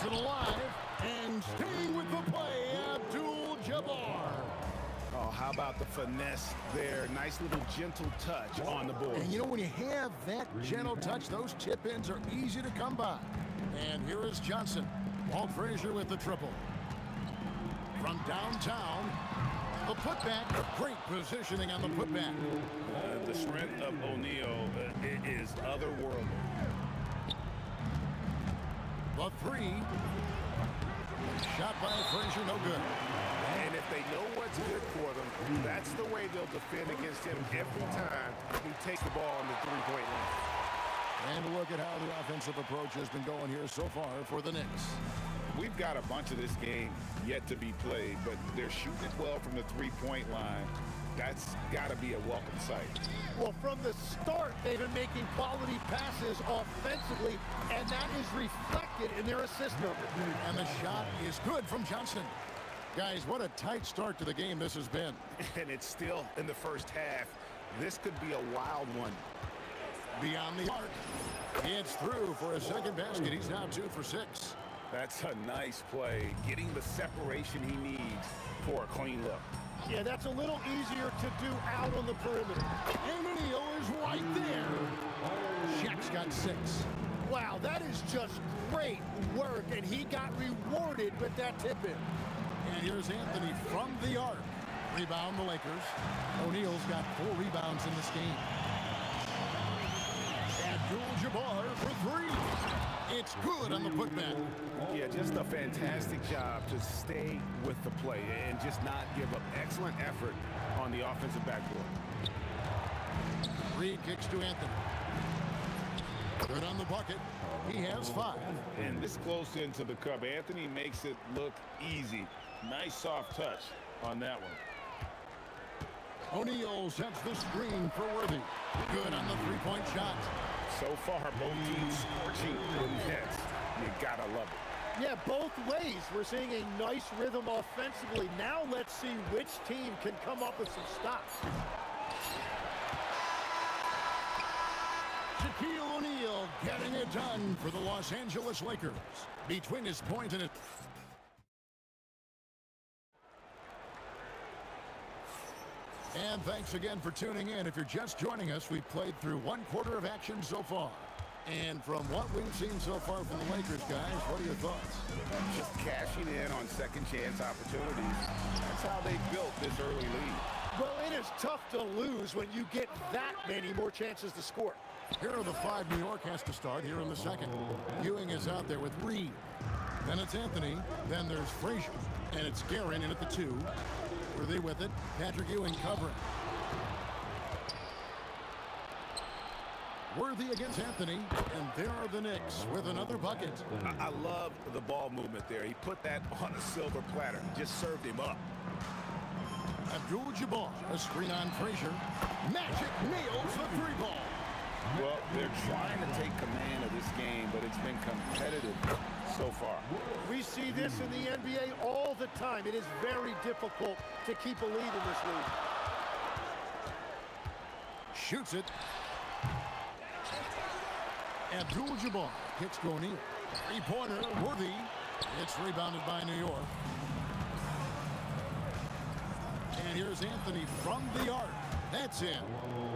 Keeps it alive. And staying with the play, Abdul-Jabbar. Oh, how about the finesse there? Nice little gentle touch on the board. And you know, when you have that gentle touch, those tip-ins are easy to come by. And here is Johnson. Walt Frazier with the triple. From downtown, the putback. Great positioning on the putback. The strength of O'Neal is otherworldly. The three. Shot by Frazier, no good. And if they know what's good for them, that's the way they'll defend against him every time he takes the ball on the three-point line. And look at how the offensive approach has been going here so far for the Knicks. We've got a bunch of this game yet to be played, but they're shooting it well from the three-point line. That's got to be a welcome sight. Well, from the start, they've been making quality passes offensively, and that is reflected in their assist number. And the shot is good from Johnson. Guys, what a tight start to the game this has been. And it's still in the first half. This could be a wild one. Beyond the arc. It's through for a second basket. He's now 2 for 6. That's a nice play, getting the separation he needs for a clean look. Yeah, that's a little easier to do out on the perimeter. And O'Neal is right there. Shaq's got 6. Wow, that is just great work, and he got rewarded with that tip-in. And here's Anthony from the arc. Rebound the Lakers. O'Neal's got 4 rebounds in this game. Abdul-Jabbar for 3. It's good on the putback. Yeah, just a fantastic job to stay with the play and just not give up excellent effort on the offensive backboard. Reed kicks to Anthony. Good on the bucket. He has 5. And this close into the cup, Anthony makes it look easy. Nice soft touch on that one. O'Neal sets the screen for Worthy. Good on the three-point shot. So far, both teams scorching in nets. You gotta love it. Yeah, both ways. We're seeing a nice rhythm offensively. Now let's see which team can come up with some stops. Shaquille O'Neal getting it done for the Los Angeles Lakers. Between his point and his... And thanks again for tuning in. If you're just joining us, we've played through one quarter of action so far. And from what we've seen so far from the Lakers, guys, what are your thoughts? Just cashing in on second chance opportunities. That's how they built this early lead. Well, it is tough to lose when you get that many more chances to score. Here are the five New York has to start here in the second. Ewing is out there with Reed. Then it's Anthony. Then there's Frazier. And it's Guerin in at the 2. Worthy with it. Patrick Ewing covering. Worthy against Anthony, and there are the Knicks with another bucket. I love the ball movement there. He put that on a silver platter. Just served him up. Abdul-Jabbar, a screen on Frazier. Magic nails the three ball. Well, they're trying to take command of this game, but it's been competitive so far. We see this in the NBA all the time. It is very difficult to keep a lead in this league. Shoots it. Abdul-Jabbar kicks to O'Neal. Three-pointer, Worthy. It's rebounded by New York. And here's Anthony from the arc. That's in.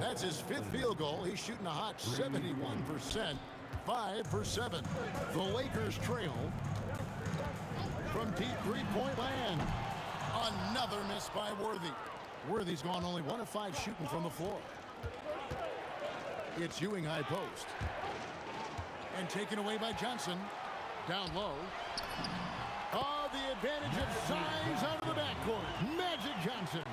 That's his 5th field goal. He's shooting a hot 71%. 5 for 7. The Lakers trail from deep three-point land. Another miss by Worthy. Worthy's gone only 1 of 5 shooting from the floor. It's Ewing high post. And taken away by Johnson. Down low. Oh, the advantage of size out of the backcourt. Magic Johnson.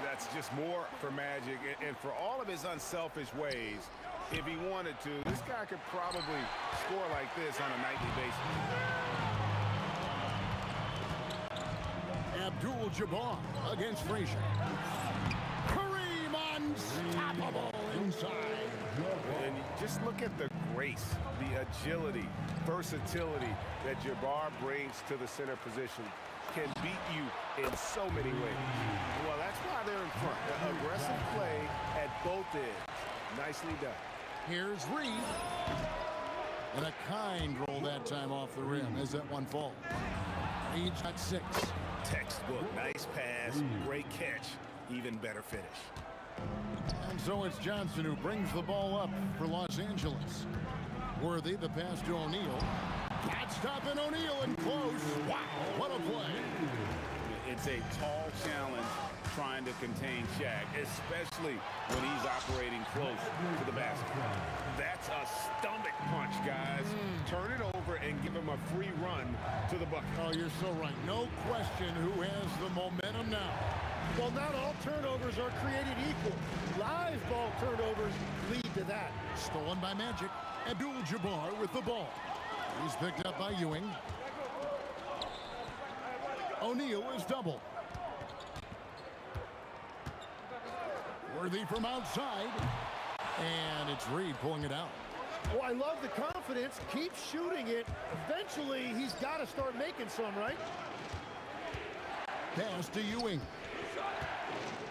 That's just more for Magic. And for all of his unselfish ways, if he wanted to, this guy could probably score like this on a nightly basis. Abdul-Jabbar against Frazier. Kareem unstoppable inside. And just look at the grace, the agility, versatility that Jabbar brings to the center position. Can beat you in so many ways. Well, that's why they're in front. The aggressive play at both ends. Nicely done. Here's Reed. And a kind roll that time off the rim as that one falls. Reed's got 6. Textbook. Nice pass. Great catch. Even better finish. And so it's Johnson who brings the ball up for Los Angeles. Worthy, the pass to O'Neal. Not stopping O'Neal and close. Wow, what a play. It's a tall challenge trying to contain Shaq, especially when he's operating close to the basket. That's a stomach punch, guys. Turn it over and give him a free run to the bucket. Oh, you're so right. No question who has the momentum now. Well, not all turnovers are created equal. Live ball turnovers lead to that. Stolen by Magic. Abdul-Jabbar with the ball. He's picked up by Ewing. O'Neal is doubled. Worthy from outside. And it's Reed pulling it out. Oh, I love the confidence. Keep shooting it. Eventually, he's got to start making some, right? Pass to Ewing.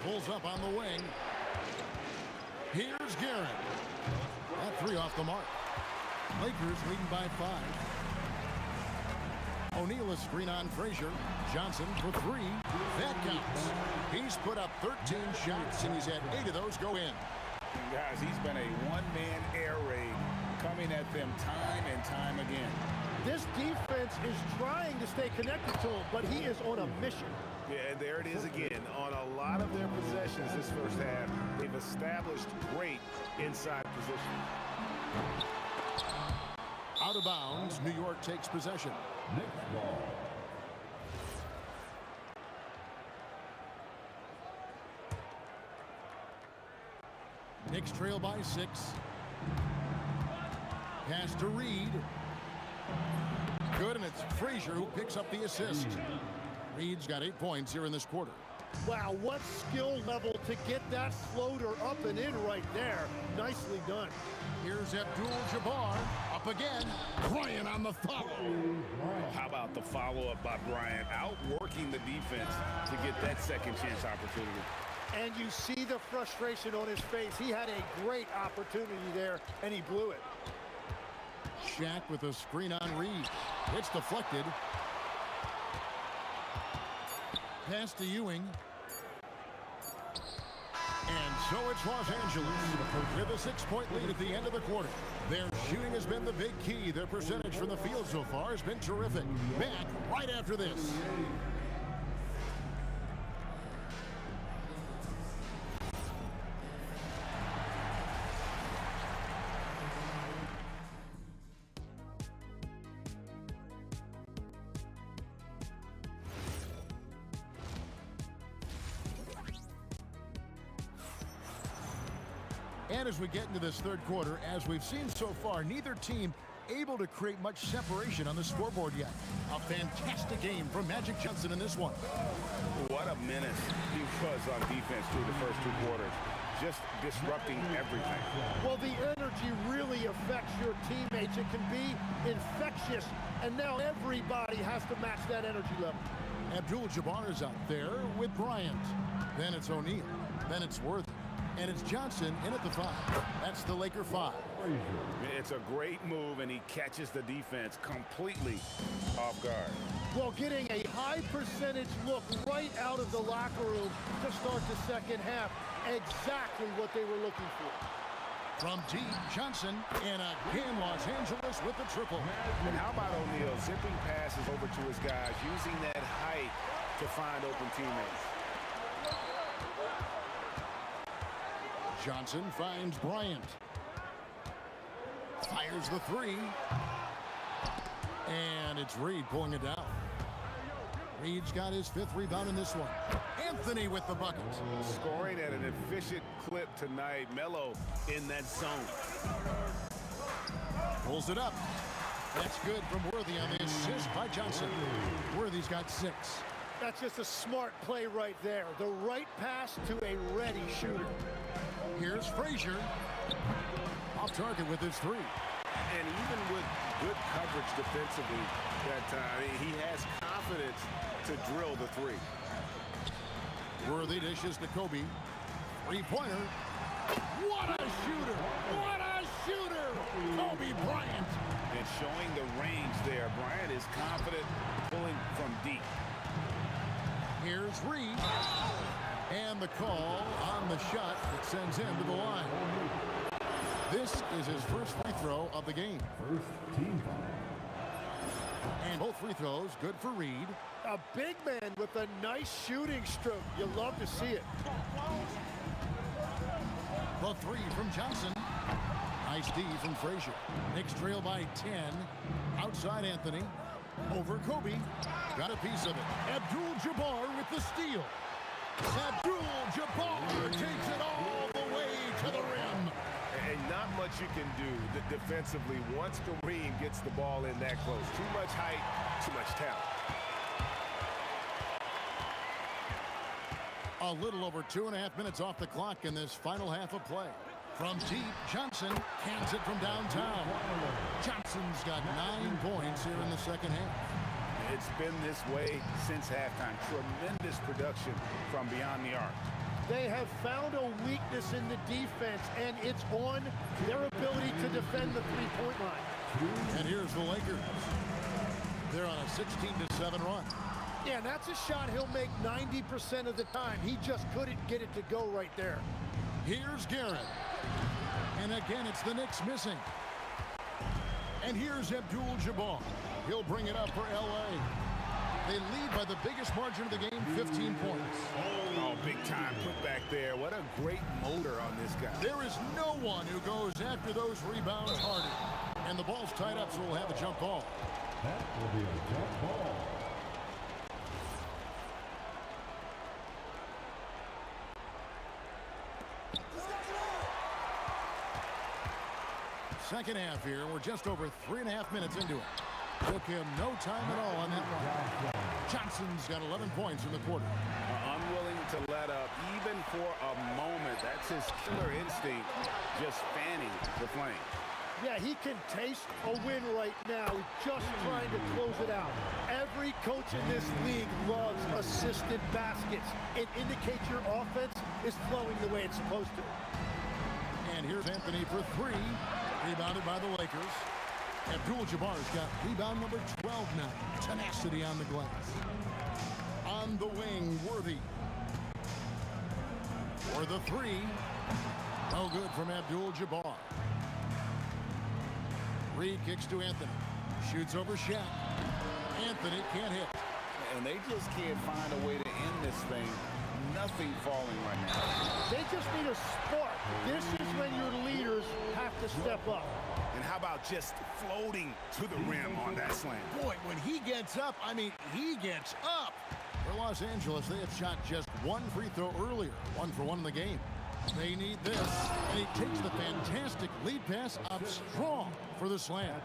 Pulls up on the wing. Here's Guerin. That 3 off the mark. Lakers leading by 5. O'Neal a screen on Frazier. Johnson for 3. That counts. He's put up 13 shots, and he's had 8 of those go in. Guys, he's been a one-man air raid coming at them time and time again. This defense is trying to stay connected to him, but he is on a mission. Yeah, and there it is again. On a lot of their possessions this first half, they've established great inside position. Out of bounds, New York takes possession. Next ball. Knicks trail by 6. Pass to Reed. Good, and it's Frazier who picks up the assist. Reed's got 8 points here in this quarter. Wow, what skill level to get that floater up and in right there. Nicely done. Here's Abdul-Jabbar up again. Bryant on the follow. Oh, how about the follow-up by Bryant, outworking the defense to get that second chance opportunity. And you see the frustration on his face. He had a great opportunity there, and he blew it. Shaq with a screen on Reed. It's deflected. Pass to Ewing. And so it's Los Angeles with a 6-point lead at the end of the quarter. Their shooting has been the big key. Their percentage from the field so far has been terrific. Back right after this. And as we get into this third quarter, as we've seen so far, neither team able to create much separation on the scoreboard yet. A fantastic game from Magic Johnson in this one. What a menace he was on defense through the first 2 quarters. Just disrupting everything. Well, the energy really affects your teammates. It can be infectious, and now everybody has to match that energy level. Abdul-Jabbar is out there with Bryant. Then it's O'Neal. Then it's Worthy. And it's Johnson in at the 5. That's the Laker 5. It's a great move, and he catches the defense completely off guard. Well, getting a high percentage look right out of the locker room to start the second half. Exactly what they were looking for. From deep, Johnson, and again Los Angeles with the triple. And how about O'Neal zipping passes over to his guys, using that height to find open teammates. Johnson finds Bryant. Fires the 3. And it's Reed pulling it down. Reed's got his 5th rebound in this one. Anthony with the bucket. Scoring at an efficient clip tonight. Melo in that zone. Pulls it up. That's good from Worthy on the assist by Johnson. Worthy's got 6. That's just a smart play right there. The right pass to a ready shooter. Here's Frazier. Off target with his 3. And even with good coverage defensively that time, he has confidence to drill the 3. Worthy dishes to Kobe. 3-pointer. What a shooter! What a shooter! Kobe Bryant. And showing the range there. Bryant is confident pulling from deep. Here's Reed. And the call on the shot that sends him to the line. This is his first free throw of the game. First team foul. And both free throws good for Reed. A big man with a nice shooting stroke. You love to see it. The 3 from Johnson. Nice D from Frazier. Knicks trail by 10. Outside Anthony. Over Kobe. Got a piece of it. Abdul-Jabbar with the steal. Abdul-Jabbar takes it all the way to the rim. And not much you can do defensively once Kareem gets the ball in that close. Too much height, too much talent. A little over 2.5 minutes off the clock in this final half of play. From deep, Johnson cans it from downtown. Johnson's got 9 points here in the second half. It's been this way since halftime. Tremendous production from beyond the arc. They have found a weakness in the defense, and it's on their ability to defend the three-point line. And here's the Lakers. They're on a 16-7 run. Yeah, that's a shot he'll make 90% of the time. He just couldn't get it to go right there. Here's Garrett. And again, it's the Knicks missing. And here's Abdul-Jabbar. He'll bring it up for L.A. They lead by the biggest margin of the game, 15 points. Oh, big time put back there. What a great motor on this guy. There is no one who goes after those rebounds harder. And the ball's tied up, so we'll have a jump ball. That will be a jump ball. Second half here. We're just over 3.5 minutes into it. Took him no time at all on that one. Johnson's got 11 points in the quarter. Unwilling to let up even for a moment. That's his killer instinct, just fanning the flame. Yeah, he can taste a win right now, just trying to close it out. Every coach in this league loves assisted baskets. It indicates your offense is flowing the way it's supposed to. And here's Anthony for three, rebounded by the Lakers. Abdul-Jabbar's got rebound number 12 now. Tenacity on the glass. On the wing, Worthy. For the three. No good from Abdul-Jabbar. Reed kicks to Anthony. Shoots over Shaq. Anthony can't hit. And they just can't find a way to end this thing. Nothing falling right now. They just need a spark. This is when your leaders have to step up. And how about just floating to the rim on that slam? Boy, when he gets up, I mean, he gets up. For Los Angeles, they have shot just one free throw earlier. 1 for 1 in the game. They need this. And he takes the fantastic lead pass up strong for the slam.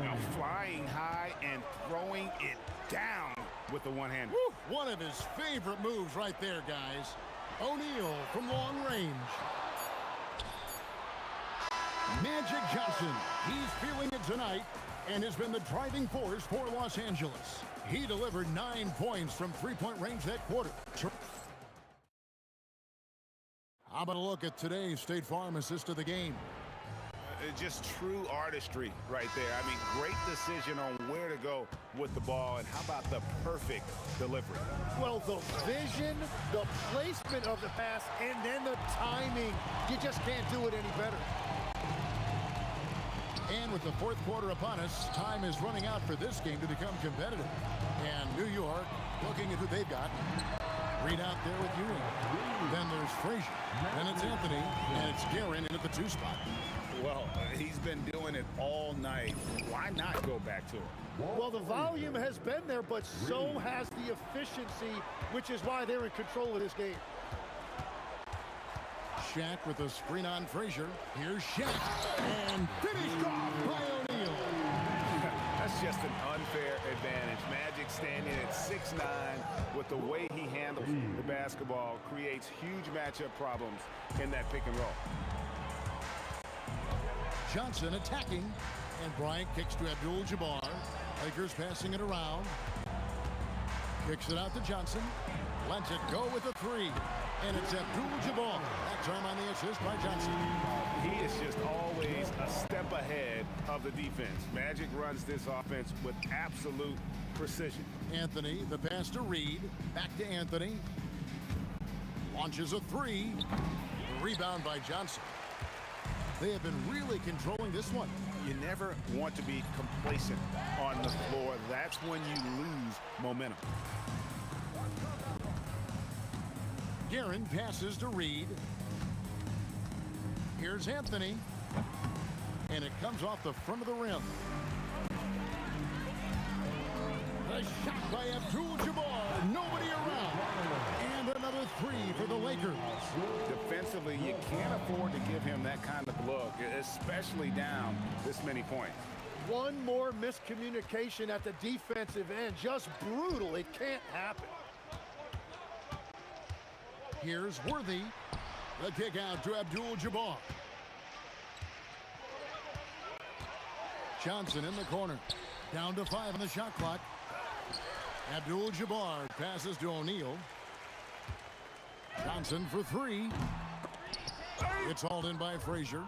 Now flying high and throwing it down with the one-hand. One of his favorite moves right there, guys. O'Neal from long range. Magic Johnson. He's feeling it tonight and has been the driving force for Los Angeles. He delivered 9 points from three-point range that quarter. How about a look at today's State Farm assist of the game? Just true artistry right there. I mean, great decision on where to go with the ball, and how about the perfect delivery? Well, the vision, the placement of the pass, and then the timing. You just can't do it any better. And with the fourth quarter upon us, time is running out for this game to become competitive. And New York looking at who they've got. Reed out there with Ewing. Then there's Frazier. Then it's Anthony. And it's Guerin in at the 2 spot. Well, he's been doing it all night. Why not go back to it? Well, the volume has been there, but so has the efficiency, which is why they're in control of this game. Shaq with a screen on Frazier. Here's Shaq. And finished off by O'Neal. That's just an unfair advantage. Magic standing at 6'9", with the way he handles the basketball, creates huge matchup problems in that pick and roll. Johnson attacking, and Bryant kicks to Abdul-Jabbar. Lakers passing it around. Kicks it out to Johnson. Lets it go with a 3. And it's Abdul-Jabbar. That time on the assist by Johnson. He is just always a step ahead of the defense. Magic runs this offense with absolute precision. Anthony, the pass to Reed. Back to Anthony. Launches a 3. The rebound by Johnson. They have been really controlling this one. You never want to be complacent on the floor. That's when you lose momentum. Guerin passes to Reed. Here's Anthony. And it comes off the front of the rim. A shot by Abdul-Jabbar. Nobody around. And another 3 for the Lakers. Defensively, you can't afford to give him that kind of look, especially down this many points. One more miscommunication at the defensive end. Just brutal. It can't happen. Here's Worthy. The kick out to Abdul-Jabbar. Johnson in the corner. Down to 5 on the shot clock. Abdul-Jabbar passes to O'Neal. Johnson for 3. It's hauled in by Frazier.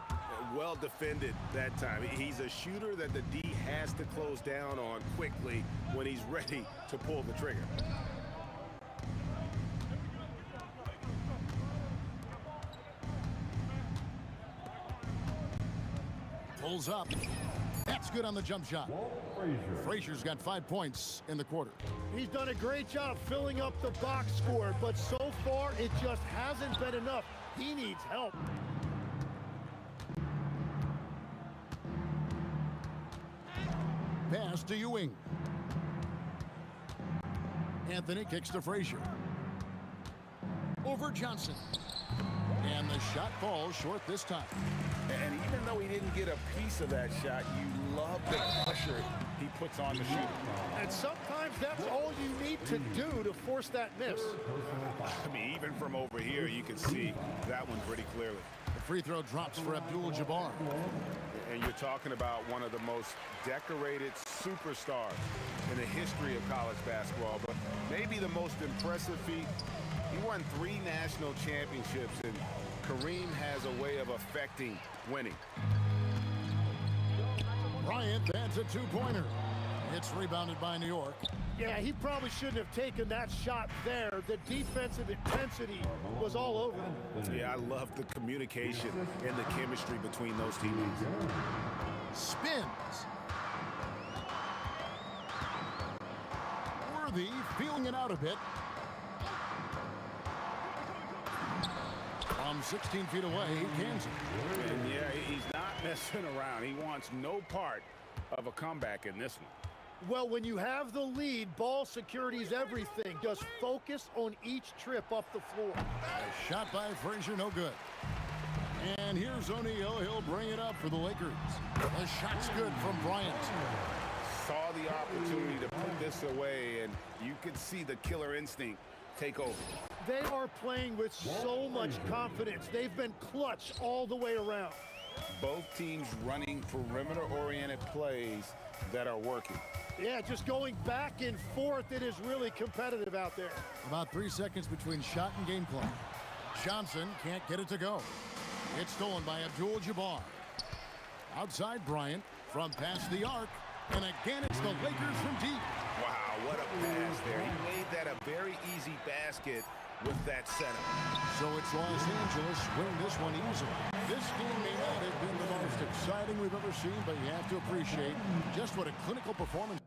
Well defended that time. He's a shooter that the D has to close down on quickly when he's ready to pull the trigger. Pulls up. That's good on the jump shot. Frazier's got 5 points in the quarter. He's done a great job filling up the box score, but so far it just hasn't been enough. He needs help. Pass to Ewing. Anthony kicks to Frazier. Over Johnson. And the shot falls short this time. And even though he didn't get a piece of that shot, you love the pressure he puts on the shooter. And sometimes that's all you need to do to force that miss. I mean, even from over here, you can see that one pretty clearly. The free throw drops for Abdul-Jabbar. And you're talking about one of the most decorated superstars in the history of college basketball, but maybe the most impressive feat. He won 3 national championships, and Kareem has a way of affecting winning. Bryant adds a two-pointer. It's rebounded by New York. Yeah, he probably shouldn't have taken that shot there. The defensive intensity was all over him. Yeah, I love the communication and the chemistry between those teammates. Spins. Worthy feeling it out a bit. From 16 feet away, he cans it. And yeah, he's not messing around. He wants no part of a comeback in this one. Well, when you have the lead, ball security is everything. Just focus on each trip up the floor. A shot by Frazier, no good. And here's O'Neal. He'll bring it up for the Lakers. The shot's good from Bryant. Saw the opportunity to put this away, and you could see the killer instinct take over. They are playing with so much confidence. They've been clutch all the way around. Both teams running perimeter-oriented plays that are working. Yeah, just going back and forth, it is really competitive out there. About 3 seconds between shot and game clock. Johnson can't get it to go. It's stolen by Abdul-Jabbar. Outside Bryant from past the arc. And again, it's the Lakers from deep. Wow, what a pass there. He made that a very easy basket with that setup. So it's Los Angeles winning this one easily. This game may not have been the most exciting we've ever seen, but you have to appreciate just what a clinical performance.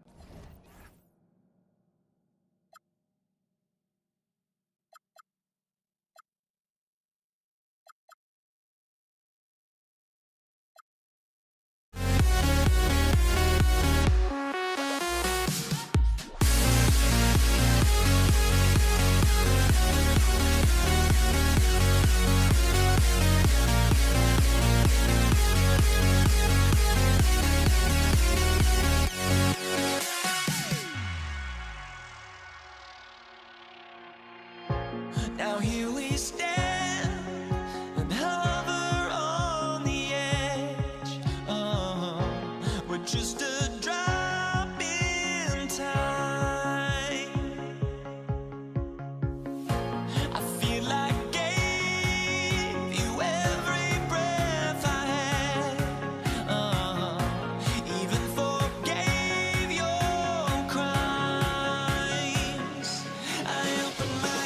Now here we stand and hover on the edge. We're just a drop in time. I feel like I gave you every breath I had. Even forgave your crimes. I opened my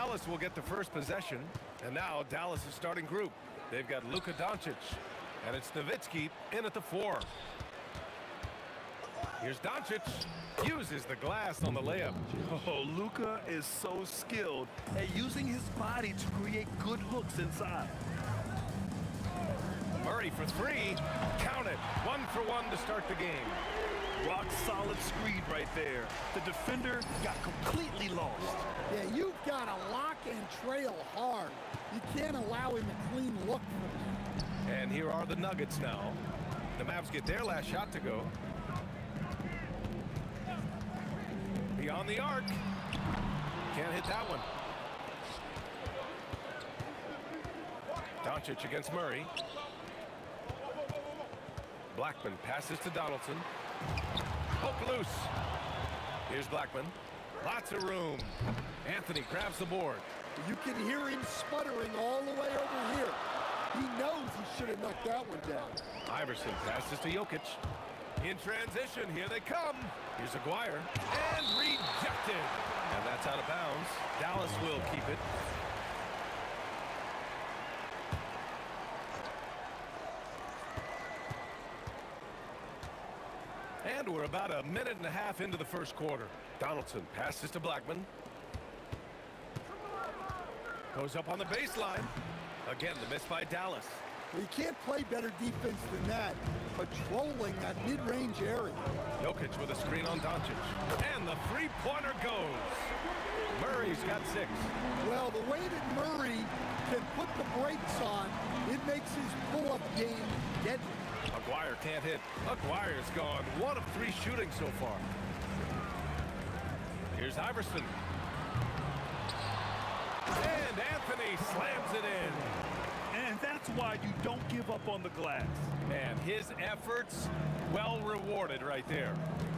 Dallas will get the first possession. And now Dallas' starting group. They've got Luka Doncic. And it's Nowitzki in at the 4. Here's Doncic. Uses the glass on the layup. Oh, Luka is so skilled at using his body to create good looks inside. Murray for 3. Count it. 1 for 1 to start the game. Rock solid screen right there. The defender got completely lost. Yeah, you've got to lock and trail hard. You can't allow him a clean look for And here are the Nuggets now. The Mavs get their last shot to go. Beyond the arc. Can't hit that one. Doncic against Murray. Blackman passes to Donaldson. Poke loose. Here's Blackman. Lots of room. Anthony grabs the board. You can hear him sputtering all the way over here. He knows he should have knocked that one down. Iverson passes to Jokic. In transition, here they come. Here's Aguirre. And rejected. And that's out of bounds. Dallas will keep it. And we're about a minute and a half into the first quarter. Donaldson passes to Blackman. Goes up on the baseline. Again, the miss by Dallas. Well, you can't play better defense than that. Patrolling that mid-range area. Jokic with a screen on Doncic. And the three-pointer goes. Murray's got 6. Well, the way that Murray can put the brakes on, it makes his pull-up game deadly. Aguirre can't hit. Aguirre's gone 1 of 3 shooting so far. Here's Iverson. And Anthony slams it in. And that's why you don't give up on the glass. And his efforts, well rewarded right there.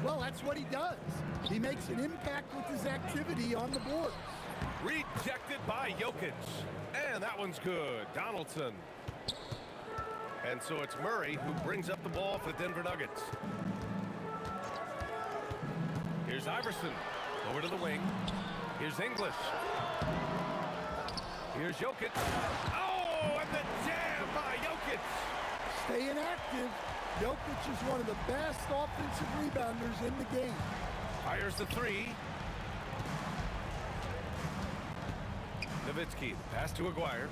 Well, that's what he does. He makes an impact with his activity on the board. Rejected by Jokic. And that one's good. Donaldson. And so it's Murray who brings up the ball for the Denver Nuggets. Here's Iverson. Over to the wing. Here's English. Here's Jokic. Oh, and the jam by Jokic. Staying active. Jokic is one of the best offensive rebounders in the game. Fires the 3. Nowitzki, pass to Aguirre.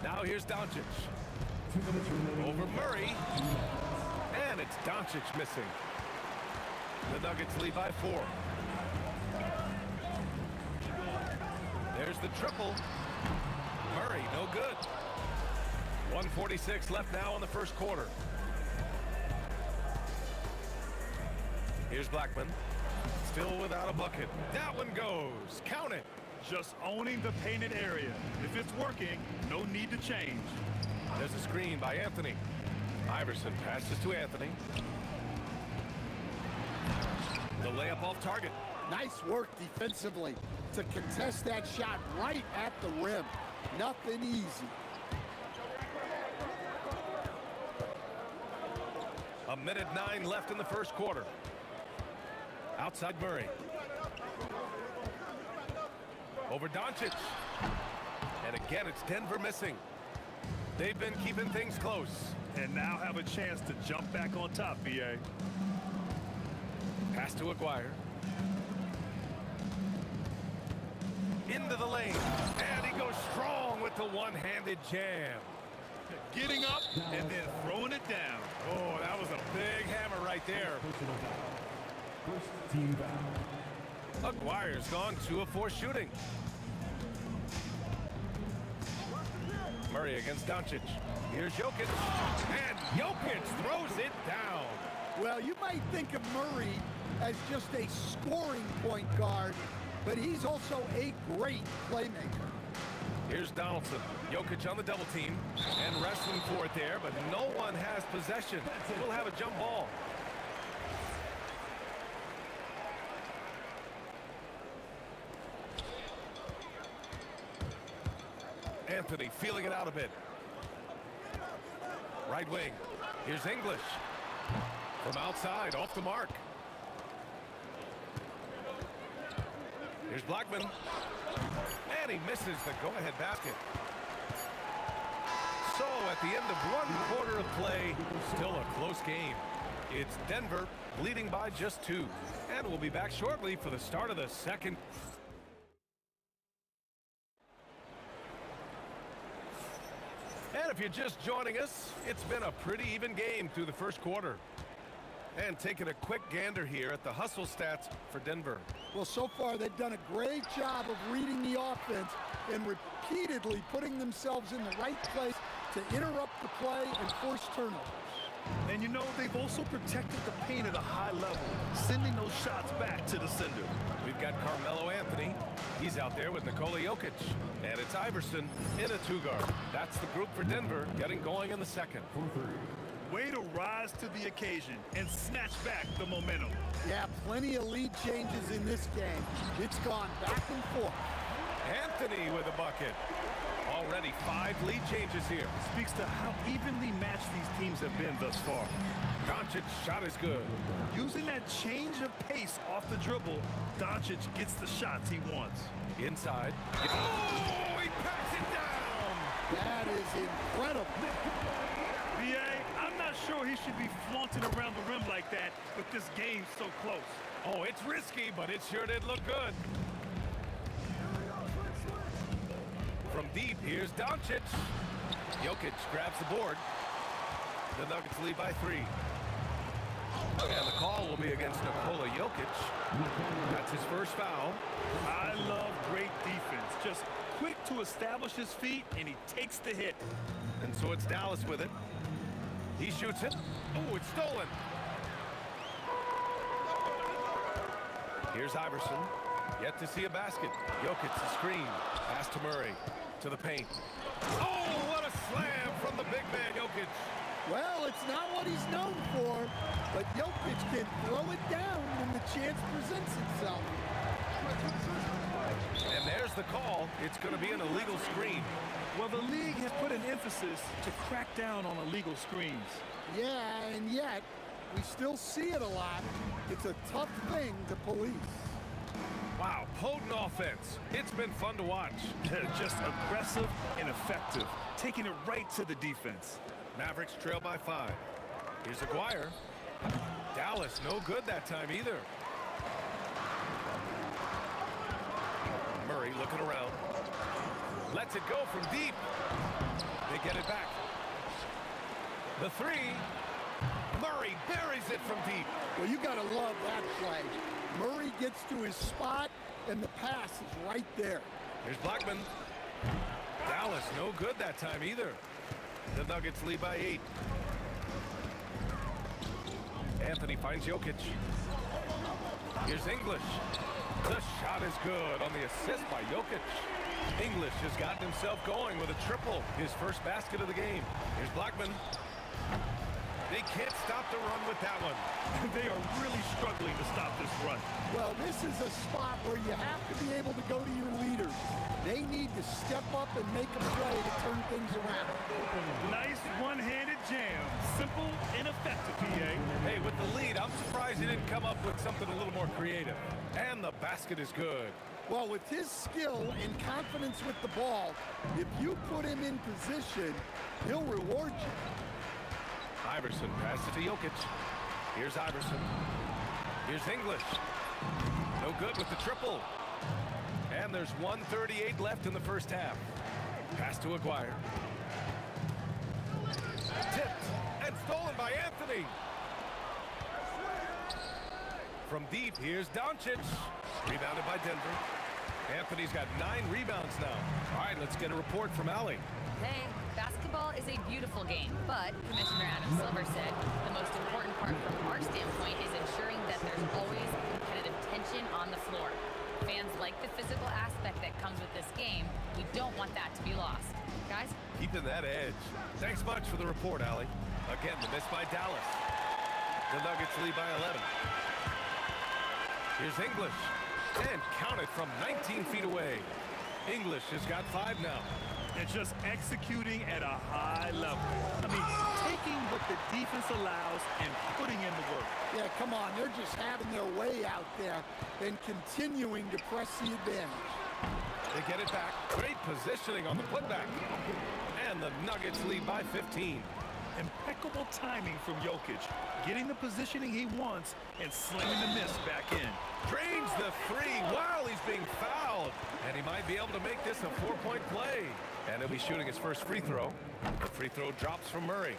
Now here's Doncic. Over Murray. And it's Doncic missing. The Nuggets lead by 4. There's the triple. Murray, no good. 1:46 left now in the first quarter. Here's Blackman. Still without a bucket. That one goes. Count it. Just owning the painted area. If it's working, no need to change. There's a screen by Anthony. Iverson passes to Anthony. The layup off target. Nice work defensively to contest that shot right at the rim. Nothing easy. A minute 9 left in the first quarter. Outside Murray. Over Doncic. And again, it's Denver missing. They've been keeping things close. And now have a chance to jump back on top, BA. Pass to Aguirre. Into the lane. And he goes strong with the one-handed jam. Getting up and then throwing it down. Oh, that was a big hammer right there. First team foul. Aguirre's gone 2 of 4 shooting. Murray against Doncic. Here's Jokic. And Jokic throws it down. Well, you might think of Murray as just a scoring point guard, but he's also a great playmaker. Here's Donaldson. Jokic on the double team and wrestling for it there, but no one has possession. We'll have a jump ball. Anthony feeling it out a bit. Right wing. Here's English. From outside, off the mark. Here's Blackman. And he misses the go-ahead basket. So at the end of one quarter of play, still a close game. It's Denver leading by just 2. And we'll be back shortly for the start of the second. And if you're just joining us, it's been a pretty even game through the first quarter. And taking a quick gander here at the hustle stats for Denver. Well, so far they've done a great job of reading the offense and repeatedly putting themselves in the right place to interrupt the play and force turnovers. And you know, they've also protected the paint at a high level, sending those shots back to the sender. We've got Carmelo Anthony. He's out there with Nikola Jokic. And it's Iverson in a 2-guard. That's the group for Denver getting going in the second. Way to rise to the occasion and snatch back the momentum. Yeah, plenty of lead changes in this game. It's gone back and forth. Anthony with a bucket. Already 5 lead changes here. Speaks to how evenly matched these teams have been thus far. Doncic's shot is good. Using that change of pace off the dribble, Doncic gets the shots he wants. Inside. Oh, he packs it down! That is incredible. B.A., I'm not sure he should be flaunting around the rim like that with this game so close. Oh, it's risky, but it sure did look good. From deep, here's Doncic. Jokic grabs the board. The Nuggets lead by 3. And the call will be against Nikola Jokic. That's his first foul. I love great defense. Just quick to establish his feet, and he takes the hit. And so it's Dallas with it. He shoots it. Oh, it's stolen. Here's Iverson. Yet to see a basket. Jokic the screen. Pass to Murray. To the paint. Oh, what a slam from the big man, Jokic. Well, it's not what he's known for, but Jokic can throw it down when the chance presents itself. And there's the call. It's going to be an illegal screen. Well, the league has put an emphasis to crack down on illegal screens. Yeah, and yet, we still see it a lot. It's a tough thing to police. Wow, potent offense. It's been fun to watch. Just aggressive and effective, taking it right to the defense. Mavericks trail by 5. Here's Aguirre. Dallas no good that time either. Murray looking around. Lets it go from deep. They get it back. The 3. Murray buries it from deep. Well, you got to love that play. Murray gets to his spot, and the pass is right there. Here's Blackman. Dallas no good that time either. The Nuggets lead by 8. Anthony finds Jokic. Here's English. The shot is good on the assist by Jokic. English has gotten himself going with a triple. His first basket of the game. Here's Blackman. They can't stop the run with that one. They are really struggling to stop this run. Well, this is a spot where you have to be able to go to your leaders. They need to step up and make a play to turn things around. Nice one-handed jam. Simple and effective, PA. Hey, with the lead, I'm surprised he didn't come up with something a little more creative. And the basket is good. Well, with his skill and confidence with the ball, if you put him in position, he'll reward you. Iverson passes to Jokic. Here's Iverson. Here's English. No good with the triple. And there's 1:38 left in the first half. Pass to Aguirre. Tipped and stolen by Anthony. From deep, here's Doncic. Rebounded by Denver. Anthony's got 9 rebounds now. All right, let's get a report from Allie. Hey, basketball is a beautiful game, but Commissioner Adam Silver said the most important part from our standpoint is ensuring that there's always competitive tension on the floor. Fans like the physical aspect that comes with this game. We don't want that to be lost. Guys? Keeping that edge. Thanks much for the report, Allie. Again, the miss by Dallas. The Nuggets lead by 11. Here's English. And counted from 19 feet away. English has got 5 now. and just executing at a high level. I mean, taking what the defense allows and putting in the work. Yeah, come on. They're just having their way out there and continuing to press the advantage. They get it back. Great positioning on the putback. And the Nuggets lead by 15. Impeccable timing from Jokic, getting the positioning he wants and slamming the miss back in. Drains the three while he's being fouled. And he might be able to make this a 4-point play. And he'll be shooting his first free throw. The free throw drops from Murray.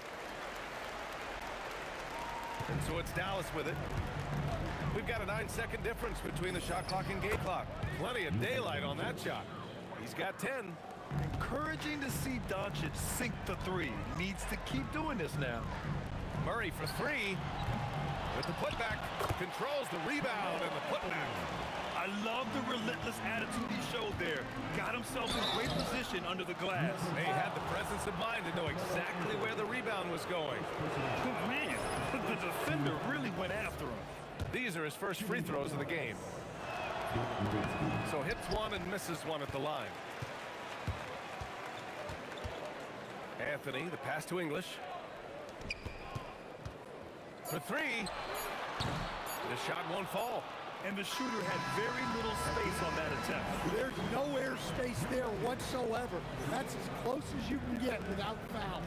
And so it's Dallas with it. We've got a 9-second difference between the shot clock and game clock. Plenty of daylight on that shot. He's got 10. Encouraging to see Doncic sink the three. Needs to keep doing this now. Murray for three. With the putback. Controls the rebound and the putback. I love the relentless attitude he showed there. Got himself in great position under the glass. He had the presence of mind to know exactly where the rebound was going. Oh, man, the defender really went after him. These are his first free throws of the game. So hits one and misses one at the line. Anthony, the pass to English. For three. The shot won't fall. And the shooter had very little space on that attempt. There's no air space there whatsoever. That's as close as you can get without foul.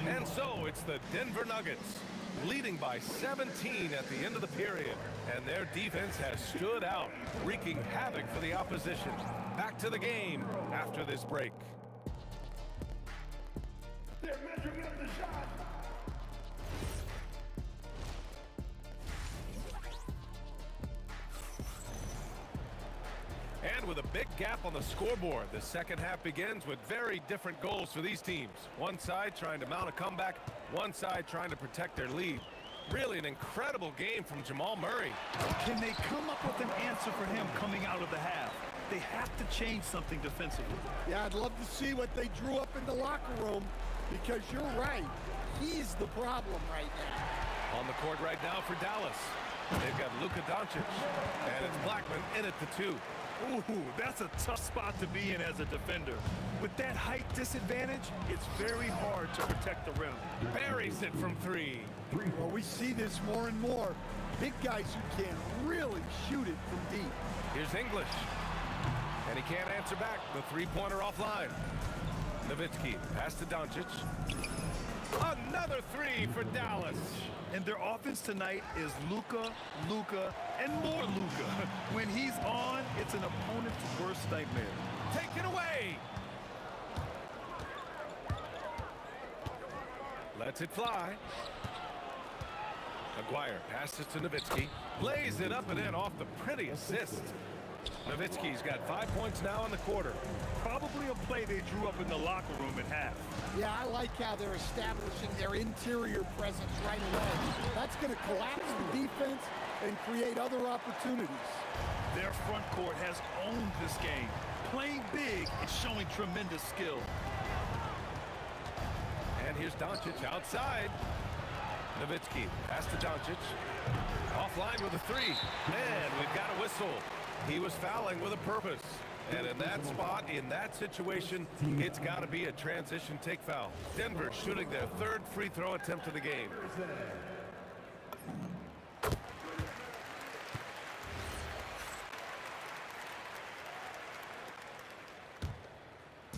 And so it's the Denver Nuggets leading by 17 at the end of the period. And their defense has stood out, wreaking havoc for the opposition. Back to the game after this break. They're measuring up the shot. And with a big gap on the scoreboard, the second half begins with very different goals for these teams. One side trying to mount a comeback, one side trying to protect their lead. Really an incredible game from Jamal Murray. Can they come up with an answer for him coming out of the half? They have to change something defensively. Yeah, I'd love to see what they drew up in the locker room, because you're right. He's the problem right now. On the court right now for Dallas. They've got Luka Doncic, and it's Blackman in at the 2. Ooh, that's a tough spot to be in as a defender. With that height disadvantage, it's very hard to protect the rim. Buries it from 3. Well, we see this more and more. Big guys who can really shoot it from deep. Here's English. And he can't answer back. The three-pointer offline. Nowitzki, pass to Doncic. Another 3 for Dallas. And their offense tonight is Luka, and more Luka. When he's on, it's an opponent's worst nightmare. Take it away. Lets it fly. Aguirre passes to Nowitzki. Lays it up and in off the pretty assist. Nowitzki's got 5 points now in the quarter. Probably a play they drew up in the locker room at half. Yeah, I like how they're establishing their interior presence right away. That's going to collapse the defense and create other opportunities. Their front court has owned this game. Playing big and showing tremendous skill. And here's Doncic outside. Nowitzki, pass to Doncic. Offline with a 3. And we've got a whistle. He was fouling with a purpose. And in that spot, in that situation, it's got to be a transition take foul. Denver shooting their 3rd free throw attempt of the game.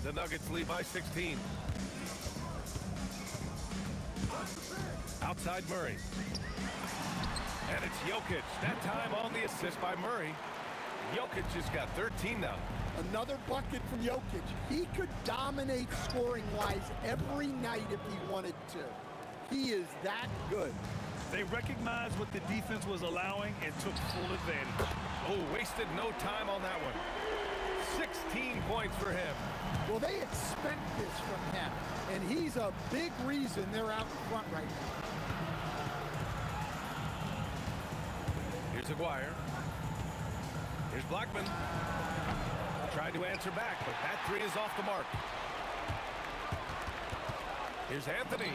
The Nuggets lead by 16. Outside Murray. And it's Jokic. That time on the assist by Murray. Jokic has got 13 now. Another bucket from Jokic. He could dominate scoring-wise every night if he wanted to. He is that good. They recognized what the defense was allowing and took full advantage. Oh, wasted no time on that one. 16 points for him. Well, they expect this from him, and he's a big reason they're out in front right now. Here's Aguirre. Here's Blackman. Tried to answer back, but that 3 is off the mark. Here's Anthony.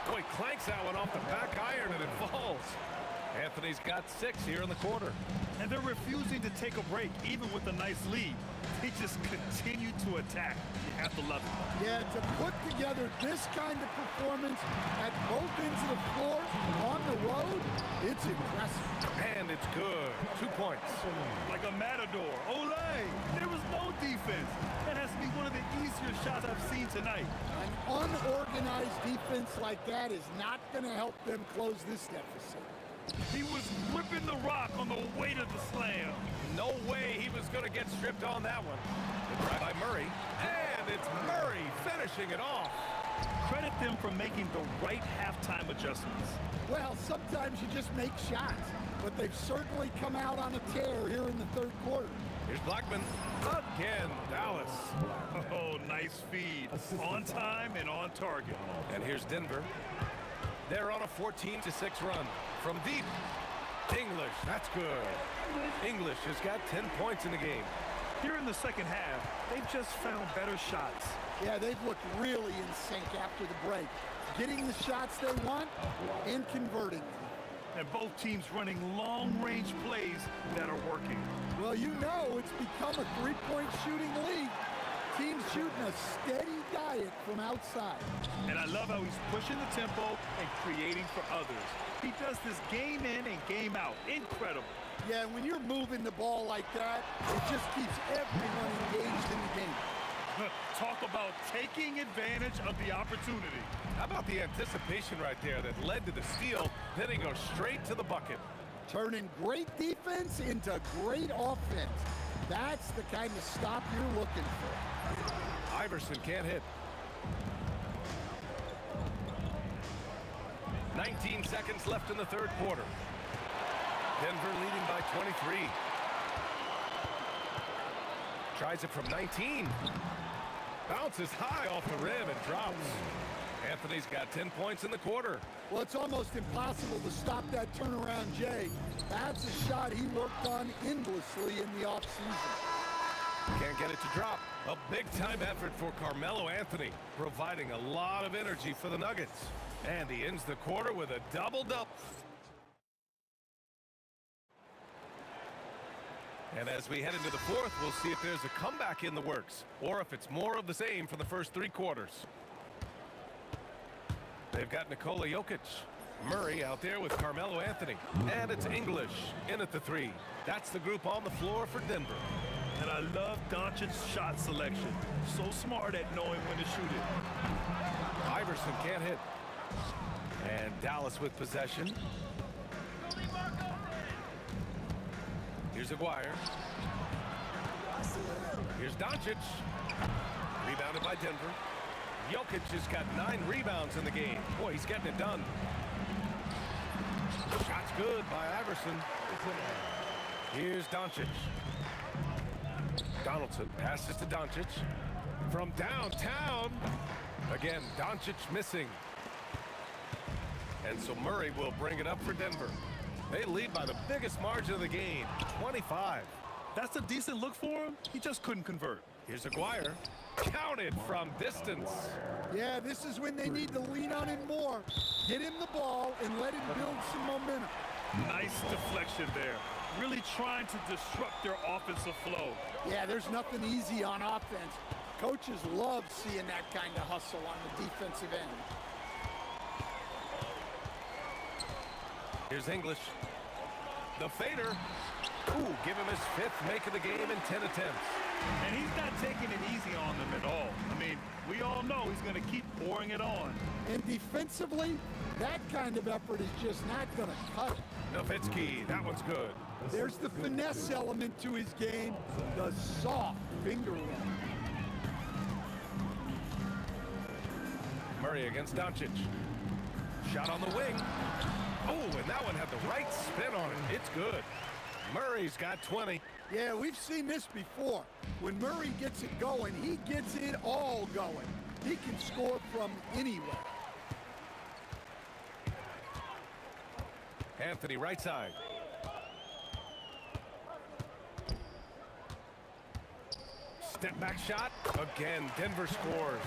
Boy, clanks that one off the back iron, and it falls. Anthony's got 6 here in the quarter. And they're refusing to take a break, even with a nice lead. They just continue to attack. You have to love it. Yeah, to put together this kind of performance at both ends of the floor on the road, it's impressive. And it's good. 2 points. Like a matador. Olay! There was no defense. That has to be one of the easier shots I've seen tonight. An unorganized defense like that is not going to help them close this deficit. He was whipping the rock on the way to the slam. No way he was going to get stripped on that one. Good try by Murray. And it's Murray finishing it off. Credit them for making the right halftime adjustments. Well, sometimes you just make shots, but they've certainly come out on a tear here in the third quarter. Here's Blackman. Again, Dallas. Oh, nice feed. On time and on target. And here's Denver. They're on a 14-6 run. From deep. English, that's good. English has got 10 points in the game. Here in the second half, they've just found better shots. Yeah, they've looked really in sync after the break. Getting the shots they want and converting them. And both teams running long-range plays that are working. Well, you know it's become a three-point shooting league. Teams shooting a steady diet from outside. And I love how he's pushing the tempo and creating for others. He does this game in and game out. Incredible. Yeah, when you're moving the ball like that, it just keeps everyone engaged in the game. Talk about taking advantage of the opportunity. How about the anticipation right there that led to the steal, then he goes straight to the bucket. Turning great defense into great offense. That's the kind of stop you're looking for. Iverson can't hit. 19 seconds left in the third quarter. Denver leading by 23. Tries it from 19. Bounces high off the rim and drops. Anthony's got 10 points in the quarter. Well, it's almost impossible to stop that turnaround, Jay. That's a shot he worked on endlessly in the offseason. Can't get it to drop. A big-time effort for Carmelo Anthony, providing a lot of energy for the Nuggets. And he ends the quarter with a double-double. And as we head into the fourth, we'll see if there's a comeback in the works, or if it's more of the same for the first three quarters. They've got Nikola Jokic. Murray out there with Carmelo Anthony. And it's English in at the three. That's the group on the floor for Denver. And I love Doncic's shot selection. So smart at knowing when to shoot it. Iverson can't hit. And Dallas with possession. Here's Aguirre. Here's Doncic. Rebounded by Denver. Jokic has got 9 rebounds in the game. Boy, he's getting it done. Shot's good by Iverson. Here's Doncic. Donaldson passes to Doncic. From downtown. Again, Doncic missing. And so Murray will bring it up for Denver. They lead by the biggest margin of the game, 25. That's a decent look for him. He just couldn't convert. Here's Aguirre. Counted from distance. Yeah, this is when they need to lean on him more. Get him the ball and let him build some momentum. Nice deflection there. Really trying to disrupt their offensive flow. Yeah, there's nothing easy on offense. Coaches love seeing that kind of hustle on the defensive end. Here's English. The fader. Ooh, give him his 5th make of the game in 10 attempts. And he's not taking it easy on them at all. I mean, we all know he's going to keep pouring it on. And defensively, that kind of effort is just not going to cut it. Nowitzki, that one's good. There's the finesse element to his game, the soft finger roll. Murray against Doncic. Shot on the wing. Oh, and that one had the right spin on it. It's good. Murray's got 20. Yeah, we've seen this before. When Murray gets it going, he gets it all going. He can score from anywhere. Anthony right side. Step back shot. Again, Denver scores.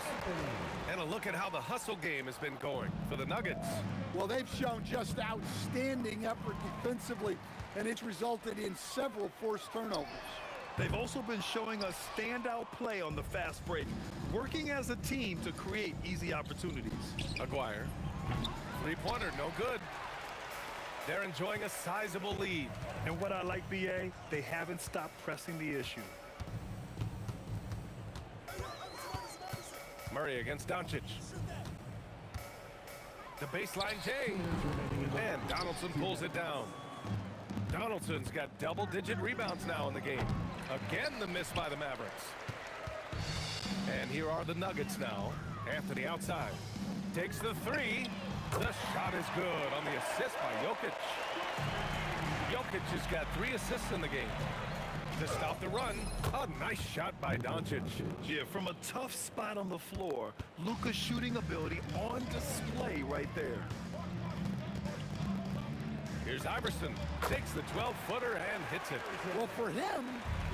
And a look at how the hustle game has been going for the Nuggets. Well, they've shown just outstanding effort defensively, and it's resulted in several forced turnovers. They've also been showing us standout play on the fast break, working as a team to create easy opportunities. Aguirre. Three-pointer, no good. They're enjoying a sizable lead. And what I like, BA, they haven't stopped pressing the issue. Murray against Doncic. The baseline J. And Donaldson pulls it down. Donaldson's got double-digit rebounds now in the game. Again, the miss by the Mavericks. And here are the Nuggets now. Anthony outside. Takes the three. The shot is good on the assist by Jokic. Jokic has got 3 assists in the game. To stop the run, a nice shot by Doncic. Yeah, from a tough spot on the floor, Luka's shooting ability on display right there. Here's Iverson, takes the 12-footer and hits it. Well, for him,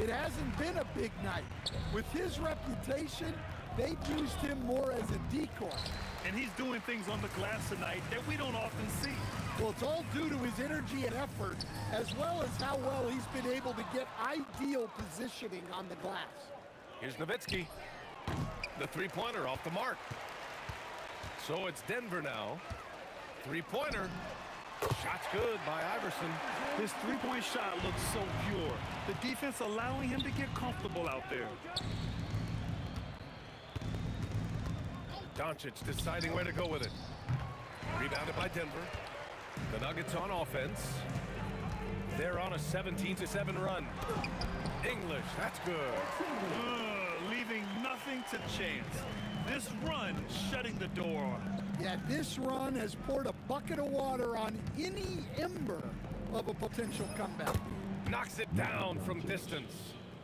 it hasn't been a big night. With his reputation, they've used him more as a decoy. And he's doing things on the glass tonight that we don't often see. Well, it's all due to his energy and effort, as well as how well he's been able to get ideal positioning on the glass. Here's Nowitzki. The three-pointer off the mark. So it's Denver now. Three-pointer. Shot's good by Iverson. His three-point shot looks so pure. The defense allowing him to get comfortable out there. Doncic deciding where to go with it. Rebounded by Denver. The Nuggets on offense. They're on a 17-7 run. English, that's good. Leaving nothing to chance. This run shutting the door on him. Yeah, this run has poured a bucket of water on any ember of a potential comeback. Knocks it down from distance.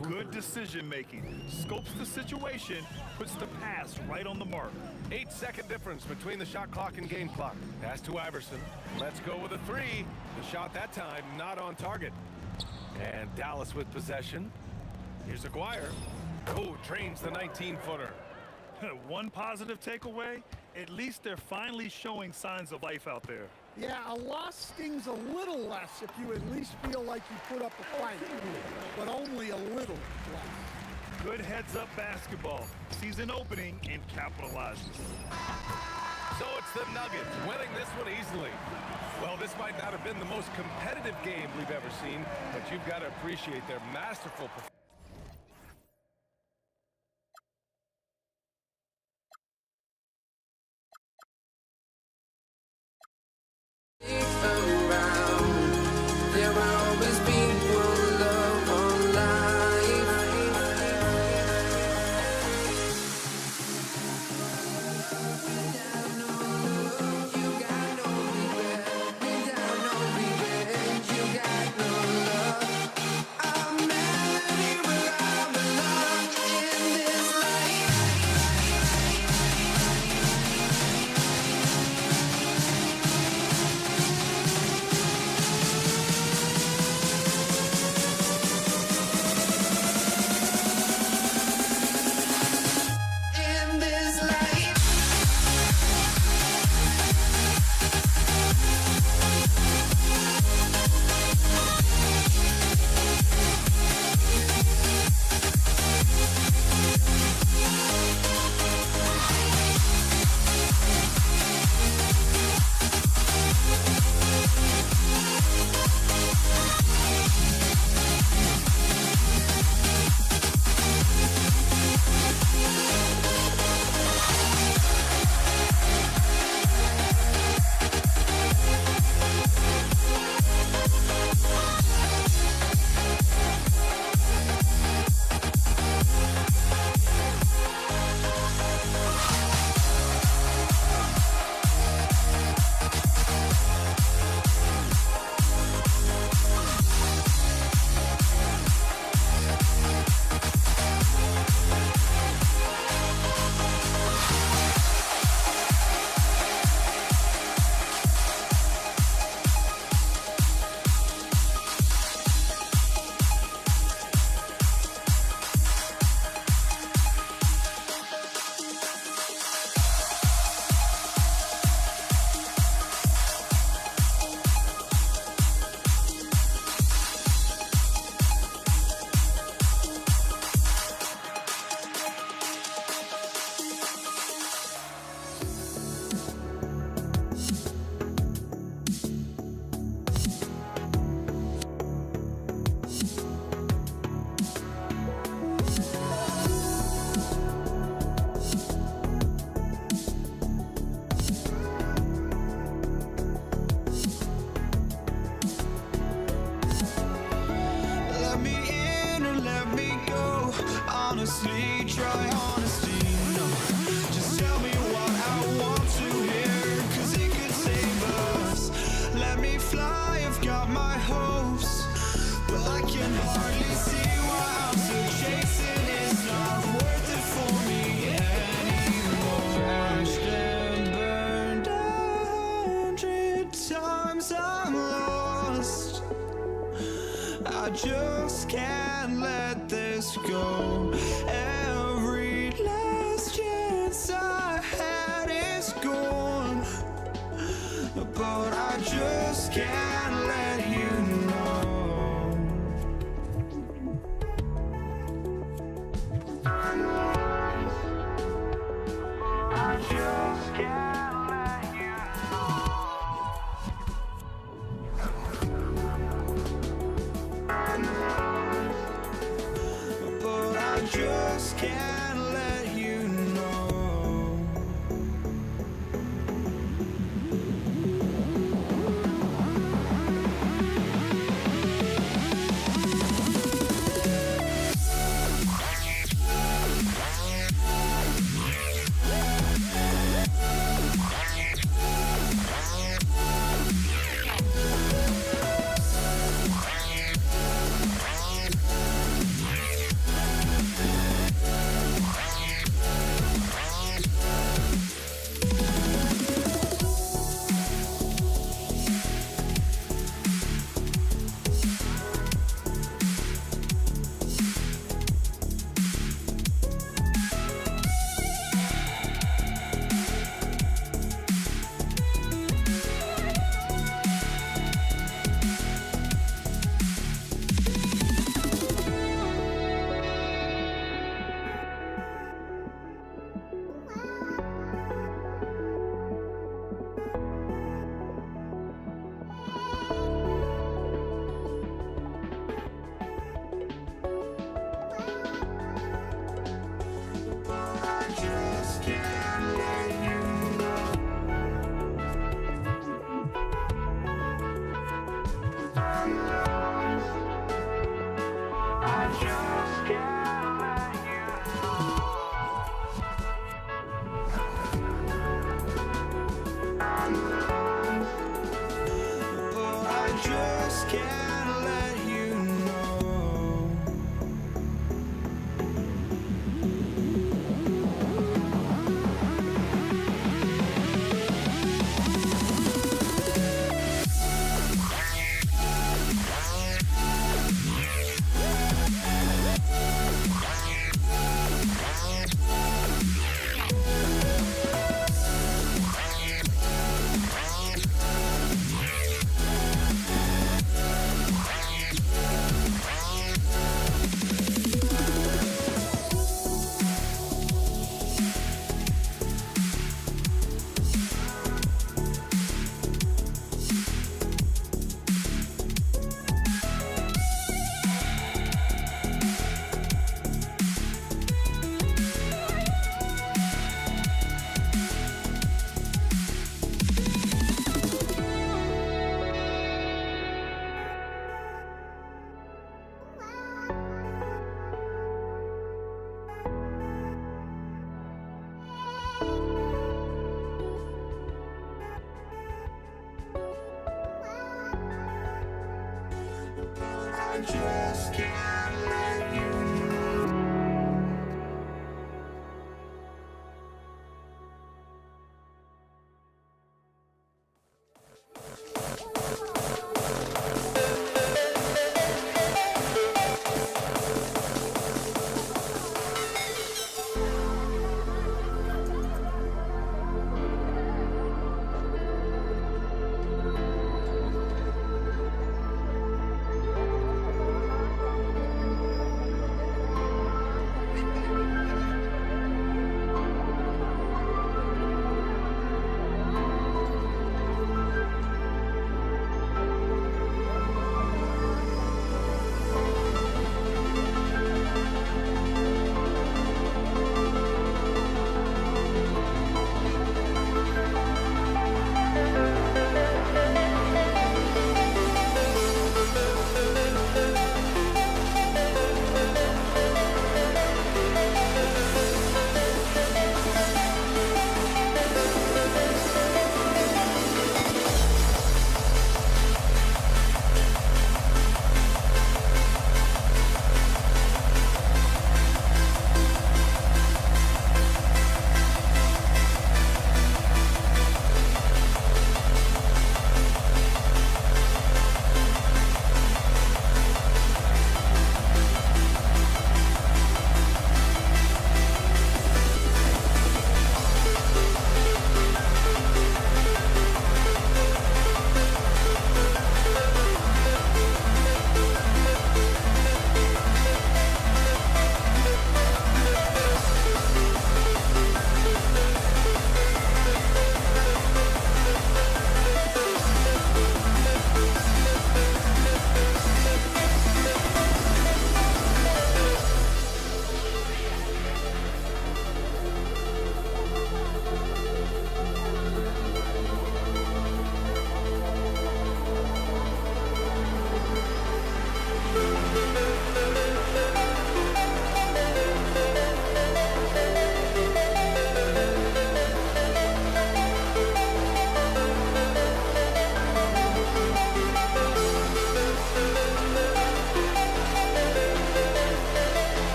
Good decision making. Scopes the situation, puts the pass right on the mark. 8-second difference between the shot clock and game clock. Pass to Iverson. Let's go with a three. The shot that time not on target. And Dallas with possession. Here's Aguirre. Oh, trains the 19-footer. One positive takeaway, at least they're finally showing signs of life out there. Yeah, a loss stings a little less if you at least feel like you put up a fight, but only a little less. Good heads-up basketball. Season opening and capitalizes. So it's the Nuggets winning this one easily. Well, this might not have been the most competitive game we've ever seen, but you've got to appreciate their masterful performance. There will always be one love on life. Without no love, you got no regret. Without no revenge, you got no love. A melody try honesty, no. Just tell me what I want to hear, 'cause it could save us. Let me fly, I've got my hopes, but I can hardly see why I'm still chasing. It's not worth it for me anymore. Ashed and burned 100 times I'm lost. I just can't let this go. Every last chance I had is gone, but I just can't let you know. I just can't let you know. But I just can't let you know.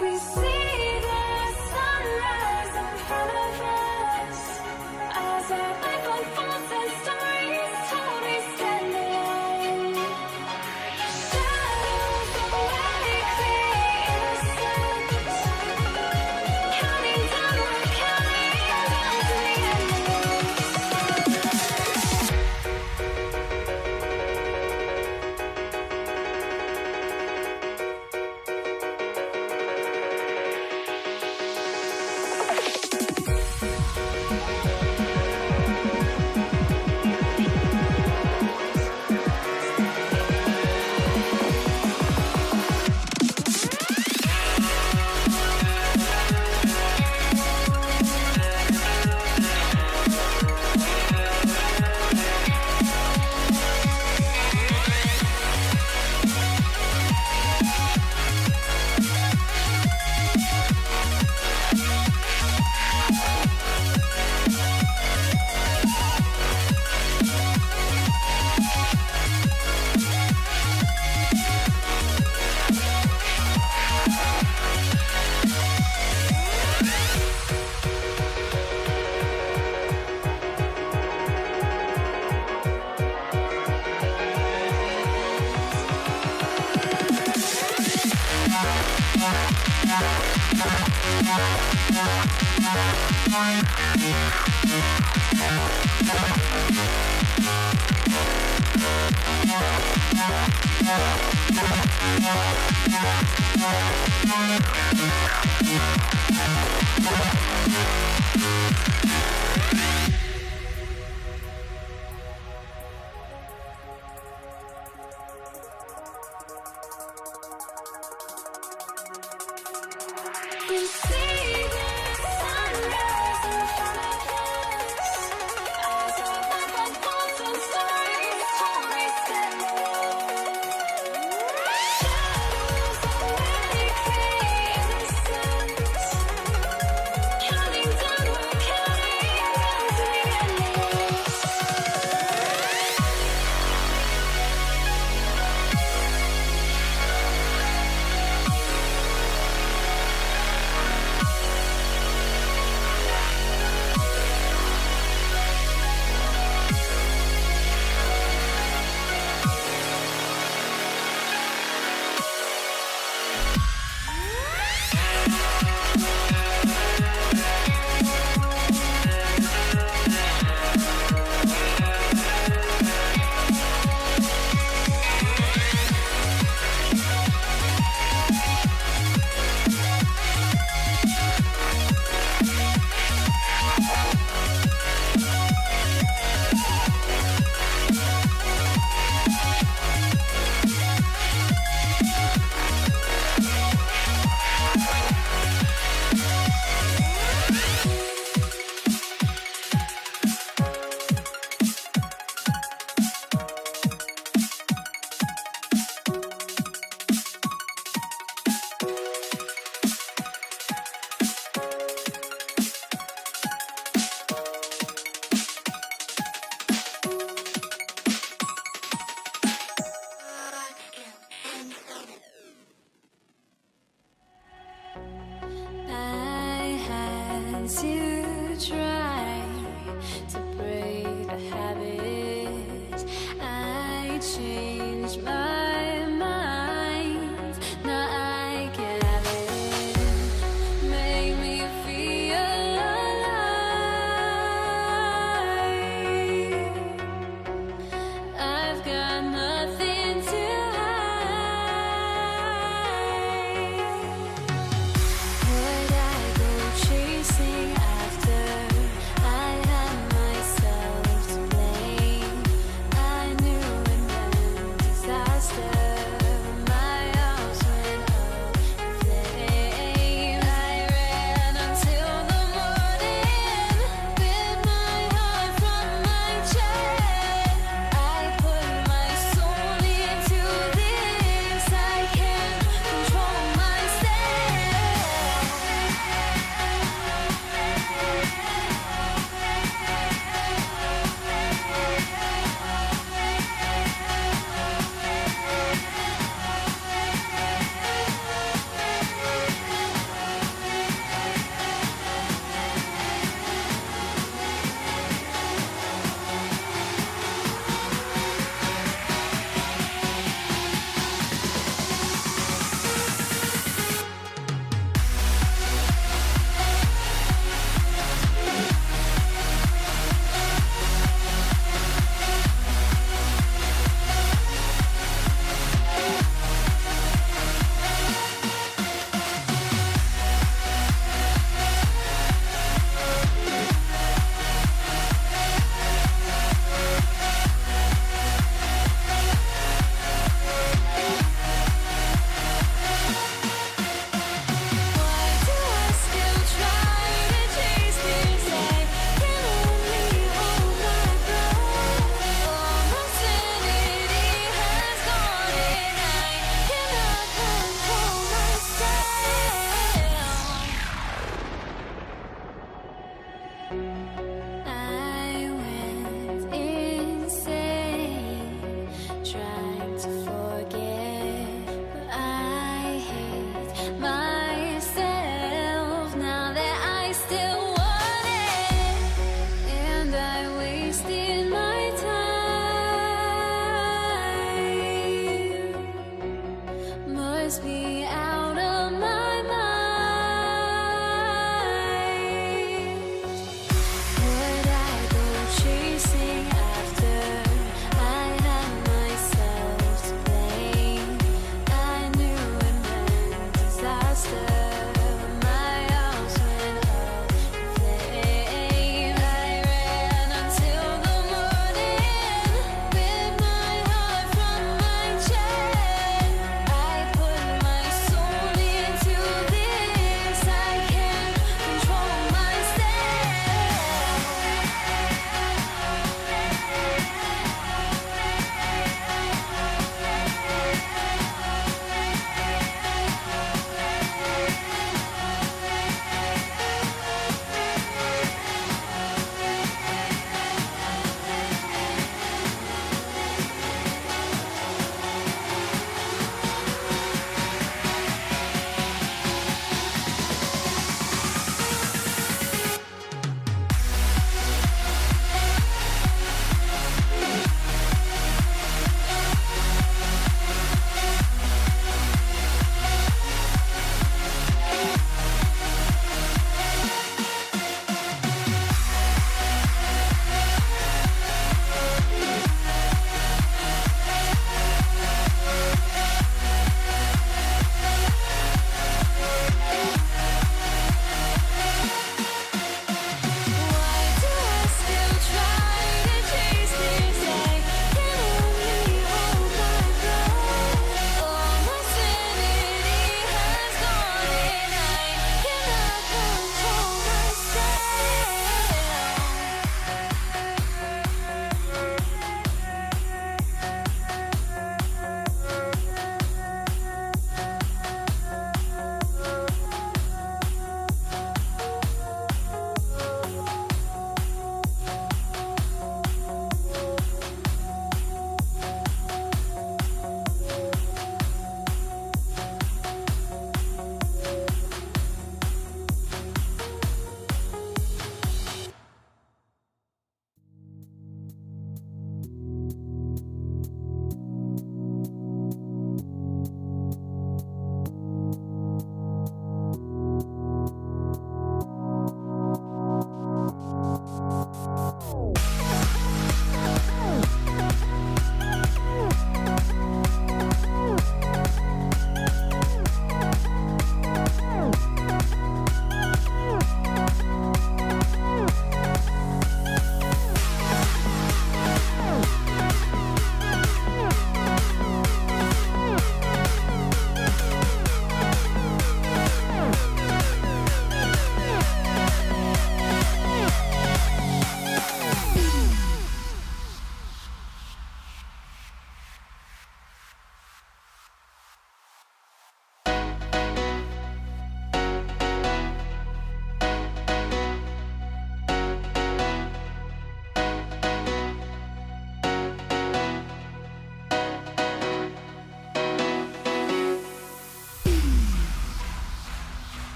We see the sunrise in front of us. As our life unfolds and stories told, we stand alone. Shadows away, clear innocence. Counting down, we're counting down to the end. We see the sunrise in front of us. As our life unfolds and stories told, we stand alone. Shadows away, clear innocence. Counting down, we're counting down to the endless. I had to try to break the habit. I changed my mind. Now I can have it. Make me feel alive. I've got nothing to hide. Would I go chasing? I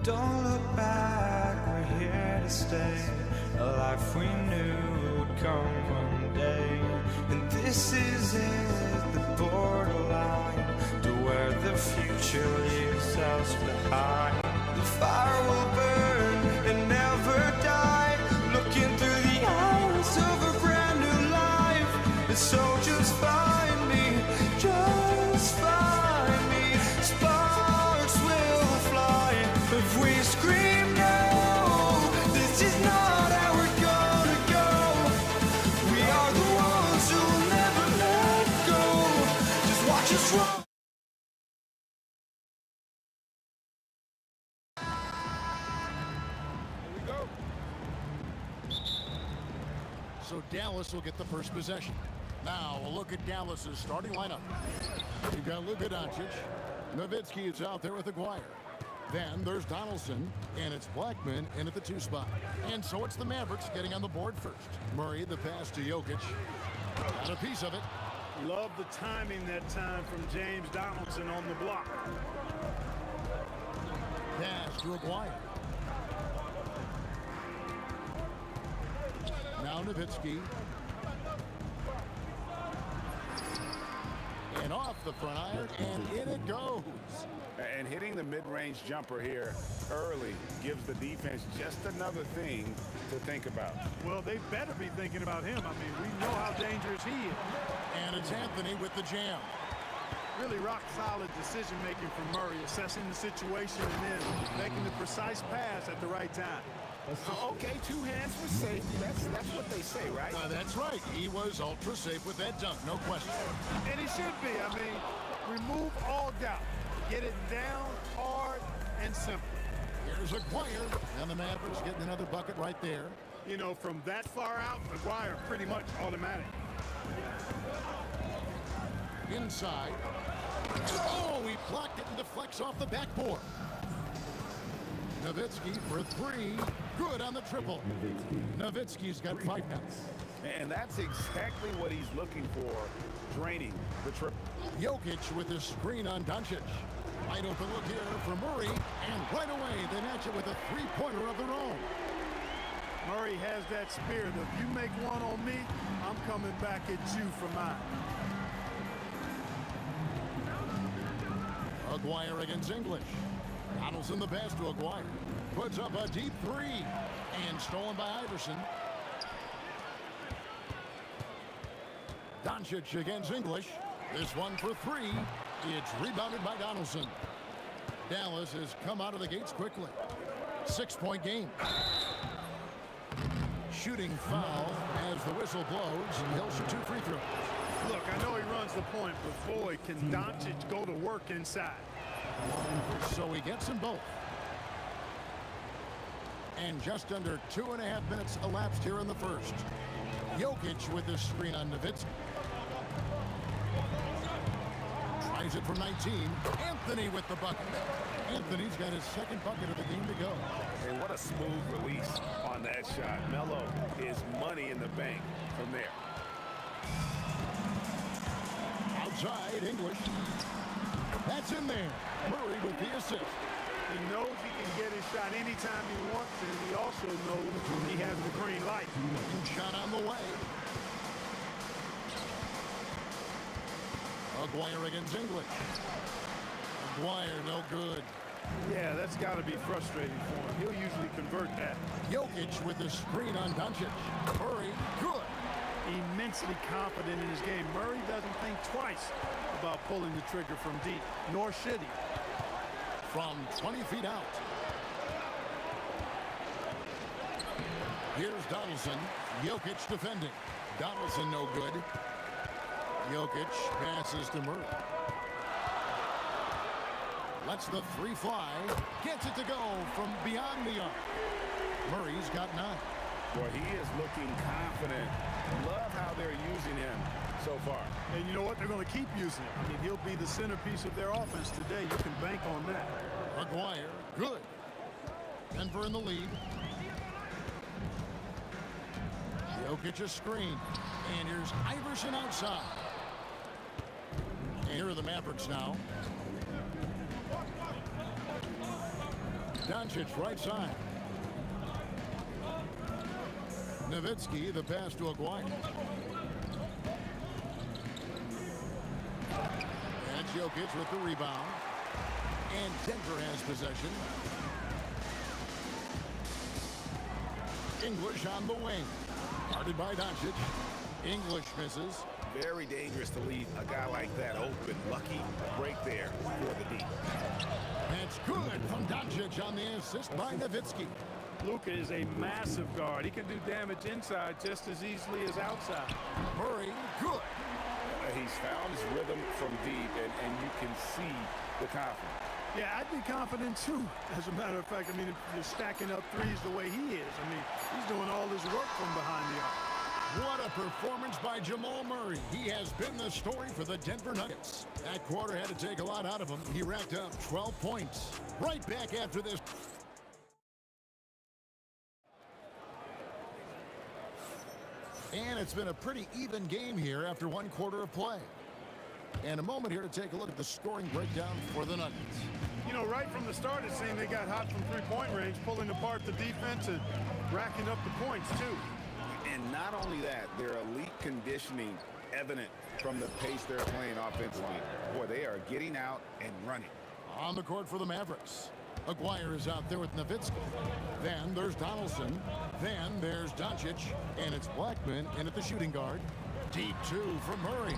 Don't look back, we're here to stay. A life we knew would come one day. And this is it, the borderline to where the future leaves us behind. The fire will burn and never die, looking through the eyes of a brand new life. And so just find me, just find me. Sparks will fly if we scream no. This is not how we're gonna go. We are the ones who'll never let go. Just watch us run. So Dallas will get the first possession. Now a look at Dallas's starting lineup. You've got Luka Doncic. Nowitzki is out there with Aguirre. Then there's Donaldson, and it's Blackman in at the 2 spot. And so it's the Mavericks getting on the board first. Murray, the pass to Jokic. Got a piece of it. Love the timing that time from James Donaldson on the block. Pass to Aguirre. Now Nowitzki. And off the front iron, and in it goes. And hitting the mid-range jumper here early gives the defense just another thing to think about. Well, they better be thinking about him. I mean, we know how dangerous he is. And it's Anthony with the jam. Really rock-solid decision-making from Murray, assessing the situation and then making the precise pass at the right time. Okay, 2 hands for safety. That's what they say, right? That's right. He was ultra safe with that dunk, no question. And he should be. I mean, remove all doubt. Get it down, hard, and simple. Here's Aguirre, and the Mavericks getting another bucket right there. You know, from that far out, Aguirre pretty much automatic. Inside. Oh, he blocked it and deflects off the backboard. Nowitzki for 3. Good on the triple. Nowitzki's got 5 points. And that's exactly what he's looking for, draining the triple. Jokic with his screen on Doncic. Wide open look here for Murray, and right away they match it with a 3-pointer of their own. Murray has that spirit. If you make one on me, I'm coming back at you for mine. Aguirre against English. Donaldson the pass to Aguirre. Puts up a deep 3. And stolen by Iverson. Doncic against English. This one for 3. It's rebounded by Donaldson. Dallas has come out of the gates quickly. 6-point game. Shooting foul as the whistle blows, and he'll shoot 2 free throws. Look, I know he runs the point, but boy, can Doncic go to work inside. So he gets them both. And just under 2.5 minutes elapsed here in the first. Jokic with his screen on Nowitzki. Tries it from 19. Anthony with the bucket. Anthony's got his 2nd bucket of the game to go. And what a smooth release on that shot. Melo is money in the bank from there. Outside, English. That's in there. Murray with the assist. He knows he can get his shot anytime he wants, and he also knows he has the green light. Shot on the way. Aguirre against English. Aguirre, no good. Yeah, that's got to be frustrating for him. He'll usually convert that. Jokic with the screen on Doncic. Murray, good. Immensely confident in his game. Murray doesn't think twice about pulling the trigger from deep, nor should he. From 20 feet out. Here's Donaldson. Jokic defending. Donaldson no good. Jokic passes to Murray. Lets the 3 fly. Gets it to go from beyond the arc. Murray's got 9. Boy, he is looking confident. Love how they're using him so far. And you know what? They're going to keep using him. I mean, he'll be the centerpiece of their offense today. You can bank on that. Aguirre, good. Denver in the lead. Jokic a screen. And here's Iverson outside. And here are the Mavericks now. Doncic right side. Nowitzki, the pass to Aguirre. That's Jokic with the rebound. And Denver has possession. English on the wing. Guarded by Doncic. English misses. Very dangerous to leave a guy like that open. Lucky break there for the D. That's good from Doncic on the assist by Nowitzki. Luka is a massive guard. He can do damage inside just as easily as outside. Murray, good. He's found his rhythm from deep, and you can see the confidence. Yeah, I'd be confident too. As a matter of fact, I mean, if you're stacking up threes the way he is, I mean, he's doing all his work from behind the arc. What a performance by Jamal Murray. He has been the story for the Denver Nuggets. That quarter had to take a lot out of him. He racked up 12 points. Right back after this. And it's been a pretty even game here after one quarter of play. And a moment here to take a look at the scoring breakdown for the Nuggets. You know, right from the start, it seemed they got hot from three-point range, pulling apart the defense and racking up the points, too. And not only that, their elite conditioning evident from the pace they're playing offensively. Boy, they are getting out and running. On the court for the Mavericks. Aguirre is out there with Nowitzki. Then there's Donaldson. Then there's Doncic. And it's Blackman in at the shooting guard. Deep two from Murray.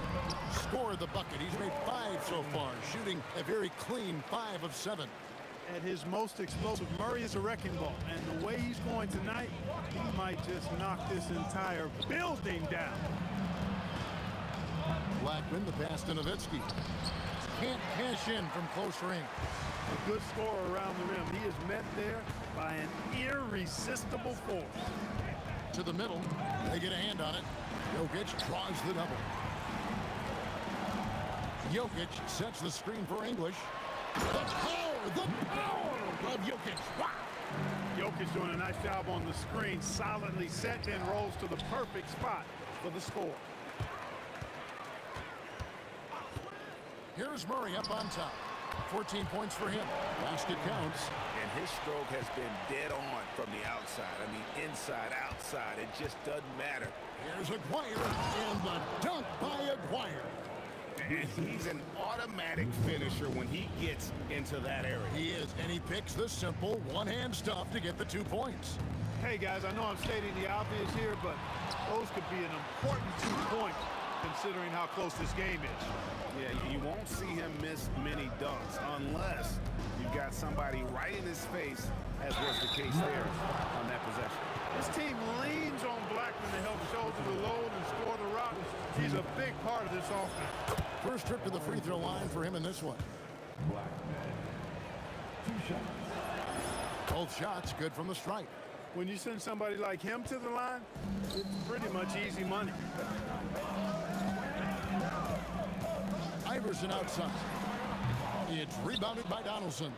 Scored the bucket. He's made 5 so far, shooting a very clean 5 of 7. At his most explosive, Murray is a wrecking ball. And the way he's going tonight, he might just knock this entire building down. Blackman, the pass to Nowitzki. Can't cash in from close range. A good scorer around the rim. He is met there by an irresistible force. To the middle. They get a hand on it. Jokic draws the double. Jokic sets the screen for English. The power of Jokic. Wow. Jokic doing a nice job on the screen. Solidly set, then rolls to the perfect spot for the score. Here's Murray up on top. 14 points for him. Basket counts. And his stroke has been dead on from the outside. I mean, inside, outside. It just doesn't matter. Here's Aguirre, and the dunk by Aguirre. And he's an automatic finisher when he gets into that area. He is, and he picks the simple one-hand stuff to get the 2 points. Hey, guys, I know I'm stating the obvious here, but those could be an important 2 points considering how close this game is. Yeah, you won't see him miss many dunks unless you've got somebody right in his face, as was the case there on that possession. This team leans on Blackman to help shoulder the load and score the rock. He's a big part of this offense. First trip to the free throw line for him in this one. Blackman. 2 shots. Both shots good from the stripe. When you send somebody like him to the line, it's pretty much easy money. Iverson outside. It's rebounded by Donaldson.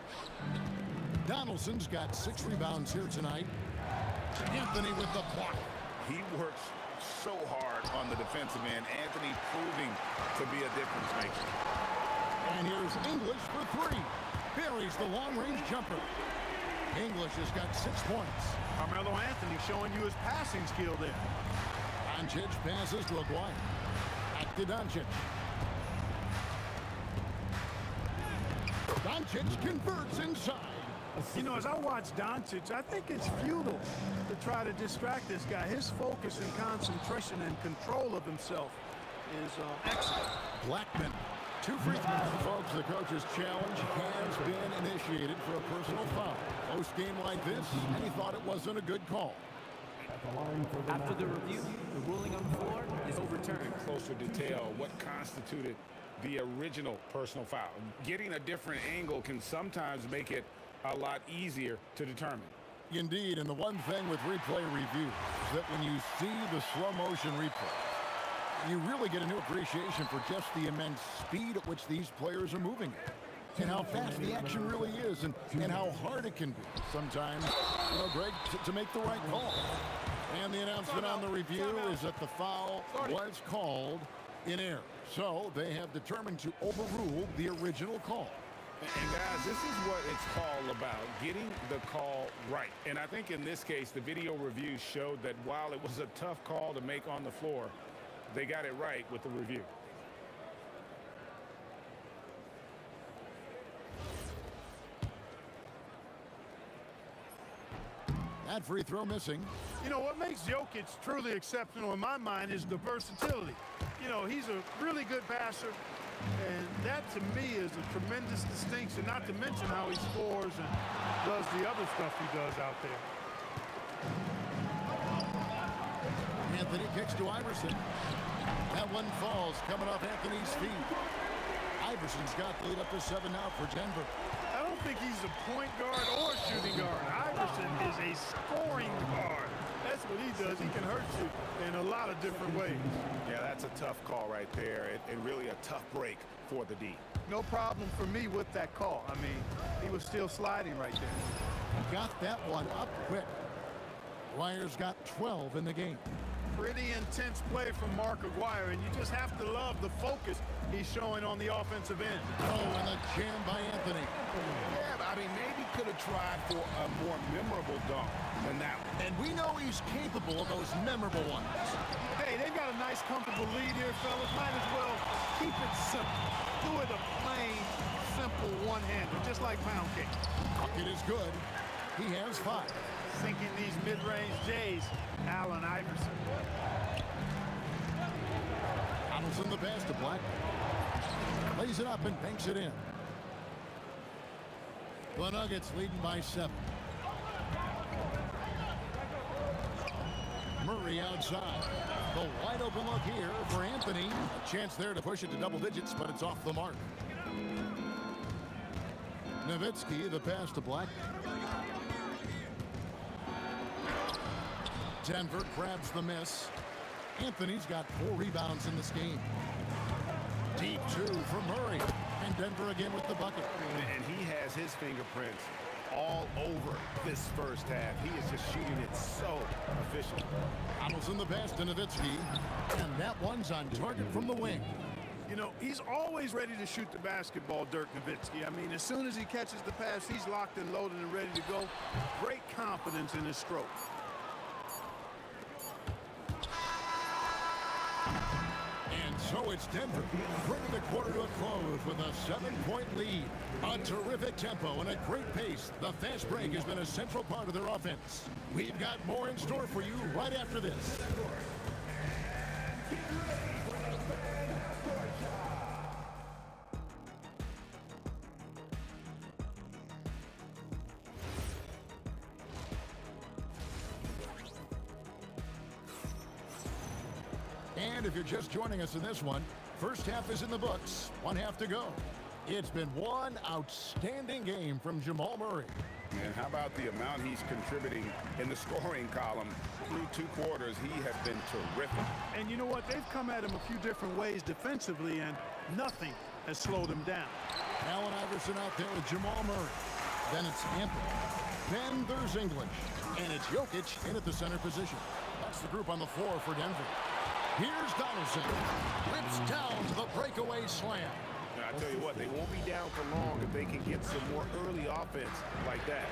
Donaldson's got 6 rebounds here tonight. Anthony with the block. He works so hard on the defensive end. Anthony proving to be a difference maker. And here's English for 3. Buries the long-range jumper. English has got 6 points. Carmelo Anthony showing you his passing skill there. Doncic passes to Aguirre. Back to Doncic. Doncic converts inside. You know, as I watch Doncic, I think it's futile to try to distract this guy. His focus and concentration and control of himself is excellent. Blackman. 2 free throws. Folks, the coach's challenge has been initiated for a personal foul. Post game like this, and he thought it wasn't a good call. After the review, the ruling on the floor is overturned. Closer detail what constituted the original personal foul. Getting a different angle can sometimes make it a lot easier to determine. Indeed, and the one thing with replay review is that when you see the slow motion replay, you really get a new appreciation for just the immense speed at which these players are moving at, and how fast the action really is, and how hard it can be sometimes, you know, Greg, to make the right call. And the announcement on the review is that the foul was called in error. So they have determined to overrule the original call. And guys, this is what it's all about, getting the call right. And I think in this case, the video review showed that while it was a tough call to make on the floor, they got it right with the review. That free throw missing. You know, what makes Jokic truly exceptional in my mind is the versatility. You know, he's a really good passer, and that to me is a tremendous distinction, not to mention how he scores and does the other stuff he does out there. Anthony kicks to Iverson. That one falls coming off Anthony's feet. Iverson's got the lead up to 7 now for Denver. I don't think he's a point guard or shooting guard. Iverson is a scoring guard. That's what he does. He can hurt you in a lot of different ways. Yeah, that's a tough call right there, and really a tough break for the D. No problem for me with that call. I mean, he was still sliding right there. Got that one up quick. Aguirre's got 12 in the game. Pretty intense play from Mark Aguirre, and you just have to love the focus he's showing on the offensive end. Oh, and a jam by Anthony. Yeah, I mean, maybe could have tried for a more memorable dunk than that one. And we know he's capable of those memorable ones. Hey, they've got a nice, comfortable lead here, fellas. Might as well keep it simple. Do it a plain, simple one-hander, just like pound cake. Bucket is good. He has 5. Sinking these mid-range J's, Allen Iverson. Donaldson the pass to Black. Lays it up and banks it in. The Nuggets leading by 7. Murray outside. The wide open look here for Anthony. A chance there to push it to double digits, but it's off the mark. Nowitzki, the pass to Black. Denver grabs the miss. Anthony's got 4 rebounds in this game. Deep 2 from Murray. And Denver again with the bucket. And he has his fingerprints all over this first half. He is just shooting it so efficient. Donaldson the pass to Nowitzki. And that one's on target from the wing. You know, he's always ready to shoot the basketball, Dirk Nowitzki. I mean, as soon as he catches the pass, he's locked and loaded and ready to go. Great confidence in his stroke. And so it's Denver, bringing the quarter to a close with a 7-point lead. A terrific tempo and a great pace. The fast break has been a central part of their offense. We've got more in store for you right after this. And if you're just joining us in this one, first half is in the books, 1 half to go. It's been one outstanding game from Jamal Murray. And how about the amount he's contributing in the scoring column? Through 2 quarters, he has been terrific. And you know what? They've come at him a few different ways defensively, and nothing has slowed him down. Allen Iverson out there with Jamal Murray. Then it's Anthony. Then there's English. And it's Jokic in at the center position. That's the group on the floor for Denver. Here's Donaldson. Whips down the breakaway slam. And I tell you what, they won't be down for long if they can get some more early offense like that.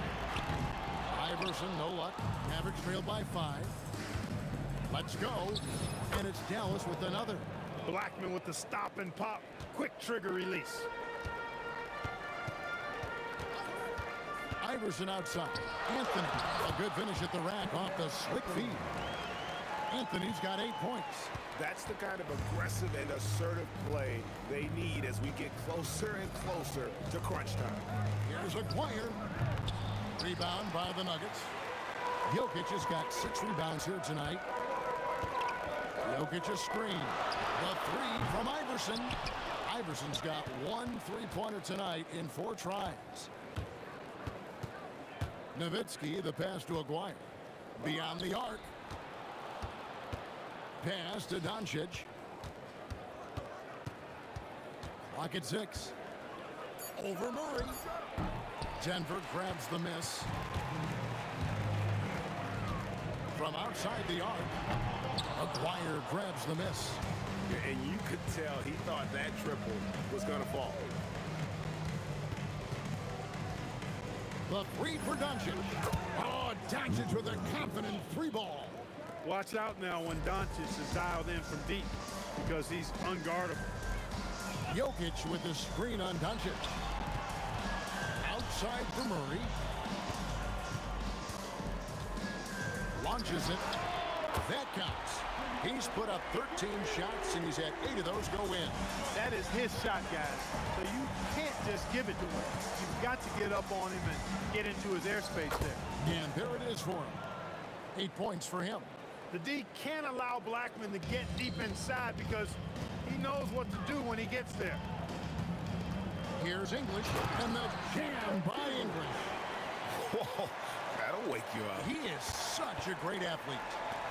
Iverson, no luck. Mavericks trailed by 5. Let's go. And it's Dallas with another. Blackman with the stop and pop. Quick trigger release. Iverson outside. Anthony, a good finish at the rack off the slick feed. Anthony's got 8 points. That's the kind of aggressive and assertive play they need as we get closer and closer to crunch time. Here's Aguirre. Rebound by the Nuggets. Jokic has got 6 rebounds here tonight. Jokic a screen. The 3 from Iverson. Iverson's got 1 3-pointer tonight in 4 tries. Nowitzki, the pass to Aguirre. Beyond the arc. Pass to Doncic. Clock at 6. Over Murray. Denver grabs the miss. From outside the arc, Aguirre grabs the miss. And you could tell he thought that triple was going to fall. The three for Doncic. Oh, Doncic with a confident three ball. Watch out now when Doncic is dialed in from deep because he's unguardable. Jokic with the screen on Doncic. Outside for Murray. Launches it. That counts. He's put up 13 shots, and he's had 8 of those go in. That is his shot, guys. So you can't just give it to him. You've got to get up on him and get into his airspace there. And there it is for him. 8 points for him. The D can't allow Blackman to get deep inside because he knows what to do when he gets there. Here's English, and the jam by English. Whoa, that'll wake you up. He is such a great athlete.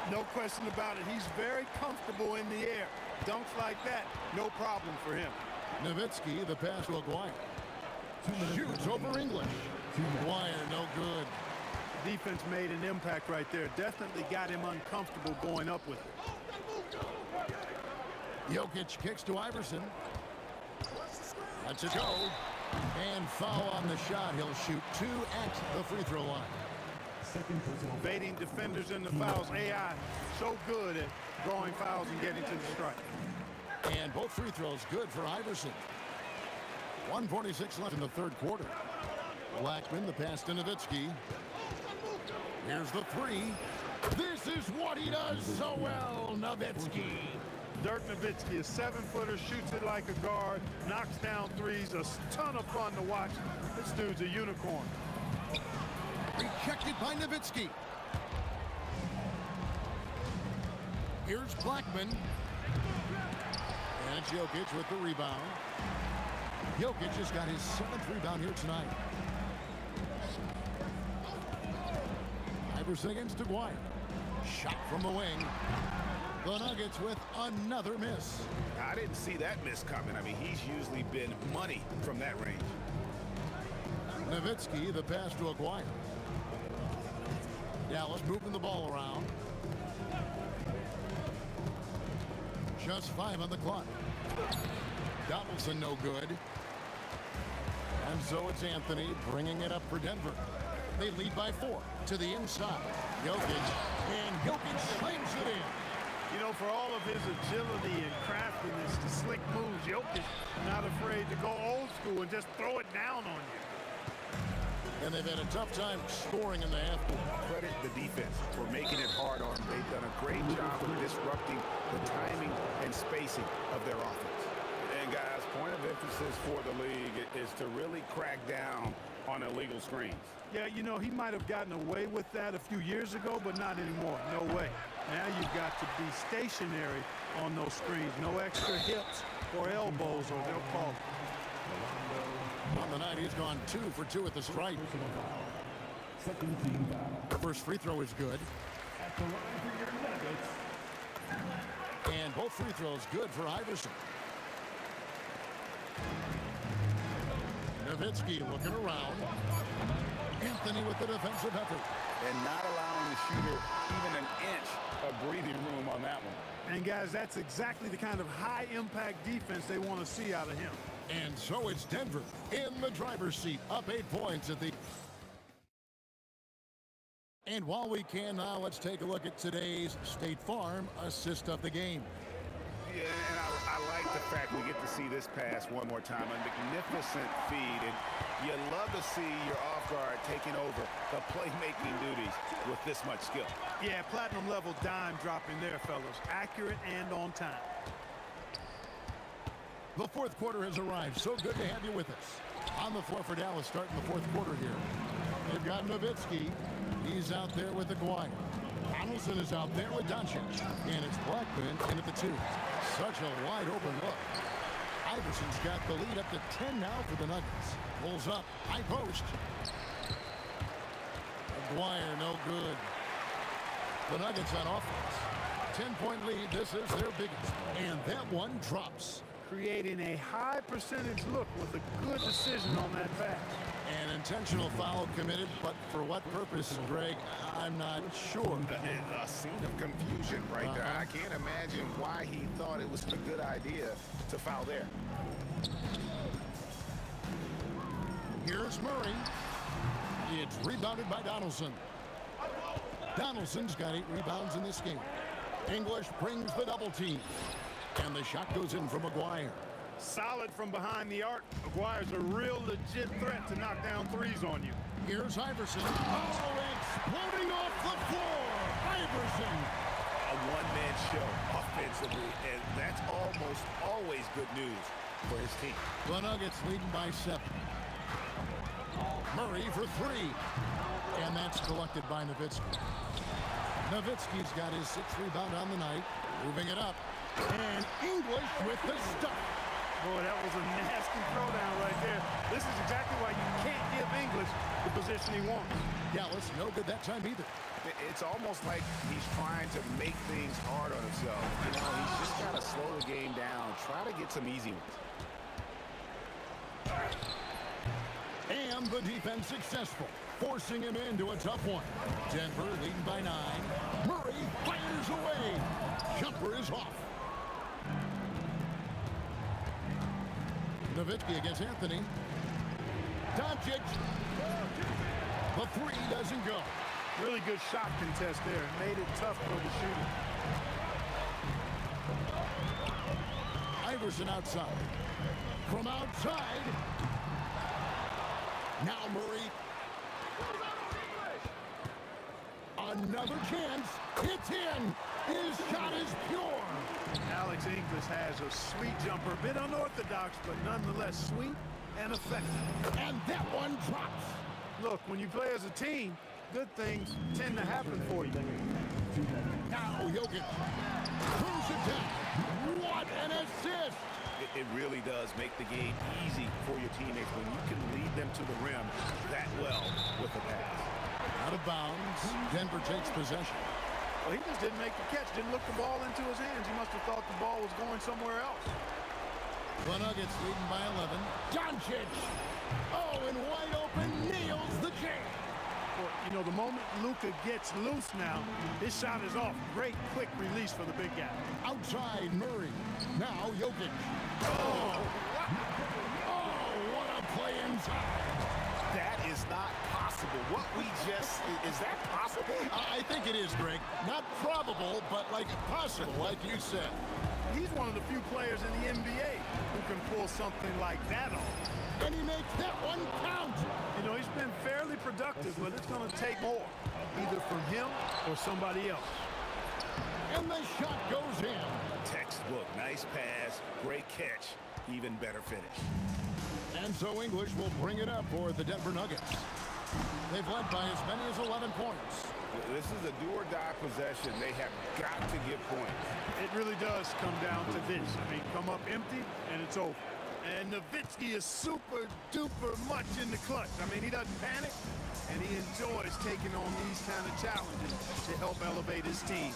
No question about it. He's very comfortable in the air. Dunks like that, no problem for him. Nowitzki, the pass to Aguirre. Shoots over English. Aguirre, no good. Defense made an impact right there. Definitely got him uncomfortable going up with it. Jokic kicks to Iverson. Lets it go. And foul on the shot. He'll shoot 2 at the free throw line. Baiting defenders in the fouls. AI so good at drawing fouls and getting to the strike. And both free throws good for Iverson. 1:46 left in the third quarter. Blackman, the pass to Nowitzki. Here's the three. This is what he does so well, Nowitzki. Dirk Nowitzki, a 7-footer, shoots it like a guard, knocks down threes, a ton of fun to watch. This dude's a unicorn. Rejected by Nowitzki. Here's Blackman. And Jokic with the rebound. Jokic has got his 7th rebound here tonight. Iverson against Aguirre. Shot from the wing. The Nuggets with another miss. I didn't see that miss coming. I mean, he's usually been money from that range. Nowitzki, the pass to Aguirre. Dallas moving the ball around. Just 5 on the clock. Donaldson no good. And so it's Anthony bringing it up for Denver. They lead by 4 to the inside. Jokic, and Jokic slings it in. You know, for all of his agility and craftiness, the slick moves, Jokic not afraid to go old school and just throw it down on you. And they've had a tough time scoring in the half court. Credit the defense for making it hard on them. They've done a great job of disrupting the timing and spacing of their offense. And guys, point of emphasis for the league is to really crack down on illegal screens. Yeah, you know, he might have gotten away with that a few years ago, but not anymore. No way. Now you've got to be stationary on those screens. No extra hips or elbows, or they'll call it. On the night, he's gone 2 for 2 at the stripe. First free throw is good. And both free throws good for Iverson. Nowitzki looking around. Anthony with the defensive effort. And not allowing the shooter even an inch of breathing room on that one. And guys, that's exactly the kind of high-impact defense they want to see out of him. And so it's Denver in the driver's seat, up 8 points at the... And while we can now, let's take a look at today's State Farm assist of the game. Yeah, and I like the fact we get to see this pass one more time. A magnificent feed, and you love to see your off guard taking over the playmaking duties with this much skill. Yeah, platinum level dime dropping there, fellas. Accurate and on time. The fourth quarter has arrived. So good to have you with us. On the floor for Dallas starting the fourth quarter here. They've got Nowitzki. He's out there with Aguirre. Donaldson is out there with Doncic. And it's Blackman in at the 2. Such a wide open look. Iverson's got the lead up to 10 now for the Nuggets. Pulls up. High post. Aguirre no good. The Nuggets on offense. 10-point lead. This is their biggest. And that one drops. Creating a high percentage look with a good decision on that pass. An intentional foul committed, but for what purpose, Greg, I'm not sure. A scene of confusion right there. I can't imagine why he thought it was a good idea to foul there. Here's Murray. It's rebounded by Donaldson. Donaldson's got 8 rebounds in this game. English brings the double team. And the shot goes in from McGuire. Solid from behind the arc. McGuire's a real legit threat to knock down threes on you. Here's Iverson. Oh, exploding off the floor. Iverson. A one-man show offensively, and that's almost always good news for his team. The Nuggets leading by 7. Murray for 3. And that's collected by Nowitzki. Nowitzki's got his 6th rebound on the night. Moving it up. And English with the stuff. Boy, that was a nasty throwdown right there. This is exactly why you can't give English the position he wants. Dallas, no good that time either. It's almost like he's trying to make things hard on himself. You know, he's just got to slow the game down, try to get some easy ones. And the defense successful, forcing him into a tough one. Denver leading by 9. Murray fires away. Jumper is off. Nowitzki against Anthony. Doncic. The 3 doesn't go. Really good shot contest there. Made it tough for the shooter. Iverson outside. From outside. Now Murray. Another chance. It's in. His shot is pure. Alex English has a sweet jumper. A bit unorthodox, but nonetheless sweet and effective. And that one drops. Look, when you play as a team, good things tend to happen for you. Now Jokic throws it down. What an assist! It really does make the game easy for your teammates when you can lead them to the rim that well with a pass. Out of bounds. Denver takes possession. Well, he just didn't make the catch, didn't look the ball into his hands. He must have thought the ball was going somewhere else. The Nuggets leading by 11. Doncic. Oh, and wide open, nails the jam. Well, you know, the moment Luka gets loose now, his shot is off. Great quick release for the big guy. Outside Murray. Now Jokic. Oh, what a play inside. That is not possible. What we just, is that possible? I think it is, Greg. Not probable, but like possible, like you said. He's one of the few players in the NBA who can pull something like that off. And he makes that one count. You know, he's been fairly productive, but it's going to take more, either from him or somebody else. And the shot goes in. Textbook, nice pass, great catch, even better finish. And so English will bring it up for the Denver Nuggets. They've led by as many as 11 points. This is a do-or-die possession. They have got to get points. It really does come down to this. I mean, come up empty, and it's over. And Nowitzki is super-duper much in the clutch. I mean, he doesn't panic, and he enjoys taking on these kind of challenges to help elevate his team.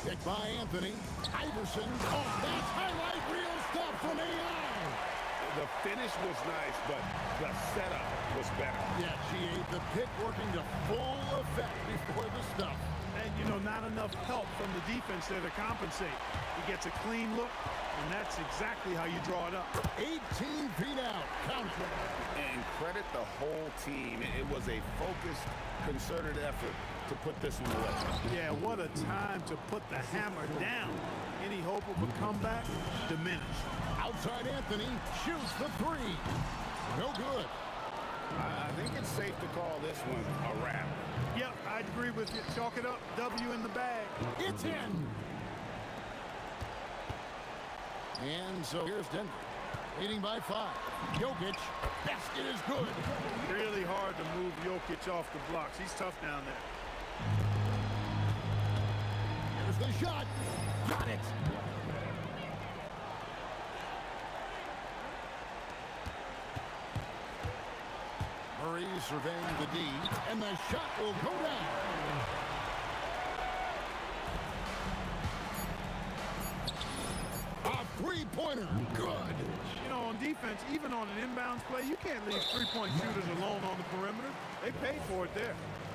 Picked by Anthony. Iverson. Oh, that's highlight reel stuff from AI. The finish was nice, but the setup was better. Yeah, GA, the pick working to full effect before the stuff. And, you know, not enough help from the defense there to compensate. He gets a clean look, and that's exactly how you draw it up. 18 feet out. Counter. And credit the whole team. It was a focused, concerted effort to put this one away. Yeah, what a time to put the hammer down. Any hope of a comeback diminished. Outside Anthony shoots the 3. No good. I think it's safe to call this one a wrap. Yep, I'd agree with you. Chalk it up. W in the bag. It's in. And so here's Denver, leading by 5. Jokic, basket is good. Really hard to move Jokic off the blocks. He's tough down there. Here's the shot. Got it. Murray surveying the D, and the shot will go down. A three-pointer. Good. You know, on defense, even on an inbounds play, you can't leave three-point shooters alone on the perimeter. They paid for it there.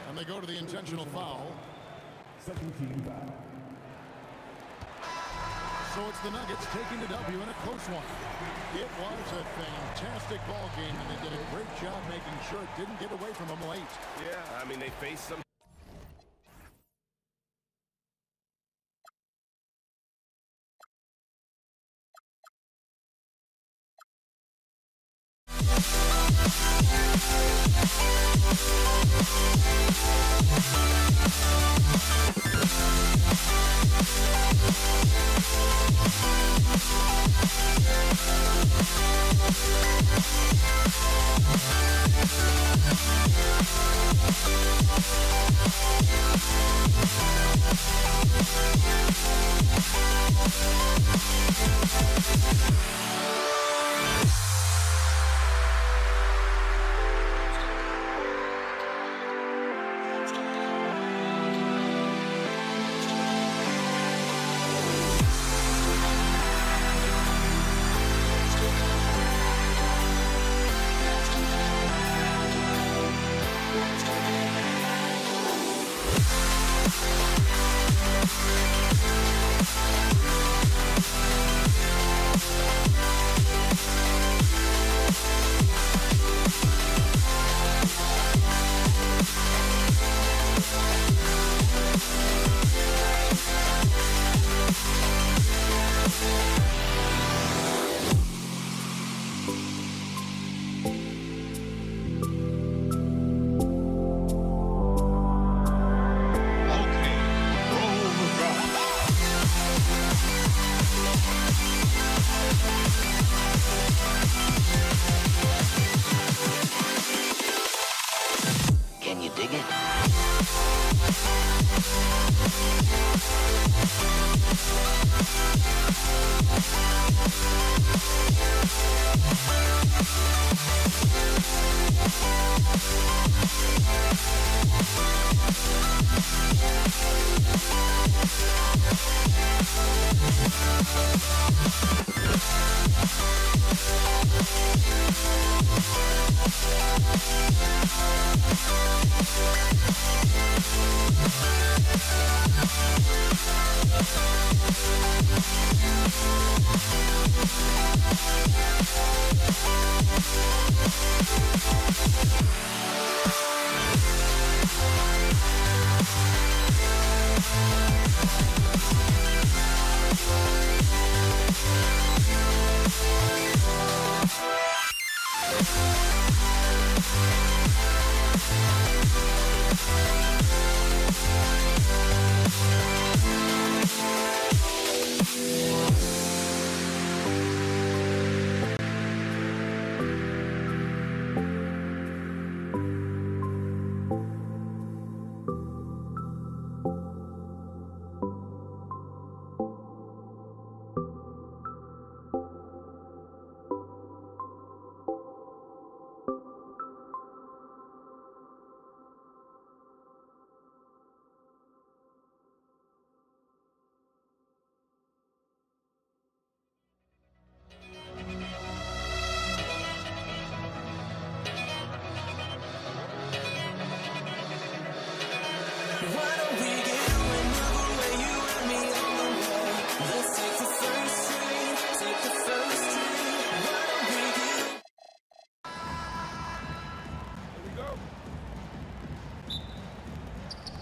And they go to the intentional foul. Second team foul. So it's the Nuggets taking the W in a close one. It was a fantastic ball game, and they did a great job making sure it didn't get away from them late. Yeah, I mean, they faced some. Can you dig it?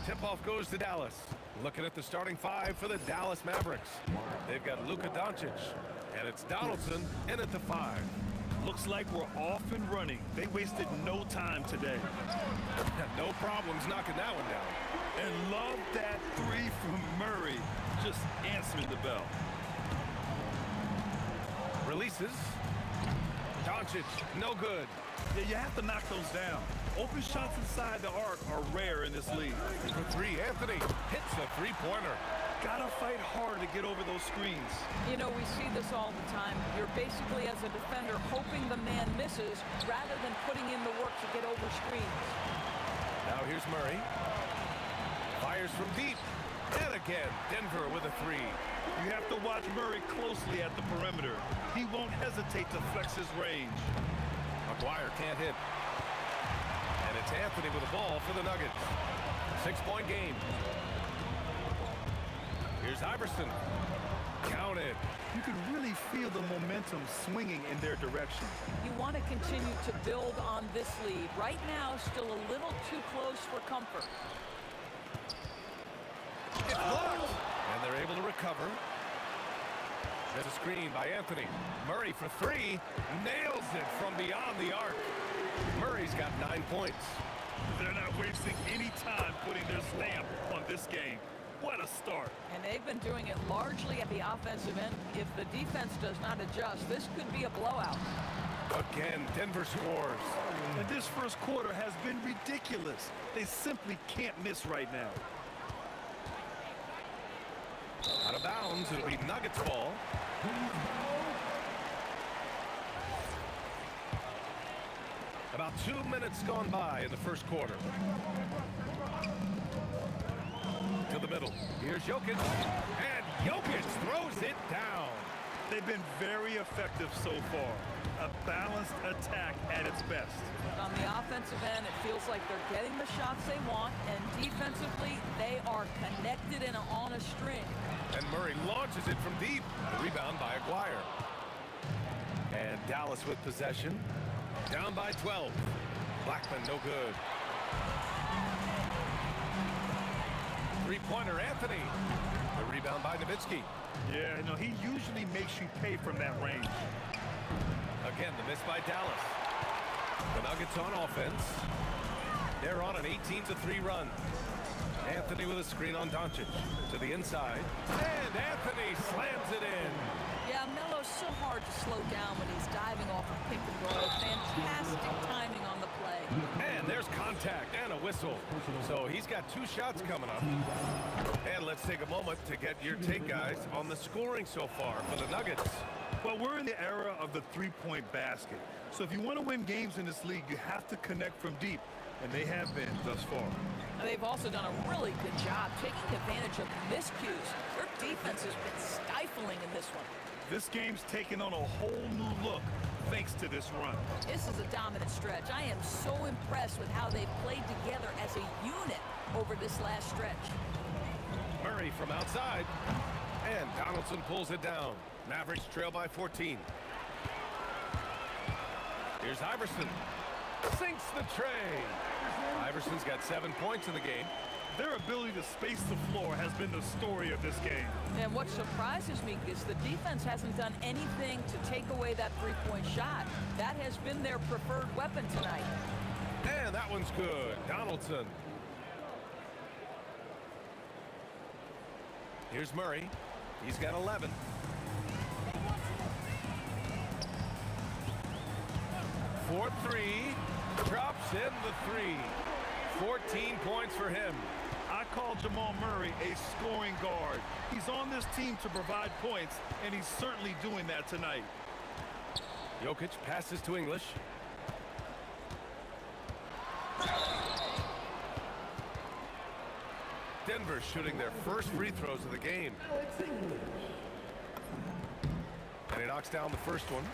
Tip-off goes to Dallas. Looking at the starting five for the Dallas Mavericks. They've got Luka Doncic, and it's Donaldson in at the 5. Looks like we're off and running. They wasted no time today. No problems knocking that one down. And love that 3 from Murray. Just answering the bell. Releases. Doncic, no good. Yeah, you have to knock those down. Open shots inside the arc are rare in this league. For 3, Anthony hits the 3-pointer. Gotta fight hard to get over those screens. You know, we see this all the time. You're basically, as a defender, hoping the man misses rather than putting in the work to get over screens. Now here's Murray. Fires from deep. And again, Denver with a 3. You have to watch Murray closely at the perimeter. He won't hesitate to flex his range. McGuire can't hit. And it's Anthony with the ball for the Nuggets. 6-point game. Here's Iverson. counted. You can really feel the momentum swinging in their direction. You want to continue to build on this lead. Right now, still a little too close for comfort. It's blocked. And they're able to recover. There's a screen by Anthony. Murray for three. Nails it from beyond the arc. Murray's got 9 points. They're not wasting any time putting their stamp on this game. What a start. And they've been doing it largely at the offensive end. If the defense does not adjust, this could be a blowout. Again, Denver scores. And this first quarter has been ridiculous. They simply can't miss right now. Out of bounds, it'll be Nuggets ball. About 2 minutes gone by in the first quarter. To the middle. Here's Jokic. And Jokic throws it down. They've been very effective so far. A balanced attack at its best. On the offensive end, it feels like they're getting the shots they want, and defensively, they are connected and on a string. And Murray launches it from deep. The rebound by Aguirre. And Dallas with possession. Down by 12. Blackman no good. Three-pointer Anthony. The rebound by Nowitzki. Yeah, no, he usually makes you pay from that range. Again, the miss by Dallas. The Nuggets on offense. They're on an 18-3 run. Anthony with a screen on Doncic. To the inside. And Anthony slams it in. Yeah, Melo's so hard to slow down when he's diving off a pick and roll. Fantastic timing on the play. And there's contact and a whistle. So he's got 2 shots coming up. And let's take a moment to get your take, guys, on the scoring so far for the Nuggets. Well, we're in the era of the three-point basket. So if you want to win games in this league, you have to connect from deep. And they have been thus far. And they've also done a really good job taking advantage of miscues. Their defense has been stifling in this one. This game's taken on a whole new look thanks to this run. This is a dominant stretch. I am so impressed with how they've played together as a unit over this last stretch. Murray from outside. And Donaldson pulls it down. Mavericks trail by 14. Here's Iverson. Sinks the tray. Iverson's got 7 points in the game. Their ability to space the floor has been the story of this game. And what surprises me is the defense hasn't done anything to take away that three-point shot. That has been their preferred weapon tonight. And that one's good. Donaldson. Here's Murray. He's got 11. For three. Drops in the three. 14 points for him. I call Jamal Murray a scoring guard. He's on this team to provide points, and he's certainly doing that tonight. Jokic passes to English. Denver shooting their first free throws of the game. And he knocks down the first one.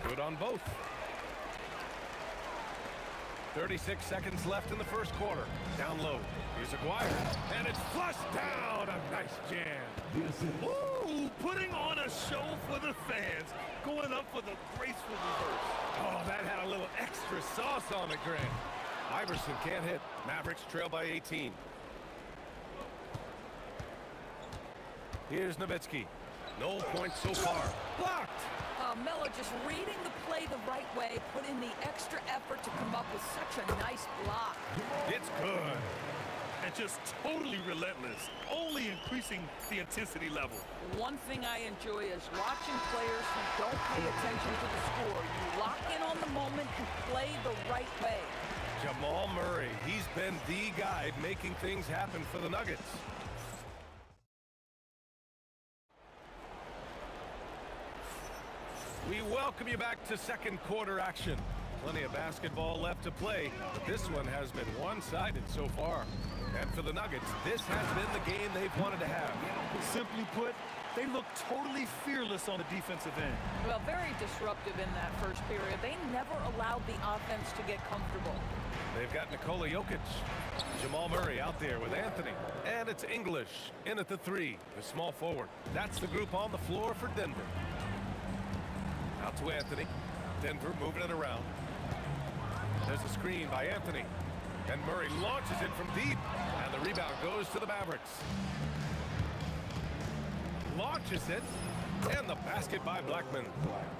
Good on both. 36 seconds left in the first quarter. Down low. Here's Aguirre. And it's flushed down. A nice jam. Ooh, putting on a show for the fans. Going up for the graceful reverse. Oh, that had a little extra sauce on it, Grant. Iverson can't hit. Mavericks trail by 18. Here's Nowitzki. No points so far. Blocked. Melo just reading the play the right way, put in the extra effort to come up with such a nice block. It's good. And just totally relentless, only increasing the intensity level. One thing I enjoy is watching players who don't pay attention to the score. You lock in on the moment and play the right way. Jamal Murray, he's been the guy making things happen for the Nuggets. We welcome you back to second quarter action. Plenty of basketball left to play, but this one has been one-sided so far. And for the Nuggets, this has been the game they've wanted to have. Simply put, They look totally fearless on the defensive end. Well, very disruptive in that first period. They never allowed the offense to get comfortable. They've got Nikola Jokic. Jamal Murray out there with Anthony. And it's English in at the 3, the small forward. That's the group on the floor for Denver. Out to Anthony. Denver moving it around. There's a screen by Anthony. And Murray launches it from deep. And the rebound goes to the Mavericks. Launches it. And the basket by Blackman.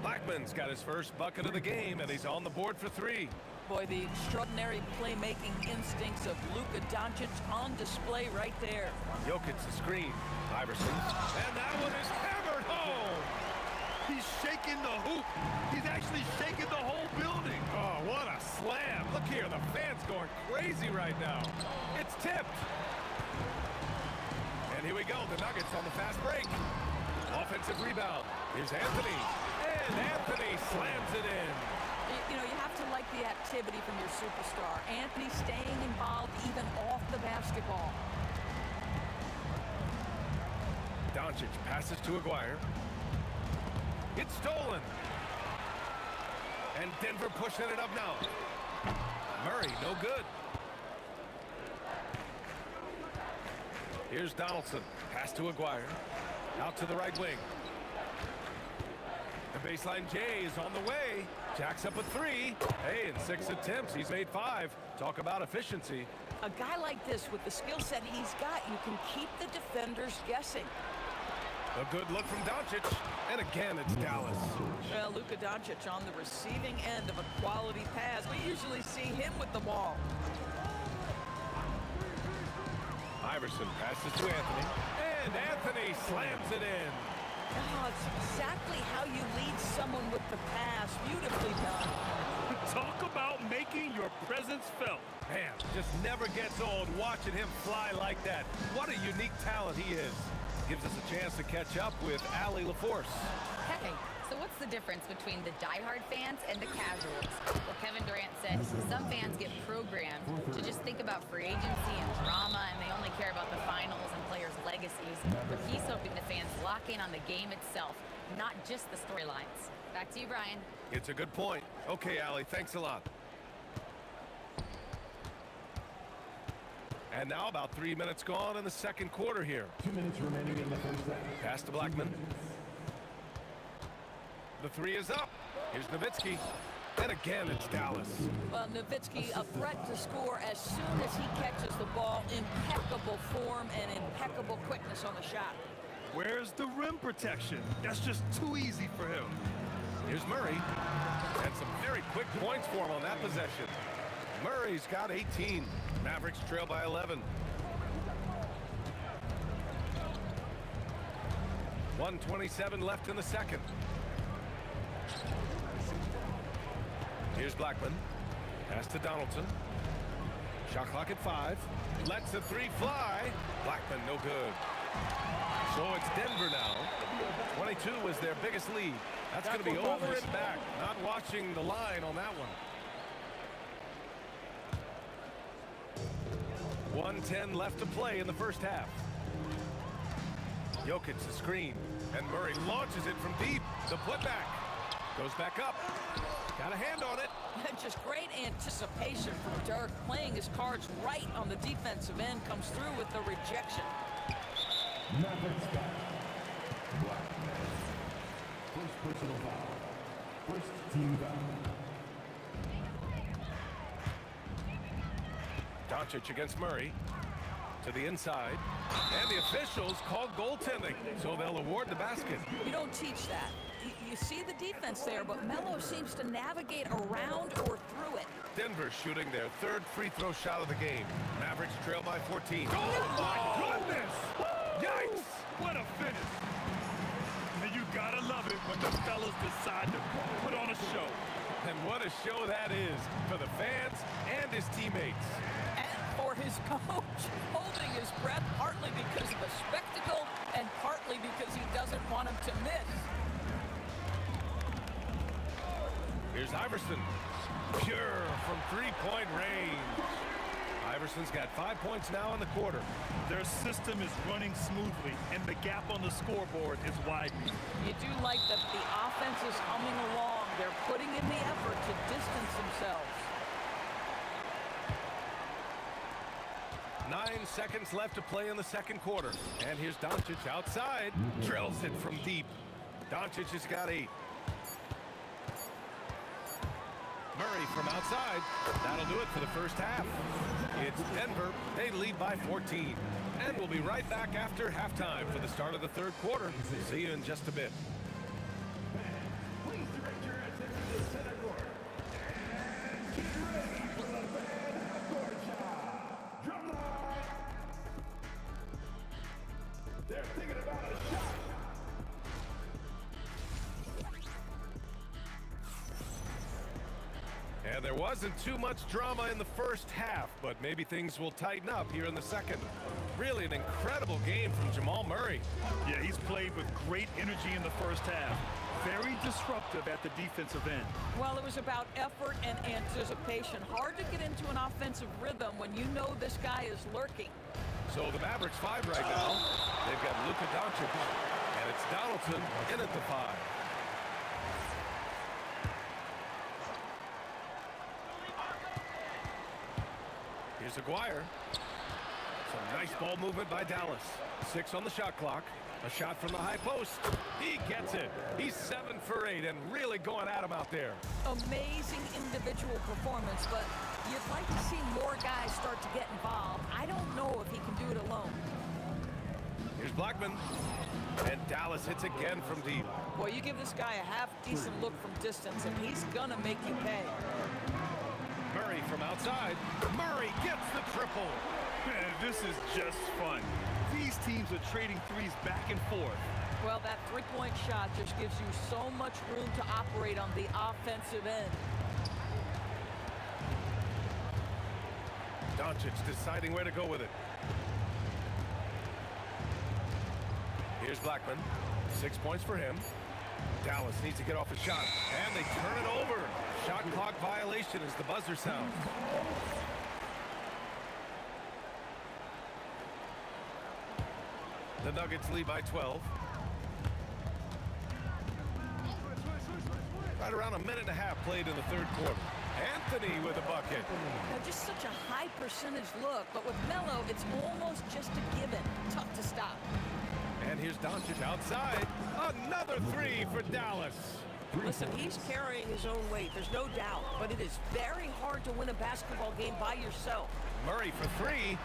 Blackman's got his first bucket of the game, and he's on the board for 3. Boy, the extraordinary playmaking instincts of Luka Doncic on display right there. Jokic the screen. Iverson. And that one is hammered home. He's shaking the hoop. He's actually shaking the whole building. Oh, what a slam. Look here, the fans going crazy right now. It's tipped. And here we go, the Nuggets on the fast break. Offensive rebound. Here's Anthony. And Anthony slams it in. You know, you have to like the activity from your superstar. Anthony staying involved even off the basketball. Doncic passes to Aguirre. It's stolen. And Denver pushing it up now. Murray, no good. Here's Donaldson. Pass to Aguirre. Out to the right wing. The baseline J is on the way. Jacks up a 3. Hey, in 6 attempts, he's made 5. Talk about efficiency. A guy like this, with the skill set he's got, you can keep the defenders guessing. A good look from Doncic. And again, it's Dallas. Well, Luka Doncic on the receiving end of a quality pass. We usually see him with the ball. Iverson passes to Anthony. And Anthony slams it in. Oh, it's exactly how you lead someone with the pass. Beautifully done. Talk about making your presence felt. Man, just never gets old watching him fly like that. What a unique talent he is. Gives us a chance to catch up with Allie LaForce. Hey, so what's the difference between the diehard fans and the casuals? Well, Kevin Durant said some fans get programmed to just think about free agency and drama, and they only care about the finals and players' legacies. But he's hoping the fans lock in on the game itself, not just the storylines. Back to you, Brian. It's a good point. Okay, Allie, thanks a lot. And now about 3 minutes gone in the second quarter here. 2 minutes remaining in the first half. Pass to Blackman. The 3 is up. Here's Nowitzki. And again, it's Dallas. Well, Nowitzki, a threat to score as soon as he catches the ball. Impeccable form and impeccable quickness on the shot. Where's the rim protection? That's just too easy for him. Here's Murray. And some very quick points for him on that possession. Murray's got 18. Mavericks trail by 11. 1:27 left in the second. Here's Blackman. Pass to Donaldson. Shot clock at 5. Lets the 3 fly. Blackman, no good. So it's Denver now. 22 was their biggest lead. That's going to be over and back. Not watching the line on that one. 1:10 left to play in the first half. Jokic the screen, and Murray launches it from deep. The putback goes back up. Got a hand on it. Just great anticipation from Dirk, playing his cards right on the defensive end, comes through with the rejection. Mavericks back. First personal foul. First team foul. Doncic against Murray. To the inside. And the officials called goaltending, so they'll award the basket. You don't teach that. You see the defense there, but Melo seems to navigate around or through it. Denver shooting their 3rd free throw shot of the game. Mavericks trail by 14. Oh, my goodness! Yikes! What a finish! You gotta love it when the fellas decide to put on a show. And what a show that is for the fans and his teammates. And for his coach, holding his breath partly because of the spectacle and partly because he doesn't want him to miss. Here's Iverson. Pure from 3-point range. Iverson's got 5 points now in the quarter. Their system system is running smoothly, and the gap on the scoreboard is widening. You do like that the offense is humming along. They're putting in the effort to distance themselves. 9 seconds left to play in the second quarter. And here's Doncic outside. Drills it from deep. Doncic has got 8. Murray from outside. That'll do it for the first half. It's Denver. They lead by 14. And we'll be right back after halftime for the start of the third quarter. See you in just a bit. Please direct your attention to the center court. And get ready for the fan half-court shot. Drumline. They're thinking about a shot. And there wasn't too much drama in the first half, but maybe things will tighten up here in the second. Really an incredible game from Jamal Murray. Yeah, he's played with great energy in the first half. Very disruptive at the defensive end. Well, it was about effort and anticipation. Hard to get into an offensive rhythm when you know this guy is lurking. So the Mavericks 5 right now. They've got Luka Doncic, and it's Donaldson in at the 5. Here's Aguirre. Some nice ball movement by Dallas. 6 on the shot clock. A shot from the high post. He gets it. He's 7 for 8 and really going at him out there. Amazing individual performance, but you'd like to see more guys start to get involved. I don't know if he can do it alone. Here's Blackman. And Dallas hits again from deep. Well, you give this guy a half-decent look from distance, and he's going to make you pay. Murray from outside. Murray gets the triple. Man, this is just fun. These teams are trading threes back and forth. Well, that three-point shot just gives you so much room to operate on the offensive end. Doncic deciding where to go with it. Here's Blackman. 6 points for him. Dallas needs to get off a shot. And they turn it over. Shot clock violation as the buzzer sounds. The Nuggets lead by 12. Right around a minute and a half played in the third quarter. Anthony with a bucket. Now, just such a high percentage look, but with Melo, it's almost just a given. Tough to stop. And here's Doncic outside. Another 3 for Dallas. Listen, he's carrying his own weight, there's no doubt, but it is very hard to win a basketball game by yourself. Murray for 3.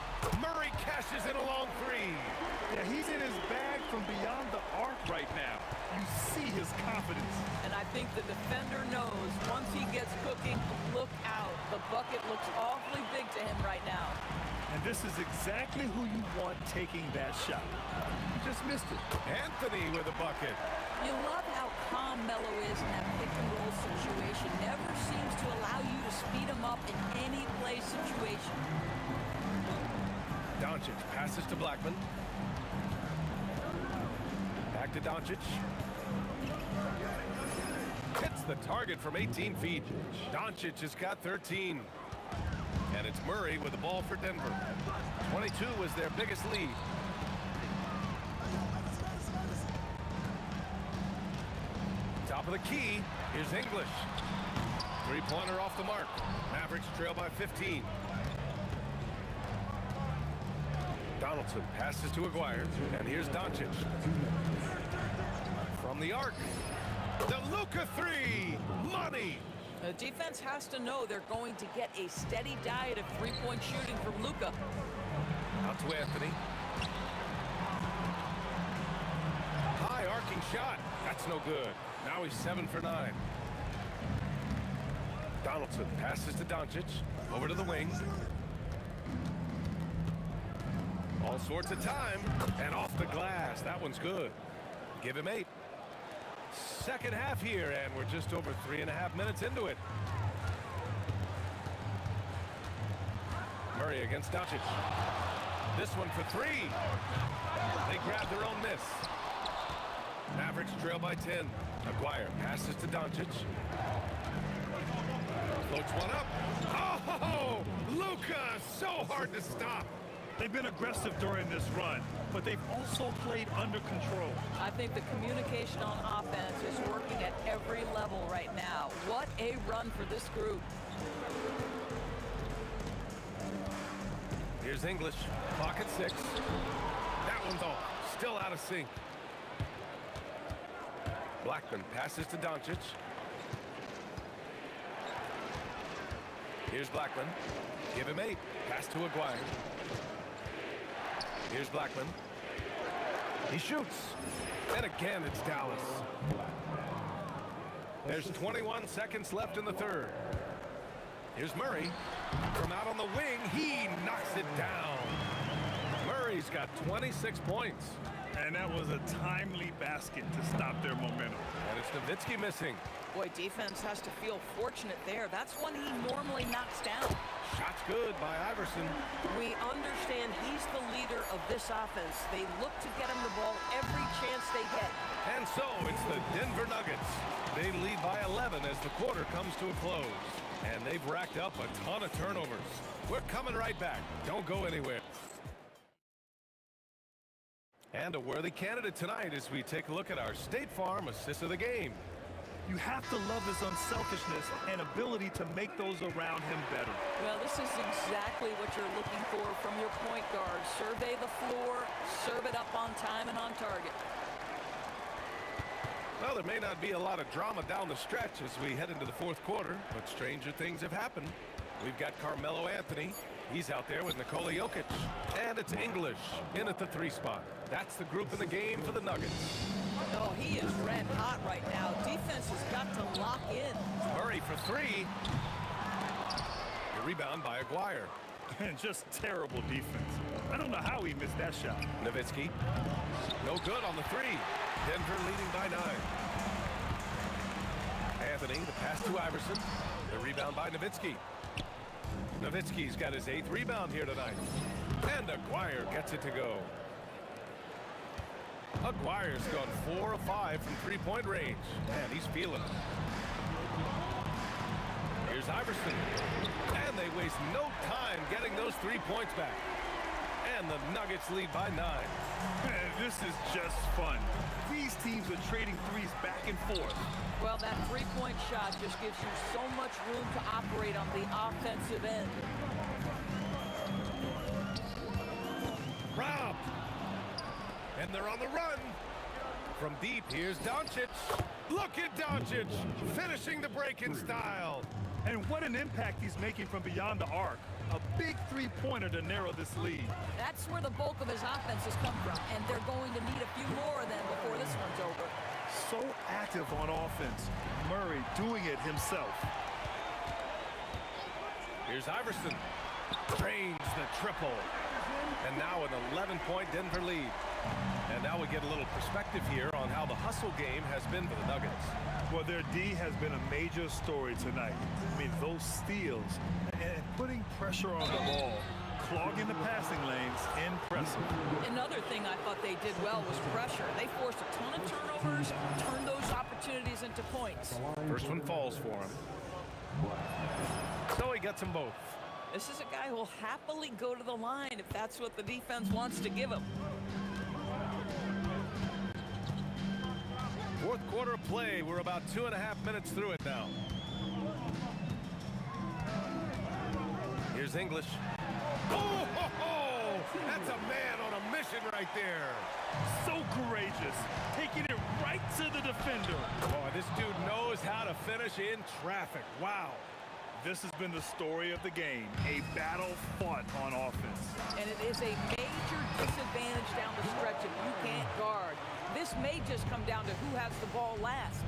Murray cashes in a long 3. Yeah, he's in his bag from beyond the arc right now. You see his confidence. And I think the defender knows once he gets cooking, look out. The bucket looks awfully big to him right now. And this is exactly who you want taking that shot. You just missed it. Anthony with a bucket. You love how calm Melo is in that pick-and-roll situation. Never seems to allow you to speed him up in any play situation. Doncic passes to Blackman. Back to Doncic. Hits the target from 18 feet. Doncic has got 13. And it's Murray with the ball for Denver. 22 was their biggest lead. Top of the key, here's English. Three-pointer off the mark. Mavericks trail by 15. Donaldson passes to Aguirre, and here's Doncic. From the arc, the Luka 3, money. The defense has to know they're going to get a steady diet of three-point shooting from Luka. Out to Anthony. High arcing shot. That's no good. Now he's 7 for 9. Donaldson passes to Doncic. Over to the wing. All sorts of time. And off the glass. That one's good. Give him 8. Second half here, and we're just over 3.5 minutes into it. Murray against Doncic. This one for 3. They grab their own miss. Mavericks trail by 10. Aguirre passes to Doncic. Floats one up. Oh, Luka, so hard to stop. They've been aggressive during this run, but they've also played under control. I think the communication on offense is working at every level right now. What a run for this group. Here's English, pocket 6. That one's off, still out of sync. Blackman passes to Doncic. Here's Blackman. Give him 8. Pass to Aguirre. Here's Blackman. He shoots. And again, it's Dallas. There's 21 seconds left in the third. Here's Murray. From out on the wing, he knocks it down. Murray's got 26 points. And that was a timely basket to stop their momentum. And it's Nowitzki missing. Boy, defense has to feel fortunate there. That's one he normally knocks down. Shot's good by Iverson. We understand he's the leader of this offense. They look to get him the ball every chance they get. And so it's the Denver Nuggets. They lead by 11 as the quarter comes to a close. And they've racked up a ton of turnovers. We're coming right back. Don't go anywhere. And a worthy candidate tonight as we take a look at our State Farm assist of the game. You have to love his unselfishness and ability to make those around him better. Well, this is exactly what you're looking for from your point guard. Survey the floor, serve it up on time and on target. Well, there may not be a lot of drama down the stretch as we head into the fourth quarter, but stranger things have happened. We've got Carmelo Anthony. He's out there with Nikola Jokic. And it's English in at the 3 spot. That's the group in the game for the Nuggets. Oh, he is red hot right now. Defense has got to lock in. Murray for 3. The rebound by Aguirre. And just terrible defense. I don't know how he missed that shot. Nowitzki. No good on the 3. Denver leading by 9. Anthony, the pass to Iverson. The rebound by Nowitzki. Nowitzki's got his 8th rebound here tonight. And Aguirre gets it to go. Aguirre's gone 4 of 5 from 3-point range. And he's feeling it. Here's Iverson. And they waste no time getting those 3 points back. And the Nuggets lead by 9. This is just fun. These teams are trading threes back and forth. Well, that 3-point shot just gives you so much room to operate on the offensive end. Robbed. And they're on the run. From deep, here's Doncic. Look at Doncic finishing the break in style. And what an impact he's making from beyond the arc. A big 3-pointer to narrow this lead. That's where the bulk of his offense has come from, and they're going to need a few more of them before this one's over. So active on offense. Murray doing it himself. Here's Iverson. Drains the triple. And now an 11-point Denver lead. And now we get a little perspective here on how the hustle game has been for the Nuggets. Well, their D has been a major story tonight. I mean, those steals and putting pressure on the ball, clogging the passing lanes, impressive. Another thing I thought they did well was pressure. They forced a ton of turnovers, turned those opportunities into points. First one falls for him. So he gets them both. This is a guy who will happily go to the line if that's what the defense wants to give him. Fourth quarter of play. We're about 2.5 minutes through it now. Here's English. Oh, ho, ho! That's a man on a mission right there. So courageous, taking it right to the defender. Boy, this dude knows how to finish in traffic. Wow. This has been the story of the game, a battle fought on offense. And it is a major disadvantage down the stretch if you can't guard. This may just come down to who has the ball last.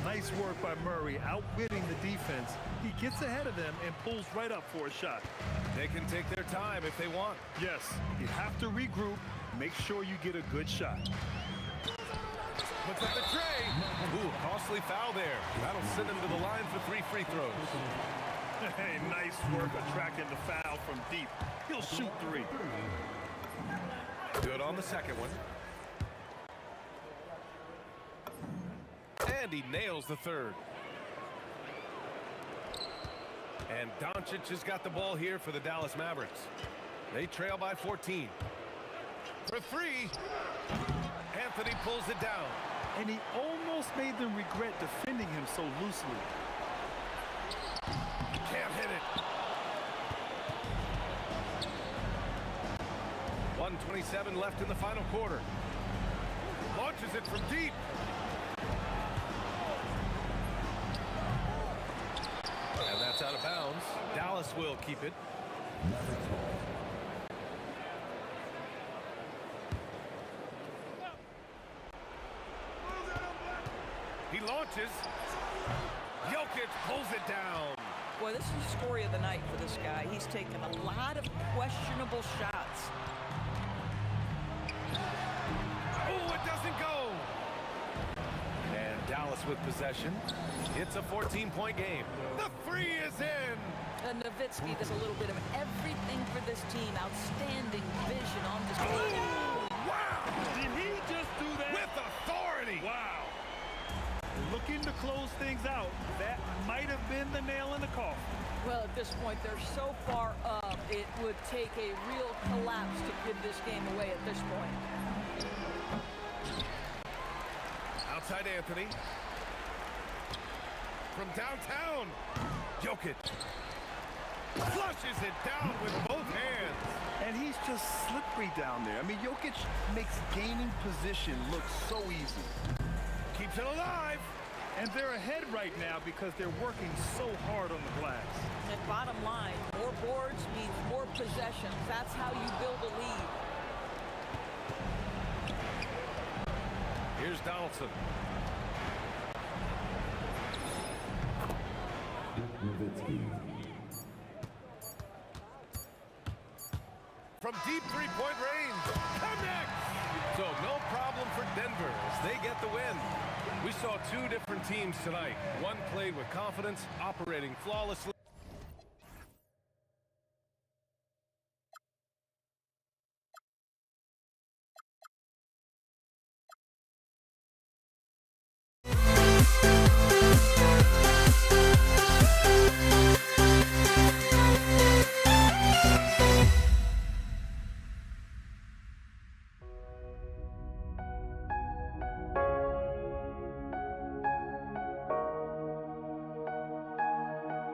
Nice work by Murray, outwitting the defense. He gets ahead of them and pulls right up for a shot. They can take their time if they want. Yes, you have to regroup, make sure you get a good shot. Looks at the tray. Ooh, costly foul there. That'll send him to the line for 3 free throws. Hey, nice work attracting the foul from deep. He'll shoot 3. Good on the second one. And he nails the third. And Doncic has got the ball here for the Dallas Mavericks. They trail by 14. For three. Anthony pulls it down. And he almost made them regret defending him so loosely. Can't hit it. 1:27 left in the final quarter. Launches it from deep. And that's out of bounds. Dallas will keep it. He launches. Jokic pulls it down. Boy, this is the story of the night for this guy. He's taken a lot of questionable shots. Oh, it doesn't go. And Dallas with possession. It's a 14-point game. The three is in. Nowitzki does a little bit of everything for this team. Outstanding vision on display. Oh, wow! Did he just do that? With authority. Wow. Looking to close things out. That might have been the nail in the coffin. Well, at this point, they're so far up, it would take a real collapse to give this game away at this point. Outside Anthony. From downtown, Jokic flushes it down with both hands. And he's just slippery down there. I mean, Jokic makes gaining position look so easy. Keeps it alive. And they're ahead right now because they're working so hard on the glass. And bottom line, more boards means more possessions. That's how you build a lead. Here's Donaldson. From deep three-point range. Connects! So no problem for Denver as they get the win. We saw two different teams tonight. One played with confidence, operating flawlessly.